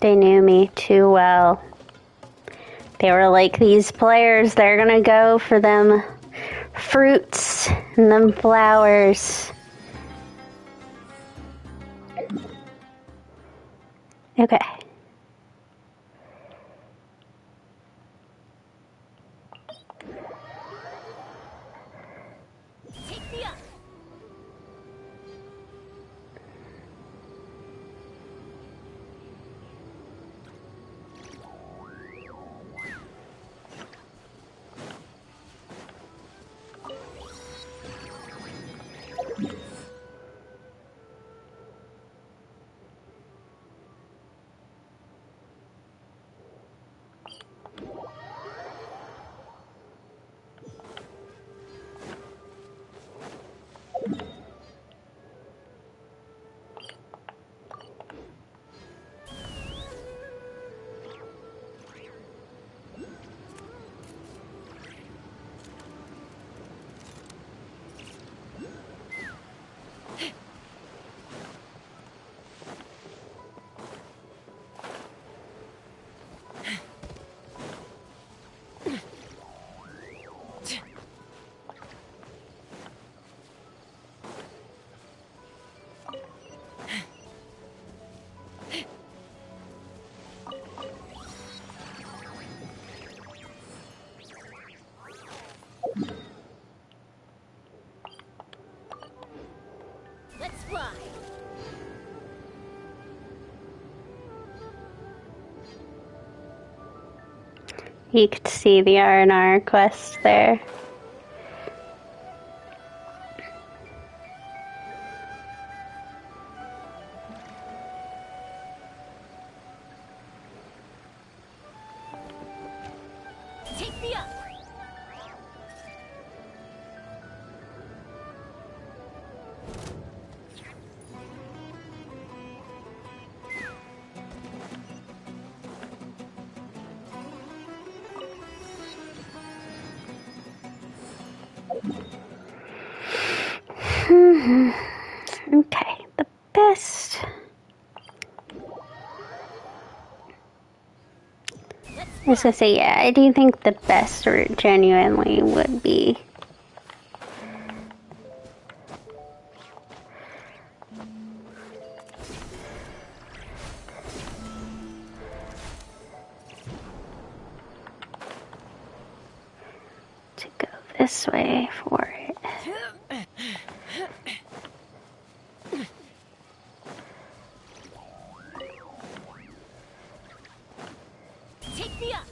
They knew me too well. They were like, these players, they're gonna go for them fruits and them flowers. Okay. Let's fly. You could see the R&R quest there. Take me up. Okay, the best. As I say, yeah, I do think the best route genuinely would be to go this way for it. Take me up.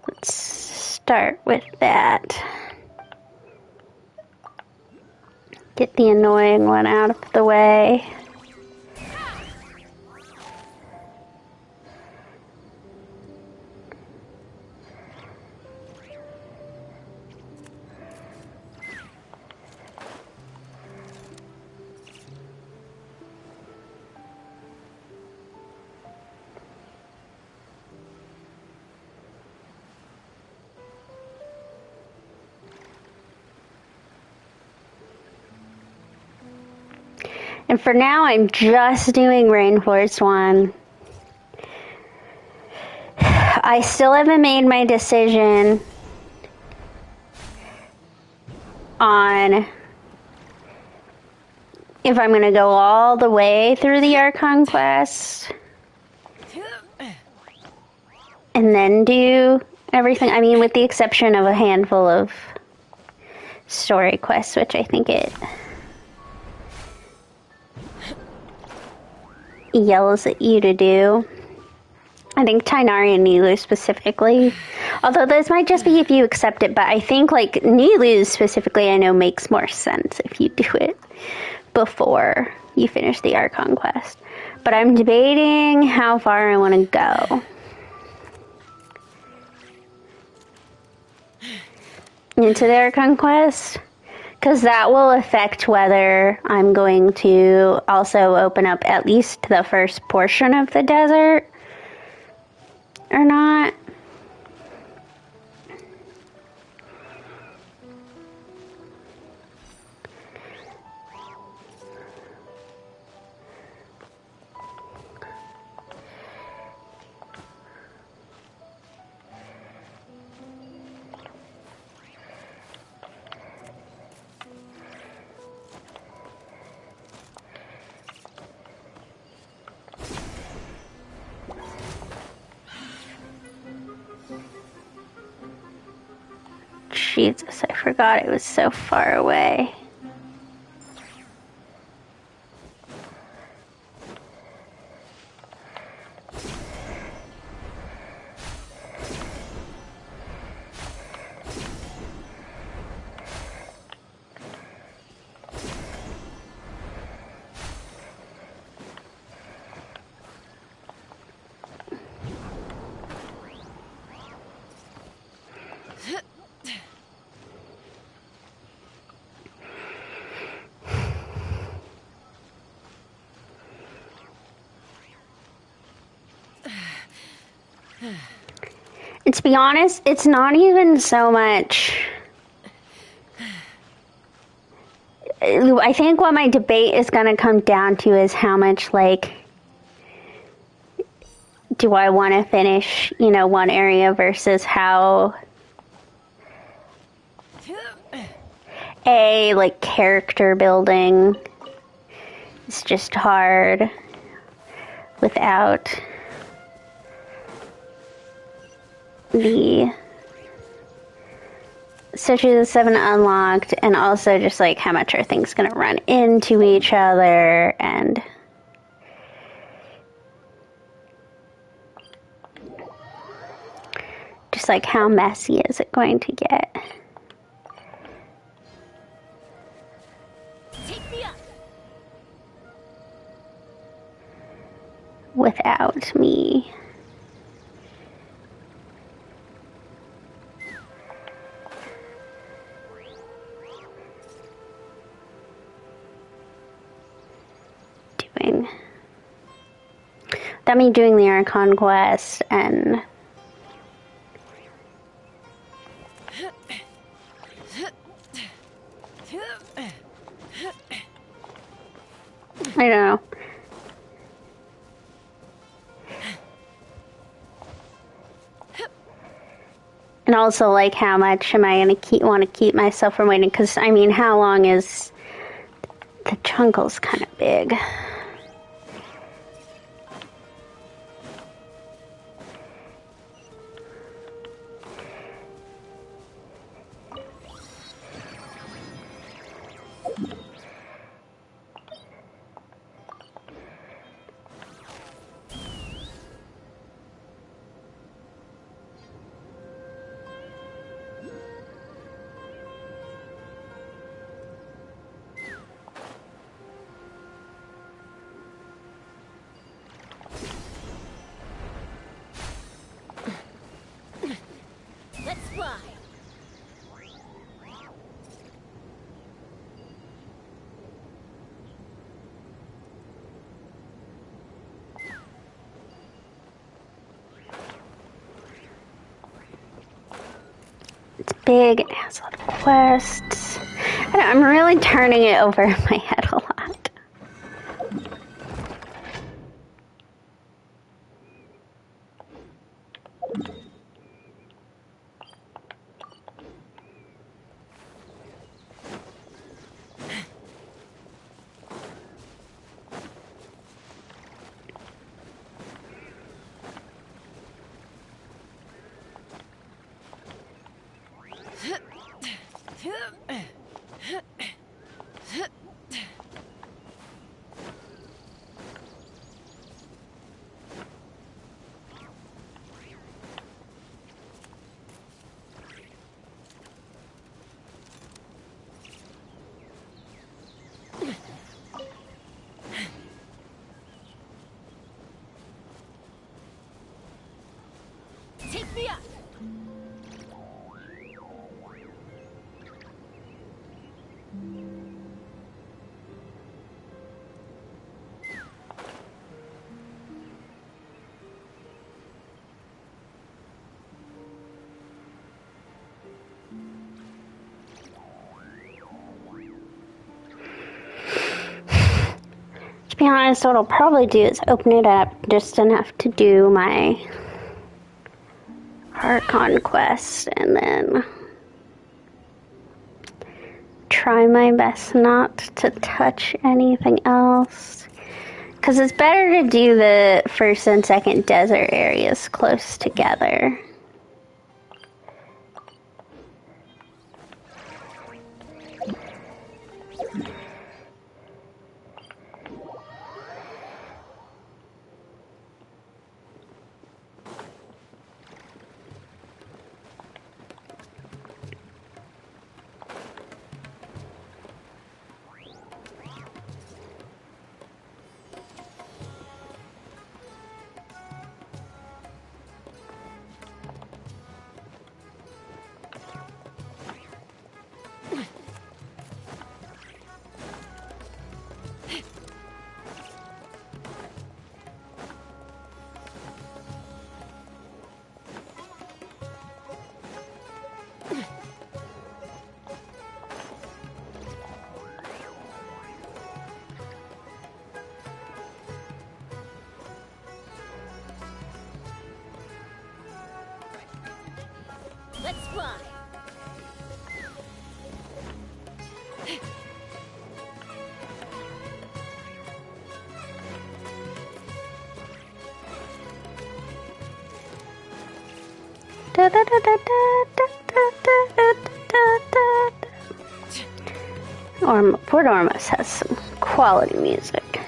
Let's start with that. Get the annoying one out of the way. And for now, I'm just doing Rainforest 1. I still haven't made my decision on if I'm going to go all the way through the Archon quest and then do everything. I mean, with the exception of a handful of story quests, which I think it yells at you to do. I think Tainari and Nilou specifically. Although those might just be if you accept it, but I think like Nilou specifically I know makes more sense if you do it before you finish the Archon quest. But I'm debating how far I want to go. Into the Archon quest. Because that will affect whether I'm going to also open up at least the first portion of the desert or not. Jesus, I forgot it was so far away. And to be honest, it's not even so much... I think what my debate is going to come down to is how much, like, do I want to finish, you know, one area versus how... like, character building is just hard without the Statues of the Seven unlocked, and also just like how much are things going to run into each other, and just like how messy is it going to get without me. Without me doing the Archon quest and I don't know. And also, like, how much am I going to want to keep myself from waiting? Because, I mean, how long is... The jungle's kind of big. Let's fly. It's big, it has a lot of quests. I'm really turning it over in my head a lot. Take me up! To be honest, what I'll probably do is open it up just enough to do my heart conquest and then try my best not to touch anything else. Because it's better to do the first and second desert areas close together. Let's fly! Da, da, da, da, da, da, da, da, da, da. Port Ormuz has some quality music.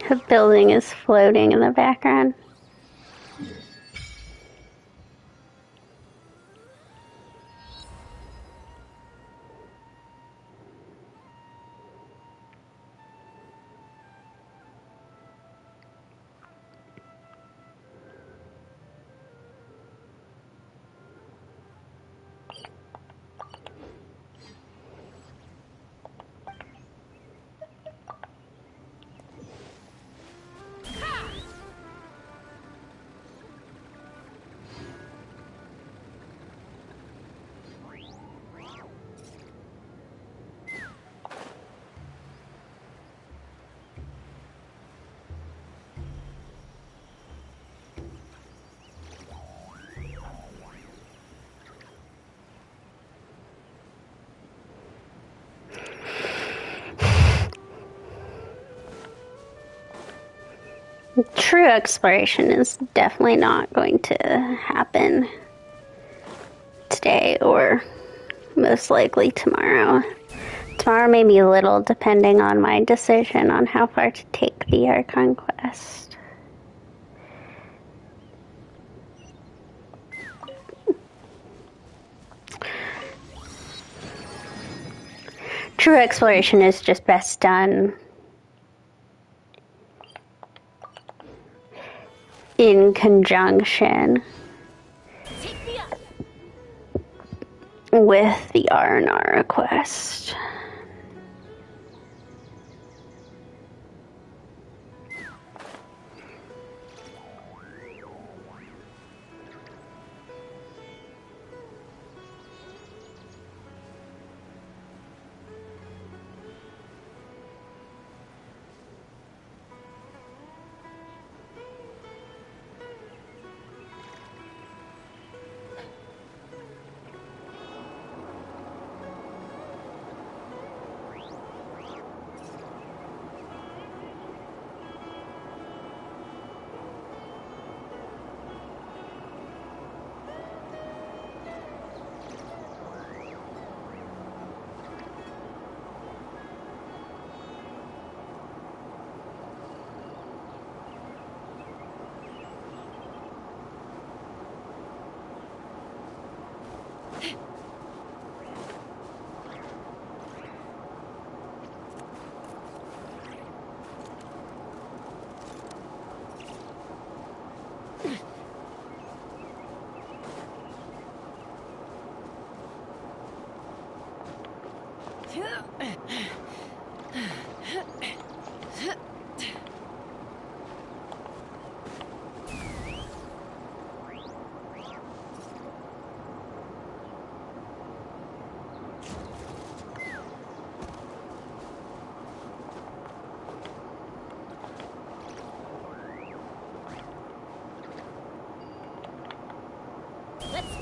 A building is floating in the background. True exploration is definitely not going to happen today or most likely tomorrow. Tomorrow may be a little depending on my decision on how far to take the Archon quest. True exploration is just best done in conjunction with the R&R quest.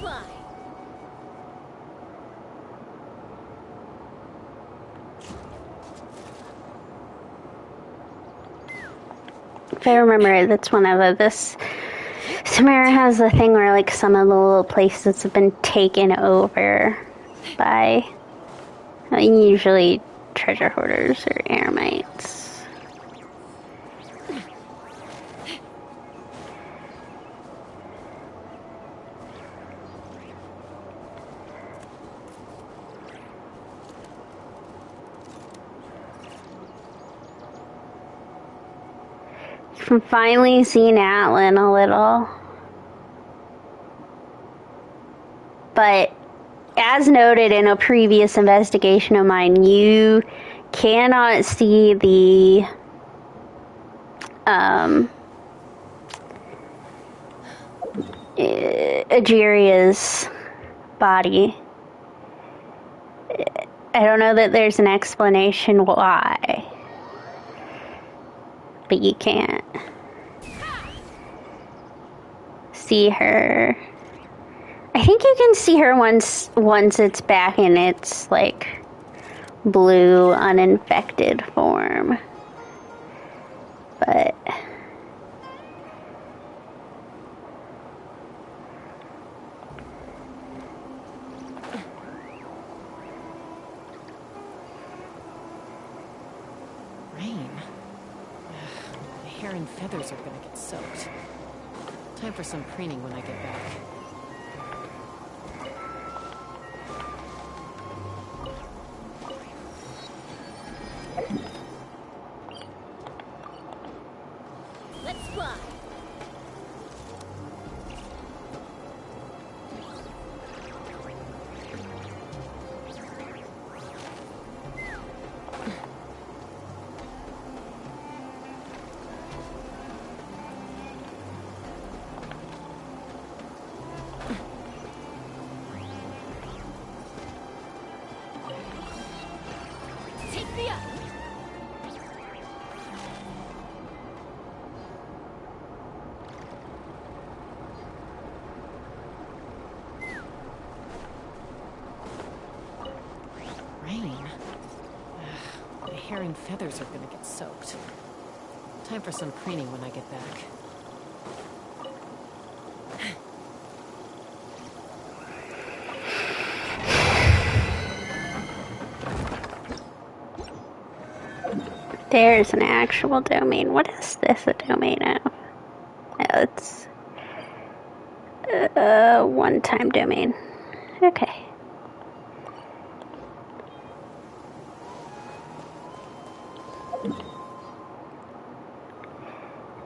fly. If I remember, that's one of this. Sumeru has a thing where like some of the little places have been taken over by usually treasure hoarders or eremites. You can finally see Natlin a little. But as noted in a previous investigation of mine, you cannot see the Ajiria's body. I don't know that there's an explanation why, but you can't see her. I think you can see her once it's back in its like blue uninfected form, but Rain. My hair and feathers are gonna get soaked. Time for some preening when I get back. Let's fly. Take me up. Rain. My hair and feathers are gonna get soaked. Time for some preening when I get back. there's an actual domain. What is this a domain of? Oh, it's a one-time domain. Okay.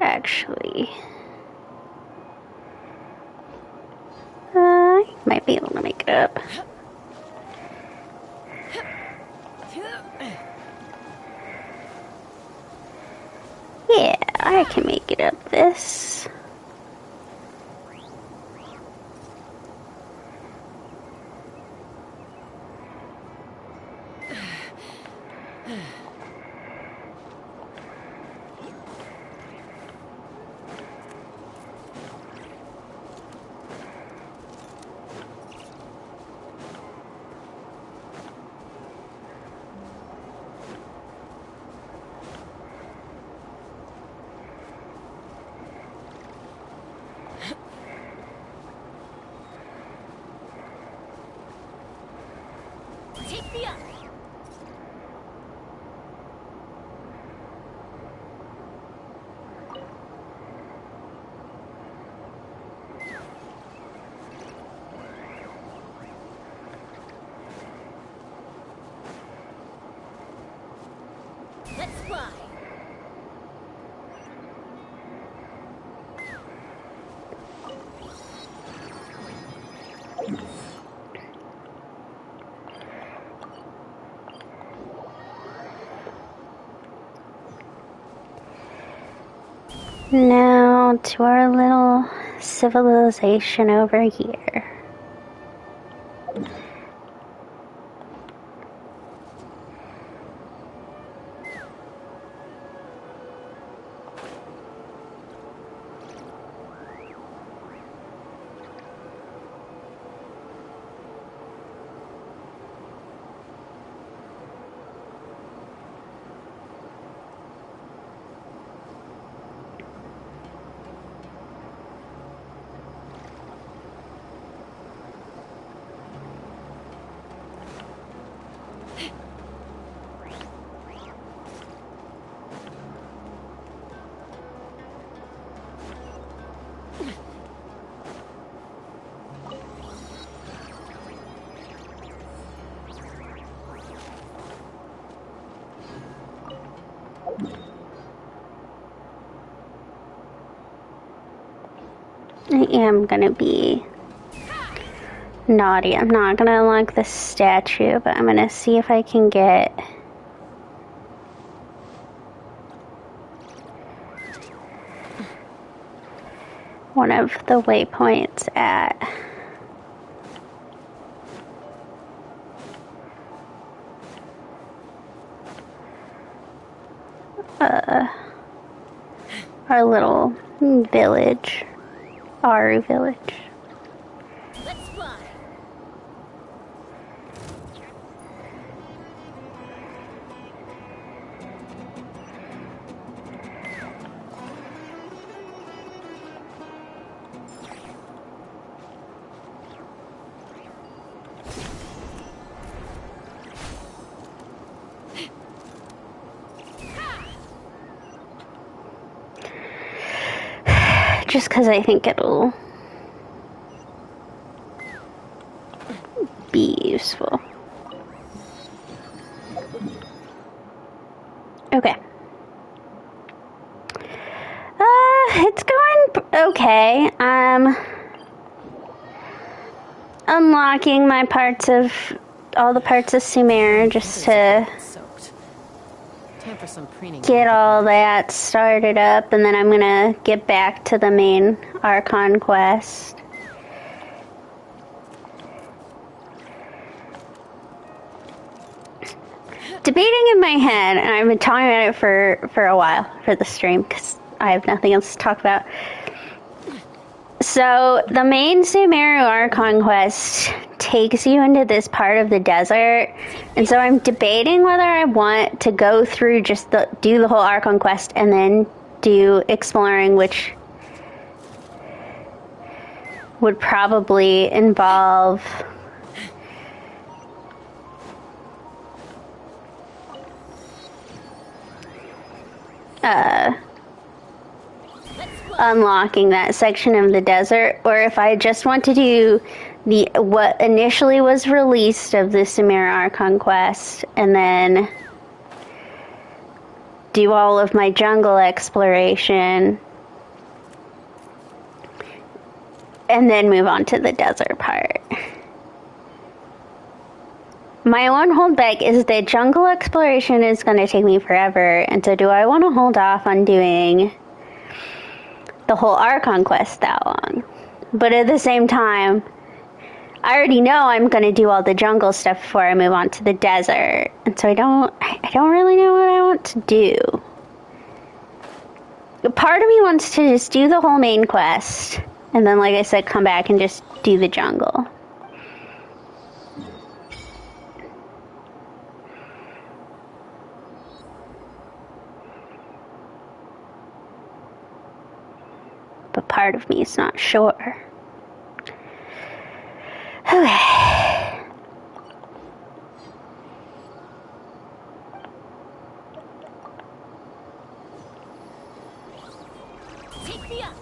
Actually, I might be able to make it up. Yeah, I can make it up this. Take me up. Let's fly. Now to our little civilization over here. I am gonna be naughty. I'm not gonna unlock the statue, but I'm gonna see if I can get one of the waypoints at our little village, Aru village. Let's fly. Just because I think it'll be useful. Okay. It's going okay. I'm unlocking my parts of all the parts of Sumeru just to Time for some preening. get all that started up, and then I'm gonna get back to the main Archon quest. Debating in my head, and I've been talking about it for a while for the stream because I have nothing else to talk about. So the main Sumeru Archon quest takes you into this part of the desert, and so I'm debating whether I want to go through do the whole Archon quest and then do exploring, which would probably involve unlocking that section of the desert, or if I just want to do what initially was released of the Sumeru Archon quest and then do all of my jungle exploration and then move on to the desert part. My one holdback is that jungle exploration is going to take me forever, and so do I want to hold off on doing the whole Archon quest that long? But at the same time, I already know I'm going to do all the jungle stuff before I move on to the desert, and so I don't really know what I want to do. Part of me wants to just do the whole main quest, and then, like I said, come back and just do the jungle. But part of me is not sure. Okay. Take me up.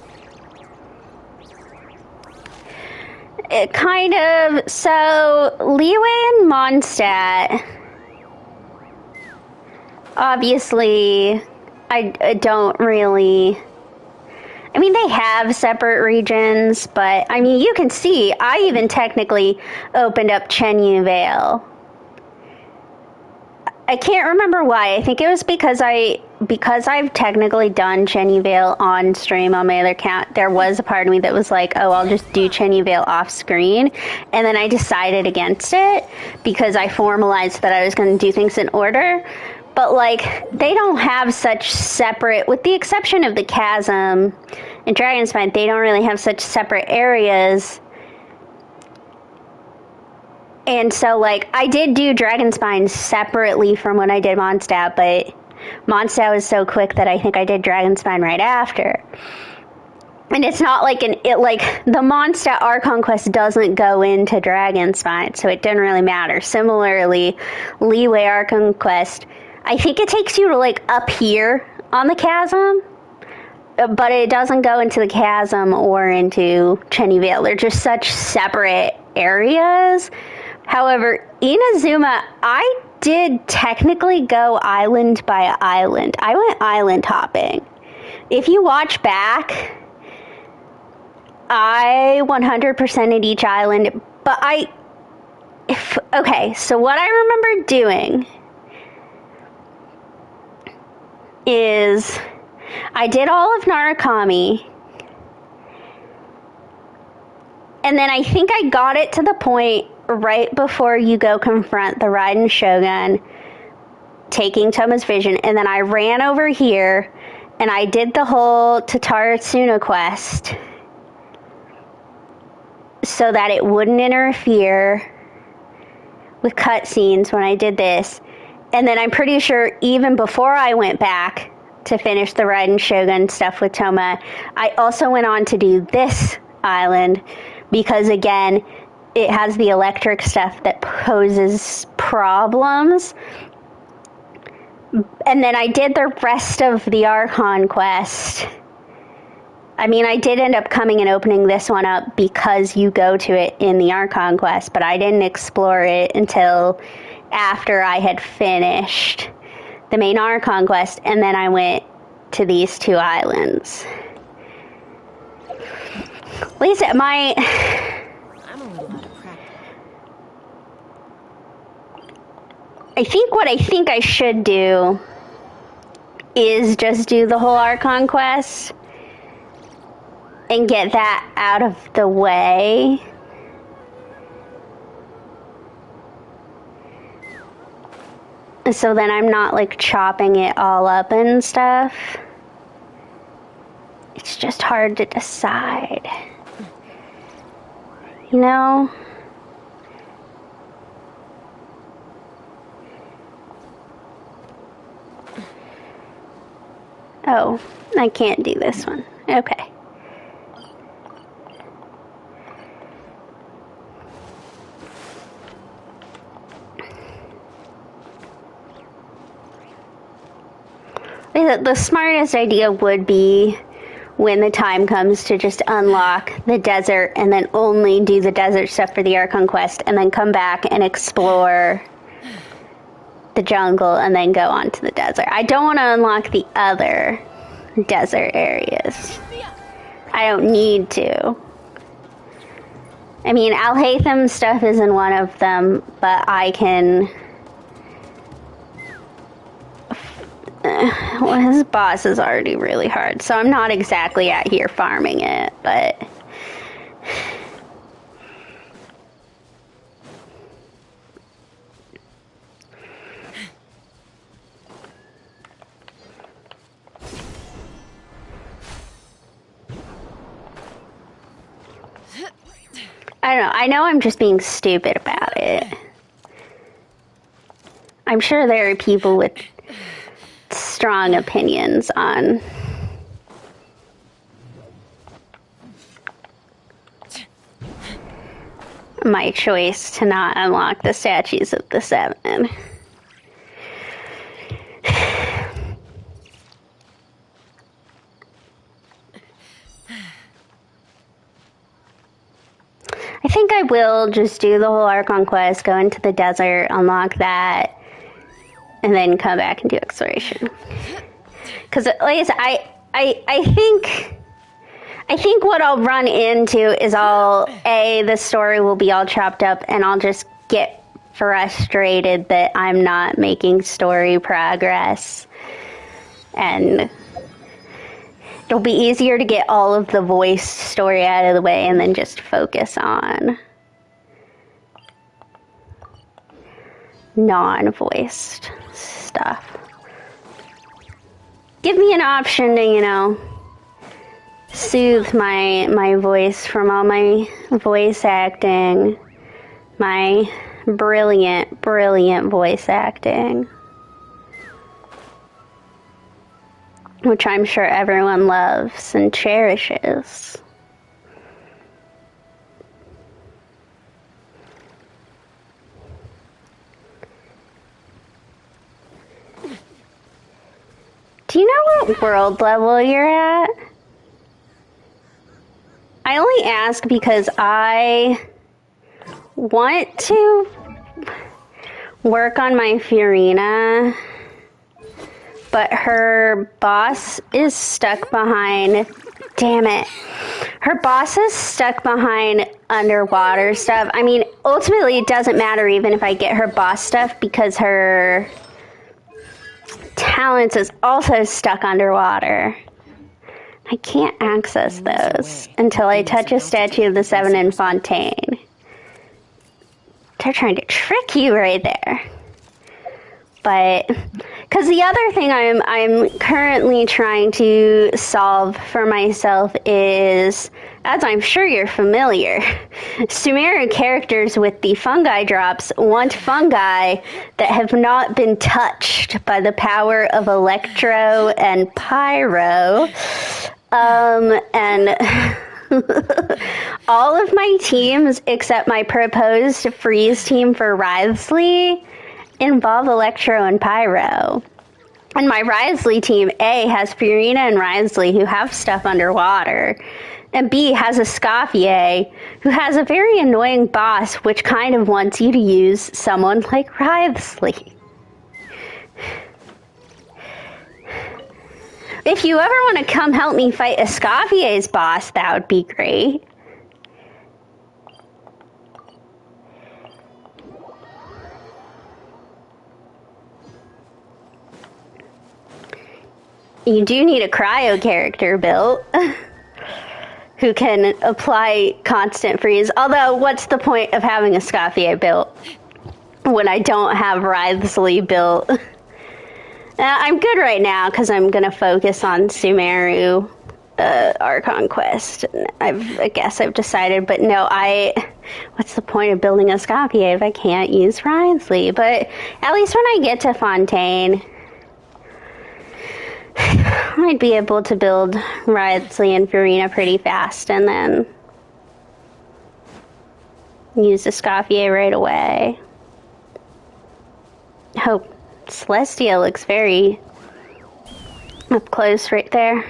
It kind of, so Liyue and Mondstadt, obviously, I don't really, I mean, they have separate regions, but I mean, you can see, I even technically opened up Chenyu Vale. I can't remember why. I think it was because I've technically done Chenyu Vale on stream on my other account. There was a part of me that was like, oh, I'll just do Chenyu Vale off screen. And then I decided against it because I formalized that I was going to do things in order. But, like, they don't have such separate, with the exception of the Chasm and Dragonspine, they don't really have such separate areas. And so, like, I did do Dragonspine separately from when I did Mondstadt, but Mondstadt was so quick that I think I did Dragonspine right after. And it's not like the Mondstadt Archon quest doesn't go into Dragonspine, so it didn't really matter. Similarly, Liyue Archon quest, I think it takes you to, like, up here on the Chasm, but it doesn't go into the Chasm or into Chenyu Vale. They're just such separate areas. However, Inazuma, I did technically go island by island. I went island hopping. If you watch back, I 100%ed each island, but okay, so what I remember doing is I did all of Narukami, and then I think I got it to the point right before you go confront the Raiden Shogun, taking Toma's vision, and then I ran over here, and I did the whole Tatarutsuna quest so that it wouldn't interfere with cutscenes when I did this. And then I'm pretty sure even before I went back to finish the Raiden Shogun stuff with Toma, I also went on to do this island because, again, it has the electric stuff that poses problems. And then I did the rest of the Archon quest. I mean, I did end up coming and opening this one up because you go to it in the Archon quest, but I didn't explore it until after I had finished the main Archon quest, and then I went to these two islands. Lisa, I'm a little out of practice. I think what I should do is just do the whole Archon quest and get that out of the way. So then I'm not like chopping it all up and stuff. It's just hard to decide. You know? Oh, I can't do this one. Okay. The smartest idea would be when the time comes to just unlock the desert and then only do the desert stuff for the Archon quest and then come back and explore the jungle and then go on to the desert. I don't want to unlock the other desert areas. I don't need to. I mean, Al-Haytham stuff isn't one of them, but I can... Well, his boss is already really hard, so I'm not exactly out here farming it, but... I don't know. I know I'm just being stupid about it. I'm sure there are people with strong opinions on my choice to not unlock the statues of the Seven. I think I will just do the whole Archon quest, go into the desert, unlock that, and then come back and do exploration. Because, like I said, I think what I'll run into is the story will be all chopped up, and I'll just get frustrated that I'm not making story progress. And it'll be easier to get all of the voiced story out of the way and then just focus on non-voiced stuff. Give me an option to, soothe my voice from all my voice acting, my brilliant, brilliant voice acting, which I'm sure everyone loves and cherishes. Do you know what world level you're at? I only ask because I want to work on my Fiorina, but her boss is stuck behind, damn it, Her boss is stuck behind underwater stuff. I mean, ultimately, it doesn't matter even if I get her boss stuff because her talents is also stuck underwater. I can't access those until I touch a statue of the Seven in Fontaine. They're trying to trick you right there. But, because the other thing I'm currently trying to solve for myself is, as I'm sure you're familiar, Sumeru characters with the fungi drops want fungi that have not been touched by the power of electro and pyro. And all of my teams, except my proposed freeze team for Wriothesley, involve electro and pyro. And my Wriothesley team, A, has Furina and Wriothesley who have stuff underwater. And B, has a Scoffier who has a very annoying boss which kind of wants you to use someone like Wriothesley. If you ever want to come help me fight a Scoffier's boss, that would be great. You do need a cryo character built who can apply constant freeze. Although, what's the point of having a Scoffier built when I don't have Wriothesley built? I'm good right now because I'm going to focus on Sumeru, Archon Quest. I guess I've decided, but no, what's the point of building a Scoffier if I can't use Wriothesley? But at least when I get to Fontaine, I'd be able to build Wriothesley and Furina pretty fast and then use the Scoffier right away. Oh, Celestia looks very up close right there.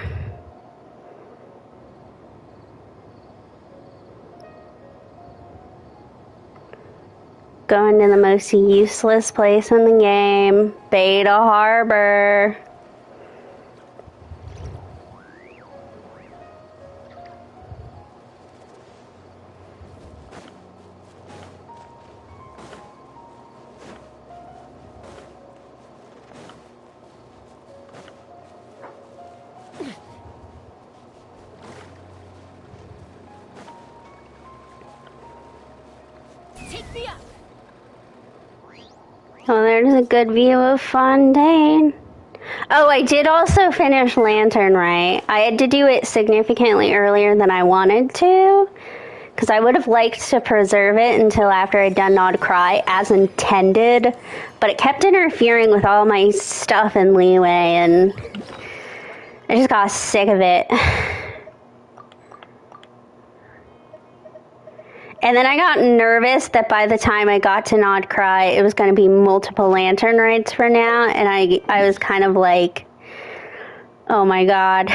Going to the most useless place in the game, Beta Harbor. Well, there's a good view of Fontaine. Oh, I did also finish Lantern Right. I had to do it significantly earlier than I wanted to, because I would have liked to preserve it until after I'd done Nod Cry as intended, but it kept interfering with all my stuff in Liyue, and I just got sick of it. And then I got nervous that by the time I got to Nod Cry, it was going to be multiple Lantern Rites for now, and I was kind of like, oh my god,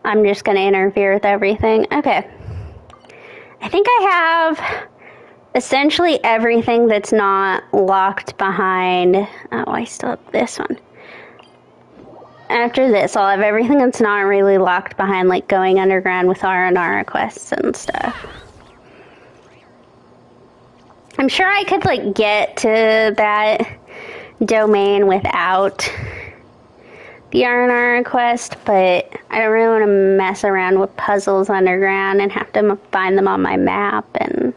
I'm just going to interfere with everything. Okay. I think I have essentially everything that's not locked behind. Oh, I still have this one. After this, I'll have everything that's not really locked behind, like going underground with R&R quests and stuff. I'm sure I could, like, get to that domain without the R&R quest, but I don't really want to mess around with puzzles underground and have to find them on my map. And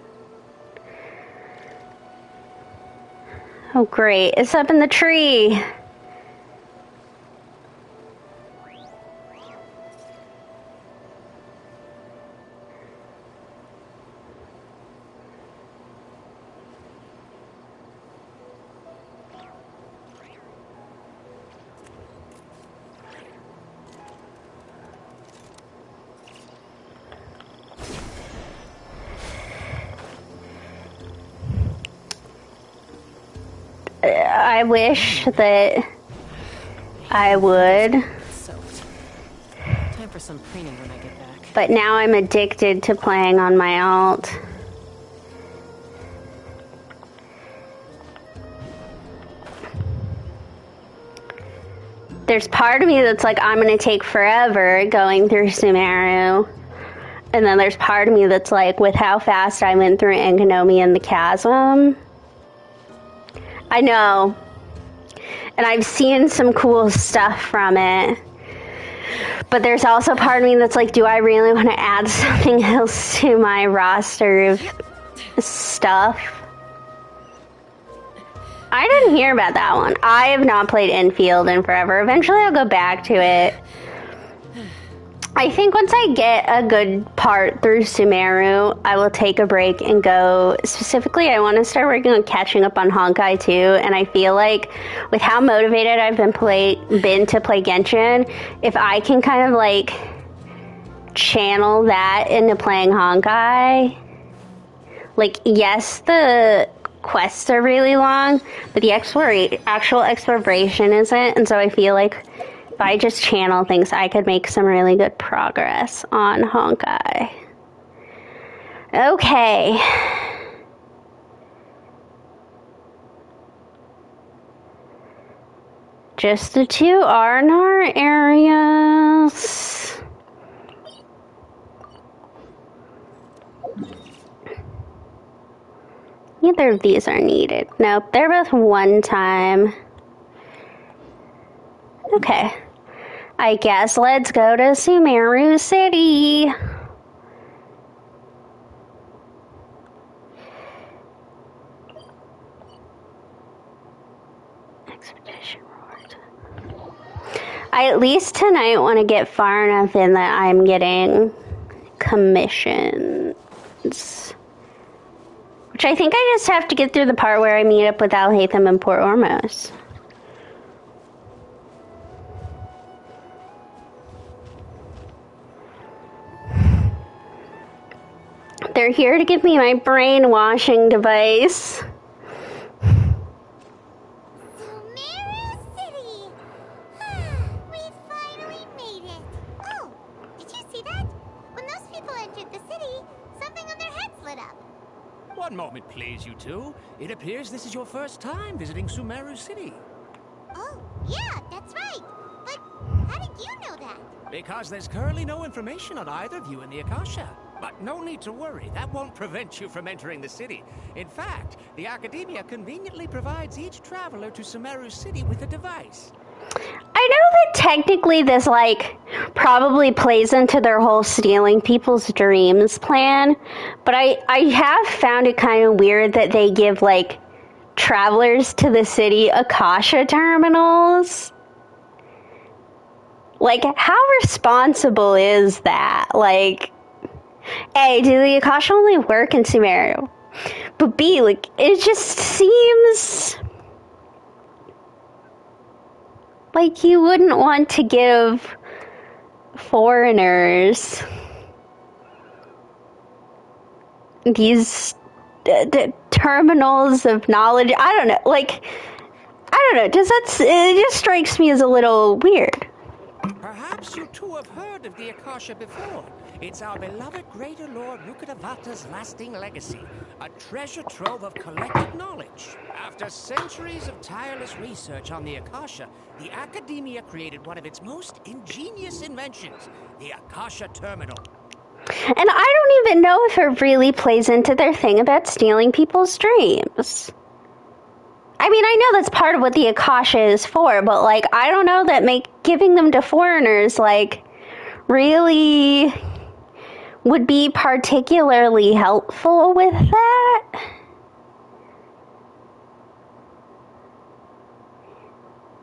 oh, great. It's up in the tree. I wish that I would. Time for some cleaning when I get back. But now I'm addicted to playing on my alt. there's part of me that's like, I'm going to take forever going through Sumeru. And then there's part of me that's like, with how fast I went through Enkonomi and the Chasm. I know. And I've seen some cool stuff from it. But there's also part of me that's like, do I really want to add something else to my roster of stuff? I didn't hear about that one. I have not played Infield in forever. Eventually I'll go back to it. I think once I get a good part through Sumeru, I will take a break and go. Specifically, I want to start working on catching up on Honkai too, and I feel like with how motivated I've been to play Genshin, if I can kind of like channel that into playing Honkai, like yes, the quests are really long, but the actual exploration isn't, and so I feel like if I just channel things, I could make some really good progress on Honkai. Okay. Just the two Arnar areas. Neither of these are needed. Nope, they're both one time. Okay. I guess let's go to Sumeru City. Expedition reward. I at least tonight want to get far enough in that I'm getting commissions. Which I think I just have to get through the part where I meet up with Alhaitham and Port Ormos. They're here to give me my brainwashing device. Sumeru City! We finally made it! Oh, did you see that? When those people entered the city, something on their heads lit up. One moment, please, you two. It appears this is your first time visiting Sumeru City. Oh, yeah, that's right. But how did you know that? Because there's currently no information on either of you in the Akasha. But no need to worry, that won't prevent you from entering the city. In fact, the Academia conveniently provides each traveler to Sumeru City with a device. I know that technically this, like, probably plays into their whole stealing people's dreams plan, but I have found it kind of weird that they give, like, travelers to the city Akasha terminals. Like, how responsible is that? Like, A, do the Akasha only work in Sumeru? But B, like, it just seems like you wouldn't want to give foreigners these terminals of knowledge. I don't know, like, I don't know, it just strikes me as a little weird. Perhaps you two have heard of the Akasha before. It's our beloved Greater Lord Rukkhadevata's lasting legacy, a treasure trove of collected knowledge. After centuries of tireless research on the Akasha, the Academia created one of its most ingenious inventions, the Akasha Terminal. And I don't even know if it really plays into their thing about stealing people's dreams. I mean, I know that's part of what the Akasha is for, but, like, I don't know that giving them to foreigners, like, really would be particularly helpful with that.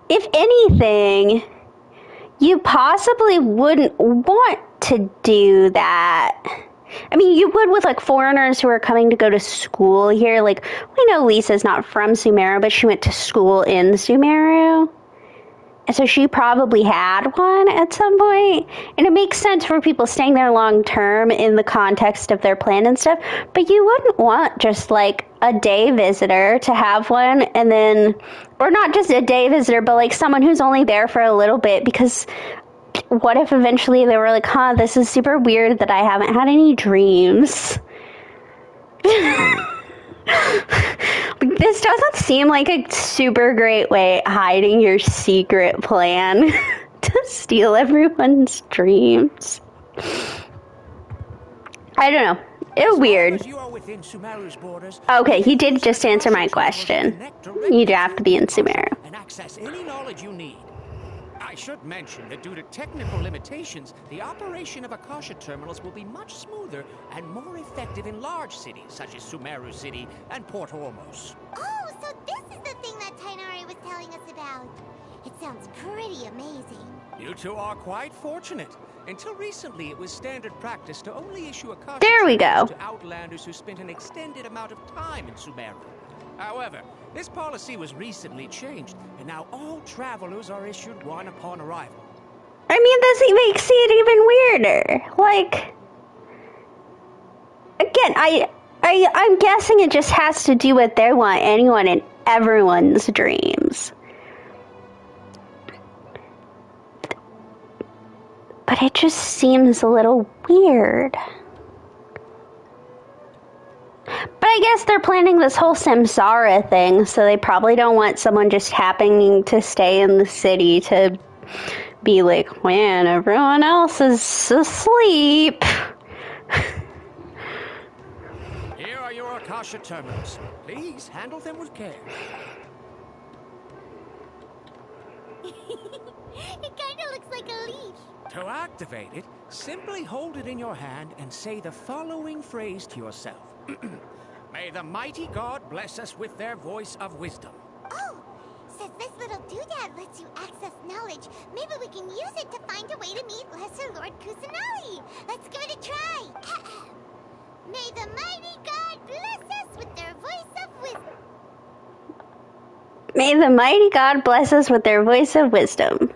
If anything, you possibly wouldn't want to do that. I mean, you would with, like, foreigners who are coming to go to school here. Like, we know Lisa's not from Sumeru, but she went to school in Sumeru. And so she probably had one at some point. And it makes sense for people staying there long term in the context of their plan and stuff. But you wouldn't want just, like, a day visitor to have one and then, or not just a day visitor, but, like, someone who's only there for a little bit, because what if eventually they were like, this is super weird that I haven't had any dreams. This doesn't seem like a super great way hiding your secret plan to steal everyone's dreams. I don't know. It's weird. You are within Sumeru's borders. Okay, he did just answer my question. You'd have to be in Sumeru. And access any knowledge you need. I should mention that due to technical limitations, the operation of Akasha terminals will be much smoother and more effective in large cities such as Sumeru City and Port Ormos. Oh, so this is the thing that Tainari was telling us about. It sounds pretty amazing. You two are quite fortunate. Until recently, it was standard practice to only issue Akasha There we go. to outlanders who spent an extended amount of time in Sumeru. However, this policy was recently changed, and now all travelers are issued one upon arrival. I mean, this makes it even weirder. Like, again, I'm guessing it just has to do with they want anyone and everyone's dreams. But it just seems a little weird. But I guess they're planning this whole samsara thing, so they probably don't want someone just happening to stay in the city to be like, man, everyone else is asleep. Here are your Akasha terminals. Please handle them with care. It kinda looks like a leash. To activate it, simply hold it in your hand and say the following phrase to yourself. May the mighty God bless us with their voice of wisdom. Oh, since this little doodad lets you access knowledge, maybe we can use it to find a way to meet Lesser Lord Kusanali. Let's give it a try. May the mighty God bless us with their voice of wisdom. May the mighty God bless us with their voice of wisdom.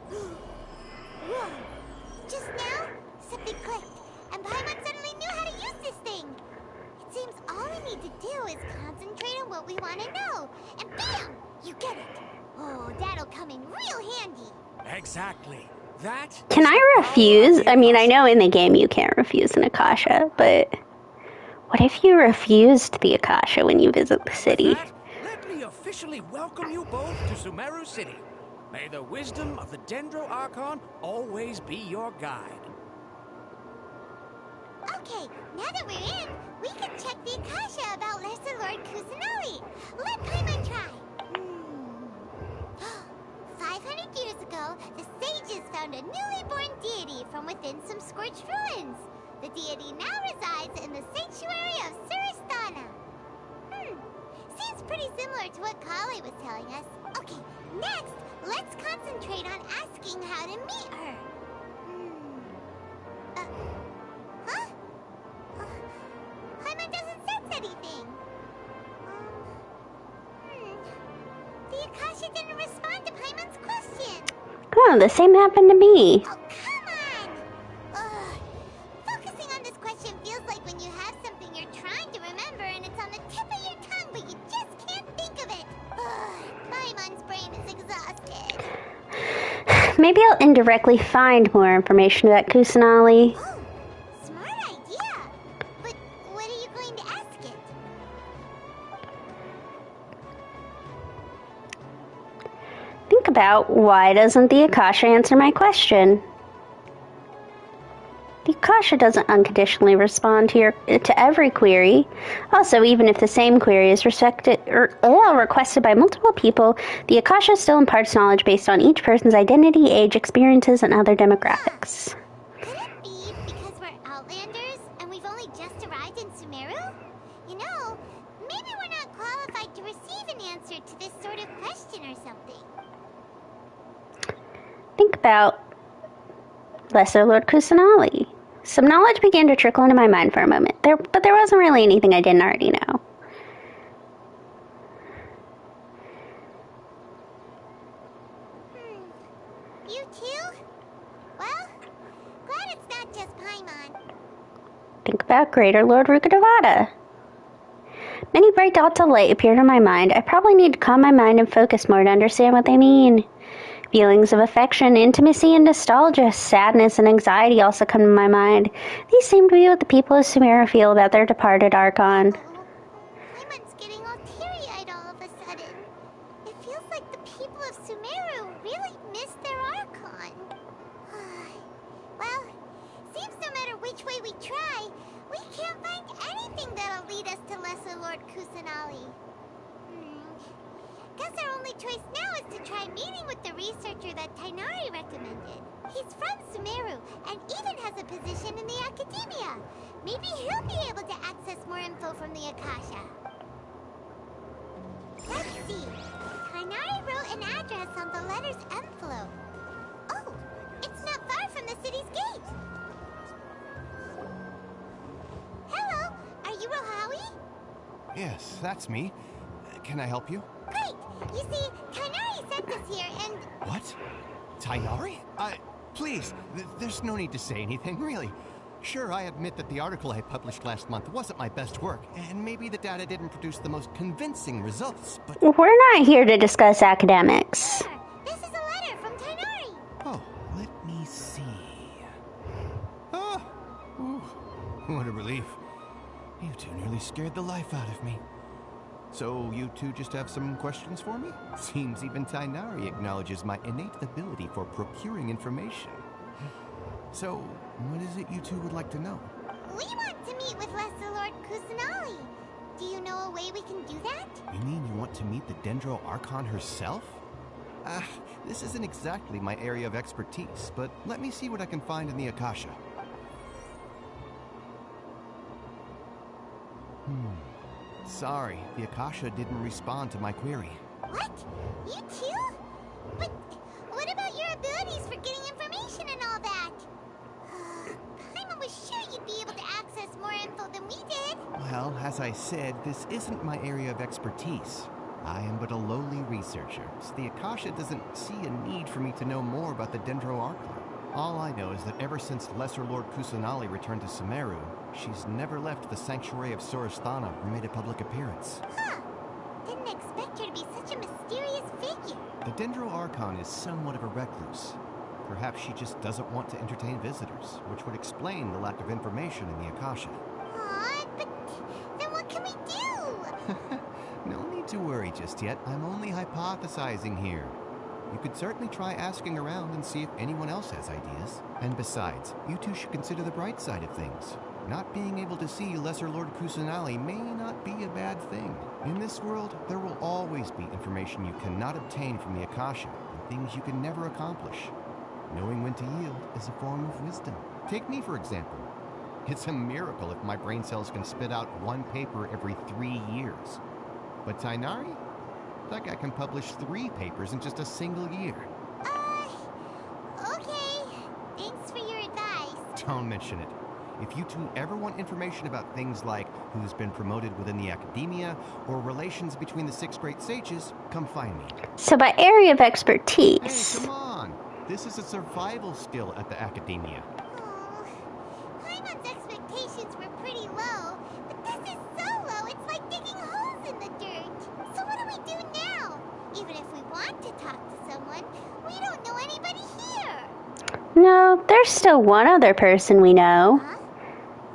Whoa. Just now, something clicked, and Paimon suddenly knew how to use this thing. It seems all we need to do is concentrate on what we want to know, and bam! You get it. Oh, that'll come in real handy. Exactly. That. Can I refuse? I mean, I know in the game you can't refuse an Akasha, but what if you refused the Akasha when you visit the city? Let me officially welcome you both to Sumeru City. May the wisdom of the Dendro Archon always be your guide. Okay, now that we're in, we can check the Akasha about Lesser Lord Kusanali. Let Paimon try. 500 years ago, the sages found a newly born deity from within some scorched ruins. The deity now resides in the sanctuary of Suristana. Seems pretty similar to what Kali was telling us. Okay, next, let's concentrate on asking how to meet her. Huh? Paimon doesn't sense anything. The Akasha didn't respond to Paimon's question. Oh, the same happened to me. Oh, come on! Focusing on this question feels like when you have something you're trying to remember and it's on the tip of your tongue, but you just can't think of it. Paimon's brain is exhausted. Maybe I'll indirectly find more information about Kusanali. Oh, smart idea. But what are you going to ask it? Think about why doesn't the Akasha answer my question? The Akasha doesn't unconditionally respond to every query. Also, even if the same query is requested by multiple people, the Akasha still imparts knowledge based on each person's identity, age, experiences, and other demographics. Could it be because we're Outlanders and we've only just arrived in Sumeru? You know, maybe we're not qualified to receive an answer to this sort of question or something. Think about Lesser Lord Kusanali. Some knowledge began to trickle into my mind for a moment, but there wasn't really anything I didn't already know. You too? Well, glad it's not just Paimon. Think about Greater Lord Rukkhadevata. Many bright dots of light appeared in my mind. I probably need to calm my mind and focus more to understand what they mean. Feelings of affection, intimacy, and nostalgia, sadness, and anxiety also come to my mind. These seem to be what the people of Sumeru feel about their departed Archon. Paimon's getting all teary-eyed all of a sudden. It feels like the people of Sumeru really miss their Archon. Well, seems no matter which way we try, we can't find anything that'll lead us to Lesser Lord Kusanali. Guess our only choice now is to try meeting with the researcher that Tainari recommended. He's from Sumeru and even has a position in the Academia. Maybe he'll be able to access more info from the Akasha. Let's see. Tainari wrote an address on the letter's envelope. Oh, it's not far from the city's gate. Hello, are you Rohawi? Yes, that's me. Can I help you? Great! You see, Tainari sent us here and... What? Tainari? Please, there's no need to say anything, really. Sure, I admit that the article I published last month wasn't my best work, and maybe the data didn't produce the most convincing results, but... We're not here to discuss academics. Sure, this is a letter from Tainari. Oh, let me see. Oh, ooh, what a relief. You two nearly scared the life out of me. So, you two just have some questions for me? Seems even Tainari acknowledges my innate ability for procuring information. So, what is it you two would like to know? We want to meet with Lesser Lord Kusanali. Do you know a way we can do that? You mean you want to meet the Dendro Archon herself? This isn't exactly my area of expertise, but let me see what I can find in the Akasha. Sorry, the Akasha didn't respond to my query. What? You too? But what about your abilities for getting information and all that? Paimon was sure you'd be able to access more info than we did. Well, as I said, this isn't my area of expertise. I am but a lowly researcher, so the Akasha doesn't see a need for me to know more about the Dendro Archon. All I know is that ever since Lesser Lord Kusanali returned to Sumeru, she's never left the Sanctuary of Sorasthana or made a public appearance. Huh. Didn't expect her to be such a mysterious figure. The Dendro Archon is somewhat of a recluse. Perhaps she just doesn't want to entertain visitors, which would explain the lack of information in the Akasha. Aw, but then what can we do? No need to worry just yet. I'm only hypothesizing here. You could certainly try asking around and see if anyone else has ideas. And besides, you two should consider the bright side of things. Not being able to see Lesser Lord Kusanali may not be a bad thing. In this world, there will always be information you cannot obtain from the Akasha, and things you can never accomplish. Knowing when to yield is a form of wisdom. Take me, for example. It's a miracle if my brain cells can spit out one paper every 3 years. But Tainari? That guy can publish 3 papers in just a single year. Okay. Thanks for your advice. Don't mention it. If you two ever want information about things like who's been promoted within the Academia or relations between the 6 great sages, come find me. So by area of expertise... Hey, come on! This is a survival skill at the Academia. Paimon's expectations were pretty low, but this is so low it's like digging holes in the dirt. So what do we do now? Even if we want to talk to someone, we don't know anybody here. No, there's still one other person we know. Huh?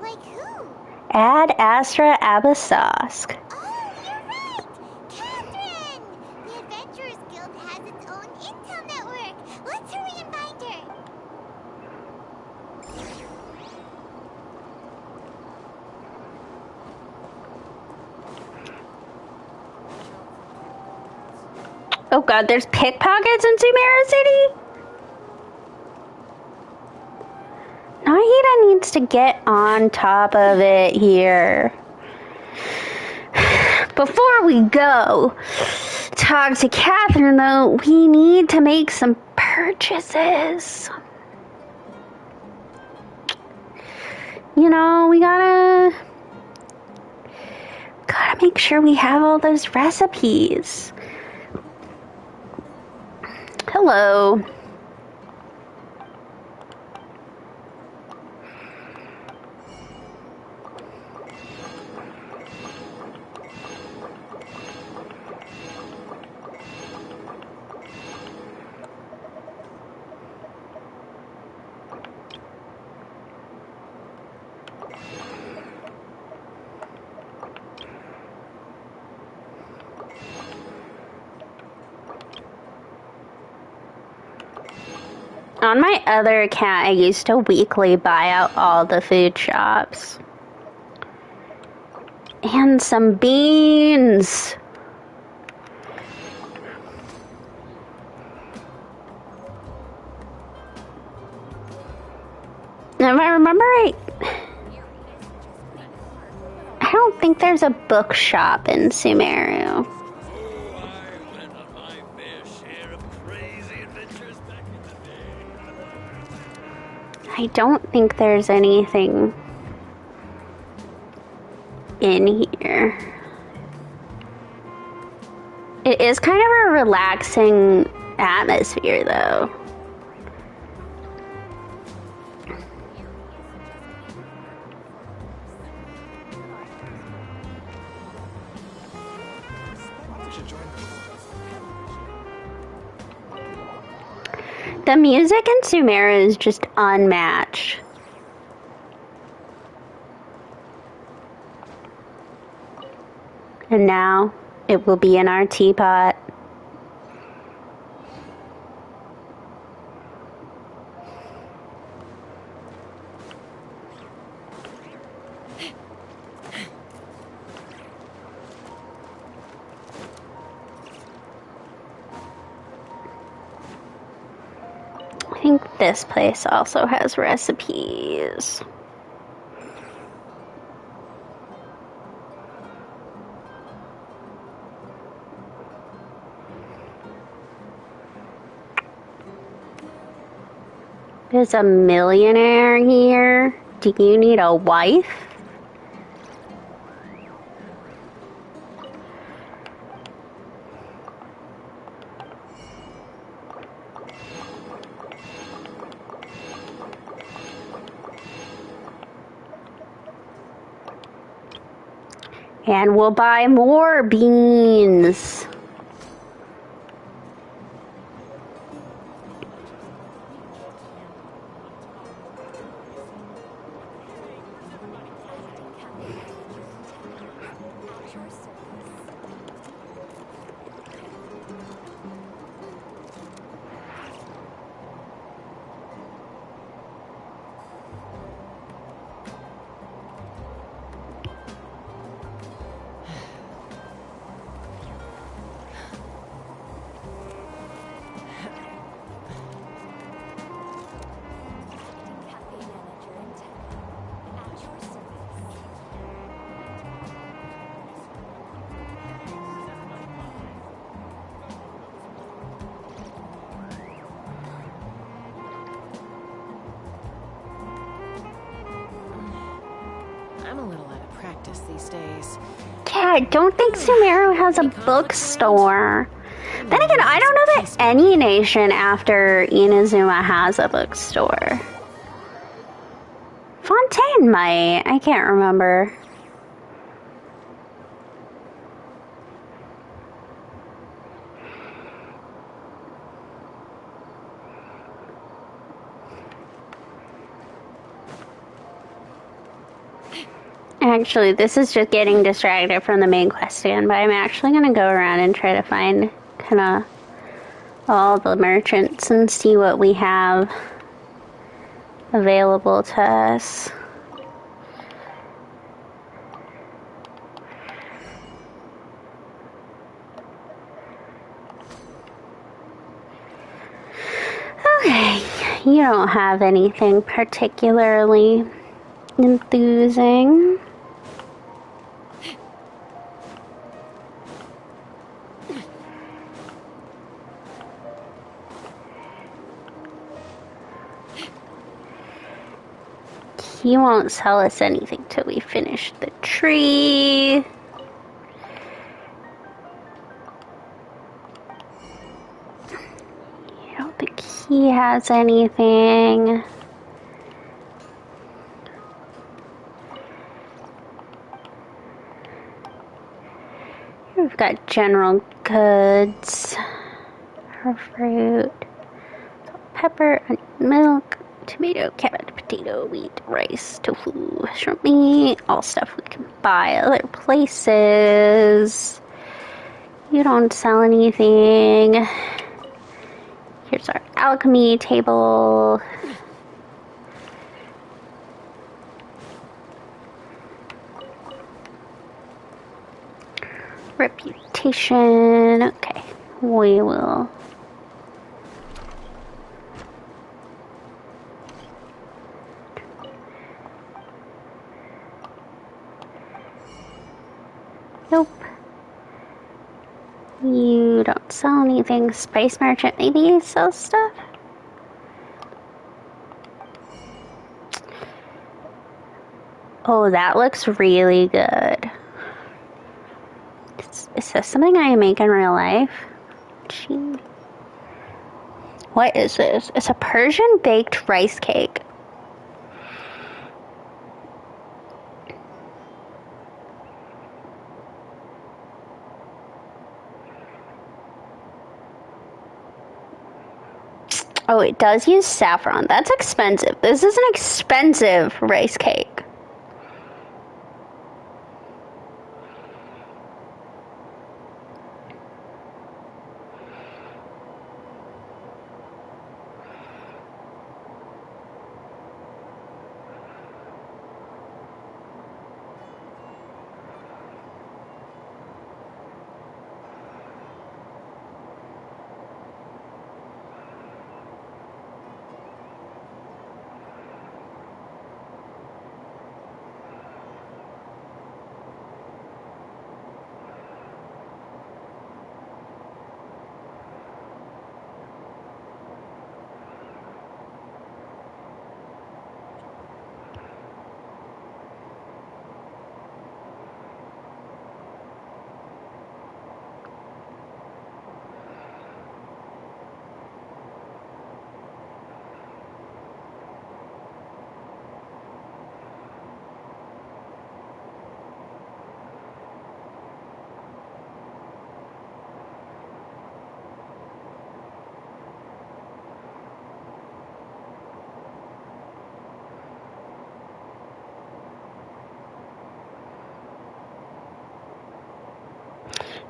Like who? Ad Astra Abyssosque. Oh, you're right! Catherine! The Adventurers Guild has its own intel network. Let's hurry and find her. Oh god, there's pickpockets in Sumeru City? Nahida needs to get on top of it here. Before we go talk to Catherine, though, we need to make some purchases. You know, we gotta make sure we have all those recipes. Hello. On my other account, I used to weekly buy out all the food shops. And some beans. Now, if I remember right, I don't think there's a bookshop in Sumeru. I don't think there's anything in here. It is kind of a relaxing atmosphere, though. The music in Sumeru is just unmatched. And now it will be in our teapot. I think this place also has recipes. There's a millionaire here. Do you need a wife? And we'll buy more beans. I'm a little out of practice these days. Yeah, I don't think Sumeru has a bookstore. Then again, I don't know that any nation after Inazuma has a bookstore. Fontaine might. I can't remember. Actually, this is just getting distracted from the main quest again, but I'm actually going to go around and try to find kind of all the merchants and see what we have available to us. Okay, you don't have anything particularly enthusing. He won't sell us anything till we finish the tree. I don't think he has anything. We've got general goods, her fruit, salt, pepper, onion, milk, tomato, carrot, potato, wheat, rice, tofu, shrimp meat, all stuff we can buy other places. You don't sell anything. Here's our alchemy table. Reputation. Okay, we will. Nope. You don't sell anything. Spice merchant, maybe you sell stuff? Oh, that looks really good. Is this something I make in real life? Gee. What is this? It's a Persian baked rice cake. Oh, it does use saffron. That's expensive. This is an expensive rice cake.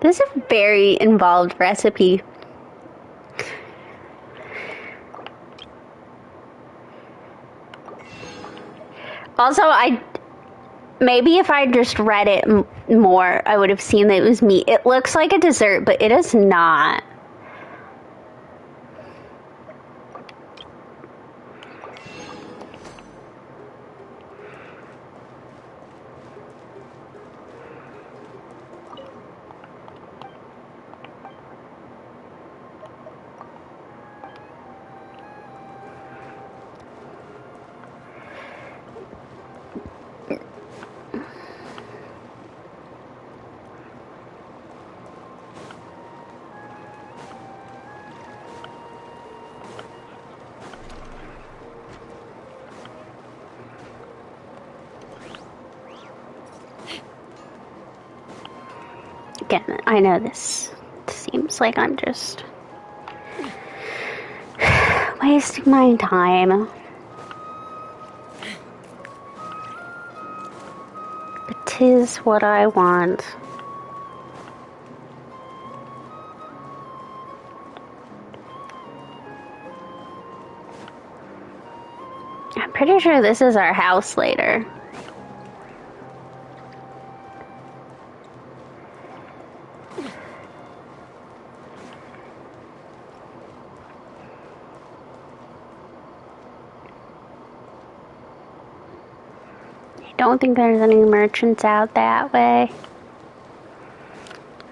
This is a very involved recipe. Also, maybe if I just read it more, I would have seen that it was meat. It looks like a dessert, but it is not. Again, I know this seems like I'm just wasting my time. But 'tis what I want. I'm pretty sure this is our house later. Don't think there's any merchants out that way.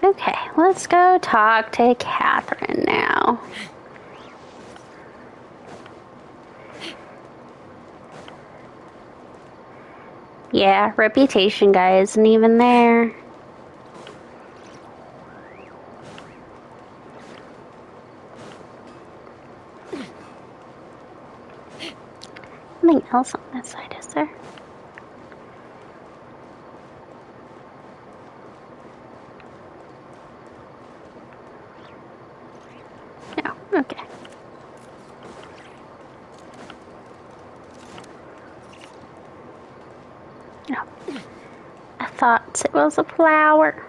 Okay, let's go talk to Catherine now. Yeah, reputation guy isn't even there. Something else on this side, is there? No, okay. No. I thought it was a flower.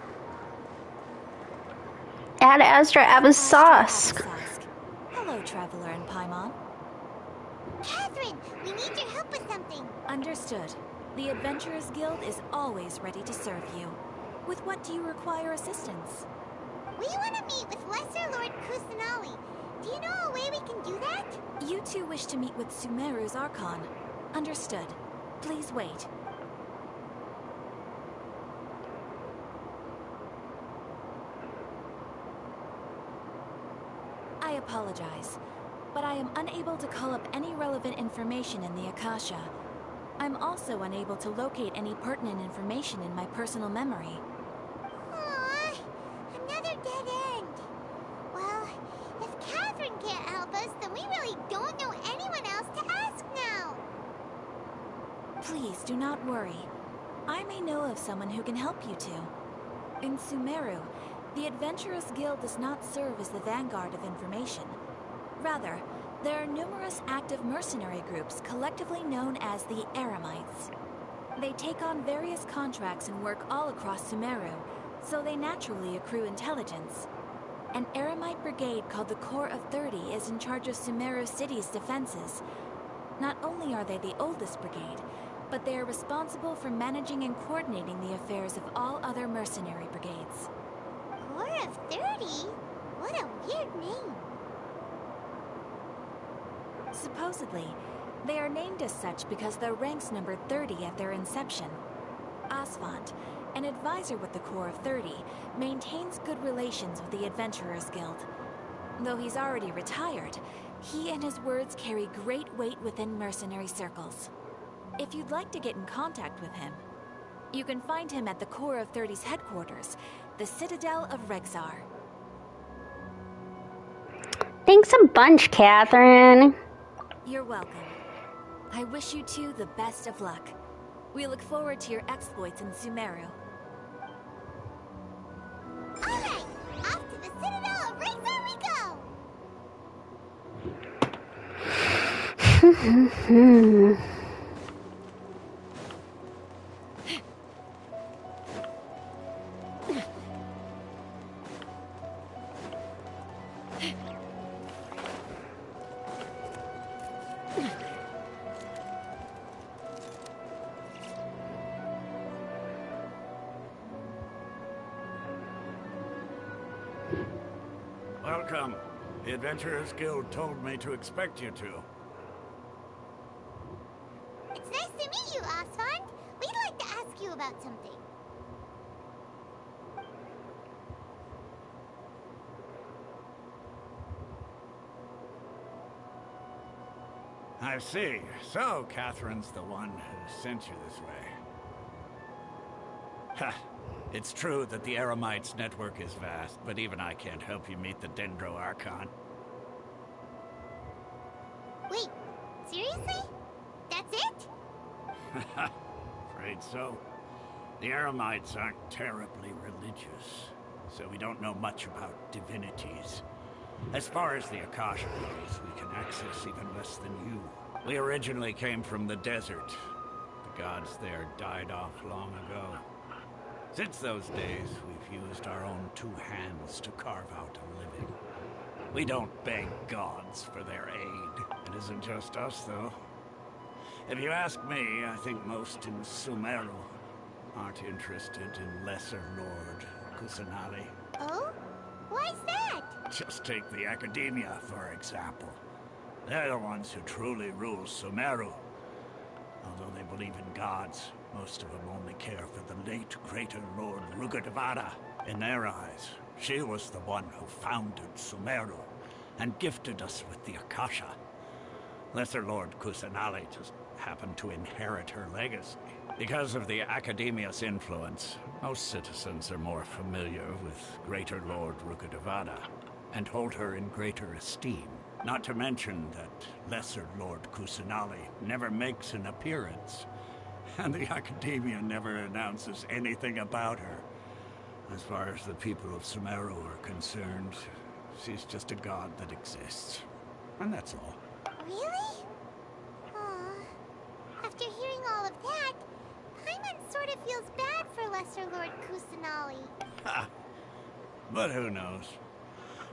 Ad Astra Abyssosque. Hello, traveler. Understood. The Adventurers Guild is always ready to serve you. With what do you require assistance? We want to meet with Lesser Lord Kusanali. Do you know a way we can do that? You two wish to meet with Sumeru's Archon. Understood. Please wait. I apologize, but I am unable to call up any relevant information in the Akasha. I'm also unable to locate any pertinent information in my personal memory. Aww, another dead end. Well, if Catherine can't help us, then we really don't know anyone else to ask now. Please do not worry. I may know of someone who can help you two. In Sumeru, the Adventurers Guild does not serve as the vanguard of information. Rather, there are numerous active mercenary groups collectively known as the Eremites. They take on various contracts and work all across Sumeru, so they naturally accrue intelligence. An Eremite brigade called the Corps of 30 is in charge of Sumeru City's defenses. Not only are they the oldest brigade, but they are responsible for managing and coordinating the affairs of all other mercenary brigades. Corps of 30? What a weird name. Supposedly, they are named as such because their ranks numbered 30 at their inception. Asphalt, an advisor with the Corps of 30, maintains good relations with the Adventurers Guild. Though he's already retired, he and his words carry great weight within mercenary circles. If you'd like to get in contact with him, you can find him at the Corps of 30's headquarters, the Citadel of Rexar. Thanks a bunch, Catherine. You're welcome. I wish you two the best of luck. We look forward to your exploits in Sumeru. Alright, off to the Citadel of Rexar we go! Welcome. The Adventurers Guild told me to expect you two. It's nice to meet you, Asfand. We'd like to ask you about something. I see. So, Catherine's the one who sent you this way. Ha! It's true that the Eremites' network is vast, but even I can't help you meet the Dendro Archon. Wait, seriously? That's it? Afraid so. The Eremites aren't terribly religious, so we don't know much about divinities. As far as the Akasha goes, we can access even less than you. We originally came from the desert. The gods there died off long ago. Since those days, we've used our own two hands to carve out a living. We don't beg gods for their aid. It isn't just us, though. If you ask me, I think most in Sumeru aren't interested in Lesser Lord Kusanali. Oh? Why's that? Just take the Academia, for example. They're the ones who truly rule Sumeru. Although they believe in gods, most of them only care for the late Greater Lord Rukkhadevata. In their eyes, she was the one who founded Sumeru and gifted us with the Akasha. Lesser Lord Kusanali just happened to inherit her legacy. Because of the Academia's influence, most citizens are more familiar with Greater Lord Rukkhadevata and hold her in greater esteem. Not to mention that Lesser Lord Kusanali never makes an appearance, and the Academia never announces anything about her. As far as the people of Sumeru are concerned, she's just a god that exists. And that's all. Really? Aw. After hearing all of that, Paimon sort of feels bad for Lesser Lord Kusanali. Ha! But who knows?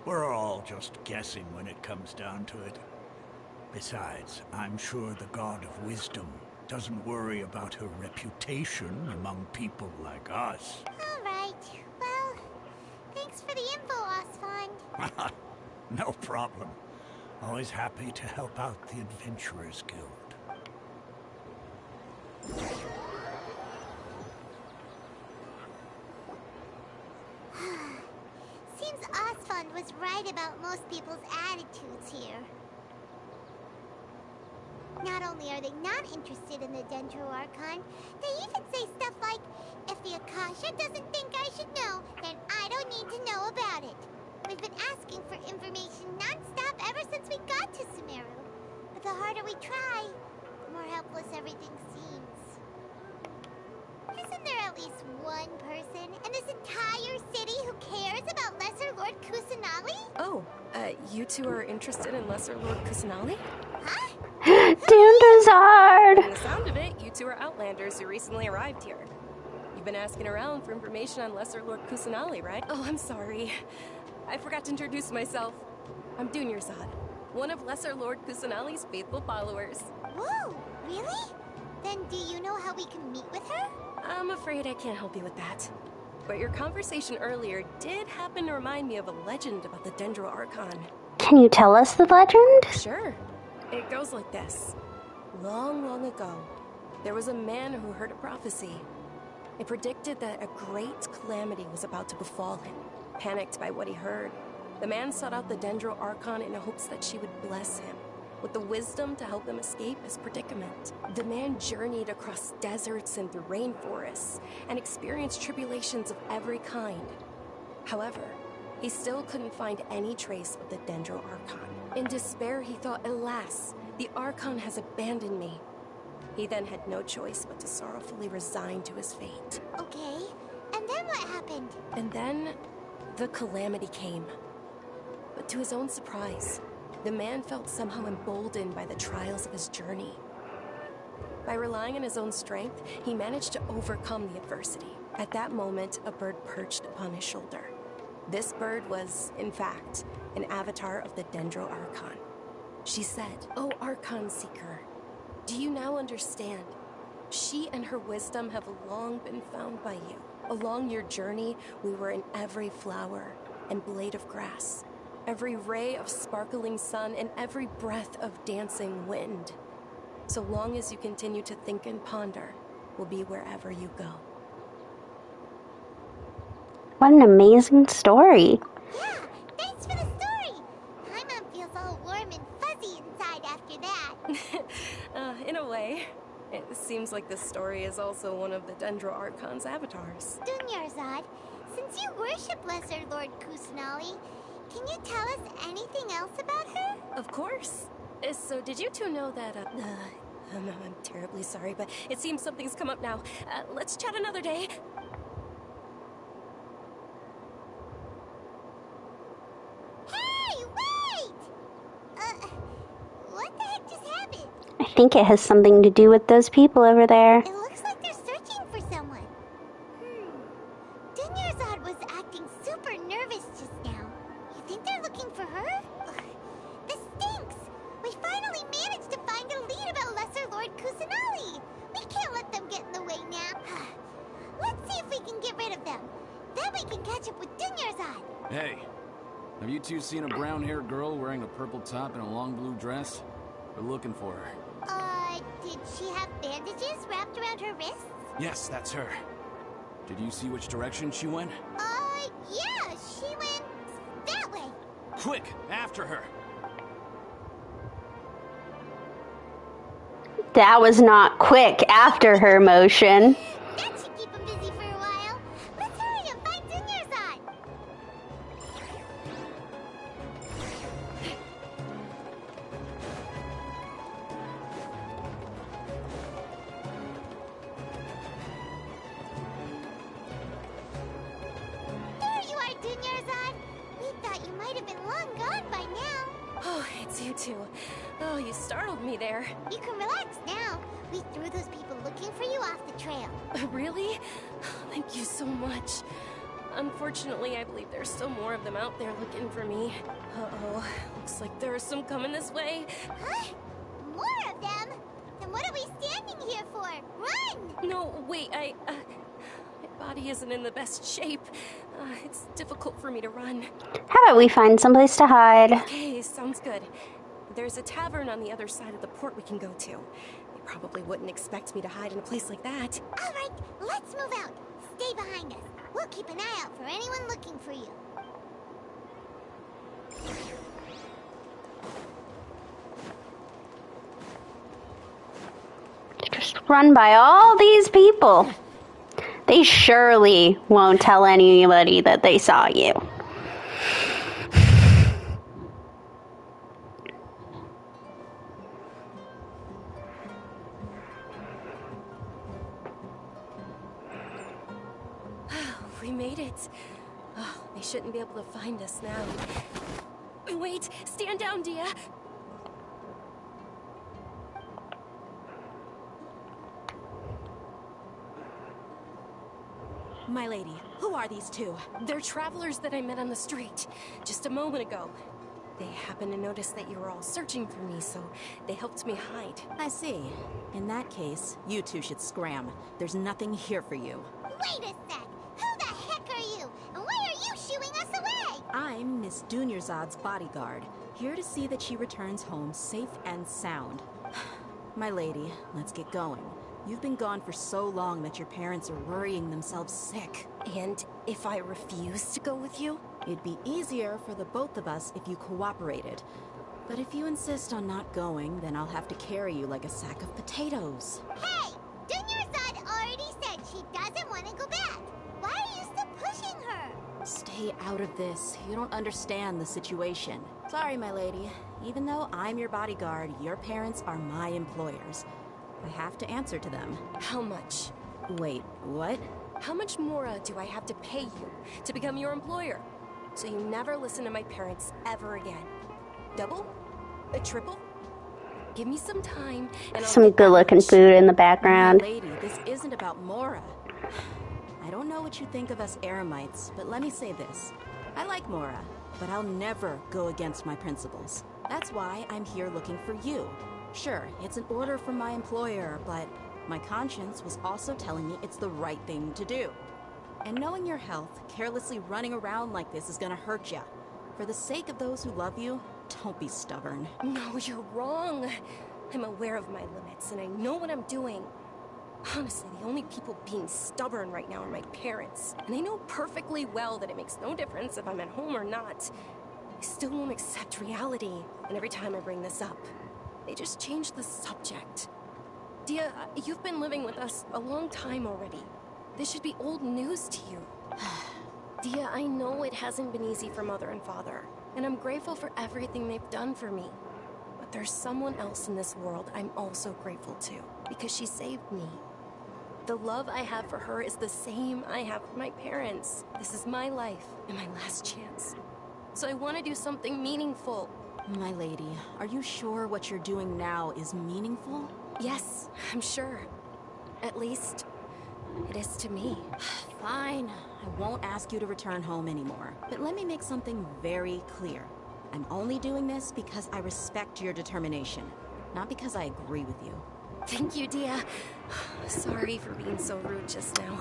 We're all just guessing when it comes down to it. Besides, I'm sure the God of Wisdom doesn't worry about her reputation among people like us. All right. Well, thanks for the info, Osfond. No problem. Always happy to help out the Adventurers Guild. Seems Osfond was right about most people's attitudes here. Not only are they not interested in the Dendro Archon, they even say stuff like, if the Akasha doesn't think I should know, then I don't need to know about it. We've been asking for information non-stop ever since we got to Sumeru. But the harder we try, the more helpless everything seems. Isn't there at least one person in this entire city who cares about Lesser Lord Kusanali? Oh, you two are interested in Lesser Lord Kusanali? Huh? Dundazard! From the sound of it, you two are Outlanders who recently arrived here. You've been asking around for information on Lesser Lord Kusanali, right? Oh, I'm sorry. I forgot to introduce myself. I'm Dunyarzad, one of Lesser Lord Kusanali's faithful followers. Whoa, really? Then do you know how we can meet with her? I'm afraid I can't help you with that. But your conversation earlier did happen to remind me of a legend about the Dendro Archon. Can you tell us the legend? Sure. It goes like this. Long, long ago, there was a man who heard a prophecy. It predicted that a great calamity was about to befall him. Panicked by what he heard, the man sought out the Dendro Archon in hopes that she would bless him with the wisdom to help him escape his predicament. The man journeyed across deserts and through rainforests and experienced tribulations of every kind. However, he still couldn't find any trace of the Dendro Archon. In despair, he thought, alas, the Archon has abandoned me. He then had no choice but to sorrowfully resign to his fate. Okay, and then what happened? And then, the calamity came. But to his own surprise, the man felt somehow emboldened by the trials of his journey. By relying on his own strength, he managed to overcome the adversity. At that moment, a bird perched upon his shoulder. This bird was, in fact, an avatar of the Dendro Archon. She said, "O Archon Seeker, do you now understand? She and her wisdom have long been found by you. Along your journey, we were in every flower and blade of grass, every ray of sparkling sun, and every breath of dancing wind. So long as you continue to think and ponder, we'll be wherever you go." What an amazing story. Yeah, thanks for the story. My mom feels all warm and fuzzy inside after that. In a way. It seems like this story is also one of the Dendro Archon's avatars. Dunyarzad, since you worship Lesser Lord Kusanali, can you tell us anything else about her? Of course. So did you two know that, I'm terribly sorry, but it seems something's come up now. Let's chat another day. Hey, wait! What the heck just happened? I think it has something to do with those people over there. It looks like they're searching for someone. Dunyarzad was acting super nervous just now. You think they're looking for her? Ugh, this stinks! We finally managed to find a lead about Lesser Lord Kusanali! We can't let them get in the way now. Let's see if we can get rid of them. Then we can catch up with Dunyarzad. Hey, have you two seen a brown-haired girl wearing a purple top and a long blue dress? We're looking for her. Did she have bandages wrapped around her wrists? Yes, that's her. Did you see which direction she went? Yeah, she went that way. Quick, after her! That was not quick after her motion. That should keep him busy for a while. Let's hurry and find Dunyarzad. There you are, Dunyarzad. We thought you might have been long gone by now. Oh, it's you two. Oh, you startled me there. You can relax now. We threw those people looking for you off the trail. Really? Thank you so much. Unfortunately, I believe there's still more of them out there looking for me. Uh-oh, looks like there are some coming this way. Huh? More of them? Then what are we standing in here for? Run! No, wait, my body isn't in the best shape. It's difficult for me to run. How about we find someplace to hide? Okay, sounds good. There's a tavern on the other side of the port we can go to. They probably wouldn't expect me to hide in a place like that. All right, let's move out. Stay behind us. We'll keep an eye out for anyone looking for you. Just run by all these people. They surely won't tell anybody that they saw you. We made it. Oh, they shouldn't be able to find us now. Wait, stand down, Dia. My lady, who are these two? They're travelers that I met on the street just a moment ago. They happened to notice that you were all searching for me, so they helped me hide. I see. In that case, you two should scram. There's nothing here for you. Wait a sec. Who the heck are you? And why are you shooing us away? I'm Miss Dunyarzad's bodyguard, here to see that she returns home safe and sound. My lady, let's get going. You've been gone for so long that your parents are worrying themselves sick. And if I refuse to go with you? It'd be easier for the both of us if you cooperated. But if you insist on not going, then I'll have to carry you like a sack of potatoes. Hey! Dunyarzad already said she doesn't want to go back. Why are you still pushing her? Stay out of this. You don't understand the situation. Sorry, my lady. Even though I'm your bodyguard, your parents are my employers. I have to answer to them. How much? Wait, what? How much more do I have to pay you to become your employer? So you never listen to my parents ever again. Double? A triple? Give me some time and I'll Some good-looking food in the background. My lady, this isn't about Mora. I don't know what you think of us Eremites, but let me say this. I like Mora, but I'll never go against my principles. That's why I'm here looking for you. Sure, it's an order from my employer, but my conscience was also telling me it's the right thing to do. And knowing your health, carelessly running around like this is gonna hurt ya. For the sake of those who love you, don't be stubborn. No, you're wrong. I'm aware of my limits, and I know what I'm doing. Honestly, the only people being stubborn right now are my parents. And they know perfectly well that it makes no difference if I'm at home or not. They still won't accept reality, and every time I bring this up, they just change the subject. Dia, you've been living with us a long time already. This should be old news to you. Dia, I know it hasn't been easy for Mother and Father, and I'm grateful for everything they've done for me. But there's someone else in this world I'm also grateful to, because she saved me. The love I have for her is the same I have for my parents. This is my life and my last chance. So I want to do something meaningful. My lady, are you sure what you're doing now is meaningful? Yes, I'm sure. At least, it is to me. Fine. I won't ask you to return home anymore. But let me make something very clear. I'm only doing this because I respect your determination, not because I agree with you. Thank you, Dia. Sorry for being so rude just now.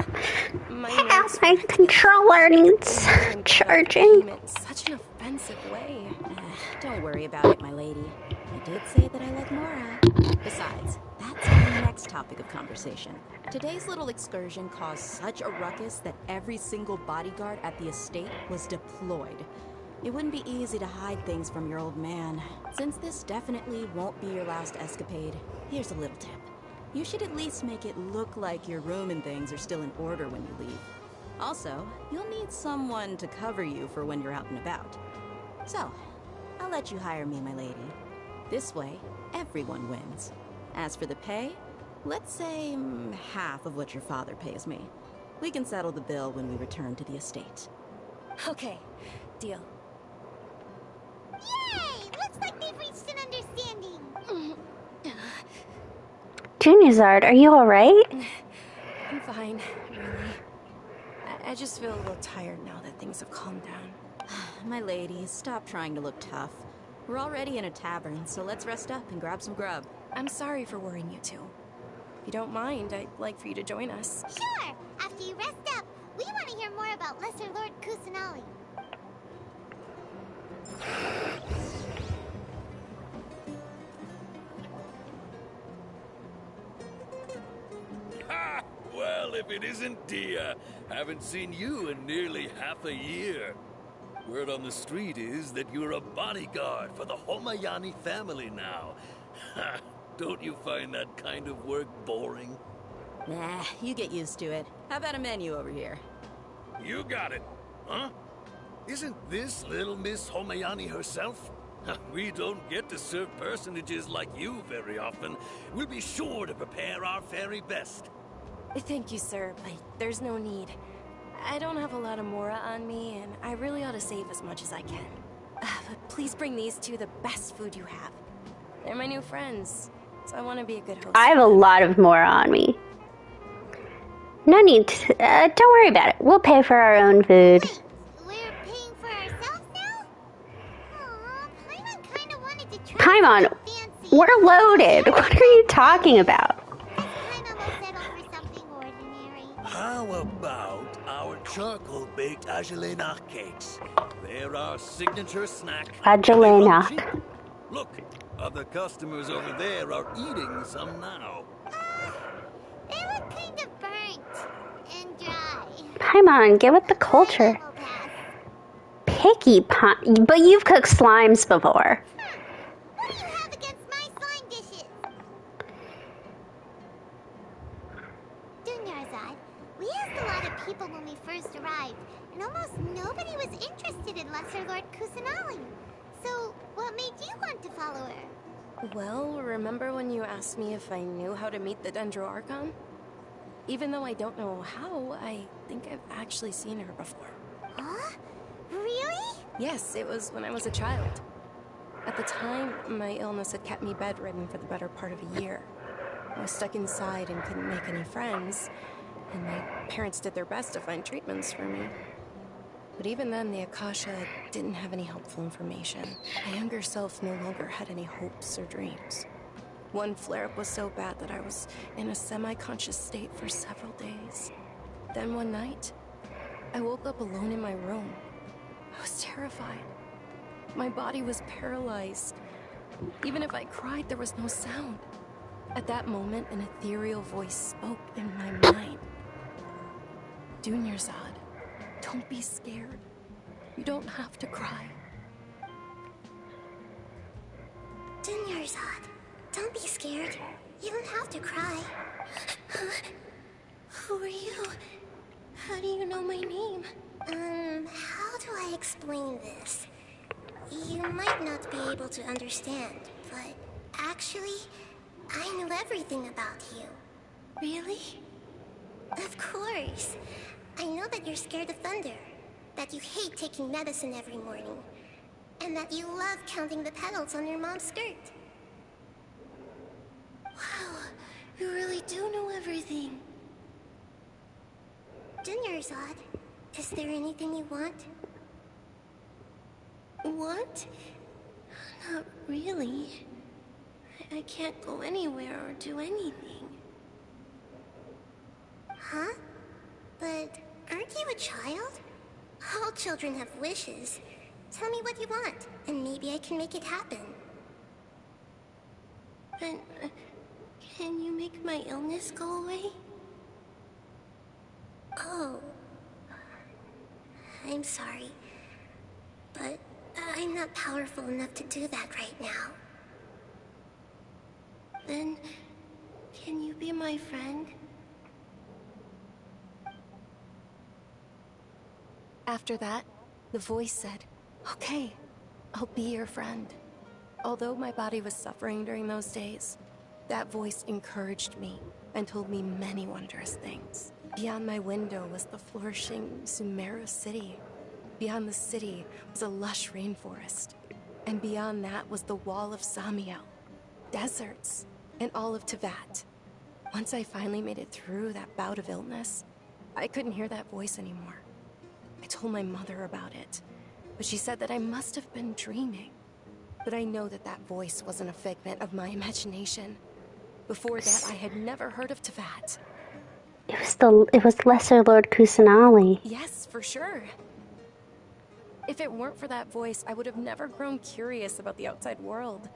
My controller needs charging. In such an offensive way. Don't worry about it, my lady. I did say that I like Mora. Besides, that's our next topic of conversation. Today's little excursion caused such a ruckus that every single bodyguard at the estate was deployed. It wouldn't be easy to hide things from your old man. Since this definitely won't be your last escapade, here's a little tip. You should at least make it look like your room and things are still in order when you leave. Also, you'll need someone to cover you for when you're out and about. So, I'll let you hire me, my lady. This way, everyone wins. As for the pay, let's say half of what your father pays me. We can settle the bill when we return to the estate. Okay, deal. Yay! Looks like they've reached an understanding. Dunyarzad, are you alright? I'm fine, really. I just feel a little tired now that things have calmed down. My lady, stop trying to look tough. We're already in a tavern, so let's rest up and grab some grub. I'm sorry for worrying you two. you don't mind, I'd like for you to join us. Sure! After you rest up, we want to hear more about Lesser Lord Kusanali. Ha! Well, if it isn't Dia. Haven't seen you in nearly half a year. Word on the street is that you're a bodyguard for the Homayani family now. Ha! Don't you find that kind of work boring? Nah, you get used to it. How about a menu over here? You got it. Huh? Isn't this little Miss Homayani herself? We don't get to serve personages like you very often. We'll be sure to prepare our very best. Thank you, sir, but there's no need. I don't have a lot of Mora on me, and I really ought to save as much as I can. But please bring these two the best food you have. They're my new friends, so I want to be a good host. I have a lot of more on me. No need to, don't worry about it. We'll pay for our own food. We're paying for ourselves now? Aw, Paimon kinda wanted to try Paimon, fancy. we're loaded. What are you talking about? How about our charcoal-baked Agelénac cakes? They're our signature snack. Agelénac. Look, other customers over there are eating some now. They look kind of burnt and dry. Paimon, get with the culture. Picky but you've cooked slimes before. What do you have against my slime dishes? Dunyarzad, we asked a lot of people when we first arrived, and almost nobody was interested in Lesser Lord Kusanali. So, what made you want to follow her? Well, remember when you asked me if I knew how to meet the Dendro Archon? Even though I don't know how, I think I've actually seen her before. Huh? Really? Yes, it was when I was a child. At the time, my illness had kept me bedridden for the better part of a year. I was stuck inside and couldn't make any friends, and my parents did their best to find treatments for me. But even then, the Akasha didn't have any helpful information. My younger self no longer had any hopes or dreams. One flare-up was so bad that I was in a semi-conscious state for several days. Then one night, I woke up alone in my room. I was terrified. My body was paralyzed. Even if I cried, there was no sound. At that moment, an ethereal voice spoke in my mind. Dunyarzad, don't be scared. You don't have to cry. Dunyarzad, don't be scared. You don't have to cry. Who are you? How do you know my name? How do I explain this? You might not be able to understand, but actually, I know everything about you. Really? Of course. I know that you're scared of thunder, that you hate taking medicine every morning, and that you love counting the petals on your mom's skirt. Wow, you really do know everything. Dunyarzad, is there anything you want? What? Not really. I can't go anywhere or do anything. Huh? But aren't you a child? All children have wishes. Tell me what you want, and maybe I can make it happen. But, can you make my illness go away? Oh. I'm sorry. But I'm not powerful enough to do that right now. Then, can you be my friend? After that, the voice said, "Okay, I'll be your friend." Although my body was suffering during those days, that voice encouraged me and told me many wondrous things. Beyond my window was the flourishing Sumeru city. Beyond the city was a lush rainforest. And beyond that was the wall of Samiel, deserts, and all of Teyvat. Once I finally made it through that bout of illness, I couldn't hear that voice anymore. I told my mother about it, but she said that I must have been dreaming. But I know that that voice wasn't a figment of my imagination. Before that, I had never heard of Teyvat. It was Lesser Lord Kusanali. Yes, for sure. If it weren't for that voice, I would have never grown curious about the outside world,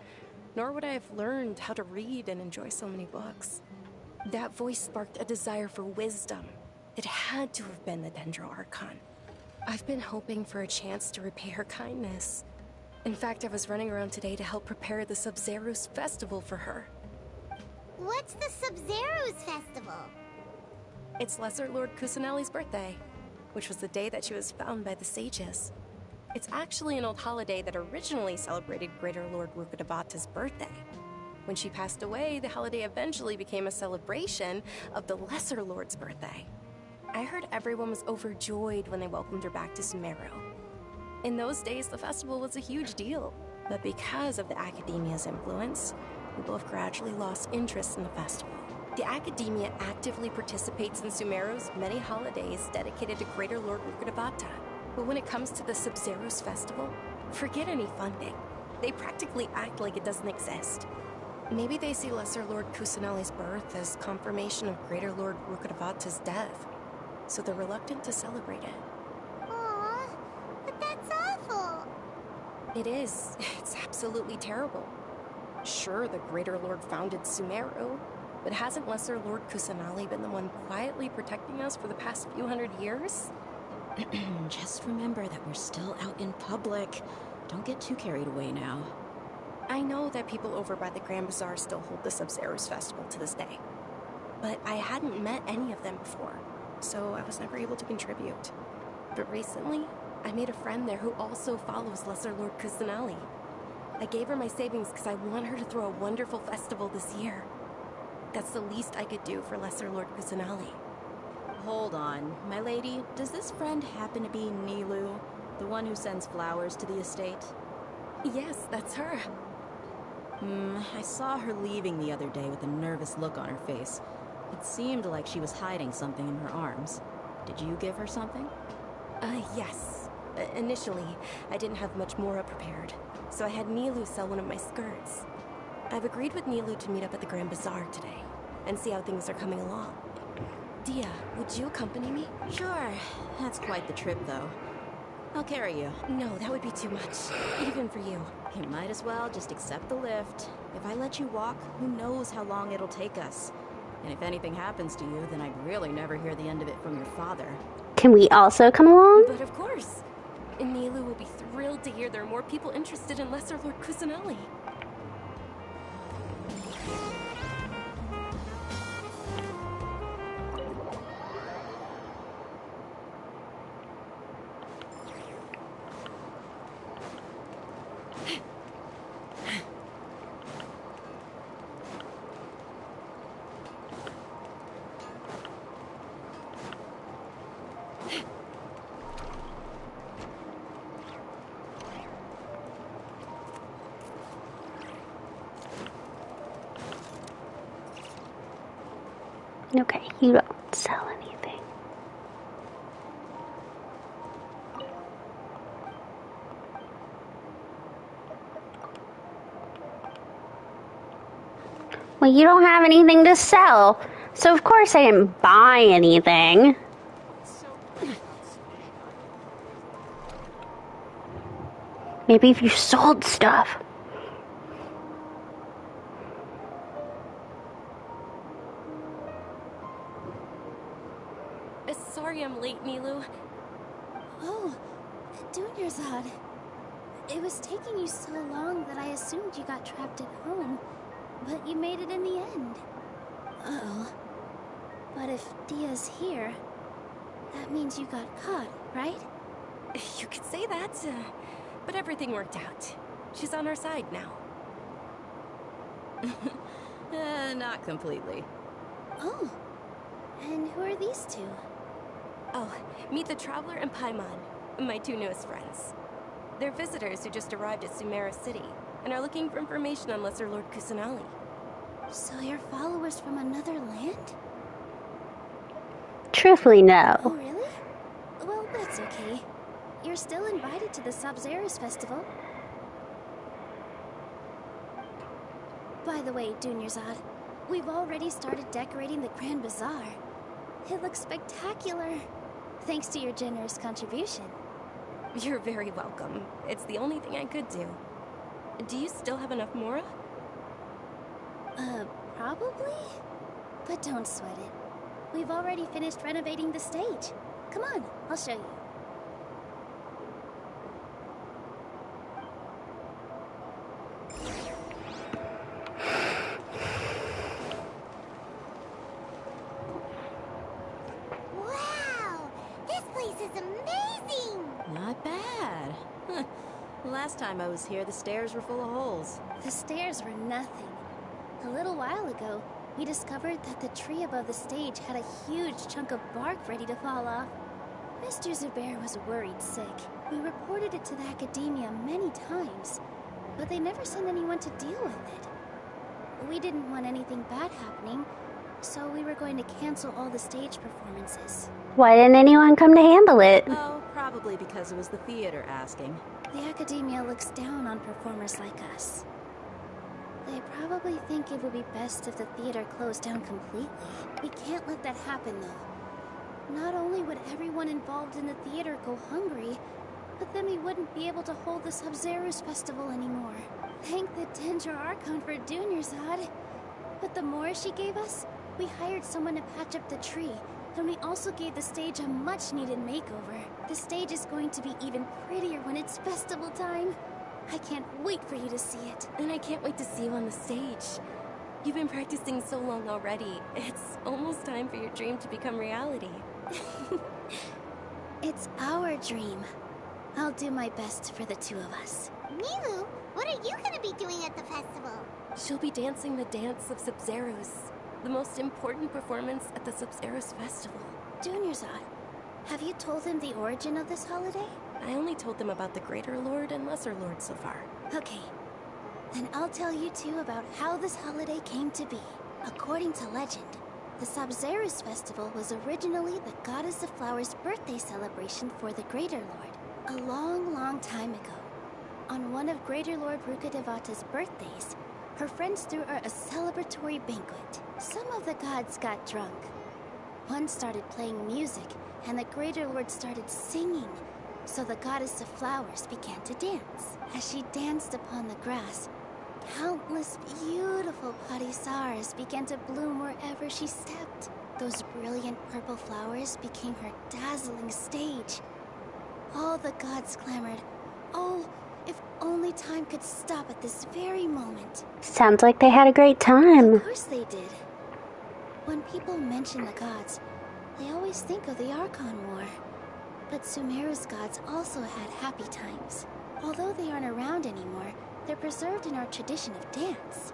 nor would I have learned how to read and enjoy so many books. That voice sparked a desire for wisdom. It had to have been the Dendro Archon. I've been hoping for a chance to repay her kindness. In fact, I was running around today to help prepare the Sub-Zerus festival for her. What's the Sub-Zerus festival? It's Lesser Lord Kusanali's birthday, which was the day that she was found by the sages. It's actually an old holiday that originally celebrated Greater Lord Rukkhadevata's birthday. When she passed away, the holiday eventually became a celebration of the Lesser Lord's birthday. I heard everyone was overjoyed when they welcomed her back to Sumeru. In those days, the festival was a huge deal, but because of the Academia's influence, people have gradually lost interest in the festival. The Academia actively participates in Sumeru's many holidays dedicated to Greater Lord Rukkhadevata. But when it comes to the Sub-Zerus festival, forget any funding. They practically act like it doesn't exist. Maybe they see Lesser Lord Kusanali's birth as confirmation of Greater Lord Rukkhadevata's death, so they're reluctant to celebrate it. Aww, but that's awful. It is. It's absolutely terrible. Sure, the Greater Lord founded Sumeru, but hasn't Lesser Lord Kusanali been the one quietly protecting us for the past few hundred years? Just remember that we're still out in public. Don't get too carried away now. I know that people over by the Grand Bazaar still hold the Sub-Zerus festival to this day, but I hadn't met any of them before, so I was never able to contribute. But recently, I made a friend there who also follows Lesser Lord Kusanali. I gave her my savings because I want her to throw a wonderful festival this year. That's the least I could do for Lesser Lord Kusanali. Hold on, my lady. Does this friend happen to be Niyue, the one who sends flowers to the estate? Yes, that's her. I saw her leaving the other day with a nervous look on her face. It seemed like she was hiding something in her arms. Did you give her something? Yes. Initially, I didn't have much more prepared, so I had Niyue sell one of my skirts. I've agreed with Niyue to meet up at the Grand Bazaar today, and see how things are coming along. Dia, would you accompany me? Sure. That's quite the trip, though. I'll carry you. No, that would be too much. Even for you. You might as well just accept the lift. If I let you walk, who knows how long it'll take us. And if anything happens to you, then I'd really never hear the end of it from your father. Can we also come along? But of course. And Niyue will be thrilled to hear there are more people interested in Lesser Lord Kusanali. Okay, you don't sell anything. Well, you don't have anything to sell, so of course I didn't buy anything. Maybe if you sold stuff. Sorry I'm late, Niyue. Oh, Dunyarzad. It was taking you so long that I assumed you got trapped at home, but you made it in the end. Uh-oh. But if Dia's here, that means you got caught, right? You could say that, but everything worked out. She's on our side now. Not completely. Oh, and who are these two? Oh, meet the Traveler and Paimon, my two newest friends. They're visitors who just arrived at Sumeru City and are looking for information on Lesser Lord Kusanali. So you're followers from another land? Truthfully, no. Oh, really? Well, that's okay. You're still invited to the Sub-Zerus festival. By the way, Dunyarzad, We've already started decorating the Grand Bazaar. It looks spectacular. Thanks to your generous contribution. You're very welcome. It's the only thing I could do. Do you still have enough Mora? Probably? But don't sweat it. We've already finished renovating the stage. Come on, I'll show you. Wow! This place is amazing! Not bad. Last time I was here, the stairs were full of holes. The stairs were nothing. A little while ago, we discovered that the tree above the stage had a huge chunk of bark ready to fall off. Mr. Zubair was worried sick. We reported it to the academia many times, but they never sent anyone to deal with it. We didn't want anything bad happening, so we were going to cancel all the stage performances. Why didn't anyone come to handle it? Oh, probably because it was the theater asking. The academia looks down on performers like us. They probably think it would be best if the theater closed down completely. We can't let that happen, though. Not only would everyone involved in the theater go hungry, but then we wouldn't be able to hold the Sub-Zero's festival anymore. Thank the Dendro Archon for Dunyarzad. But the more she gave us, we hired someone to patch up the tree, and we also gave the stage a much-needed makeover. The stage is going to be even prettier when it's festival time. I can't wait for you to see it. And I can't wait to see you on the stage. You've been practicing so long already. It's almost time for your dream to become reality. It's our dream. I'll do my best for the two of us. Nilou, what are you gonna be doing at the festival? She'll be dancing the dance of Sub-Zeros, the most important performance at the Sub-Zeros festival. Dunyarzad, have you told him the origin of this holiday? I only told them about the Greater Lord and Lesser Lord so far. Okay. Then I'll tell you two about how this holiday came to be. According to legend, the Sub-Zeros festival was originally the Goddess of Flowers' birthday celebration for the Greater Lord. A long, long time ago, on one of Greater Lord Rukkhadevata's birthdays, her friends threw her a celebratory banquet. Some of the gods got drunk. One started playing music, and the Greater Lord started singing. So the Goddess of Flowers began to dance. As she danced upon the grass, countless beautiful parisaras began to bloom wherever she stepped. Those brilliant purple flowers became her dazzling stage. All the gods clamored, "Oh, if only time could stop at this very moment." Sounds like they had a great time. Of course they did. When people mention the gods, they always think of the Archon War. But Sumeru's gods also had happy times. Although they aren't around anymore, they're preserved in our tradition of dance.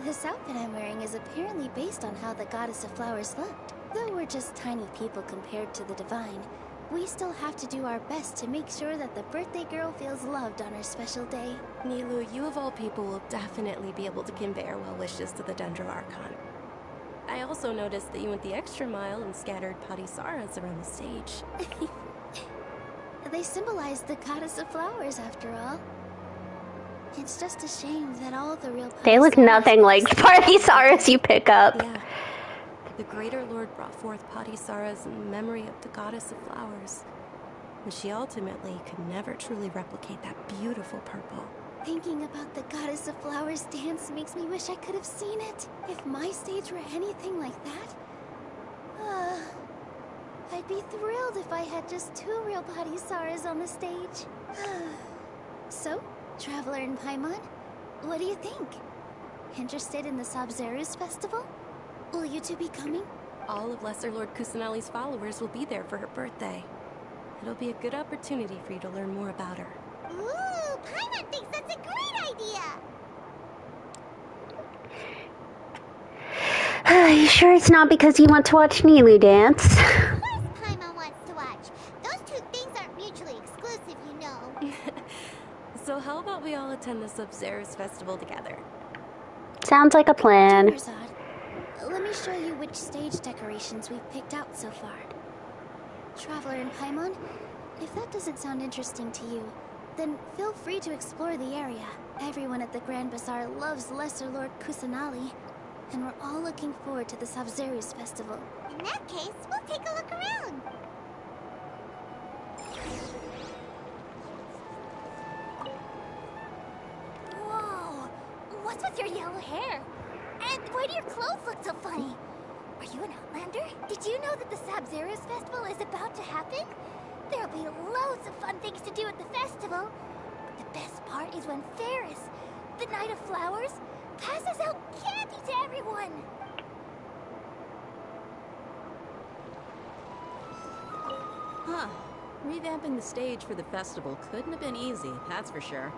This outfit I'm wearing is apparently based on how the Goddess of Flowers looked. Though we're just tiny people compared to the Divine, we still have to do our best to make sure that the birthday girl feels loved on her special day. Nilou, you of all people will definitely be able to convey our well wishes to the Dendro Archon. I also noticed that you went the extra mile and scattered parisaras around the stage. They symbolize the Goddess of Flowers, after all. It's just a shame that all the real They look nothing like Parisaras you pick up. Yeah. The Greater Lord brought forth parisaras in memory of the Goddess of Flowers. But she ultimately could never truly replicate that beautiful purple. Thinking about the Goddess of Flowers dance makes me wish I could have seen it. If my stage were anything like that, I'd be thrilled if I had just two real parisaras on the stage. So, Traveler and Paimon, what do you think? Interested in the Sub-Zeros festival? Will you two be coming? All of Lesser Lord Kusanali's followers will be there for her birthday. It'll be a good opportunity for you to learn more about her. Ooh, Paimon thinks that's a great idea! You sure it's not because you want to watch Nilou dance? Of course Paimon wants to watch. Those two things aren't mutually exclusive, you know. So how about we all attend the Sub-Zeros festival together? Sounds like a plan. Dunyarzad, let me show you which stage decorations we've picked out so far. Traveler and Paimon, if that doesn't sound interesting to you, then feel free to explore the area. Everyone at the Grand Bazaar loves Lesser Lord Kusanali, and we're all looking forward to the Sabzeruz festival. In that case, we'll take a look around. Whoa! What's with your yellow hair? And why do your clothes look so funny? Are you an Outlander? Did you know that the Sabzeruz festival is about to happen? There'll be loads of fun things to do at the festival. But the best part is when Ferris, the Knight of Flowers, passes out candy to everyone. Huh. Revamping the stage for the festival couldn't have been easy, that's for sure.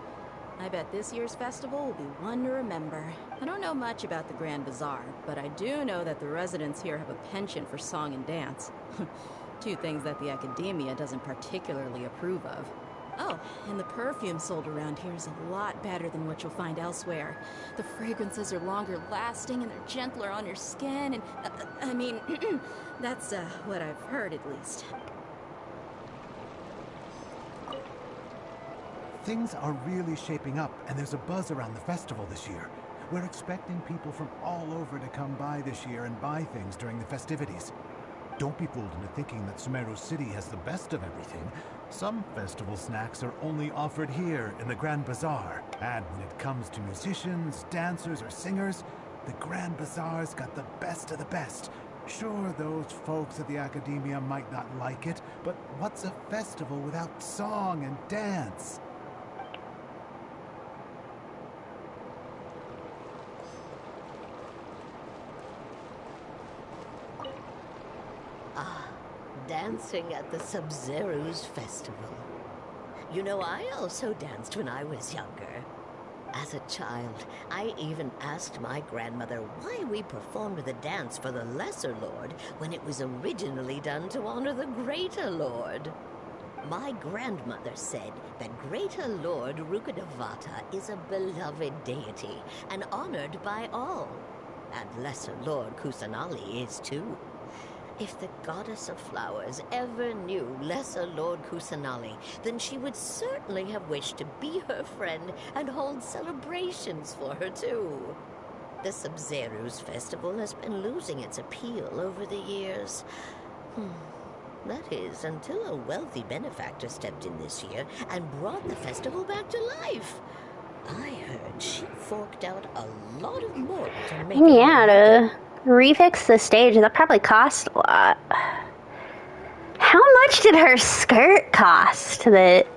I bet this year's festival will be one to remember. I don't know much about the Grand Bazaar, but I do know that the residents here have a penchant for song and dance. Two things that the Academia doesn't particularly approve of. Oh, and the perfume sold around here is a lot better than what you'll find elsewhere. The fragrances are longer lasting and they're gentler on your skin and, I mean, that's what I've heard at least. Things are really shaping up, and there's a buzz around the festival this year. We're expecting people from all over to come by this year and buy things during the festivities. Don't be fooled into thinking that Sumeru City has the best of everything. Some festival snacks are only offered here in the Grand Bazaar. And when it comes to musicians, dancers, or singers, the Grand Bazaar's got the best of the best. Sure, those folks at the Academia might not like it, but what's a festival without song and dance? Dancing at the Sabzeruz festival. You know, I also danced when I was younger. As a child, I even asked my grandmother why we performed the dance for the Lesser Lord when it was originally done to honor the Greater Lord. My grandmother said that Greater Lord Rukkhadevata is a beloved deity and honored by all. And Lesser Lord Kusanali is too. If the Goddess of Flowers ever knew Lesser Lord Kusanali, then she would certainly have wished to be her friend and hold celebrations for her too. The Sabzeruz festival has been losing its appeal over the years. That is, until a wealthy benefactor stepped in this year and brought the festival back to life. I heard she forked out a lot of more to make it to refix the stage, that probably cost a lot. How much did her skirt cost that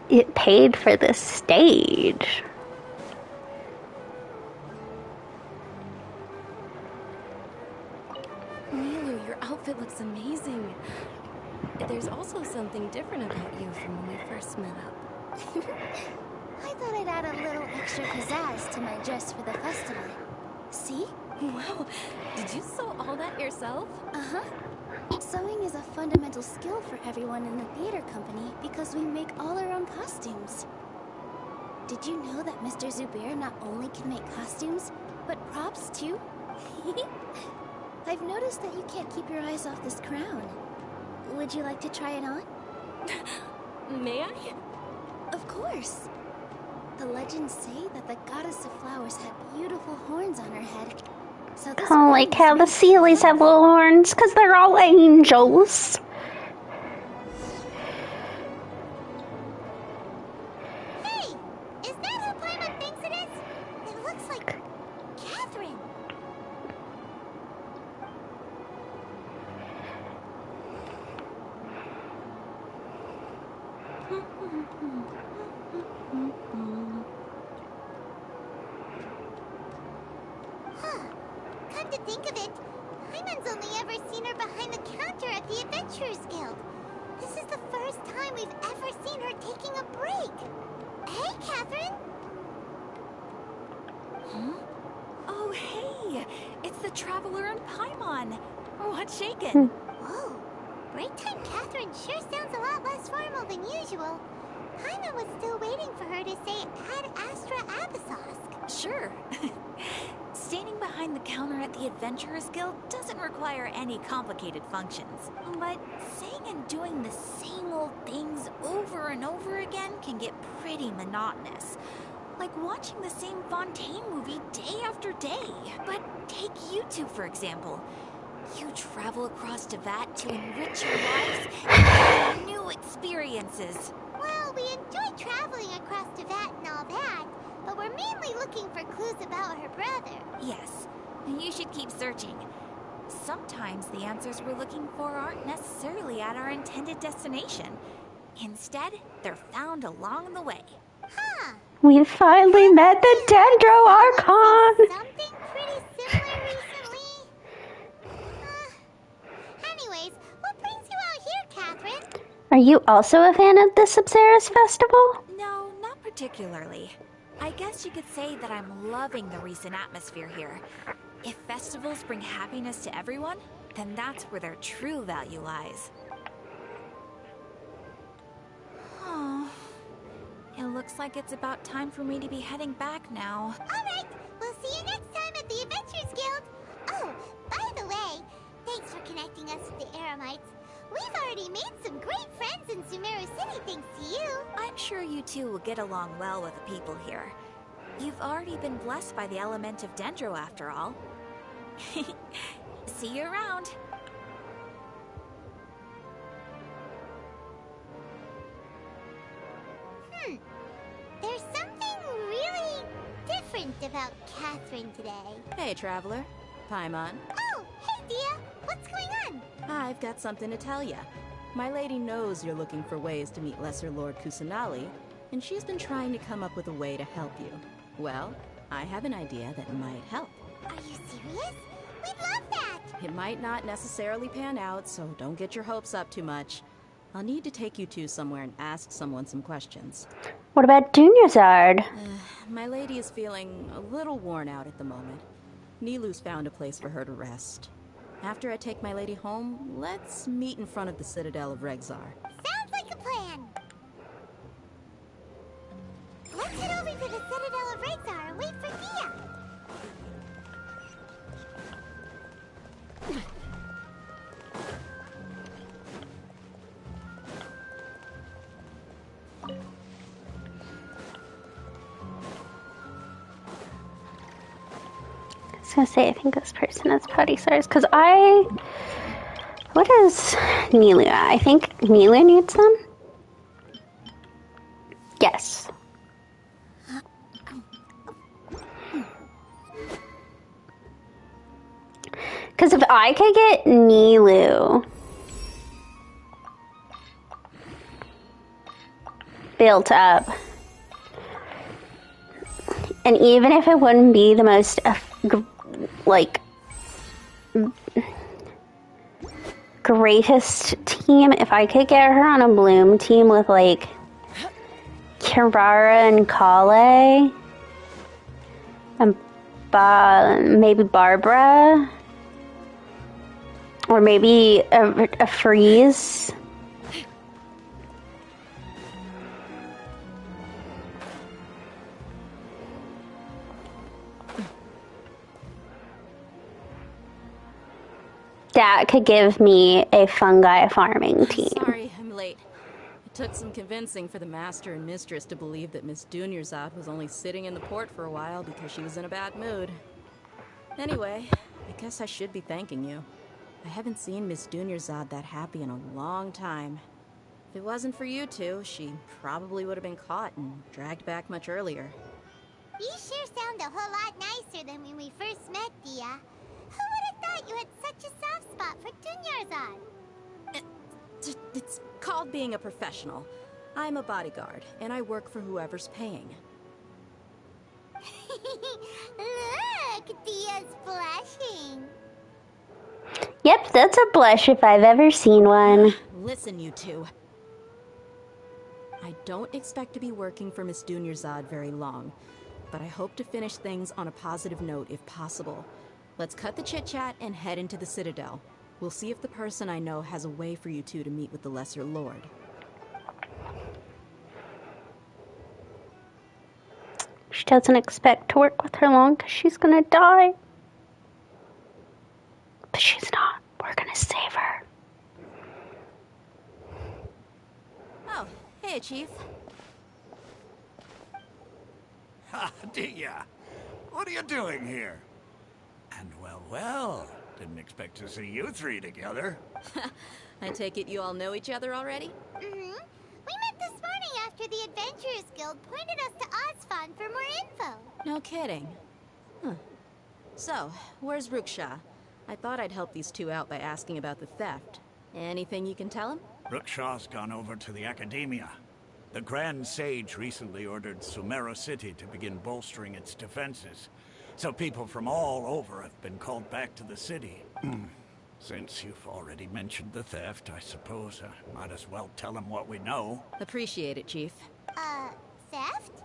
it paid for this stage? Liyue, your outfit looks amazing. There's also something different about you from when we first met up. I thought I'd add a little extra pizzazz to my dress for the festival. See? Wow, did you sew all that yourself? Uh-huh. Sewing is a fundamental skill for everyone in the theater company because we make all our own costumes. Did you know that Mr. Zubair not only can make costumes, but props too? I've noticed that you can't keep your eyes off this crown. Would you like to try it on? May I? Of course. The legends say that the Goddess of Flowers had beautiful horns on her head. So this Kind of like how the Sealies have little horns, because they're all angels. Hey! Is that who Paimon thinks it is? It looks like Catherine. Come to think of it, Paimon's only ever seen her behind the counter at the Adventurers Guild. This is the first time we've ever seen her taking a break. Hey, Catherine! Huh? Oh, hey! It's the Traveler and Paimon. What's shaking? Whoa. Break time Catherine sure sounds a lot less formal than usual. Paimon was still waiting for her to say Ad Astra Abyssosque. Sure. Standing behind the counter at the Adventurers Guild doesn't require any complicated functions. But saying and doing the same old things over and over again can get pretty monotonous. Like like watching the same Fontaine movie day after day. But take you two, for example. You travel across Tevat to enrich your lives and gain new experiences. Well, we enjoy traveling across Tevat and all that, but we're mainly looking for clues about her brother. Yes, you should keep searching. Sometimes the answers we're looking for aren't necessarily at our intended destination. Instead, they're found along the way. Huh. We finally met the Dendro Archon! Something pretty similar recently? Anyways, what brings you out here, Catherine? Are you also a fan of the Subceres Festival? No, not particularly. I guess you could say that I'm loving the recent atmosphere here. If festivals bring happiness to everyone, then that's where their true value lies. Oh, it looks like it's about time for me to be heading back now. Alright, we'll see you next time at the Adventurers Guild. Oh, by the way, thanks for connecting us with the Eremites. We've already made some great friends in Sumeru City thanks to you. I'm sure you two will get along well with the people here. You've already been blessed by the element of Dendro after all. See you around. There's something really different about Catherine today. Hey, Traveler. Paimon. Oh, hey, Dia. What's going on? I've got something to tell ya. My lady knows you're looking for ways to meet Lesser Lord Kusanali, and she's been trying to come up with a way to help you. Well, I have an idea that might help. Are you serious? We'd love that! It might not necessarily pan out, so don't get your hopes up too much. I'll need to take you two somewhere and ask someone some questions. What about Dunyarzad? My lady is feeling a little worn out at the moment. Nilu's found a place for her to rest. After I take my lady home, let's meet in front of the Citadel of Regzar. Sounds like a plan! Let's head over to the Citadel of Regzar and wait for Dia! I was gonna say, I think this person is Putty Stars, because what is Nilu at? I think Nilu needs them? Yes. Because if I could get Nilu built up, and even if it wouldn't be the most, greatest team, if I could get her on a Bloom team with, Kirara and Kale, and maybe Barbara, or maybe a Freeze. That could give me a fungi farming team. Sorry, I'm late. It took some convincing for the master and mistress to believe that Miss Dunyarzad was only sitting in the port for a while because she was in a bad mood. Anyway, I guess I should be thanking you. I haven't seen Miss Dunyarzad that happy in a long time. If it wasn't for you two, she probably would have been caught and dragged back much earlier. You sure sound a whole lot nicer than when we first met, Dia. Who would have thought you had such a soft spot for Dunyarzad? It's called being a professional. I'm a bodyguard, and I work for whoever's paying. Look, Dia's blushing. Yep, that's a blush if I've ever seen one. Listen, you two. I don't expect to be working for Miss Dunyarzad very long, but I hope to finish things on a positive note if possible. Let's cut the chit-chat and head into the Citadel. We'll see if the person I know has a way for you two to meet with the Lesser Lord. She doesn't expect to work with her long because she's gonna die. But she's not. We're gonna save her. Oh, hey, Chief. Ha, Dia! What are you doing here? And well, didn't expect to see you three together. I take it you all know each other already? Mm-hmm. We met this morning after the Adventurers Guild pointed us to Ozfon for more info. No kidding. Huh. So, where's Ruksha? I thought I'd help these two out by asking about the theft. Anything you can tell him? Rukshaw's gone over to the Academia. The Grand Sage recently ordered Sumeru City to begin bolstering its defenses. So people from all over have been called back to the city. Since you've already mentioned the theft, I suppose I might as well tell them what we know. Appreciate it, Chief. Theft?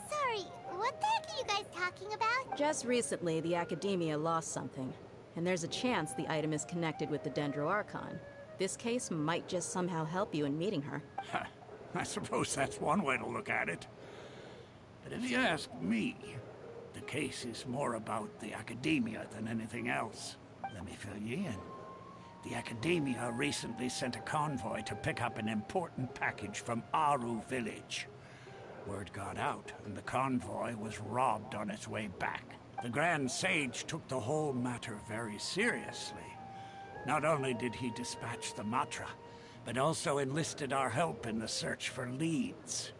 Sorry, what the heck are you guys talking about? Just recently, the Academia lost something. And there's a chance the item is connected with the Dendro Archon. This case might just somehow help you in meeting her. I suppose that's one way to look at it. But if you ask me, the case is more about the Academia than anything else. Let me fill you in. The Academia recently sent a convoy to pick up an important package from Aru village. Word got out, and the convoy was robbed on its way back. The Grand Sage took the whole matter very seriously. Not only did he dispatch the Matra, but also enlisted our help in the search for leads.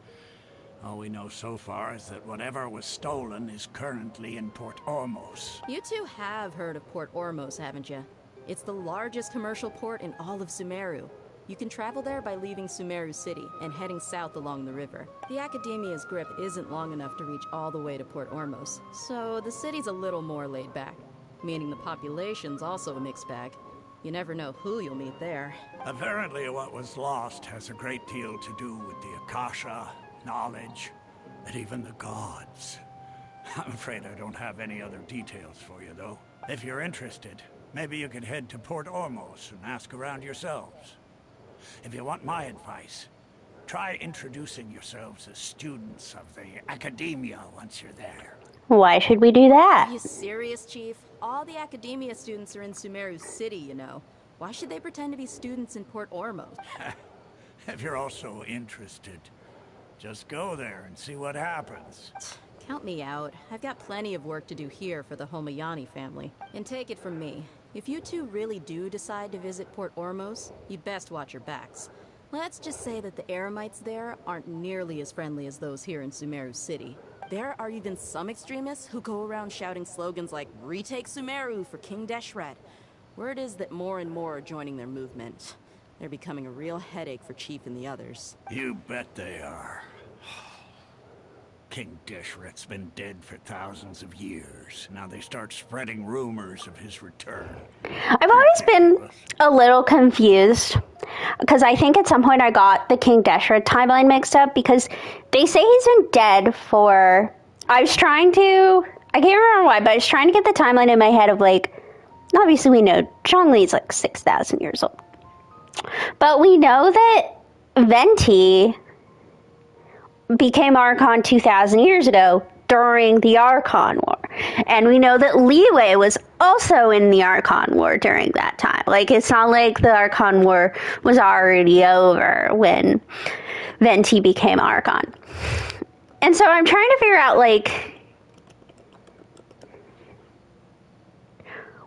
All we know so far is that whatever was stolen is currently in Port Ormos. You two have heard of Port Ormos, haven't you? It's the largest commercial port in all of Sumeru. You can travel there by leaving Sumeru City and heading south along the river. The Academia's grip isn't long enough to reach all the way to Port Ormos, so the city's a little more laid back, meaning the population's also a mixed bag. You never know who you'll meet there. Apparently what was lost has a great deal to do with the Akasha, knowledge, and even the gods. I'm afraid I don't have any other details for you, though. If you're interested, maybe you could head to Port Ormos and ask around yourselves. If you want my advice, try introducing yourselves as students of the Academia once you're there. Why should we do that? Are you serious, Chief? All the Academia students are in Sumeru City, you know. Why should they pretend to be students in Port Ormos? If you're also interested, just go there and see what happens. Count me out. I've got plenty of work to do here for the Homayani family. And take it from me, if you two really do decide to visit Port Ormos, you best watch your backs. Let's just say that the Eremites there aren't nearly as friendly as those here in Sumeru City. There are even some extremists who go around shouting slogans like, "Retake Sumeru for King Deshret." Word is that more and more are joining their movement. They're becoming a real headache for Chief and the others. You bet they are. King Deshret's been dead for thousands of years. Now they start spreading rumors of his return. I've always been a little confused because I think at some point I got the King Deshret timeline mixed up because they say he's been dead for... I can't remember why, but I was trying to get the timeline in my head of obviously we know Zhongli's 6,000 years old. But we know that Venti became Archon 2,000 years ago during the Archon War. And we know that Liyue was also in the Archon War during that time. It's not like the Archon War was already over when Venti became Archon. And so I'm trying to figure out,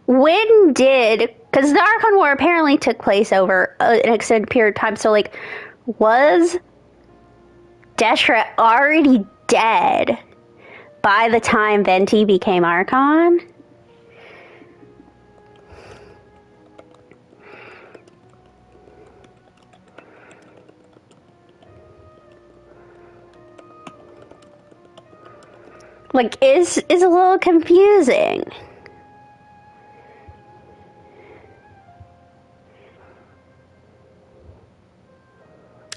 when did... Because the Archon War apparently took place over an extended period of time, so, was Deshret already dead by the time Venti became Archon? Is a little confusing.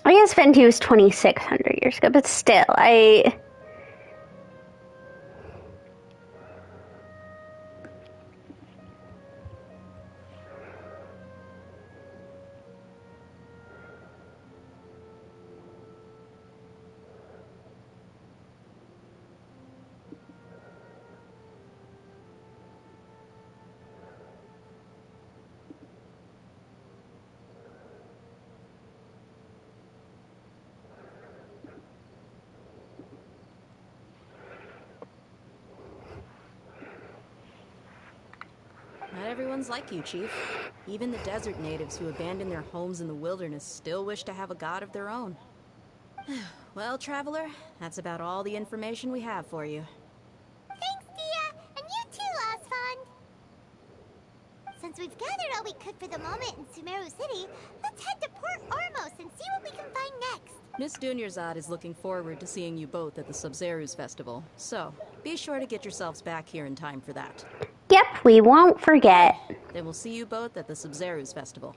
I guess Venti was 2,600 years ago, but still, Not everyone's like you, Chief. Even the desert natives who abandon their homes in the wilderness still wish to have a god of their own. Well, Traveler, that's about all the information we have for you. Thanks, Dia, and you too, Osfond. Since we've gathered all we could for the moment in Sumeru City, let's head to Port Ormos and see what we can find next. Miss Dunyarzad is looking forward to seeing you both at the Sub-Zeru's festival, so be sure to get yourselves back here in time for that. Yep, we won't forget. Then we'll see you both at the Sub-Zeru's festival.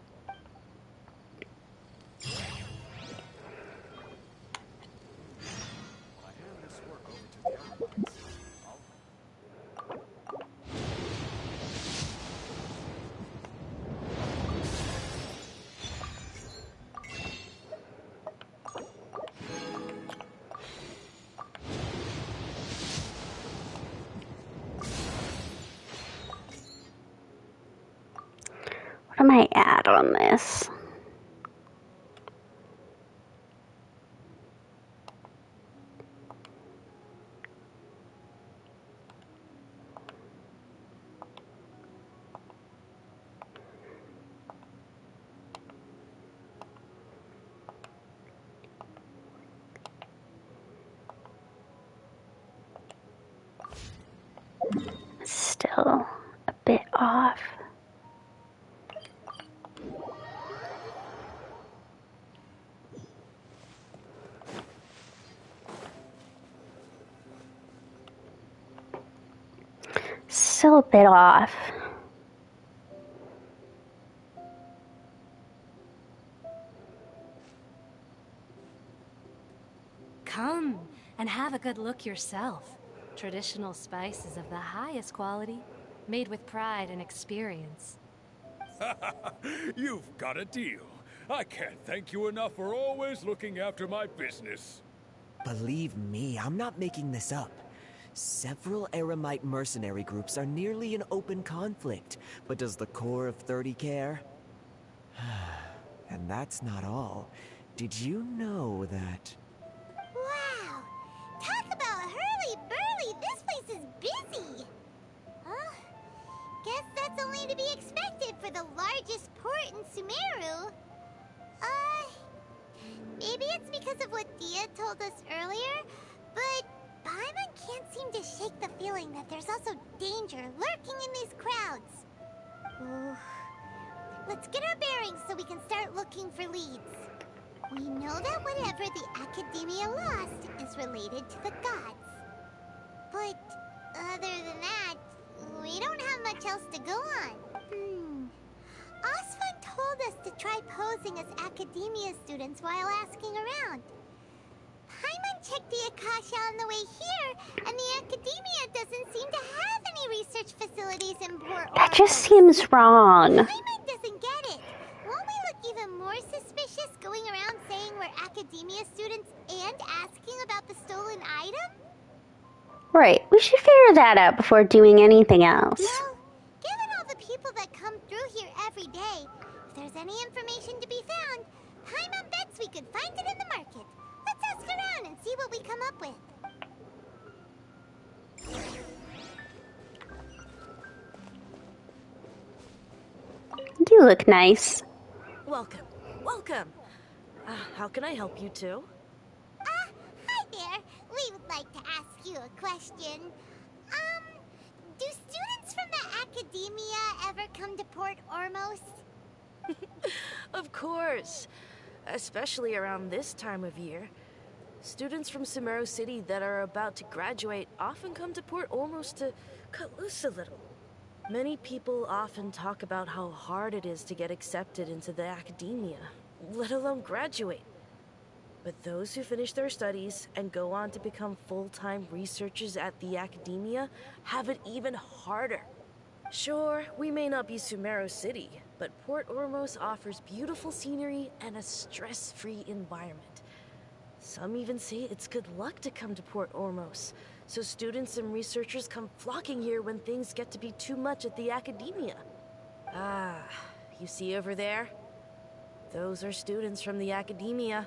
What am I at on this? Still a bit off. Still a bit off. Come and have a good look yourself. Traditional spices of the highest quality, made with pride and experience. You've got a deal. I can't thank you enough for always looking after my business. Believe me, I'm not making this up. Several Eremite mercenary groups are nearly in open conflict, but does the core of 30 care? And that's not all. Did you know that... Wow! Talk about hurly-burly! This place is busy! Huh? Guess that's only to be expected for the largest port in Sumeru. Maybe it's because of what Dia told us earlier, but Paimon can't seem to shake the feeling that there's also danger lurking in these crowds. Ooh. Let's get our bearings so we can start looking for leads. We know that whatever the Academia lost is related to the gods. But other than that, we don't have much else to go on. Osfund told us to try posing as Academia students while asking around. Paimon checked the Akasha on the way here, and the Academia doesn't seem to have any research facilities in Port Ormos. That just seems wrong. Paimon doesn't get it. Won't we look even more suspicious going around saying we're Academia students and asking about the stolen item? Right, we should figure that out before doing anything else. Well, given all the people that come through here every day, if there's any information to be found, Paimon bets we could find it in the market. Let's ask around and see what we come up with. You look nice. Welcome. Welcome. How can I help you two? Hi there. We would like to ask you a question. Do students from the Academia ever come to Port Ormos? Of course. Especially around this time of year. Students from Sumeru City that are about to graduate often come to Port Ormos to cut loose a little. Many people often talk about how hard it is to get accepted into the Academia, let alone graduate. But those who finish their studies and go on to become full-time researchers at the Academia have it even harder. Sure, we may not be Sumeru City, but Port Ormos offers beautiful scenery and a stress-free environment. Some even say it's good luck to come to Port Ormos, so students and researchers come flocking here when things get to be too much at the Academia. Ah, you see over there? Those are students from the Academia.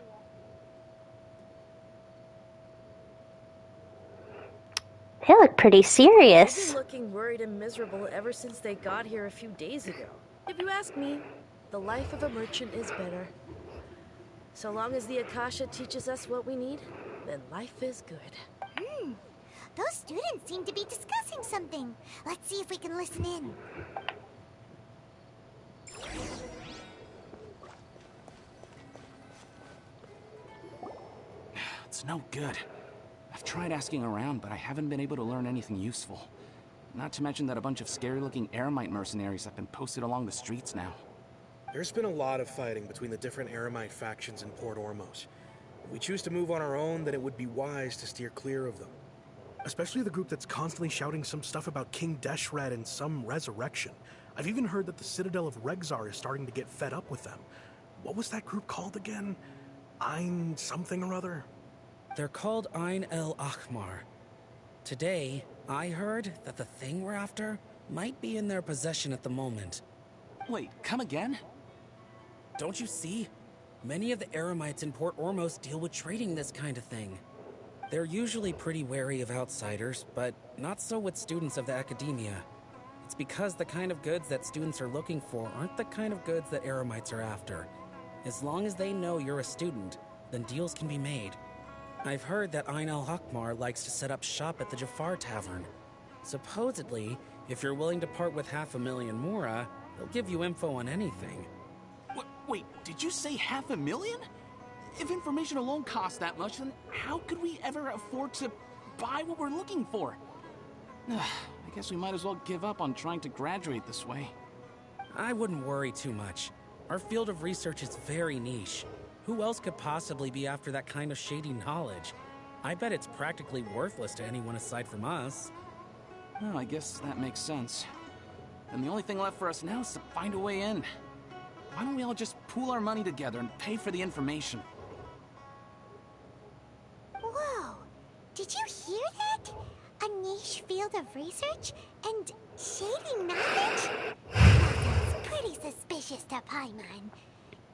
They look pretty They've serious. been looking worried and miserable ever since they got here a few days ago. If you ask me, the life of a merchant is better. So long as the Akasha teaches us what we need, then life is good. Those students seem to be discussing something. Let's see if we can listen in. It's no good. I've tried asking around, but I haven't been able to learn anything useful. Not to mention that a bunch of scary-looking Eremite mercenaries have been posted along the streets now. There's been a lot of fighting between the different Eremite factions in Port Ormos. If we choose to move on our own, then it would be wise to steer clear of them. Especially the group that's constantly shouting some stuff about King Deshret and some resurrection. I've even heard that the Citadel of Regzar is starting to get fed up with them. What was that group called again? Ein something or other? They're called Ein El Ahmar. Today, I heard that the thing we're after might be in their possession at the moment. Wait, come again? Don't you see? Many of the Eremites in Port Ormos deal with trading this kind of thing. They're usually pretty wary of outsiders, but not so with students of the academia. It's because the kind of goods that students are looking for aren't the kind of goods that Eremites are after. As long as they know you're a student, then deals can be made. I've heard that Ein al-Hakmar likes to set up shop at the Jafar Tavern. Supposedly, if you're willing to part with 500,000 Mora, they'll give you info on anything. Wait, did you say 500,000? If information alone costs that much, then how could we ever afford to buy what we're looking for? I guess we might as well give up on trying to graduate this way. I wouldn't worry too much. Our field of research is very niche. Who else could possibly be after that kind of shady knowledge? I bet it's practically worthless to anyone aside from us. Well, I guess that makes sense. And the only thing left for us now is to find a way in. Why don't we all just pool our money together and pay for the information? Whoa! Did you hear that? A niche field of research and shady knowledge? That sounds pretty suspicious to Paimon.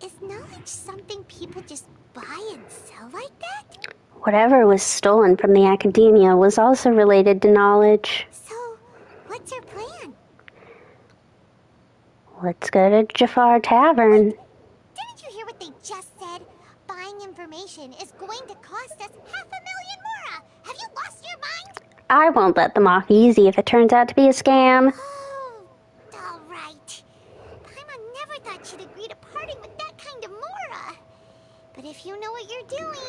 Is knowledge something people just buy and sell like that? Whatever was stolen from the academia was also related to knowledge. So, what's your plan? Let's go to Jafar Tavern. Didn't you hear what they just said? Buying information is going to cost us 500,000 Mora! Have you lost your mind? I won't let them off easy if it turns out to be a scam. Oh, alright. Paimon never thought she'd agree to parting with that kind of Mora. But if you know what you're doing,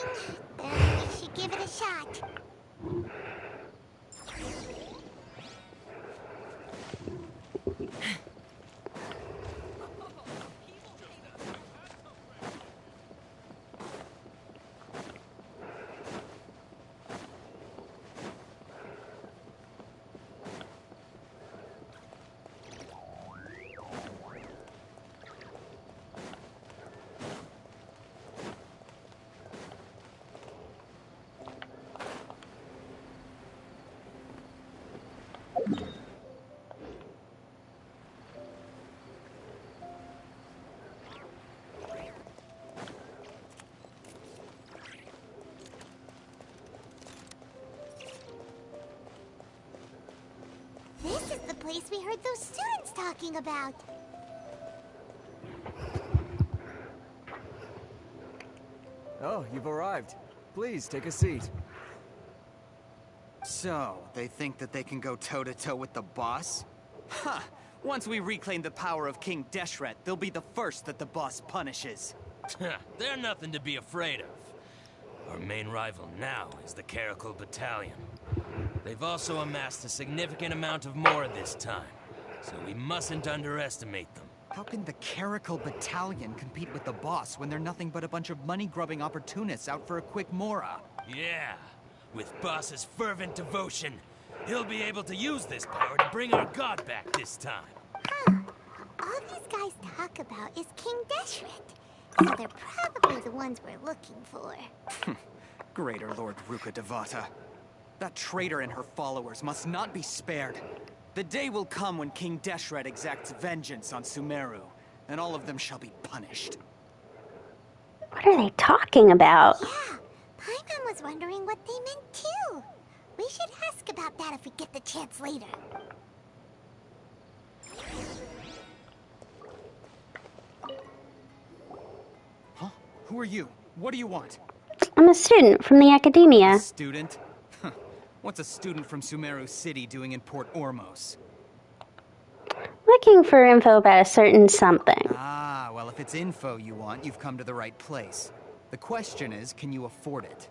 then we should give it a shot. This is the place we heard those students talking about. Oh, you've arrived. Please, take a seat. So, they think that they can go toe-to-toe with the boss? Ha! Once we reclaim the power of King Deshret, they'll be the first that the boss punishes. They're nothing to be afraid of. Our main rival now is the Caracal Battalion. They've also amassed a significant amount of Mora this time, so we mustn't underestimate them. How can the Caracal Battalion compete with the boss when they're nothing but a bunch of money-grubbing opportunists out for a quick Mora? Yeah, with Boss's fervent devotion, he'll be able to use this power to bring our god back this time. All these guys talk about is King Deshret, so they're probably the ones we're looking for. Greater Lord Ruka Devata. That traitor and her followers must not be spared. The day will come when King Deshret exacts vengeance on Sumeru, and all of them shall be punished. What are they talking about? Yeah, Paimon was wondering what they meant too. We should ask about that if we get the chance later. Huh? Who are you? What do you want? I'm a student from the academia. A student? What's a student from Sumeru City doing in Port Ormos? Looking for info about a certain something. Ah, well, if it's info you want, you've come to the right place. The question is, can you afford it?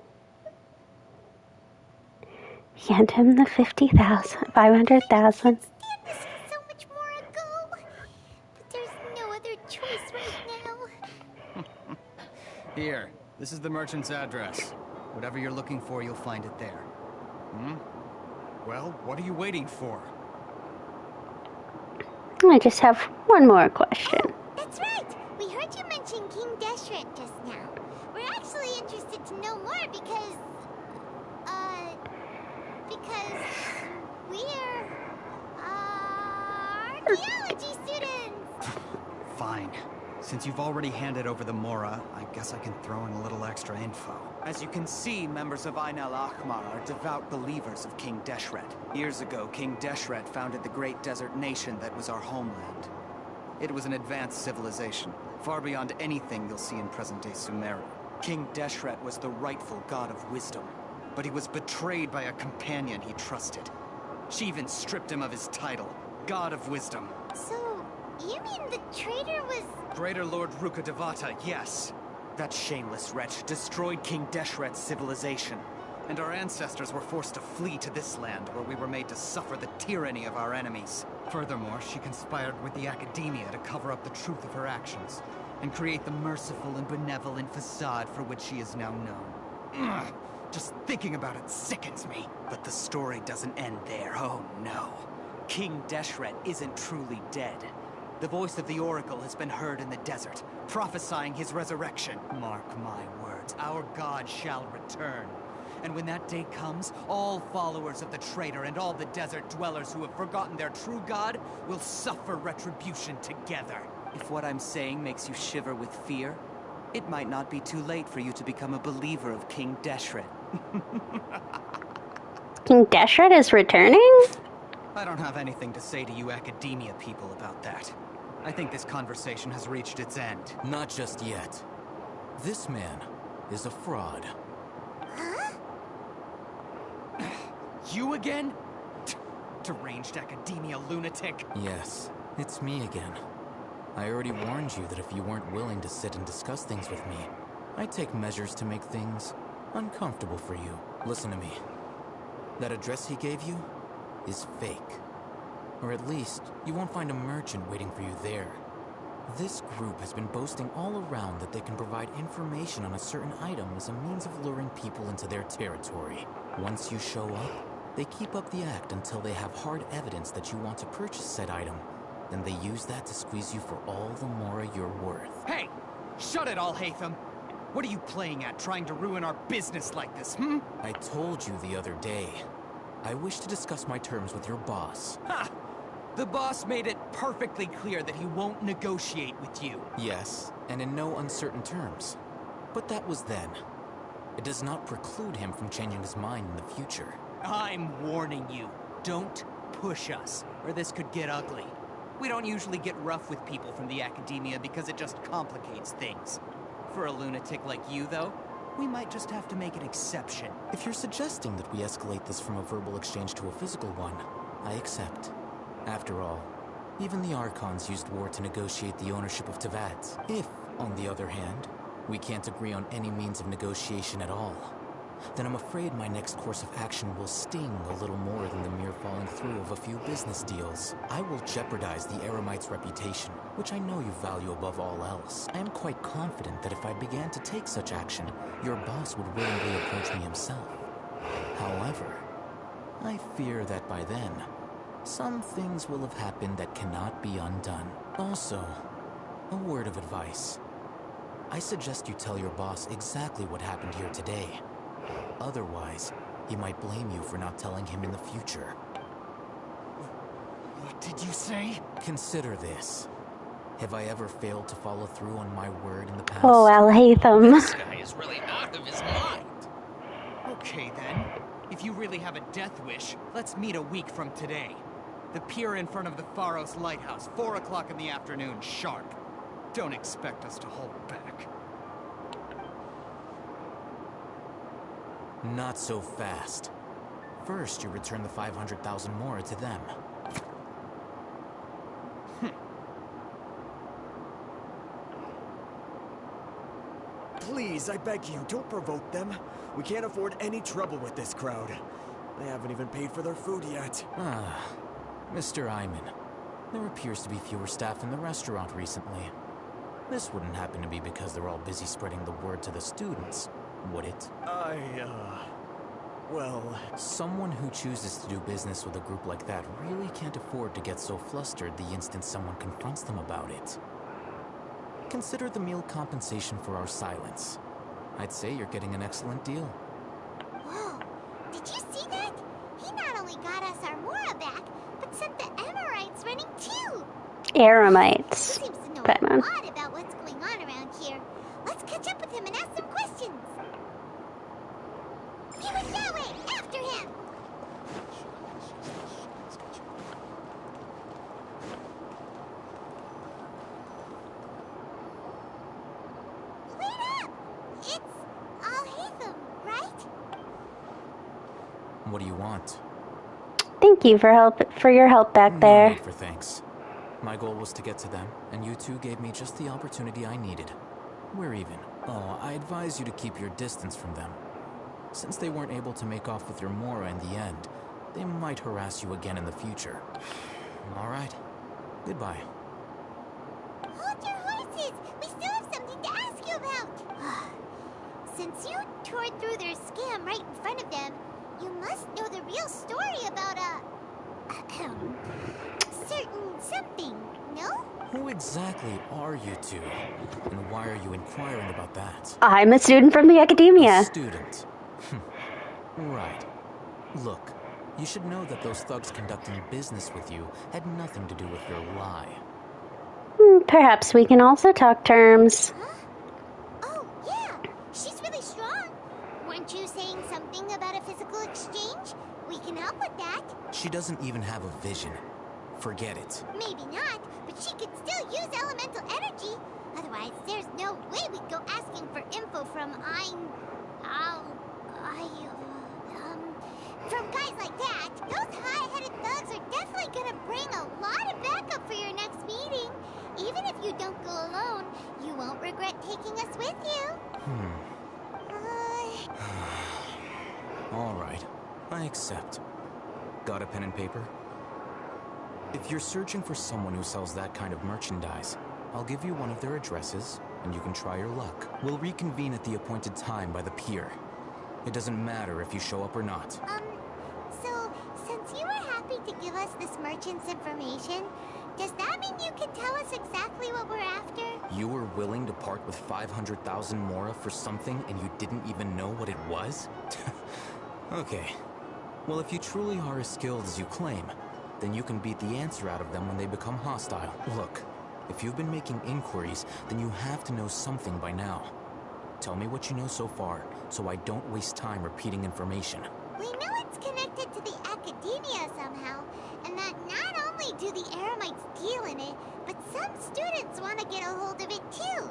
Hand him the 50,000, 500,000. So much more ago. But there's no other choice right now. Here, this is the merchant's address. Whatever you're looking for, you'll find it there. Hmm? Well, what are you waiting for? I just have one more question. That's right. We heard you mention King Deshret just now. We're actually interested to know more because we're archaeology students. Fine. Since you've already handed over the Mora, I guess I can throw in a little extra info. As you can see, members of Ain al-Ahmar are devout believers of King Deshret. Years ago, King Deshret founded the great desert nation that was our homeland. It was an advanced civilization, far beyond anything you'll see in present-day Sumeru. King Deshret was the rightful god of wisdom, but he was betrayed by a companion he trusted. She even stripped him of his title, God of Wisdom. So, you mean the traitor was... Greater Lord Ruka Devata, yes. That shameless wretch destroyed King Deshret's civilization, and our ancestors were forced to flee to this land where we were made to suffer the tyranny of our enemies. Furthermore, she conspired with the academia to cover up the truth of her actions, and create the merciful and benevolent facade for which she is now known. Ugh. Just thinking about it sickens me. But the story doesn't end there, oh no. King Deshret isn't truly dead. The voice of the Oracle has been heard in the desert, prophesying his resurrection. Mark my words, our god shall return. And when that day comes, all followers of the traitor and all the desert dwellers who have forgotten their true god will suffer retribution together. If what I'm saying makes you shiver with fear, it might not be too late for you to become a believer of King Deshret. King Deshret is returning? I don't have anything to say to you academia people about that. I think this conversation has reached its end. Not just yet. This man is a fraud. Huh? You again? Deranged academia lunatic. Yes, it's me again. I already warned you that if you weren't willing to sit and discuss things with me, I'd take measures to make things uncomfortable for you. Listen to me. That address he gave you is fake. Or at least, you won't find a merchant waiting for you there. This group has been boasting all around that they can provide information on a certain item as a means of luring people into their territory. Once you show up, they keep up the act until they have hard evidence that you want to purchase said item. Then they use that to squeeze you for all the more you're worth. Hey! Shut it all, Hatham! What are you playing at, trying to ruin our business like this, hmm? I told you the other day. I wish to discuss my terms with your boss. Ha! The boss made it perfectly clear that he won't negotiate with you. Yes, and in no uncertain terms. But that was then. It does not preclude him from changing his mind in the future. I'm warning you. Don't push us, or this could get ugly. We don't usually get rough with people from the academia because it just complicates things. For a lunatic like you, though, we might just have to make an exception. If you're suggesting that we escalate this from a verbal exchange to a physical one, I accept. After all, even the Archons used war to negotiate the ownership of Teyvat. If, on the other hand, we can't agree on any means of negotiation at all, then I'm afraid my next course of action will sting a little more than the mere following through of a few business deals. I will jeopardize the Eremite's reputation, which I know you value above all else. I am quite confident that if I began to take such action, your boss would willingly approach me himself. However, I fear that by then, some things will have happened that cannot be undone. Also, a word of advice. I suggest you tell your boss exactly what happened here today. Otherwise, he might blame you for not telling him in the future. What did you say? Consider this. Have I ever failed to follow through on my word in the past? Oh, I'll hate them. This guy is really out of his mind. Okay then. If you really have a death wish, let's meet a week from today. The pier in front of the Pharos Lighthouse, 4 o'clock in the afternoon, sharp. Don't expect us to hold back. Not so fast. First, you return the 500,000 mora to them. Please, I beg you, don't provoke them. We can't afford any trouble with this crowd. They haven't even paid for their food yet. Ah, Mr. Iman. There appears to be fewer staff in the restaurant recently. This wouldn't happen to be because they're all busy spreading the word to the students, would it? Well... Someone who chooses to do business with a group like that really can't afford to get so flustered the instant someone confronts them about it. Consider the meal compensation for our silence. I'd say you're getting an excellent deal. Whoa, did you see that? He not only got us our mora back, but sent the Emirites running too. Eremites. He seems to know Batman. a lot about what's going on around here. Let's catch up with him and ask some questions. He went that way! After him! Wait up! It's Al-Haytham, right? What do you want? Thank you for your help back No there. need for thanks. My goal was to get to them, and you two gave me just the opportunity I needed. We're even. Oh, I advise you to keep your distance from them. Since they weren't able to make off with your mora in the end, they might harass you again in the future. All right. Goodbye. Hold your horses! We still have something to ask you about! Since you tore through their scam right in front of them, you must know the real story about certain something, no? Who exactly are you two? And why are you inquiring about that? I'm a student from the academia. A student? Right. Look, you should know that those thugs conducting business with you had nothing to do with your lie. Perhaps we can also talk terms. Oh, yeah! She's really strong! Weren't you saying something about a physical exchange? We can help with that. She doesn't even have a vision. Forget it. Maybe not, but she could still use elemental energy. Otherwise, there's no way we'd go asking for info from from guys like that. Those high-headed thugs are definitely gonna bring a lot of backup for your next meeting. Even if you don't go alone, you won't regret taking us with you. All right. I accept. Got a pen and paper? If you're searching for someone who sells that kind of merchandise, I'll give you one of their addresses, and you can try your luck. We'll reconvene at the appointed time by the pier. It doesn't matter if you show up or not. So, since you were happy to give us this merchant's information, does that mean you can tell us exactly what we're after? You were willing to part with 500,000 mora for something and you didn't even know what it was? Okay. Well, if you truly are as skilled as you claim, then you can beat the answer out of them when they become hostile. Look, if you've been making inquiries, then you have to know something by now. Tell me what you know so far, so I don't waste time repeating information. We know it's connected to the academia somehow, and that not only do the Eremites deal in it, but some students want to get a hold of it too.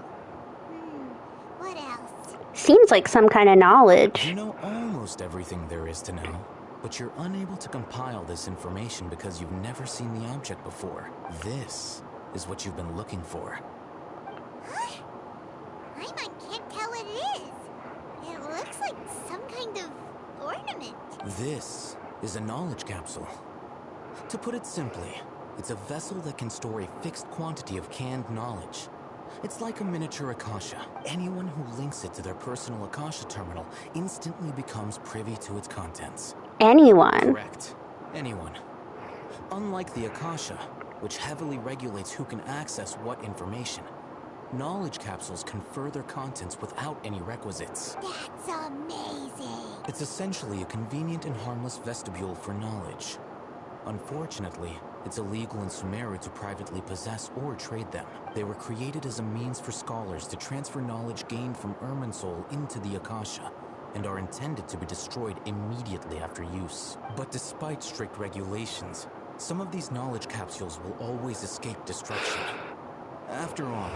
What else? Seems like some kind of knowledge. You know almost everything there is to know, but you're unable to compile this information because you've never seen the object before. This is what you've been looking for. Huh? I can't tell what it is. It looks like some kind of ornament. This is a knowledge capsule. To put it simply, it's a vessel that can store a fixed quantity of canned knowledge. It's like a miniature Akasha. Anyone who links it to their personal Akasha terminal instantly becomes privy to its contents. Anyone? Correct. Anyone. Unlike the Akasha, which heavily regulates who can access what information, knowledge capsules confer their contents without any requisites. That's amazing. It's essentially a convenient and harmless vestibule for knowledge. Unfortunately, it's illegal in Sumeru to privately possess or trade them. They were created as a means for scholars to transfer knowledge gained from Irminsul into the Akasha, and are intended to be destroyed immediately after use. But despite strict regulations, some of these knowledge capsules will always escape destruction. After all,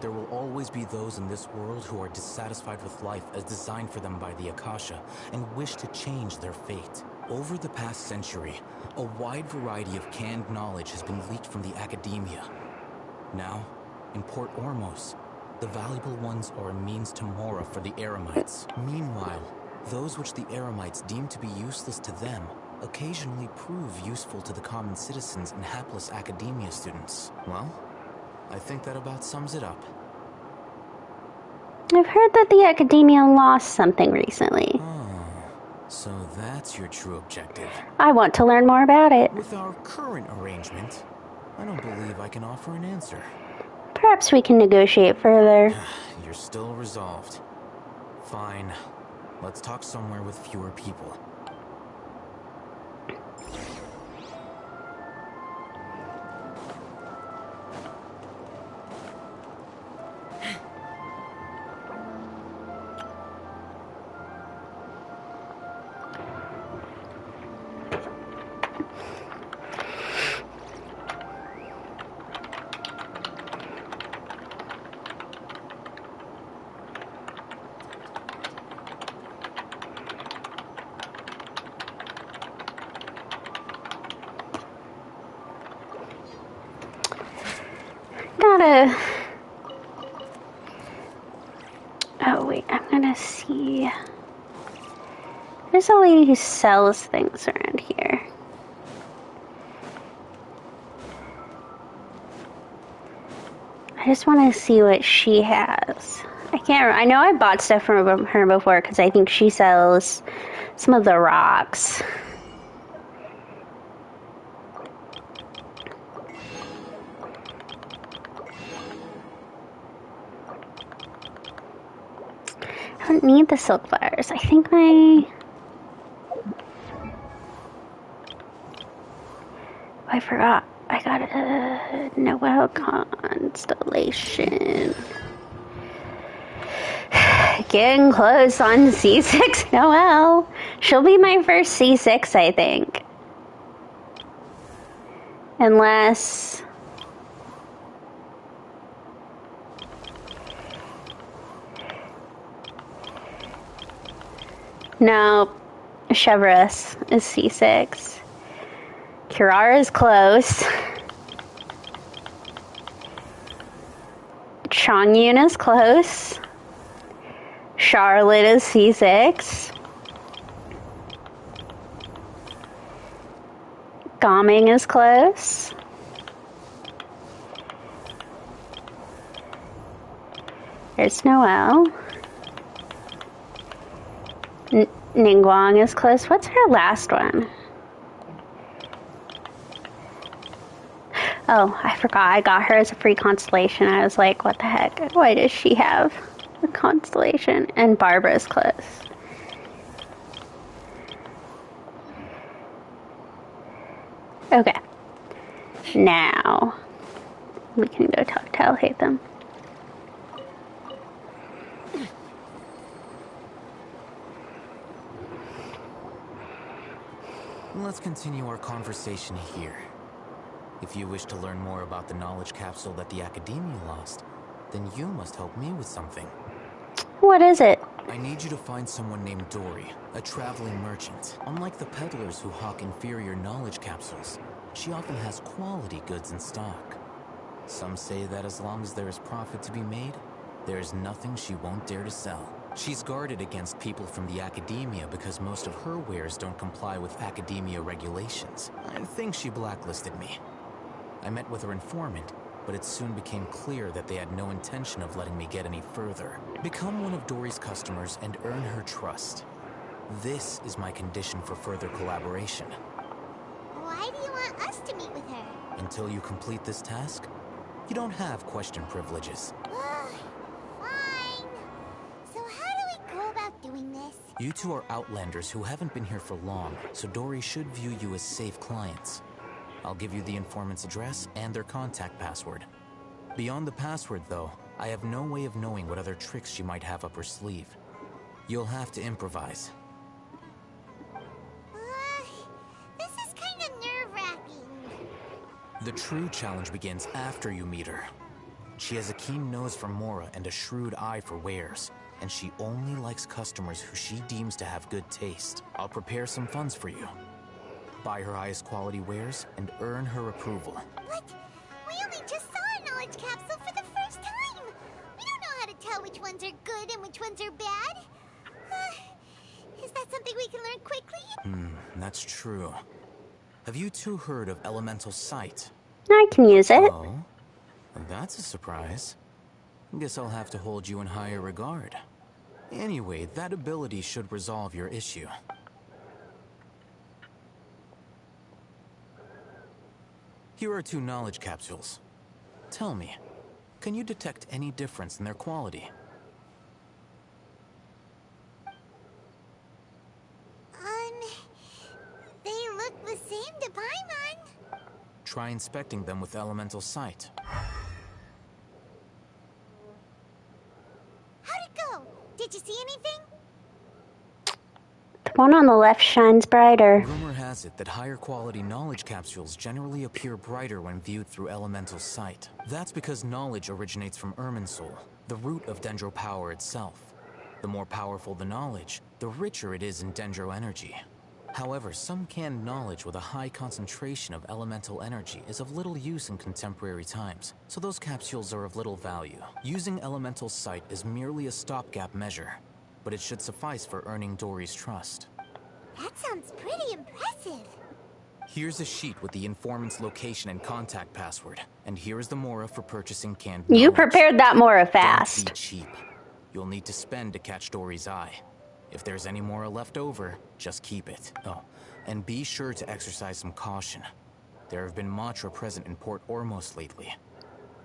there will always be those in this world who are dissatisfied with life as designed for them by the Akasha and wish to change their fate. Over the past century, a wide variety of canned knowledge has been leaked from the academia. Now, in Port Ormos, the valuable ones are a means to Mora for the Eremites. Meanwhile, those which the Eremites deem to be useless to them occasionally prove useful to the common citizens and hapless academia students. Well, I think that about sums it up. I've heard that the academia lost something recently. So that's your true objective. I want to learn more about it. With our current arrangement, I don't believe I can offer an answer. Perhaps we can negotiate further. You're still resolved. Fine. Let's talk somewhere with fewer people. Oh wait, I'm gonna see. There's a lady who sells things around here. I just want to see what she has. I know I bought stuff from her before because I think she sells some of the rocks. I don't need the silk flowers. I think my... Oh, I forgot. I got a Noel constellation. Getting close on C6 Noel. She'll be my first C6, I think. Unless... No, Chevrolet is C6. Kirara is close. Chongyun is close. Charlotte is C6. Gaming is close. There's Noelle. Ningguang is close. What's her last one? Oh, I forgot. I got her as a free constellation. I was like, what the heck? Why does she have a constellation? And Barbara's close. Okay. Now, we can go talk to Alhaitham. Let's continue our conversation here. If you wish to learn more about the knowledge capsule that the Academia lost, then you must help me with something. What is it? I need you to find someone named Dory, a traveling merchant. Unlike the peddlers who hawk inferior knowledge capsules, she often has quality goods in stock. Some say that as long as there is profit to be made, there is nothing she won't dare to sell. She's guarded against people from the Academia because most of her wares don't comply with Academia regulations. I think she blacklisted me. I met with her informant, but it soon became clear that they had no intention of letting me get any further. Become one of Dory's customers and earn her trust. This is my condition for further collaboration. Why do you want us to meet with her? Until you complete this task, you don't have question privileges. Fine. So how do we go about doing this? You two are outlanders who haven't been here for long, so Dory should view you as safe clients. I'll give you the informant's address and their contact password. Beyond the password, though, I have no way of knowing what other tricks she might have up her sleeve. You'll have to improvise. This is kind of nerve-wracking. The true challenge begins after you meet her. She has a keen nose for Mora and a shrewd eye for wares, and she only likes customers who she deems to have good taste. I'll prepare some funds for you. Buy her highest quality wares and earn her approval. But we only just saw a knowledge capsule for the first time. We don't know how to tell which ones are good and which ones are bad. Is that something we can learn quickly? That's true. Have you two heard of elemental sight? I can use it. Oh, that's a surprise. Guess I'll have to hold you in higher regard. Anyway, that ability should resolve your issue. Here are 2 knowledge capsules. Tell me, can you detect any difference in their quality? They look the same to Paimon. Try inspecting them with elemental sight. How'd it go? Did you see anything? The one on the left shines brighter. Rumor has it that higher quality knowledge capsules generally appear brighter when viewed through elemental sight. That's because knowledge originates from Irminsul, the root of Dendro power itself. The more powerful the knowledge, the richer it is in Dendro energy. However, some canned knowledge with a high concentration of elemental energy is of little use in contemporary times, so those capsules are of little value. Using elemental sight is merely a stopgap measure, but it should suffice for earning Dory's trust. That sounds pretty impressive. Here's a sheet with the informant's location and contact password, and here's the Mora for purchasing canned You knowledge. prepared that Mora fast. Don't be cheap. You'll need to spend to catch Dory's eye. If there's any Mora left over, just keep it. Oh, and be sure to exercise some caution. There have been Matra present in Port Ormos lately.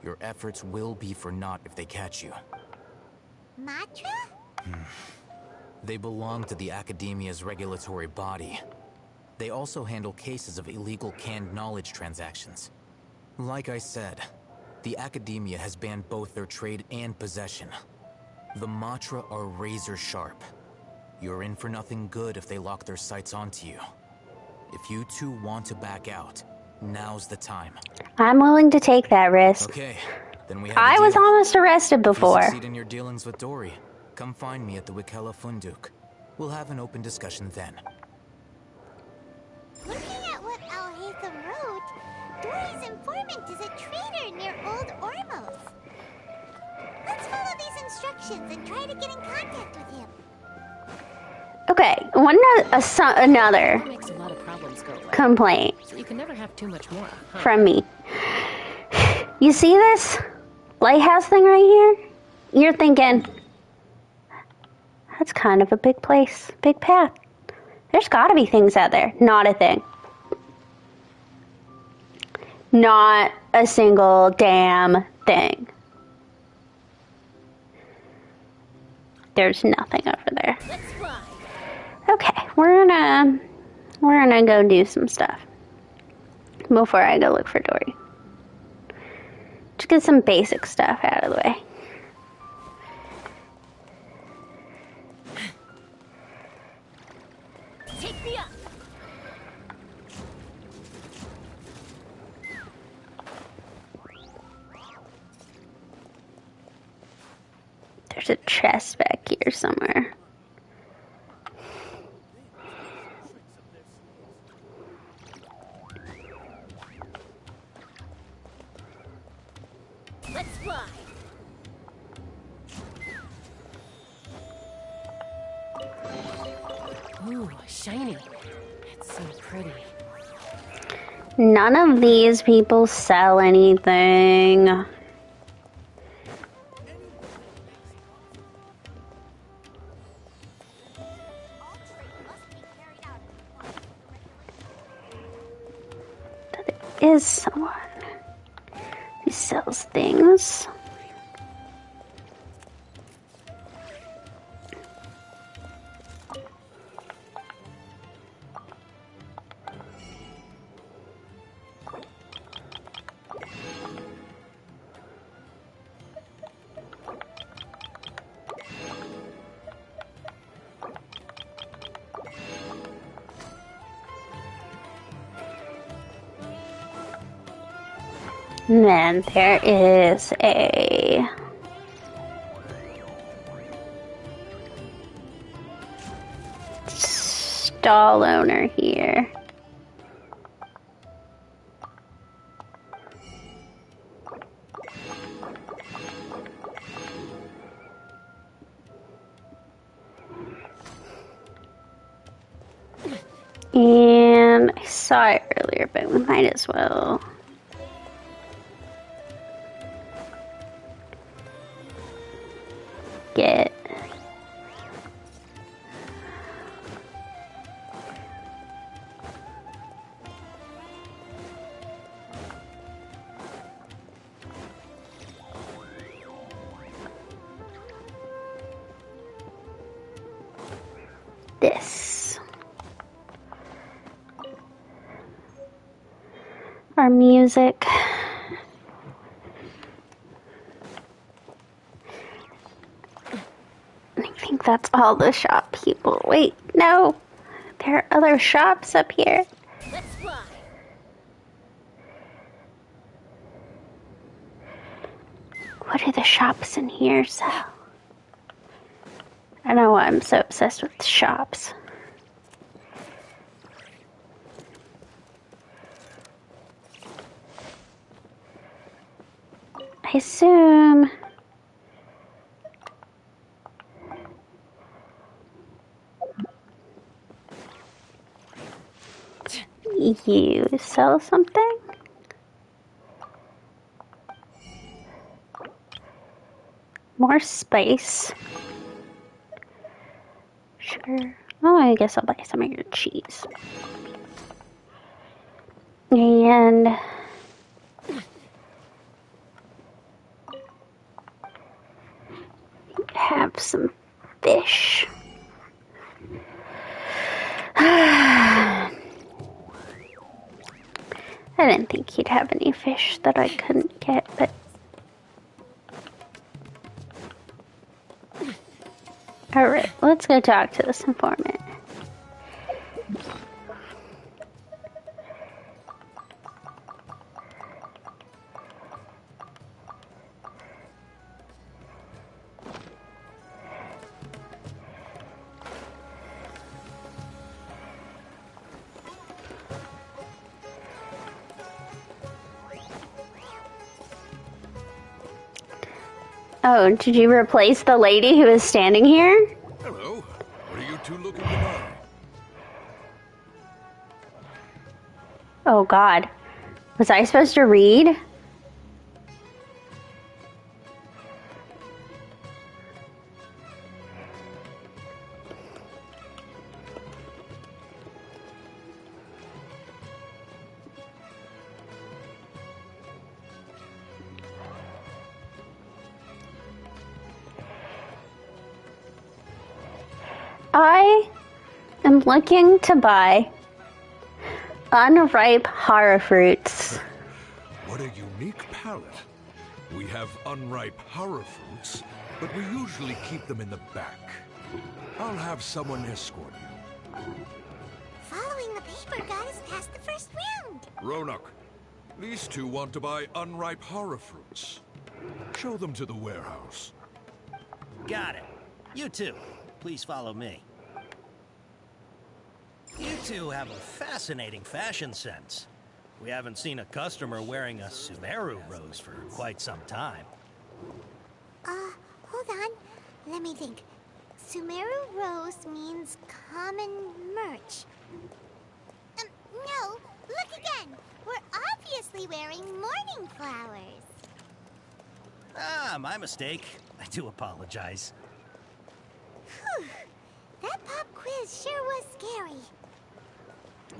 Your efforts will be for naught if they catch you. Matra? They belong to the Academia's regulatory body. They also handle cases of illegal canned knowledge transactions. Like I said, the Academia has banned both their trade and possession. The Matra are razor sharp. You're in for nothing good if they lock their sights onto you. If you two want to back out, now's the time. I'm willing to take that risk. Okay, then we have I was almost arrested If you before. succeed in your dealings with Dory, come find me at the Wikela Funduk. We'll have an open discussion then. Looking at what Al-Haytham wrote, Dory's informant is a traitor near Old Ormos. Let's follow these instructions and try to get in contact with him. Okay, another Makes a lot of problems go away. complaint So you can never have too much more. Huh? from me. You see this lighthouse thing right here? You're thinking, that's kind of a big place, big path. There's gotta be things out there. Not a thing. Not a single damn thing. There's nothing over there. Okay, we're gonna go do some stuff before I go look for Dory. Just get some basic stuff out of the way. Take me up. There's a chest back here somewhere. Let's fly. Ooh, shiny. It's so pretty. None of these people sell anything. There is someone who sells things. And then there is a stall owner here. And I saw it earlier, but we might as well. Get this. Our music. I think that's all the shop people. Wait, no. There are other shops up here. Let's fly. What do the shops in here sell? I don't know why I'm so obsessed with shops. I assume you sell something? More spice. Sugar. Oh, I guess I'll buy some of your cheese. And have some fish. I didn't think he'd have any fish that I couldn't get, but alright, let's go talk to this informant. Oh, did you replace the lady who is standing here? Hello. What are you two looking to buy? Oh God. Was I supposed to read? I am looking to buy unripe hara fruits. What a unique palate. We have unripe hara fruits, but we usually keep them in the back. I'll have someone escort you. Following the paper got us past the first round. Ronak, these two want to buy unripe hara fruits. Show them to the warehouse. Got it. You two, please follow me. You two have a fascinating fashion sense. We haven't seen a customer wearing a Sumeru rose for quite some time. Hold on. Let me think. Sumeru rose means common merch. No, look again. We're obviously wearing morning flowers. Ah, my mistake. I do apologize. Whew. That pop quiz sure was scary.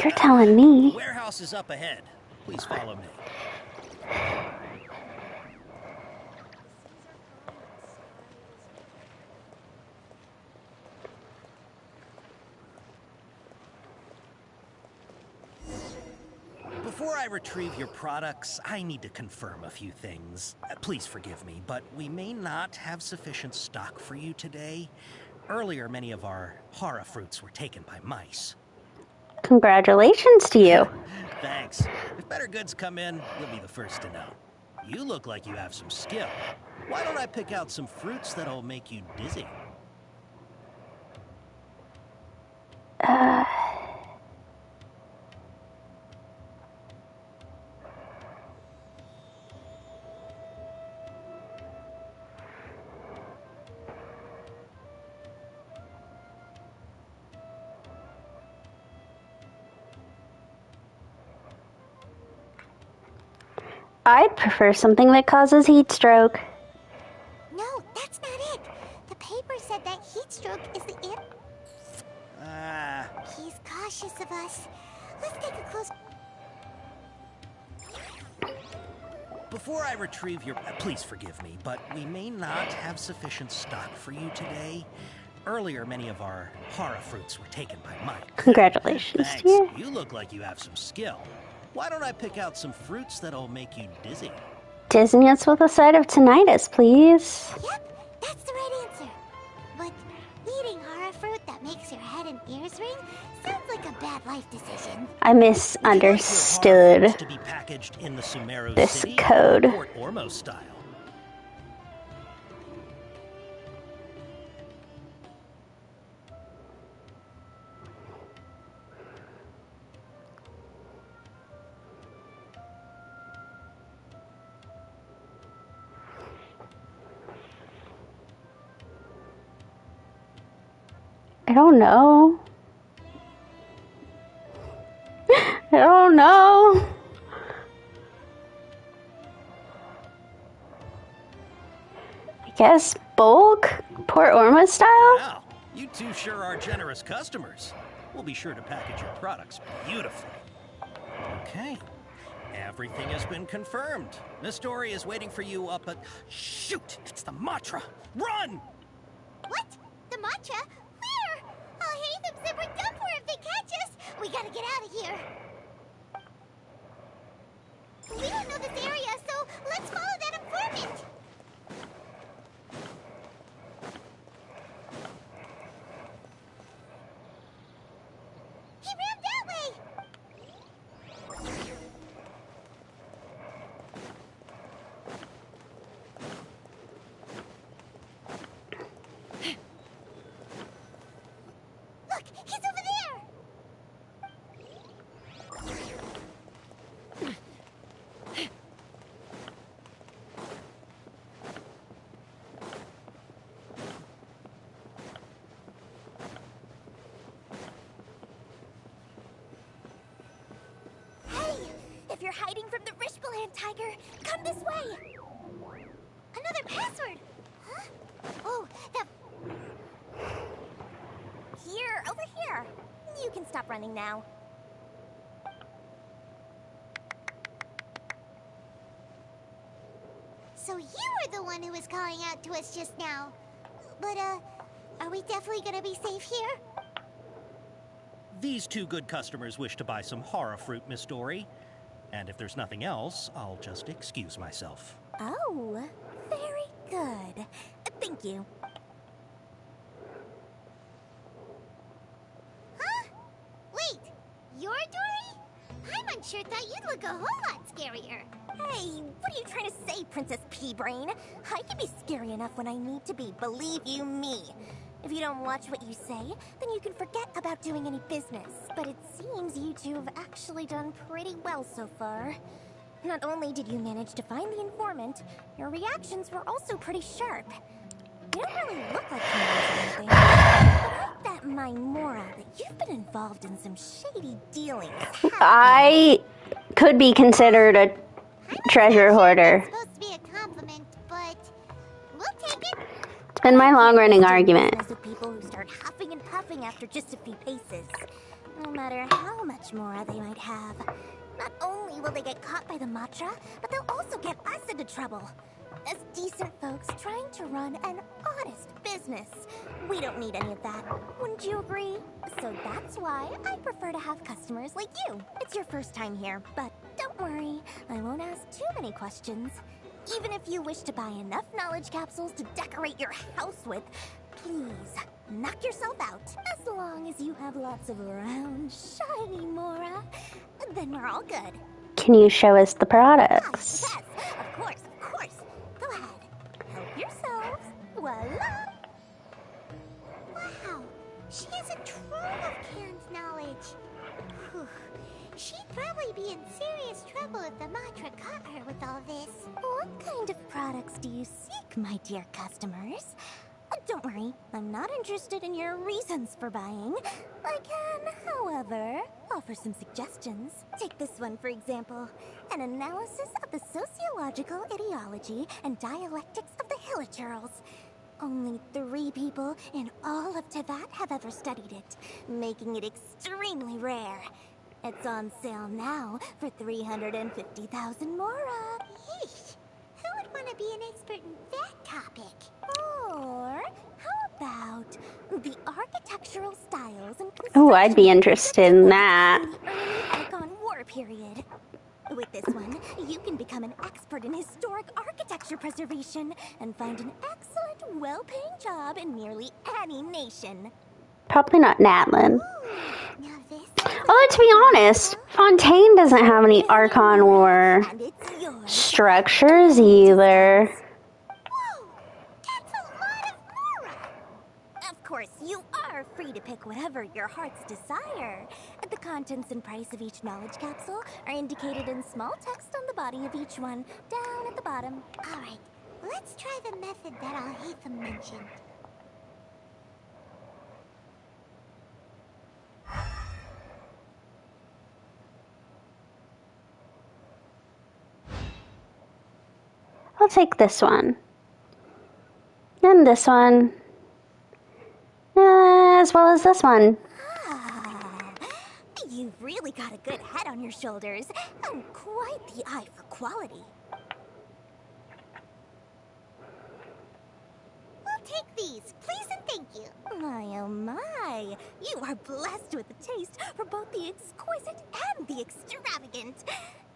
You're telling me. Warehouse is up ahead. Please follow me. Before I retrieve your products, I need to confirm a few things. Please forgive me, but we may not have sufficient stock for you today. Earlier, many of our hara fruits were taken by mice. Congratulations to you. Thanks. If better goods come in, you'll be the first to know. you look like you have some skill. Why don't I pick out some fruits that'll make you dizzy? I'd prefer something that causes heat stroke. No, that's not it. The paper said that heat stroke is the He's cautious of us. Let's take a close... Before I retrieve your... please forgive me, but we may not have sufficient stock for you today. Earlier, many of our hara fruits were taken by Mike. Congratulations, Thanks. dear. You look like you have some skill. Why don't I pick out some fruits that'll make you dizzy? Dizziness with a side of tinnitus, please. Yep, that's the right answer. But eating hara fruit that makes your head and ears ring sounds like a bad life decision. I misunderstood To be packaged in the Sumeru this City, code. Port Ormo style. I don't know. I don't know. I guess bulk? Port Ormo style? Wow, you two sure are generous customers. We'll be sure to package your products beautifully. Okay. Everything has been confirmed. Miss Dory is waiting for you up at... Shoot! It's the Matra! Run! What? The matcha? Where? I'll hate them said we're done for if they catch us. We gotta get out of here. We don't know this area, so let's follow that informant. He ran that way. Look, he's over there. Hey, if you're hiding from the Rishbaland tiger, come this way. Another password. Huh? Oh, that... Here, over here. You can stop running now. So you were the one who was calling out to us just now. But, are we definitely gonna be safe here? These two good customers wish to buy some hara fruit, Miss Dory. And if there's nothing else, I'll just excuse myself. Oh, very good. Thank you. Huh? Wait, you're Dory? Paimon thought you'd look a whole lot scarier. Hey, what are you trying to say, Princess Pea-Brain? I can be scary enough when I need to be, believe you me. If you don't watch what you say, then you can forget about doing any business. But it seems you two have actually done pretty well so far. Not only did you manage to find the informant, your reactions were also pretty sharp. You don't really look like criminals or anything, but I bet my Mora that you've been involved in some shady dealings. I could be considered a treasure hoarder. It's supposed to be a compliment, but we'll take it. It's been my long-running argument. Of people who start huffing and puffing after just a few paces, no matter how much Mora they might have. Not only will they get caught by the Matra, but they'll also get us into trouble. As decent folks trying to run an honest business. We don't need any of that. Wouldn't you agree? So that's why I prefer to have customers like you. It's your first time here, but don't worry. I won't ask too many questions. Even if you wish to buy enough knowledge capsules to decorate your house with, please, knock yourself out. As long as you have lots of round, shiny Mora, then we're all good. Can you show us the products? Yes, of course. trouble if the Matra caught her with all this. What kind of products do you seek, my dear customers? Don't worry, I'm not interested in your reasons for buying. I can, however, offer some suggestions. Take this one, for example. An analysis of the sociological ideology and dialectics of the Hilichurls. Only 3 people in all of Teyvat have ever studied it, making it extremely rare. It's on sale now for 350,000 mora. Yeesh. Who would want to be an expert in that topic? Or how about the architectural styles and Oh, I'd be interested in that. early Archon War period? With this one, you can become an expert in historic architecture preservation and find an excellent, well-paying job in nearly any nation. Probably not Natlin. Although, to be honest, Fontaine doesn't have any Archon War structures either. Of course, you are free to pick whatever your heart's desire. The contents and price of each knowledge capsule are indicated in small text on the body of each one, down at the bottom. Alright, let's try the method that Al-Haytham mentioned. I'll take this one. And this one. As well as this one. You've really got a good head on your shoulders, and quite the eye for quality. We'll take these, please and thank you. My oh my, you are blessed with a taste for both the exquisite and the extravagant.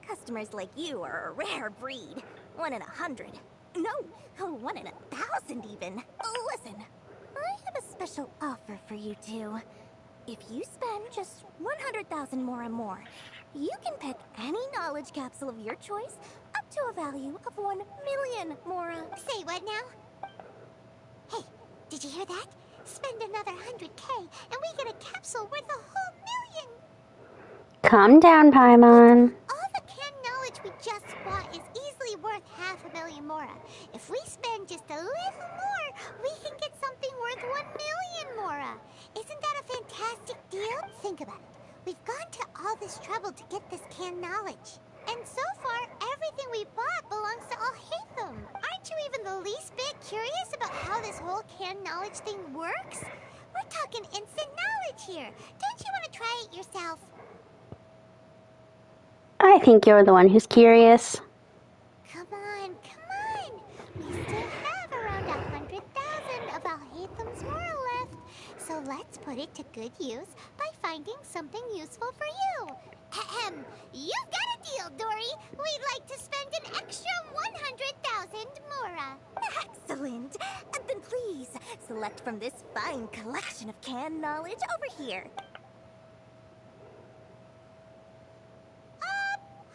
Customers like you are a rare breed. 1 in 100. No, 1 in 1,000 even. Listen, I have a special offer for you two. If you spend just 100,000 more and more, you can pick any knowledge capsule of your choice up to a value of 1 million mora. Say what now? Hey, did you hear that? Spend another 100K and we get a capsule worth a whole million! Calm down, Paimon. All the canned knowledge we just bought is easily worth 500,000 mora. If we spend just a little more, we can get something worth 1 million mora. Isn't that a fantastic deal? Think about it. We've gone to all this trouble to get this canned knowledge. And so far, everything we bought belongs to Al-Haytham. Aren't you even the least bit curious about how this whole canned knowledge thing works? We're talking instant knowledge here. Don't you want to try it yourself? I think you're the one who's curious. Come on, come on. We still have around 100,000 of Al-Haytham's mora left. So let's put it to good use by finding something useful for you. Ahem. You've got a deal, Dory. We'd like to spend an extra 100,000 mora. Excellent. Then please, select from this fine collection of canned knowledge over here.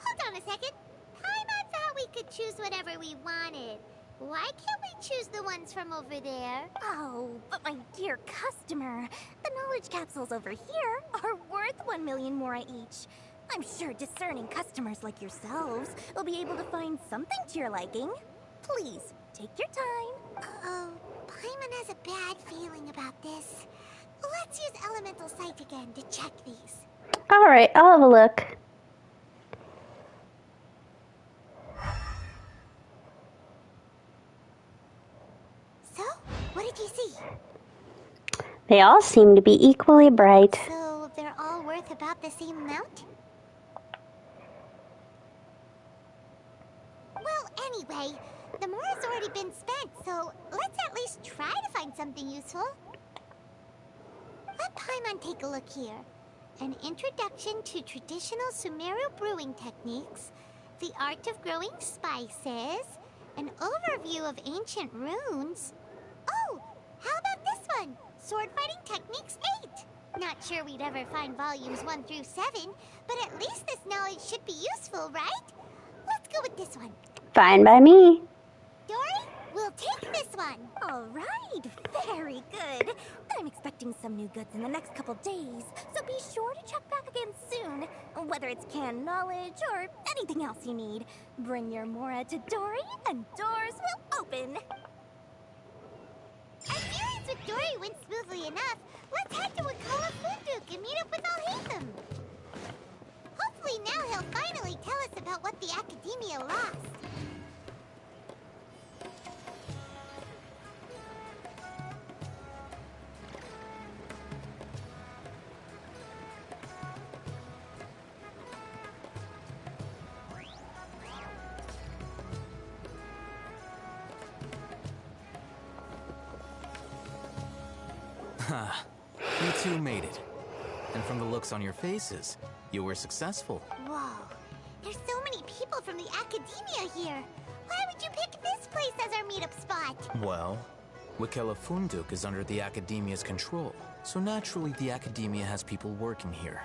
Hold on a second. Paimon thought we could choose whatever we wanted. Why can't we choose the ones from over there? Oh, but my dear customer, the knowledge capsules over here are worth 1 million mora each. I'm sure discerning customers like yourselves will be able to find something to your liking. Please, take your time. Uh-oh, Paimon has a bad feeling about this. Let's use Elemental Sight again to check these. Alright, I'll have a look. So, what did you see? They all seem to be equally bright. So, they're all worth about the same amount? Well, anyway, the mora's already been spent, so let's at least try to find something useful. Let Paimon take a look here. An introduction to traditional Sumeru brewing techniques, the art of growing spices, an overview of ancient runes. Oh, how about this one? Sword Fighting Techniques 8. Not sure we'd ever find volumes 1 through 7, but at least this knowledge should be useful, right? Let's go with this one. Fine by me. Dory, we'll take this one. fun. All right, very good. I'm expecting some new goods in the next couple days, so be sure to check back again soon. Whether it's canned knowledge or anything else you need, bring your Mora to Dory and doors will open. Our dealings with Dory went smoothly enough. Let's head to Wakala Funduk and meet up with Al-Haytham. Hopefully now he'll finally tell us about what the Academia lost. You two made it. And from the looks on your faces, you were successful. Whoa, there's so many people from the Academia here. Why would you pick this place as our meetup spot? Well, Wakela Funduk is under the Academia's control, so naturally the Academia has people working here.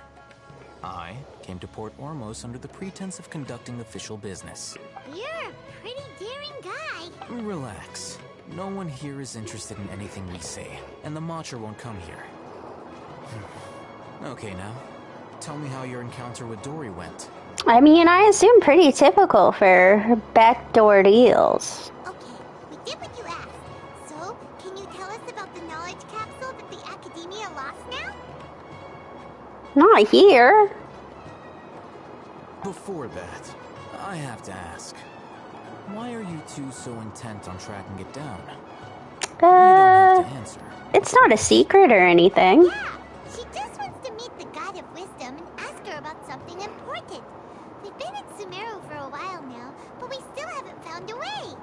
I came to Port Ormos under the pretense of conducting official business. You're a pretty daring guy. Relax. No one here is interested in anything we say, and the Matcher won't come here. Okay, now, tell me how your encounter with Dory went. I mean, I assume pretty typical for backdoor deals. Okay, we did what you asked. So, can you tell us about the knowledge capsule that the Academia lost now? Not here. Before that, I have to ask, why are you two so intent on tracking it down? You don't have to answer. It's not a secret or anything. Yeah, she just wants to meet the God of Wisdom and ask her about something important. We've been in Sumeru for a while now, but we still haven't found a way.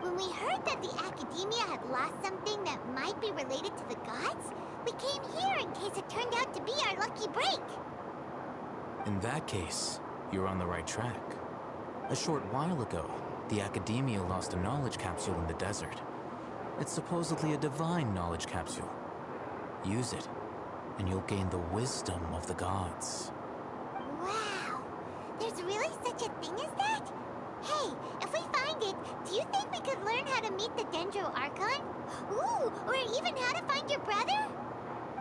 When we heard that the Academia had lost something that might be related to the gods, we came here in case it turned out to be our lucky break. In that case, you're on the right track. A short while ago, the Academia lost a knowledge capsule in the desert. It's supposedly a divine knowledge capsule. Use it, and you'll gain the wisdom of the gods. Wow! There's really such a thing as that? Hey, if we find it, do you think we could learn how to meet the Dendro Archon? Ooh, or even how to find your brother?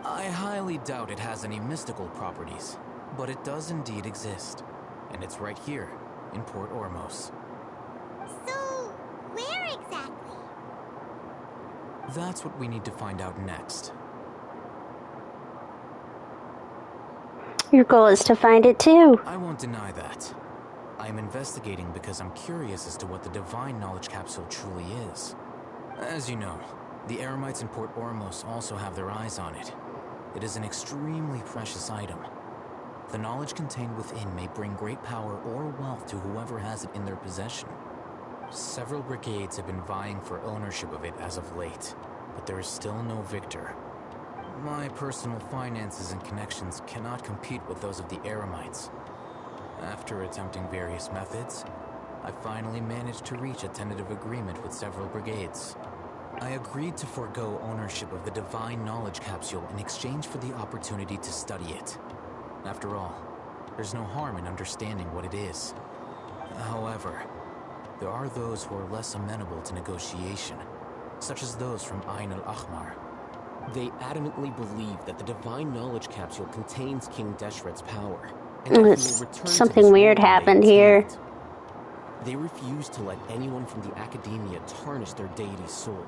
I highly doubt it has any mystical properties, but it does indeed exist. And it's right here, in Port Ormos. So, where exactly? That's what we need to find out next. Your goal is to find it too. I won't deny that. I am investigating because I'm curious as to what the divine knowledge capsule truly is. As you know, the Eremites in Port Ormos also have their eyes on it. It is an extremely precious item. The knowledge contained within may bring great power or wealth to whoever has it in their possession. Several brigades have been vying for ownership of it as of late, but there is still no victor. My personal finances and connections cannot compete with those of the Eremites. After attempting various methods, I finally managed to reach a tentative agreement with several brigades. I agreed to forego ownership of the divine knowledge capsule in exchange for the opportunity to study it. After all, there's no harm in understanding what it is. However, there are those who are less amenable to negotiation, such as those from Ain al-Ahmar. They adamantly believe that the divine knowledge capsule contains King Deshret's power, and that he will return Something weird happened here. They refuse to let anyone from the Academia tarnish their deity's soul.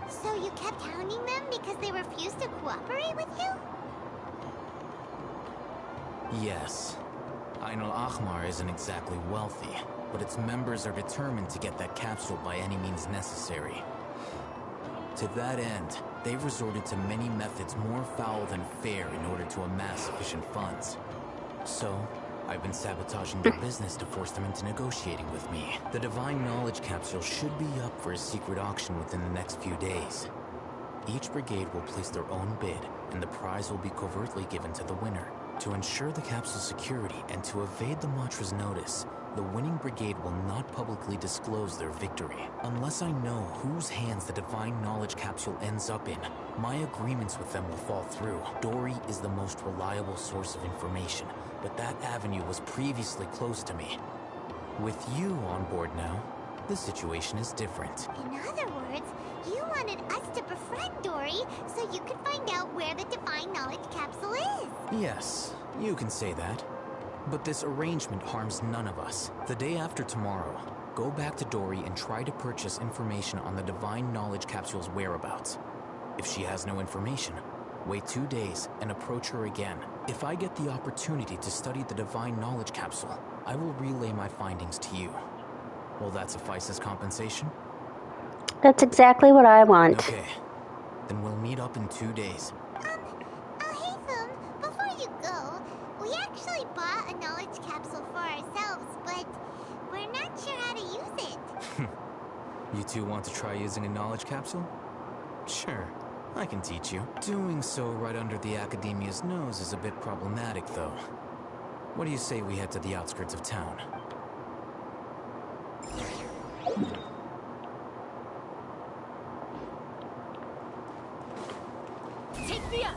So you kept hounding them because they refused to cooperate with you? Yes. Ain al-Ahmar isn't exactly wealthy, but its members are determined to get that capsule by any means necessary. To that end, they've resorted to many methods more foul than fair in order to amass sufficient funds. So, I've been sabotaging their business to force them into negotiating with me. The divine knowledge capsule should be up for a secret auction within the next few days. Each brigade will place their own bid, and the prize will be covertly given to the winner. To ensure the capsule's security and to evade the Matra's notice, the winning brigade will not publicly disclose their victory. Unless I know whose hands the divine knowledge capsule ends up in, my agreements with them will fall through. Dory is the most reliable source of information, but that avenue was previously closed to me. With you on board now, the situation is different. In other words, You wanted us to befriend Dory so you could find out where the Divine Knowledge Capsule is. Yes, you can say that. But this arrangement harms none of us. The day after tomorrow, go back to Dory and try to purchase information on the Divine Knowledge Capsule's whereabouts. If she has no information, wait 2 days and approach her again. If I get the opportunity to study the Divine Knowledge Capsule, I will relay my findings to you. Will that suffice as compensation? That's exactly what I want. Okay, then we'll meet up in 2 days. Hatham, before you go, we actually bought a knowledge capsule for ourselves, but we're not sure how to use it. You two want to try using a knowledge capsule? Sure, I can teach you. Doing so right under the Academia's nose is a bit problematic, though. What do you say we head to the outskirts of town? Take me up!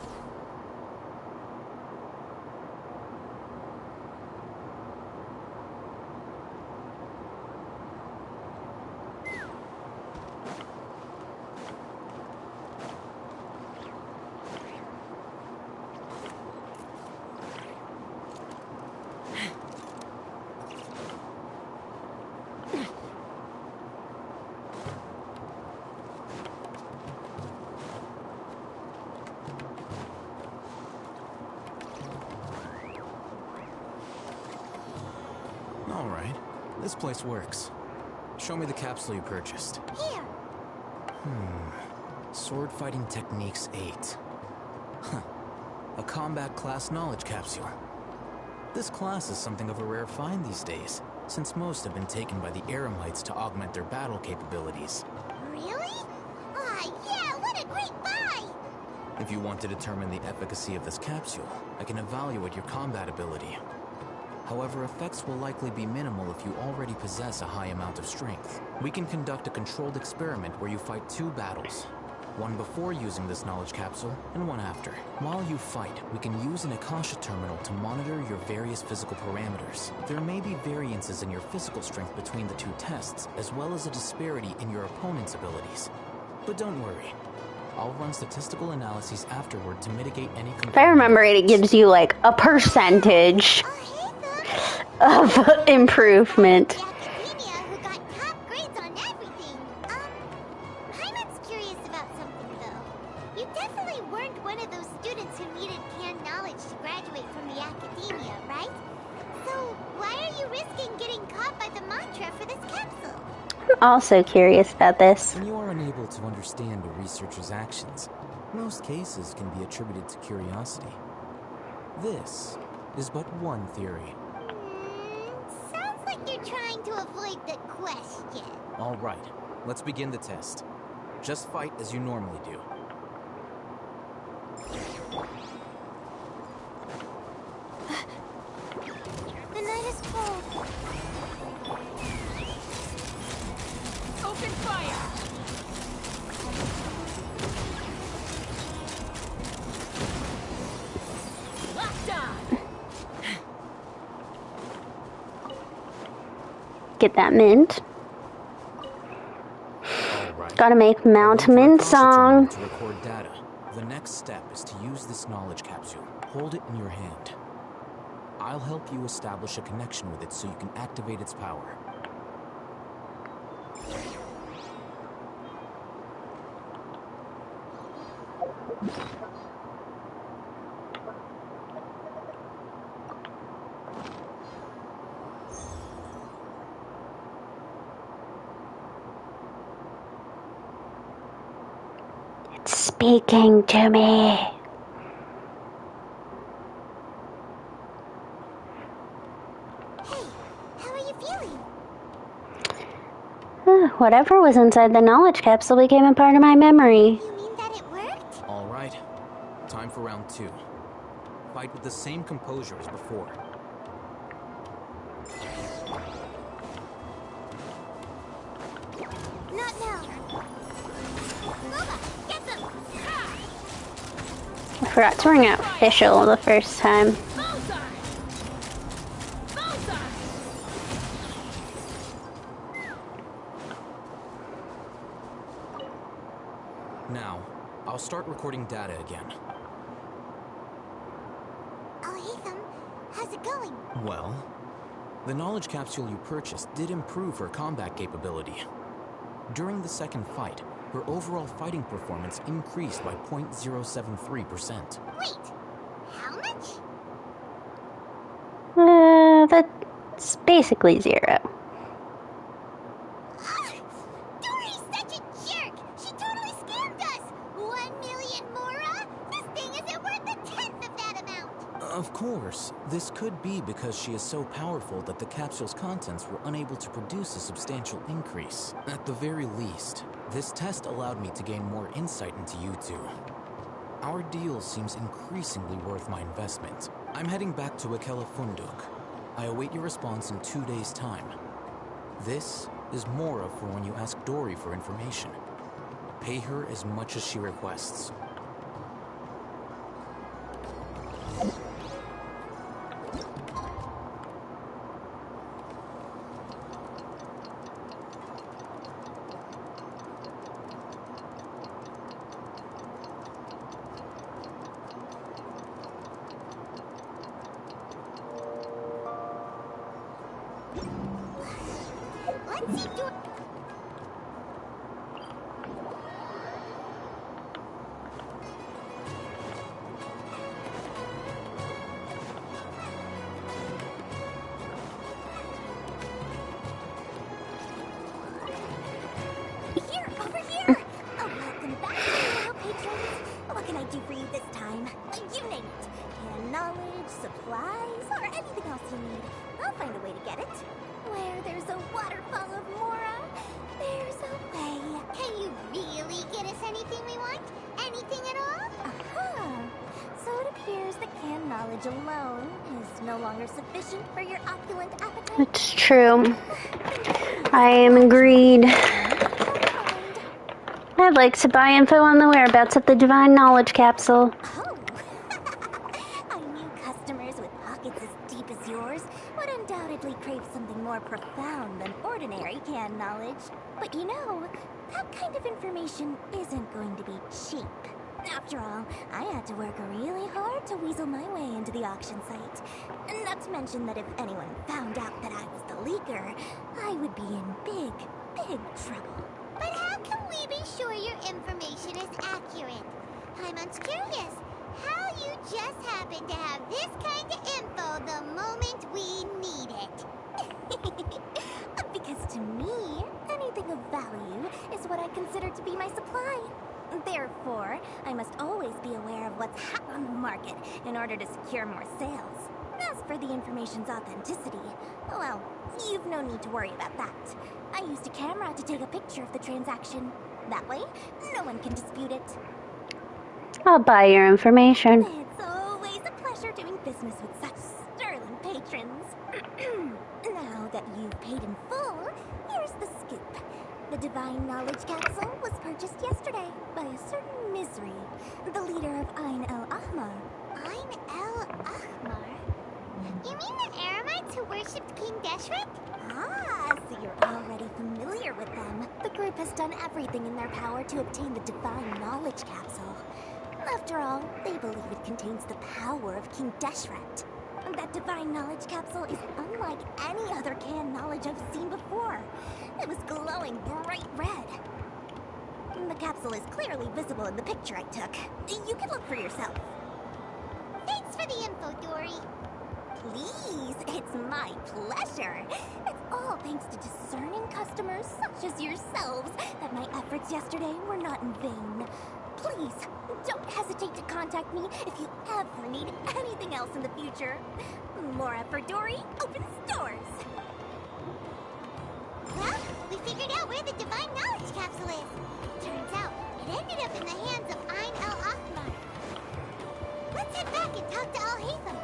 All right, this place works. Show me the capsule you purchased. Here. Sword Fighting Techniques 8. Huh. A combat class knowledge capsule. This class is something of a rare find these days, since most have been taken by the Eremites to augment their battle capabilities. Really? Aw, yeah, what a great buy! If you want to determine the efficacy of this capsule, I can evaluate your combat ability. However, effects will likely be minimal if you already possess a high amount of strength. We can conduct a controlled experiment where you fight 2 battles. One before using this knowledge capsule, and one after. While you fight, we can use an Akasha terminal to monitor your various physical parameters. There may be variances in your physical strength between the 2 tests, as well as a disparity in your opponent's abilities. But don't worry. I'll run statistical analyses afterward to mitigate any If I remember it, it gives you like a percentage of improvement. Academia who got top grades on everything. Paimon's curious about something though. You definitely weren't one of those students who needed canned knowledge to graduate from the Academia, right? So why are you risking getting caught by the mantra for this capsule? I'm also curious about this. When you are unable to understand a researcher's actions, most cases can be attributed to curiosity. This is but one theory. Sounds like you're trying to avoid the question. All right, let's begin the test. Just fight as you normally do. The night is cold. Open fire! Locked on! Get that mint. Gotta make Mount Mint song. To record data, the next step is to use this knowledge capsule. Hold it in your hand. I'll help you establish a connection with it so you can activate its power. It's speaking to me. How are you feeling? Whatever was inside the knowledge capsule became a part of my memory. You mean that it worked? All right, time for round 2. Fight with the same composure as before. Not now. Loba, get them! Ha! I forgot to ring out official the first time. Now, I'll start recording data again. Al-Haytham, how's it going? Well, the knowledge capsule you purchased did improve her combat capability. During the second fight, her overall fighting performance increased by 0.073%. Wait, how much? That's basically zero. Dory's such a jerk! She totally scammed us! 1 million mora? This thing isn't worth a tenth of that amount! Of course, this could be because she is so powerful that the capsule's contents were unable to produce a substantial increase. At the very least, this test allowed me to gain more insight into you two. Our deal seems increasingly worth my investment. I'm heading back to Akela Funduk. I await your response in 2 days' time. This is Mora for when you ask Dory for information. Pay her as much as she requests. Let's see Dory. Here, over here! Oh, welcome back, fellow patrons. What can I do for you this time? You name it. Hand knowledge, supplies, or anything else you need. I'll find a way to get it. Where there's a waterfall of Mora, there's a way. Can you really get us anything we want? Anything at all? Uh-huh. So it appears that canned knowledge alone is no longer sufficient for your opulent appetite. It's true. I am agreed. I'd like to buy info on the whereabouts of the Divine Knowledge Capsule. I knew customers with pockets as deep as yours would undoubtedly crave something more profound than ordinary canned knowledge. But you know, that kind of information isn't going to be cheap. After all, I had to work really hard to weasel my way into the auction site. Not to mention that if anyone found out that I was the leaker, I would be in big, big trouble. But how can we be sure your information is accurate? Paimon's curious how you just happen to have this kind of info the moment we need it. Because to me, anything of value is what I consider to be my supply. Therefore, I must always be aware of what's hot on the market in order to secure more sales. As for the information's authenticity, well, you've no need to worry about that. I used a camera to take a picture of the transaction. That way, no one can dispute it. I'll buy your information. It's always a pleasure doing business with such sterling patrons. Now that you've paid in full, here's the scoop. The Divine Knowledge Capsule was purchased yesterday by a certain Misery, the leader of Ain el-Ahmar. Ain el-Ahmar? You mean the Eremites who worshipped King Deshret? Ah, so you're already familiar with them. The group has done everything in their power to obtain the Divine Knowledge Capsule. After all, they believe it contains the power of King Deshret. That Divine Knowledge Capsule is unlike any other canned knowledge I've seen before. It was glowing bright red. The capsule is clearly visible in the picture I took. You can look for yourself. Thanks for the info, Dory. Please, it's my pleasure. It's all thanks to discerning customers such as yourselves that my efforts yesterday were not in vain. Please, don't hesitate to contact me if you ever need anything else in the future. More for Dory opens doors. Well, we figured out where the Divine Knowledge Capsule is. Turns out, it ended up in the hands of Ain el-Ahmar. Let's head back and talk to Al-Haytham.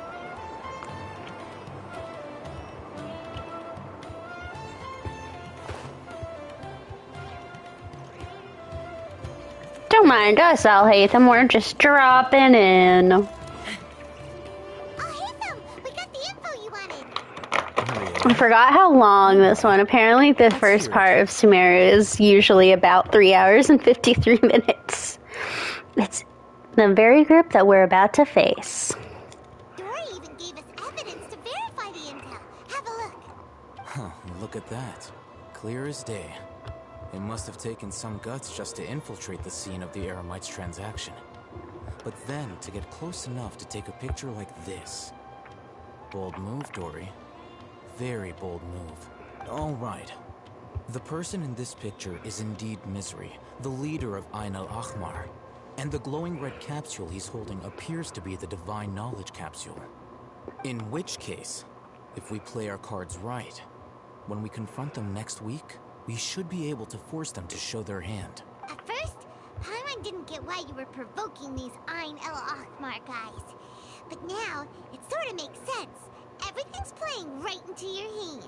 Don't mind us, Al-Haytham. We're just dropping in. Al-Haytham, we got the info you wanted. I forgot how long this one. Apparently, the first part of Sumeru is usually about 3 hours and 53 minutes. It's the very group that we're about to face. Dory even gave us evidence to verify the intel. Have a look. Huh, look at that. Clear as day. It must have taken some guts just to infiltrate the scene of the Eremites' transaction. But then, to get close enough to take a picture like this. Bold move, Dory. Very bold move. All right. The person in this picture is indeed Misery, the leader of Ain al-Ahmar. And the glowing red capsule he's holding appears to be the Divine Knowledge Capsule. In which case, if we play our cards right, when we confront them next week, we should be able to force them to show their hand. At first, Paimon didn't get why you were provoking these Ain el-Ahmar guys. But now, it sort of makes sense. Everything's playing right into your hands.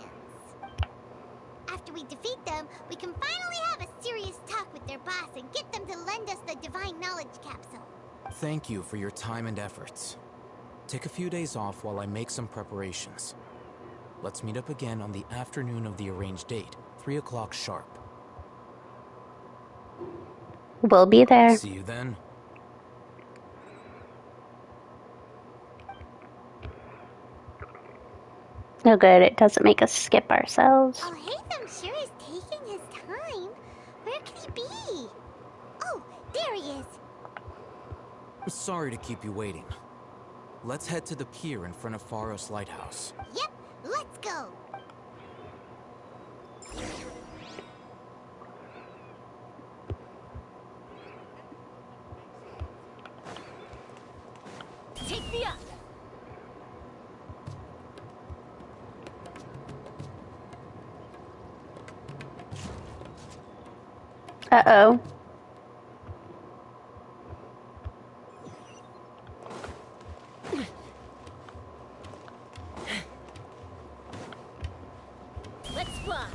After we defeat them, we can finally have a serious talk with their boss and get them to lend us the Divine Knowledge Capsule. Thank you for your time and efforts. Take a few days off while I make some preparations. Let's meet up again on the afternoon of the arranged date, 3 o'clock sharp. We'll be there. See you then. No good, it doesn't make us skip ourselves. Oh, Hatham sure is taking his time. Where could he be? Oh, there he is. Sorry to keep you waiting. Let's head to the pier in front of Pharos Lighthouse. Yep, let's go. Take me up. Uh-oh. Let's fly.